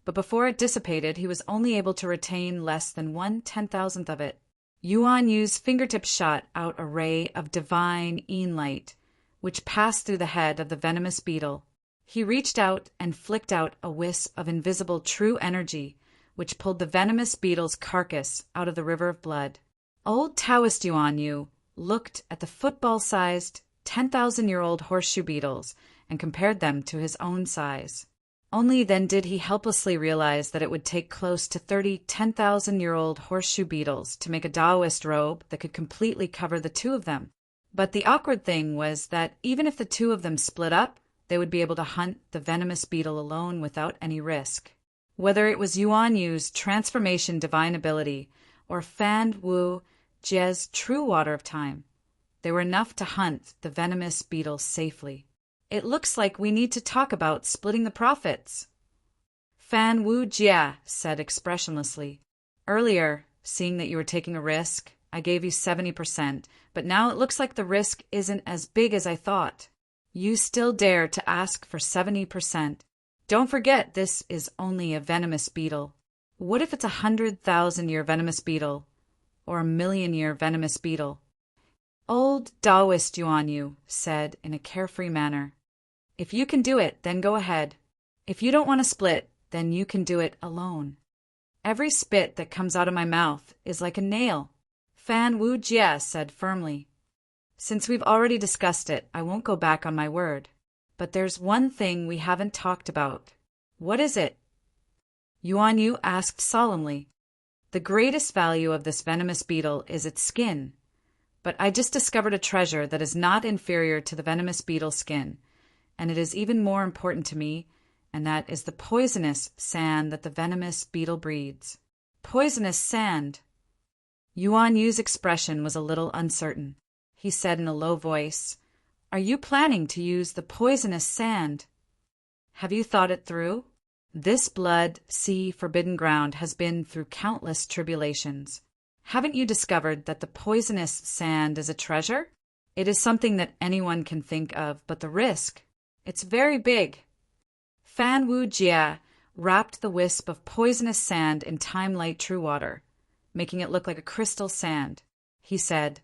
But before it dissipated, he was only able to retain less than 1/10,000th of it. Yuan Yu's fingertip shot out a ray of divine Yin light, which passed through the head of the venomous beetle. He reached out and flicked out a wisp of invisible true energy, which pulled the venomous beetle's carcass out of the river of blood. Old Taoist Yuan Yu looked at the football-sized 10,000-year-old horseshoe beetles and compared them to his own size. Only then did he helplessly realize that it would take close to 30 10,000-year-old horseshoe beetles to make a Taoist robe that could completely cover the 2 of them. But the awkward thing was that even if the 2 of them split up, they would be able to hunt the venomous beetle alone without any risk. Whether it was Yuan Yu's transformation divine ability or Fan Wu Jie's true water of time, they were enough to hunt the venomous beetle safely. It looks like we need to talk about splitting the profits, Fan Wujie said expressionlessly. Earlier, seeing that you were taking a risk, I gave you 70%, but now it looks like the risk isn't as big as I thought. You still dare to ask for 70%. Don't forget this is only a venomous beetle. What if it's 100,000-year venomous beetle or a 1,000,000-year venomous beetle? Old Taoist Yuan Yu said in a carefree manner, if you can do it, then go ahead. If you don't want to split, then you can do it alone. Every spit that comes out of my mouth is like a nail, Fan Wujie said firmly. Since we've already discussed it, I won't go back on my word. But there's one thing we haven't talked about. What is it? Yuan Yu asked solemnly. The greatest value of this venomous beetle is its skin. But I just discovered a treasure that is not inferior to the venomous beetle skin, and it is even more important to me, and that is the poisonous sand that the venomous beetle breeds. Poisonous sand. Yuan Yu's expression was a little uncertain. He said in a low voice, Are you planning to use the poisonous sand? Have you thought it through? This blood, sea, forbidden ground has been through countless tribulations. Haven't you discovered that the poisonous sand is a treasure? It is something that anyone can think of, but the risk. It's very big. Fan Wu Jia wrapped the wisp of poisonous sand in time-light true water, making it look like a crystal sand. He said,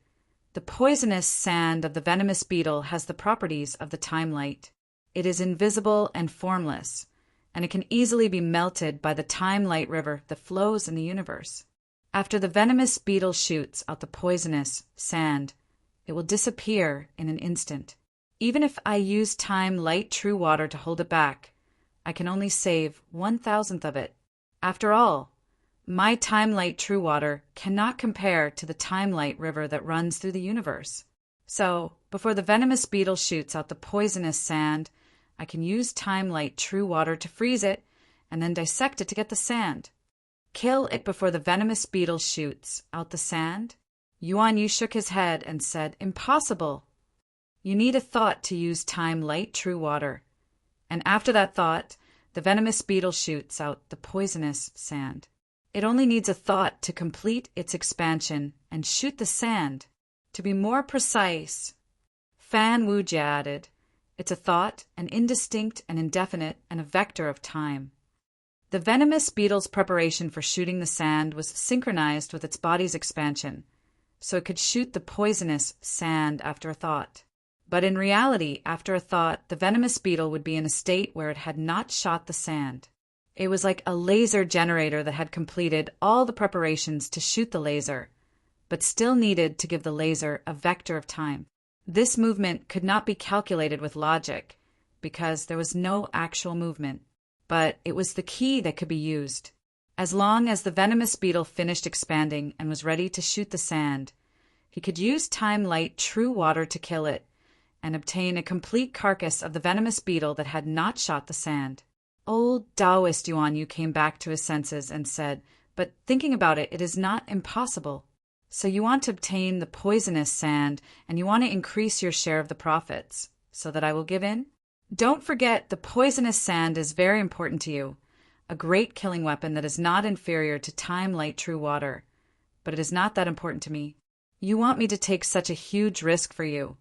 "The poisonous sand of the venomous beetle has the properties of the time-light. It is invisible and formless, and it can easily be melted by the time-light river that flows in the universe. After the venomous beetle shoots out the poisonous sand, it will disappear in an instant. Even if I use time-light true water to hold it back, I can only save 1,000th of it. After all, my time-light true water cannot compare to the time-light river that runs through the universe. So, before the venomous beetle shoots out the poisonous sand, I can use time-light true water to freeze it and then dissect it to get the sand. Kill it before the venomous beetle shoots out the sand?" Yuan Yu shook his head and said, "Impossible. You need a thought to use time-light true water. And after that thought, the venomous beetle shoots out the poisonous sand. It only needs a thought to complete its expansion and shoot the sand. To be more precise," Fan Wu Jia added, "it's a thought, an indistinct and indefinite, and a vector of time." The venomous beetle's preparation for shooting the sand was synchronized with its body's expansion, so it could shoot the poisonous sand after a thought. But in reality, after a thought, the venomous beetle would be in a state where it had not shot the sand. It was like a laser generator that had completed all the preparations to shoot the laser, but still needed to give the laser a vector of time. This movement could not be calculated with logic, because there was no actual movement, but it was the key that could be used. As long as the venomous beetle finished expanding and was ready to shoot the sand, he could use time-light true water to kill it, and obtain a complete carcass of the venomous beetle that had not shot the sand. Old Taoist Yuan Yu came back to his senses and said, "But thinking about it, it is not impossible. So you want to obtain the poisonous sand, and you want to increase your share of the profits, so that I will give in? Don't forget the poisonous sand is very important to you, a great killing weapon that is not inferior to time-light true water. But it is not that important to me. You want me to take such a huge risk for you,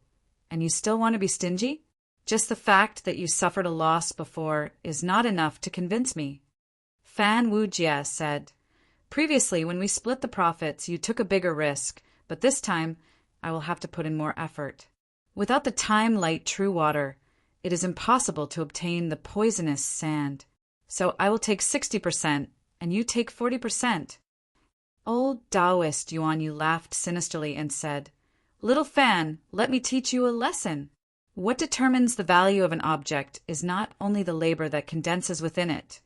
and you still want to be stingy? Just the fact that you suffered a loss before is not enough to convince me." Fan Wu Jia said, "Previously, when we split the profits, you took a bigger risk, but this time I will have to put in more effort. Without the time-light true water, it is impossible to obtain the poisonous sand. So I will take 60%, and you take 40%. Old Taoist Yuan Yu laughed sinisterly and said, "Little Fan, let me teach you a lesson. What determines the value of an object is not only the labor that condenses within it,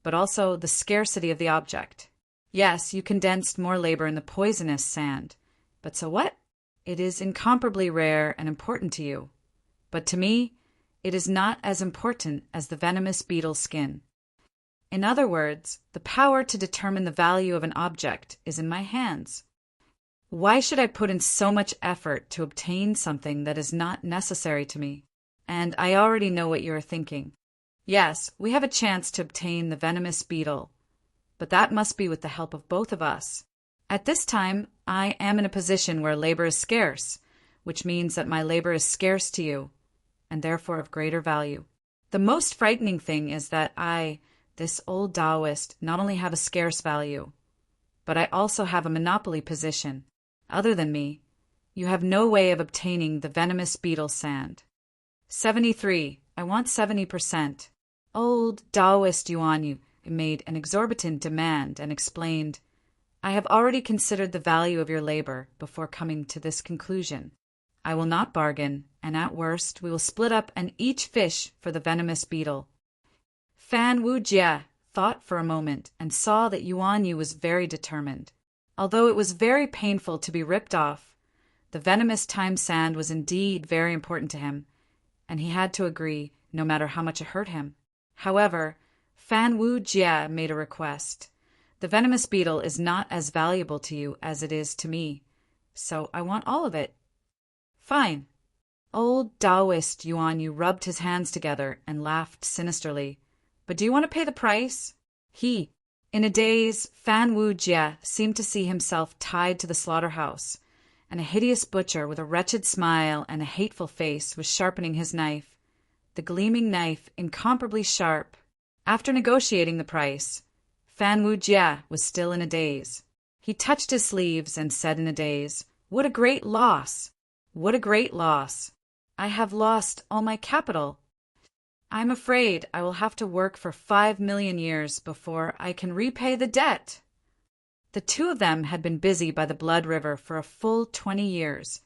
but also the scarcity of the object. Yes, you condensed more labor in the poisonous sand, but so what? It is incomparably rare and important to you. But to me, it is not as important as the venomous beetle skin. In other words, the power to determine the value of an object is in my hands. Why should I put in so much effort to obtain something that is not necessary to me? And I already know what you are thinking. Yes, we have a chance to obtain the venomous beetle, but that must be with the help of both of us. At this time, I am in a position where labor is scarce, which means that my labor is scarce to you, and therefore of greater value. The most frightening thing is that I, this old Taoist, not only have a scarce value, but I also have a monopoly position. Other than me, you have no way of obtaining the venomous beetle sand. 73. I want 70%. Old Taoist Yuan Yu made an exorbitant demand and explained, "I have already considered the value of your labor before coming to this conclusion. I will not bargain, and at worst we will split up and each fish for the venomous beetle." Fan Wu Jia thought for a moment and saw that Yuan Yu was very determined. Although it was very painful to be ripped off, the venomous time sand was indeed very important to him, and he had to agree, no matter how much it hurt him. However, Fan Wu Jia made a request. "The venomous beetle is not as valuable to you as it is to me, so I want all of it." "Fine." Old Taoist Yuan Yu rubbed his hands together and laughed sinisterly. "But do you want to pay the price?" In a daze, Fan Wu Jia seemed to see himself tied to the slaughterhouse, and a hideous butcher with a wretched smile and a hateful face was sharpening his knife. the gleaming knife incomparably sharp. After negotiating the price, Fan Wu-jie was still in a daze. He touched his sleeves and said in a daze, "What a great loss! What a great loss! I have lost all my capital. I'm afraid I will have to work for 5 million years before I can repay the debt." The two of them had been busy by the Blood River for a full 20 years,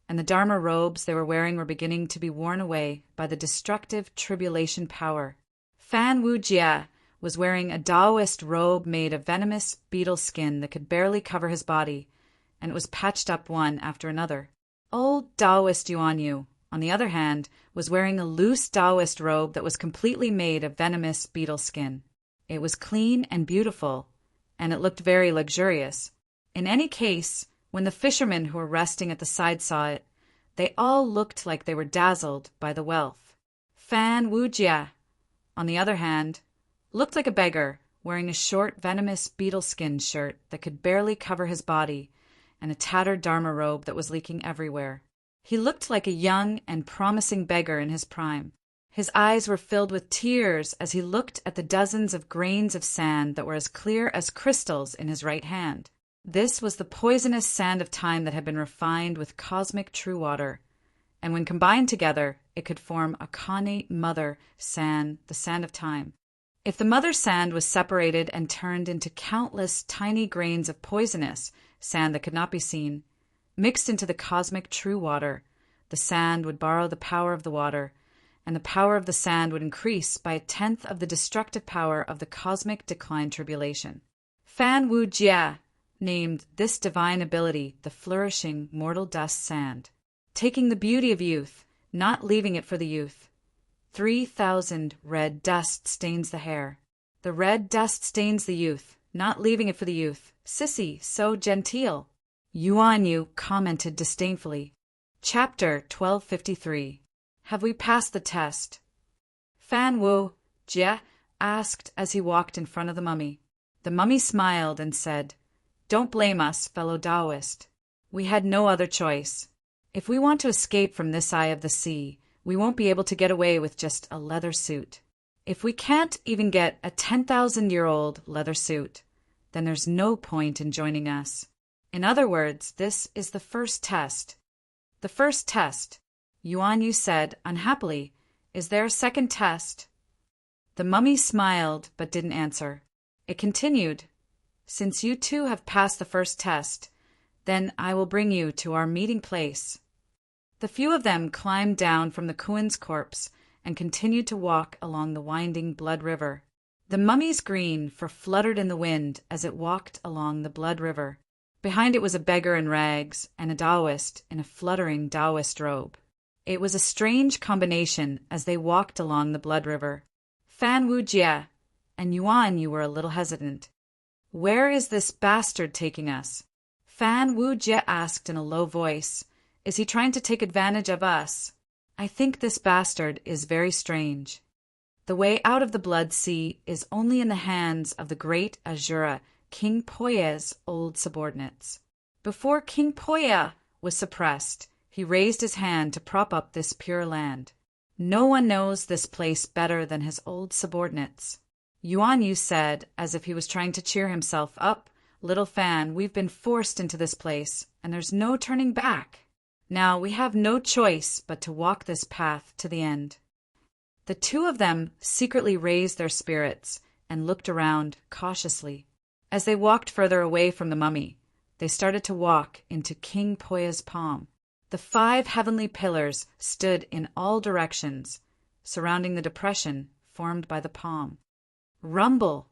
and the Dharma robes they were wearing were beginning to be worn away by the destructive tribulation power. Fan Wu-jie was wearing a Taoist robe made of venomous beetle skin that could barely cover his body, and it was patched up one after another. Old Taoist Yuan Yu, on the other hand, was wearing a loose Taoist robe that was completely made of venomous beetle skin. It was clean and beautiful, and it looked very luxurious. In any case, when the fishermen who were resting at the side saw it, they all looked like they were dazzled by the wealth. Fan Wu-jie, on the other hand, looked like a beggar, wearing a short venomous beetle skin shirt that could barely cover his body, and a tattered Dharma robe that was leaking everywhere. He looked like a young and promising beggar in his prime. His eyes were filled with tears as he looked at the dozens of grains of sand that were as clear as crystals in his right hand. This was the poisonous sand of time that had been refined with cosmic true water, and when combined together, it could form a Kane mother sand, the sand of time. If the mother sand was separated and turned into countless tiny grains of poisonous sand that could not be seen, mixed into the cosmic true water, the sand would borrow the power of the water, and the power of the sand would increase by 1/10 of the destructive power of the cosmic decline tribulation. Fan Wu-jie named this divine ability the flourishing mortal dust sand, taking the beauty of youth, not leaving it for the youth. 3,000 red dust stains the hair. The red dust stains the youth, not leaving it for the youth. Sissy, so genteel. Yuan Yu commented disdainfully. Chapter 1253. Have we passed the test? Fan Wu-jie asked as he walked in front of the mummy. The mummy smiled and said, "Don't blame us, fellow Taoist. We had no other choice. If we want to escape from this eye of the sea, we won't be able to get away with just a leather suit. If we can't even get a 10,000-year-old leather suit, then there's no point in joining us. In other words, this is the first test." The first test, Yuan Yu said unhappily. Is there a second test? The mummy smiled but didn't answer. It continued, "Since you two have passed the first test, then I will bring you to our meeting place." The few of them climbed down from the Kuin's corpse and continued to walk along the winding Blood River. The mummy's green fur fluttered in the wind as it walked along the Blood River. Behind it was a beggar in rags and a Taoist in a fluttering Taoist robe. It was a strange combination as they walked along the Blood River. Fan Wu-jie and Yuan Yu were a little hesitant. "Where is this bastard taking us?" Fan Wu-jie asked in a low voice. "Is he trying to take advantage of us? I think this bastard is very strange. The way out of the Blood Sea is only in the hands of the great Asura, King Poye's old subordinates. Before King Poye was suppressed, he raised his hand to prop up this pure land. No one knows this place better than his old subordinates." Yuan Yu said, as if he was trying to cheer himself up, "Little Fan, we've been forced into this place, and there's no turning back. Now we have no choice but to walk this path to the end." The two of them secretly raised their spirits and looked around cautiously. As they walked further away from the mummy, they started to walk into King Poye's palm. The 5 heavenly pillars stood in all directions, surrounding the depression formed by the palm. Rumble!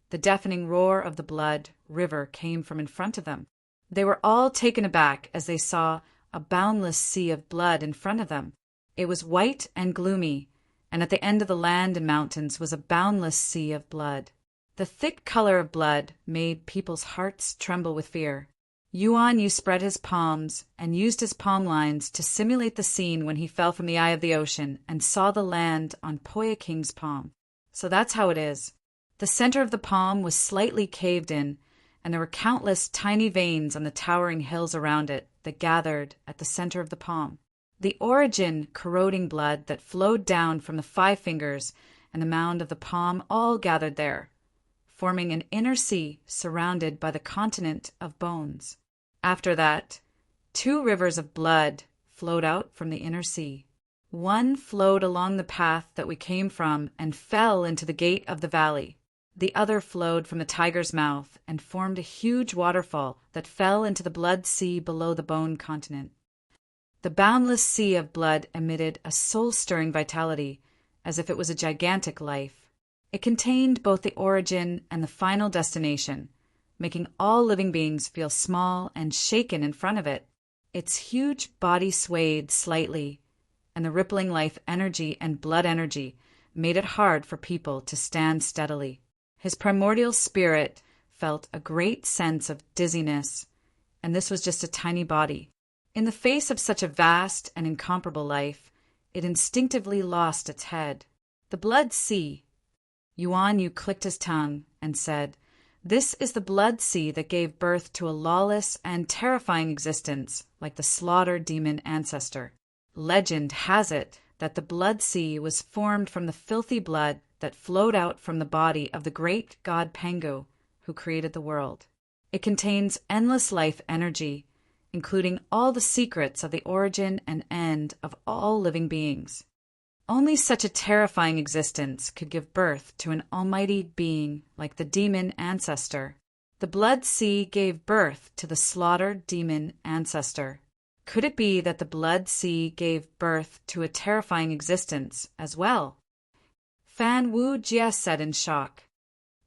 The deafening roar of the Blood River came from in front of them. They were all taken aback as they saw a boundless sea of blood in front of them. It was white and gloomy, and at the end of the land and mountains was a boundless sea of blood. The thick color of blood made people's hearts tremble with fear. Yuan Yu spread his palms and used his palm lines to simulate the scene when he fell from the eye of the ocean and saw the land on Poye King's palm. So that's how it is. The center of the palm was slightly caved in, and there were countless tiny veins on the towering hills around it that gathered at the center of the palm. The origin, corroding blood that flowed down from the 5 fingers and the mound of the palm all gathered there, forming an inner sea surrounded by the continent of bones. After that, 2 rivers of blood flowed out from the inner sea. One flowed along the path that we came from and fell into the gate of the valley. The other flowed from the tiger's mouth and formed a huge waterfall that fell into the blood sea below the bone continent. The boundless sea of blood emitted a soul-stirring vitality, as if it was a gigantic life. It contained both the origin and the final destination, making all living beings feel small and shaken in front of it. Its huge body swayed slightly, and the rippling life energy and blood energy made it hard for people to stand steadily. His primordial spirit felt a great sense of dizziness, and this was just a tiny body. In the face of such a vast and incomparable life, it instinctively lost its head. The blood sea. Yuan Yu clicked his tongue and said, "This is the blood sea that gave birth to a lawless and terrifying existence like the slaughtered demon ancestor. Legend has it that the blood sea was formed from the filthy blood that flowed out from the body of the great god Pangu, who created the world. It contains endless life energy, including all the secrets of the origin and end of all living beings. Only such a terrifying existence could give birth to an almighty being like the demon ancestor. The blood sea gave birth to the slaughtered demon ancestor. Could it be that the blood sea gave birth to a terrifying existence as well?" Fan Wu Jie said in shock.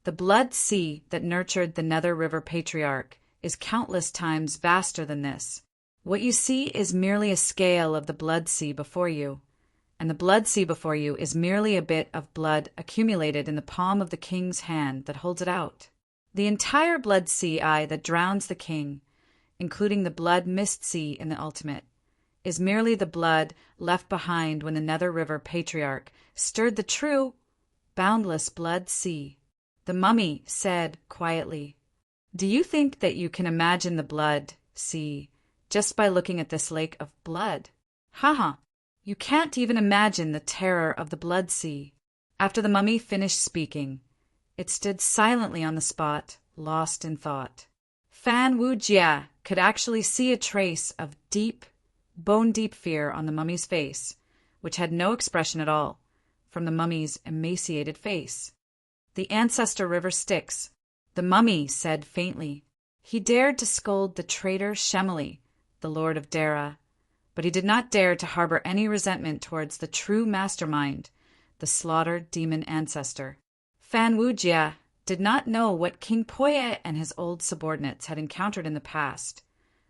"The blood sea that nurtured the Nether River Patriarch is countless times vaster than this. What you see is merely a scale of the blood sea before you, and the blood sea before you is merely a bit of blood accumulated in the palm of the king's hand that holds it out. The entire blood sea eye that drowns the king, including the blood mist sea in the ultimate, is merely the blood left behind when the Nether River Patriarch stirred the true, boundless blood sea." The mummy said quietly, "Do you think that you can imagine the blood sea just by looking at this lake of blood? Haha, you can't even imagine the terror of the blood sea." After the mummy finished speaking, it stood silently on the spot, lost in thought. Fan Wu Jia could actually see a trace of deep, bone-deep fear on the mummy's face, which had no expression at all, from the mummy's emaciated face. "The ancestor river Styx," the mummy said faintly. "He dared to scold the traitor Shemali, the lord of Dara, but he did not dare to harbor any resentment towards the true mastermind, the slaughtered demon ancestor." Fan Wu Jia did not know what King Poye and his old subordinates had encountered in the past,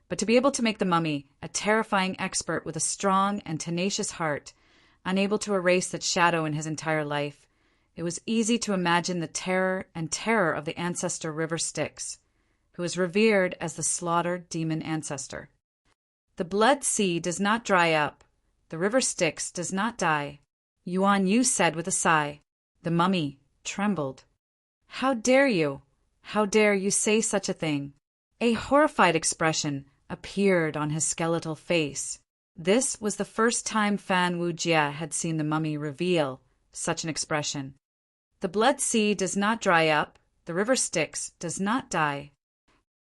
but to be able to make the mummy a terrifying expert with a strong and tenacious heart, unable to erase that shadow in his entire life, it was easy to imagine the terror of the ancestor river Styx, who is revered as the slaughtered demon ancestor. "The blood sea does not dry up. The river Styx does not die," Yuan Yu said with a sigh. The mummy trembled. "How dare you? How dare you say such a thing?" A horrified expression appeared on his skeletal face. This was the first time Fan Wu Jia had seen the mummy reveal such an expression. "The blood sea does not dry up. The river Styx does not die."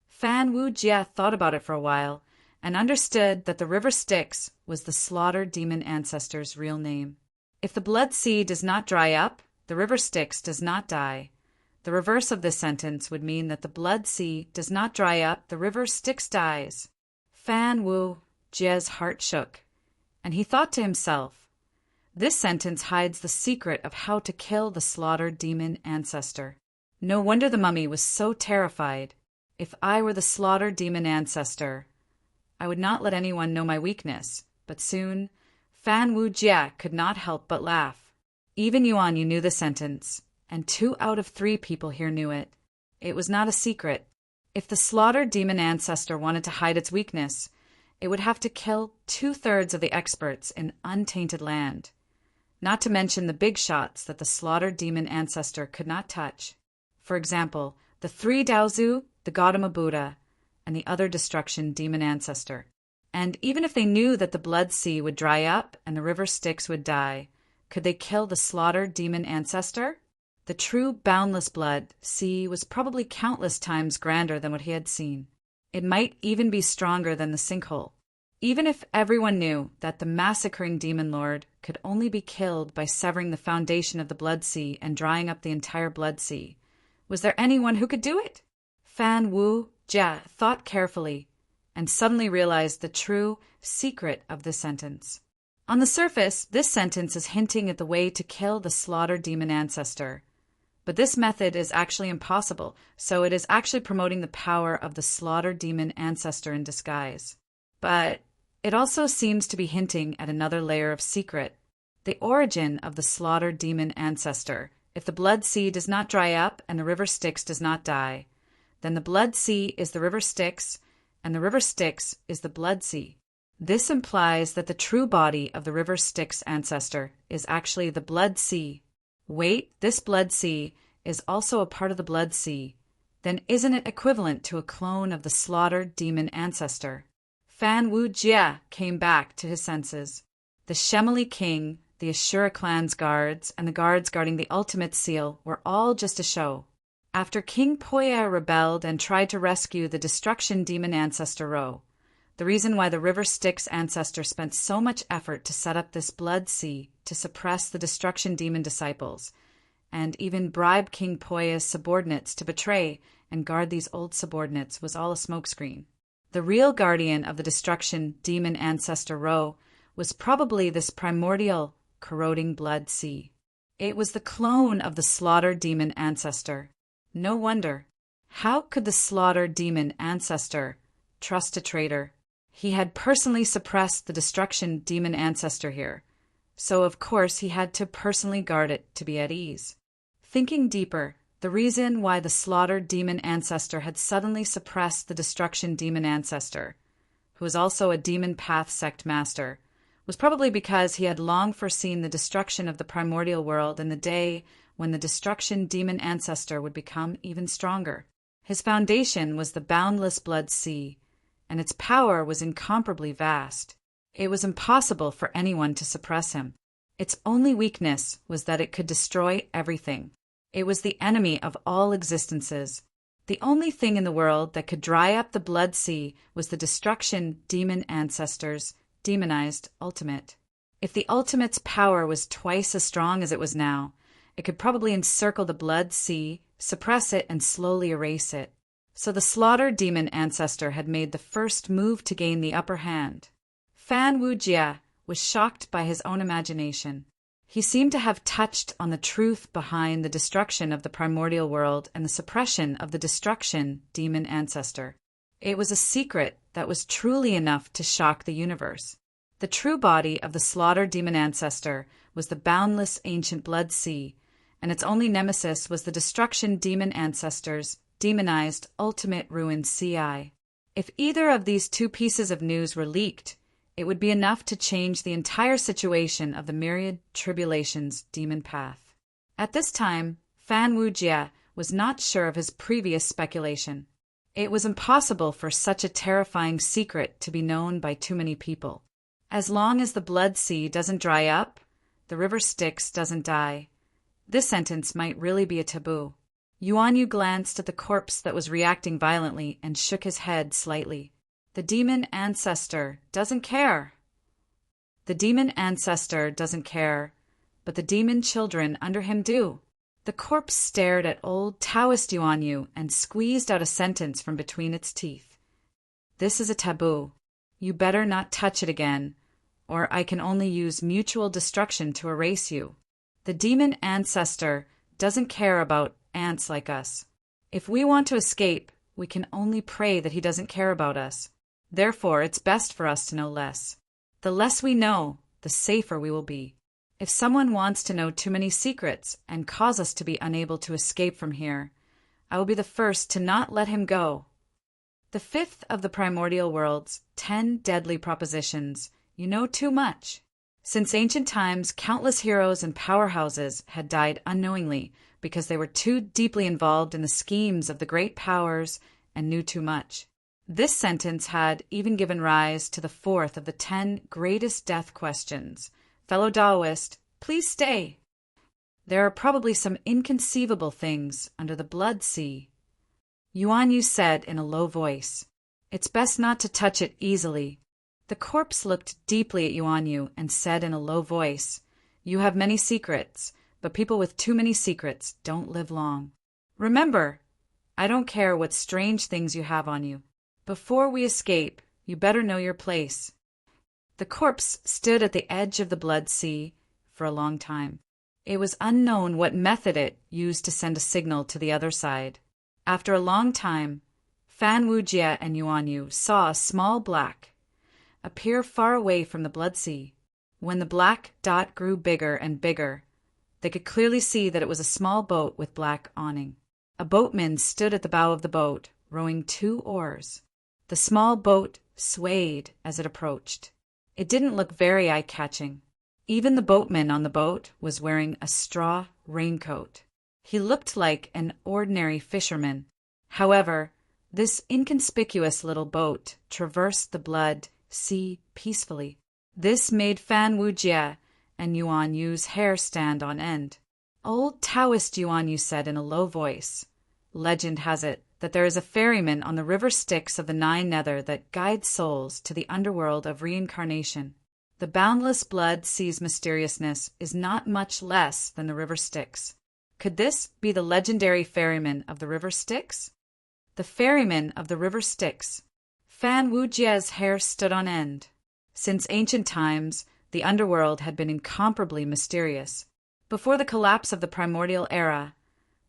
Fan Wu Jia thought about it for a while and understood that the river Styx was the slaughtered demon ancestor's real name. If the blood sea does not dry up, the river Styx does not die. The reverse of this sentence would mean that the blood sea does not dry up, the river Styx dies. Fan Wu Jia's heart shook, and he thought to himself, "This sentence hides the secret of how to kill the slaughtered demon ancestor." No wonder the mummy was so terrified. If I were the slaughtered demon ancestor, I would not let anyone know my weakness, but soon Fan Wu Jia could not help but laugh. Even Yuan Yu knew the sentence, and 2 out of 3 people here knew it. It was not a secret. If the slaughtered demon ancestor wanted to hide its weakness, it would have to kill 2/3 of the experts in untainted land, not to mention the big shots that the slaughtered demon ancestor could not touch. For example, the 3 Daozu, the Gautama Buddha, and the other destruction demon ancestor. And even if they knew that the Blood Sea would dry up and the river Styx would die, could they kill the slaughtered demon ancestor? The true boundless Blood Sea was probably countless times grander than what he had seen. It might even be stronger than the sinkhole. Even if everyone knew that the massacring demon lord could only be killed by severing the foundation of the Blood Sea and drying up the entire Blood Sea, was there anyone who could do it? Fan Wu Jia thought carefully and suddenly realized the true secret of this sentence. On the surface, this sentence is hinting at the way to kill the slaughtered demon ancestor. But this method is actually impossible, so it is actually promoting the power of the slaughtered demon ancestor in disguise. But it also seems to be hinting at another layer of secret, the origin of the slaughtered demon ancestor. If the Blood Sea does not dry up and the river Styx does not die, then the Blood Sea is the river Styx, and the river Styx is the Blood Sea. This implies that the true body of the river Styx ancestor is actually the Blood Sea. Wait, this Blood Sea is also a part of the Blood Sea. Then isn't it equivalent to a clone of the slaughtered demon ancestor? Fan Wu Jia came back to his senses. The Shemali king, the Ashura clan's guards, and the guards guarding the ultimate seal were all just a show. After King Poya rebelled and tried to rescue the destruction demon ancestor Ro, the reason why the river Styx ancestor spent so much effort to set up this Blood Sea to suppress the destruction demon disciples, and even bribe King Poya's subordinates to betray and guard these old subordinates was all a smokescreen. The real guardian of the destruction demon ancestor Ro was probably this primordial, corroding Blood Sea. It was the clone of the slaughtered demon ancestor. No wonder. How could the slaughtered demon ancestor trust a traitor? He had personally suppressed the destruction demon ancestor here, so of course he had to personally guard it to be at ease. Thinking deeper, the reason why the slaughtered demon ancestor had suddenly suppressed the destruction demon ancestor, who was also a demon path sect master, was probably because he had long foreseen the destruction of the primordial world and the day when the destruction demon ancestor would become even stronger. His foundation was the boundless Blood Sea, and its power was incomparably vast. It was impossible for anyone to suppress him. Its only weakness was that it could destroy everything. It was the enemy of all existences. The only thing in the world that could dry up the Blood Sea was the destruction demon ancestor's demonized ultimate. If the ultimate's power was twice as strong as it was now, it could probably encircle the Blood Sea, suppress it, and slowly erase it. So the slaughtered demon ancestor had made the first move to gain the upper hand. Fan Wu Jia was shocked by his own imagination. He seemed to have touched on the truth behind the destruction of the primordial world and the suppression of the destruction demon ancestor. It was a secret that was truly enough to shock the universe. The true body of the slaughtered demon ancestor was the boundless ancient Blood Sea, and its only nemesis was the destruction demon ancestor's demonized ultimate ruined CI. If either of these two pieces of news were leaked, it would be enough to change the entire situation of the myriad tribulations demon path. At this time, Fan Wu Jia was not sure of his previous speculation. It was impossible for such a terrifying secret to be known by too many people. As long as the Blood Sea doesn't dry up, the river Styx doesn't die. This sentence might really be a taboo. Yuan Yu glanced at the corpse that was reacting violently and shook his head slightly. The demon ancestor doesn't care. The demon ancestor doesn't care, but the demon children under him do. The corpse stared at old Taoist Yuan Yu and squeezed out a sentence from between its teeth. This is a taboo. You better not touch it again, or I can only use mutual destruction to erase you. The demon ancestor doesn't care about ants like us. If we want to escape, we can only pray that he doesn't care about us. Therefore, it's best for us to know less. The less we know, the safer we will be. If someone wants to know too many secrets and cause us to be unable to escape from here, I will be the first to not let him go. The fifth of the primordial world's 10 deadly propositions. You know too much. Since ancient times, countless heroes and powerhouses had died unknowingly because they were too deeply involved in the schemes of the great powers and knew too much. This sentence had even given rise to the fourth of the 10 greatest death questions. Fellow Taoist, please stay. There are probably some inconceivable things under the blood sea. Yuan Yu said in a low voice. It's best not to touch it easily. The corpse looked deeply at Yuan Yu and said in a low voice, You have many secrets, but people with too many secrets don't live long. Remember, I don't care what strange things you have on you. Before we escape, you better know your place. The corpse stood at the edge of the blood sea for a long time. It was unknown what method it used to send a signal to the other side. After a long time, Fan Wujie and Yuan Yu saw a small black appear far away from the blood sea. When the black dot grew bigger and bigger, they could clearly see that it was a small boat with black awning. A boatman stood at the bow of the boat, rowing 2 oars. The small boat swayed as it approached. It didn't look very eye-catching. Even the boatman on the boat was wearing a straw raincoat. He looked like an ordinary fisherman. However, this inconspicuous little boat traversed the blood sea peacefully. This made Fan Wujie and Yuan Yu's hair stand on end. Old Taoist Yuan Yu said in a low voice, Legend has it that there is a ferryman on the river Styx of the 9 Nether that guides souls to the underworld of reincarnation. The boundless blood sea's mysteriousness is not much less than the river Styx. Could this be the legendary ferryman of the river Styx? The ferryman of the river Styx. Fan Wujie's hair stood on end. Since ancient times, the underworld had been incomparably mysterious. Before the collapse of the primordial era,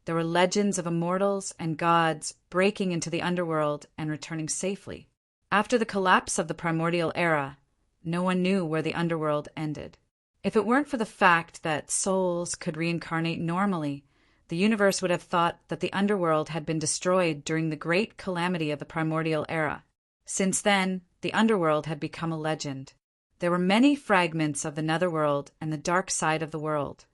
there were legends of immortals and gods breaking into the underworld and returning safely. After the collapse of the primordial era, no one knew where the underworld ended. If it weren't for the fact that souls could reincarnate normally, the universe would have thought that the underworld had been destroyed during the great calamity of the primordial era. Since then, the underworld had become a legend. There were many fragments of the netherworld and the dark side of the world.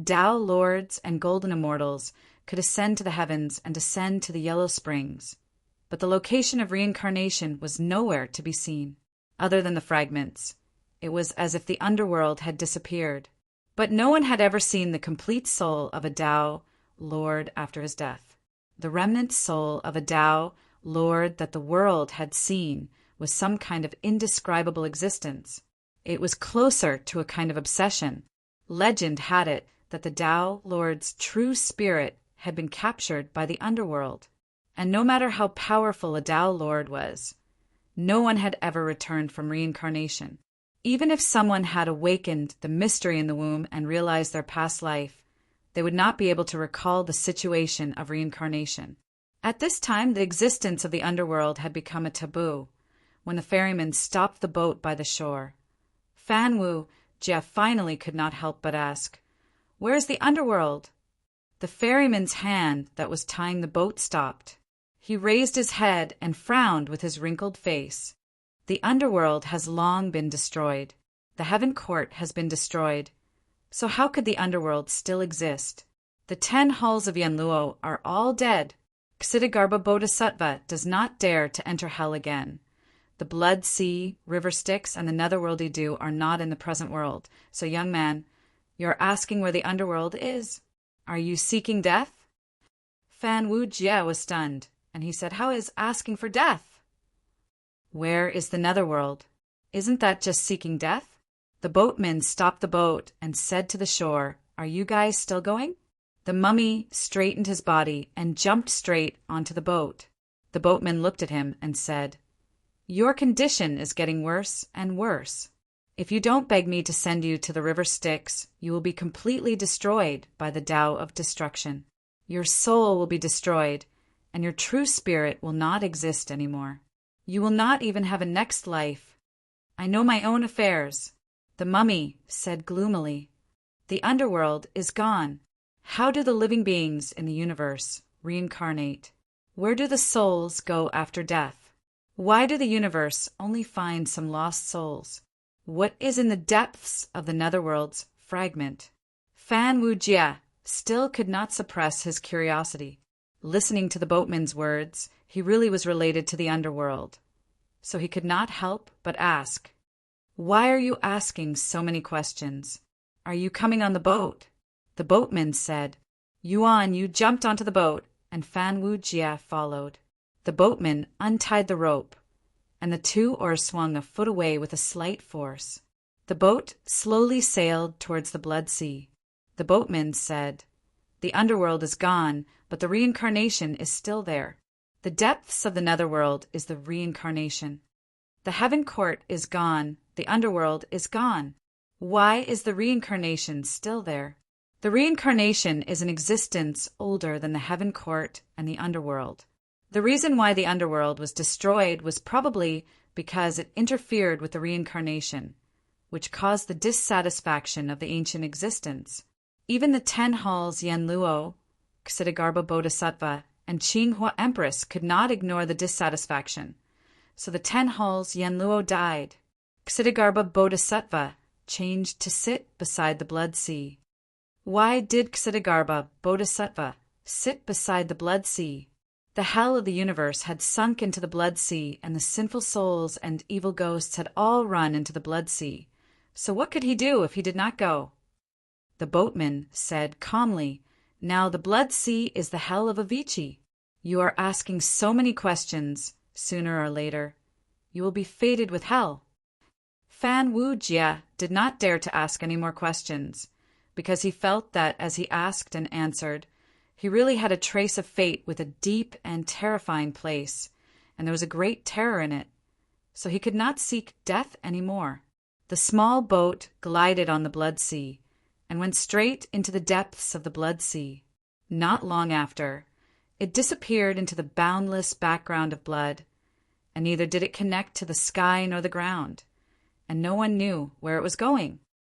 Tao lords and golden immortals could ascend to the heavens and descend to the yellow springs, but the location of reincarnation was nowhere to be seen. Other than the fragments, it was as if the underworld had disappeared. But no one had ever seen the complete soul of a Tao lord after his death. The remnant soul of a Tao lord that the world had seen was some kind of indescribable existence. It was closer to a kind of obsession. Legend had it that the Tao lord's true spirit had been captured by the underworld, and no matter how powerful a Tao lord was, no one had ever returned from reincarnation. Even if someone had awakened the mystery in the womb and realized their past life, they would not be able to recall the situation of reincarnation. At this time, the existence of the underworld had become a taboo. When the ferryman stopped the boat by the shore, Fan Wujie finally could not help but ask, Where is the underworld? The ferryman's hand that was tying the boat stopped. He raised his head and frowned with his wrinkled face. The underworld has long been destroyed. The heaven court has been destroyed. So how could the underworld still exist? The 10 halls of Yanluo are all dead. Ksitigarbha Bodhisattva does not dare to enter hell again. The blood sea, river Styx, and the netherworldly dew are not in the present world. So, young man, you're asking where the underworld is. Are you seeking death? Fan Wujie was stunned, and he said, How is asking for death? Where is the netherworld? Isn't that just seeking death? The boatman stopped the boat and said to the shore, Are you guys still going? The mummy straightened his body and jumped straight onto the boat. The boatman looked at him and said, Your condition is getting worse and worse. If you don't beg me to send you to the river Styx, you will be completely destroyed by the Tao of destruction. Your soul will be destroyed, and your true spirit will not exist anymore. You will not even have a next life. I know my own affairs. The mummy said gloomily, The underworld is gone. How do the living beings in the universe reincarnate? Where do the souls go after death? Why do the universe only find some lost souls? What is in the depths of the netherworld's fragment? Fan Wujie still could not suppress his curiosity. Listening to the boatman's words, he really was related to the underworld. So he could not help but ask, "Why are you asking so many questions? Are you coming on the boat?" The boatman said, "Yuan, you jumped onto the boat," and Fan Wu Jia followed. The boatman untied the rope, and the two oars swung a foot away with a slight force. The boat slowly sailed towards the Blood Sea. The boatman said, "The underworld is gone, but the reincarnation is still there. The depths of the netherworld is the reincarnation. The heaven court is gone, the underworld is gone. Why is the reincarnation still there?" The reincarnation is an existence older than the heaven court and the underworld. The reason why the underworld was destroyed was probably because it interfered with the reincarnation, which caused the dissatisfaction of the ancient existence. Even the 10 halls Yanluo, Ksitigarbha Bodhisattva, and Qinghua Empress could not ignore the dissatisfaction. So the 10 halls Yanluo died. Ksitigarbha Bodhisattva changed to sit beside the Blood Sea. Why did Ksitigarbha Bodhisattva sit beside the Blood Sea? The hell of the universe had sunk into the Blood Sea, and the sinful souls and evil ghosts had all run into the Blood Sea. So what could he do if he did not go? The boatman said calmly, "Now the Blood Sea is the hell of Avicii. You are asking so many questions. Sooner or later, you will be fated with hell." Fan Wu Jia did not dare to ask any more questions, because he felt that as he asked and answered, he really had a trace of fate with a deep and terrifying place, and there was a great terror in it. So he could not seek death any more. The small boat glided on the Blood Sea, and went straight into the depths of the Blood Sea. Not long after, it disappeared into the boundless background of blood, and neither did it connect to the sky nor the ground, and no one knew where it was going.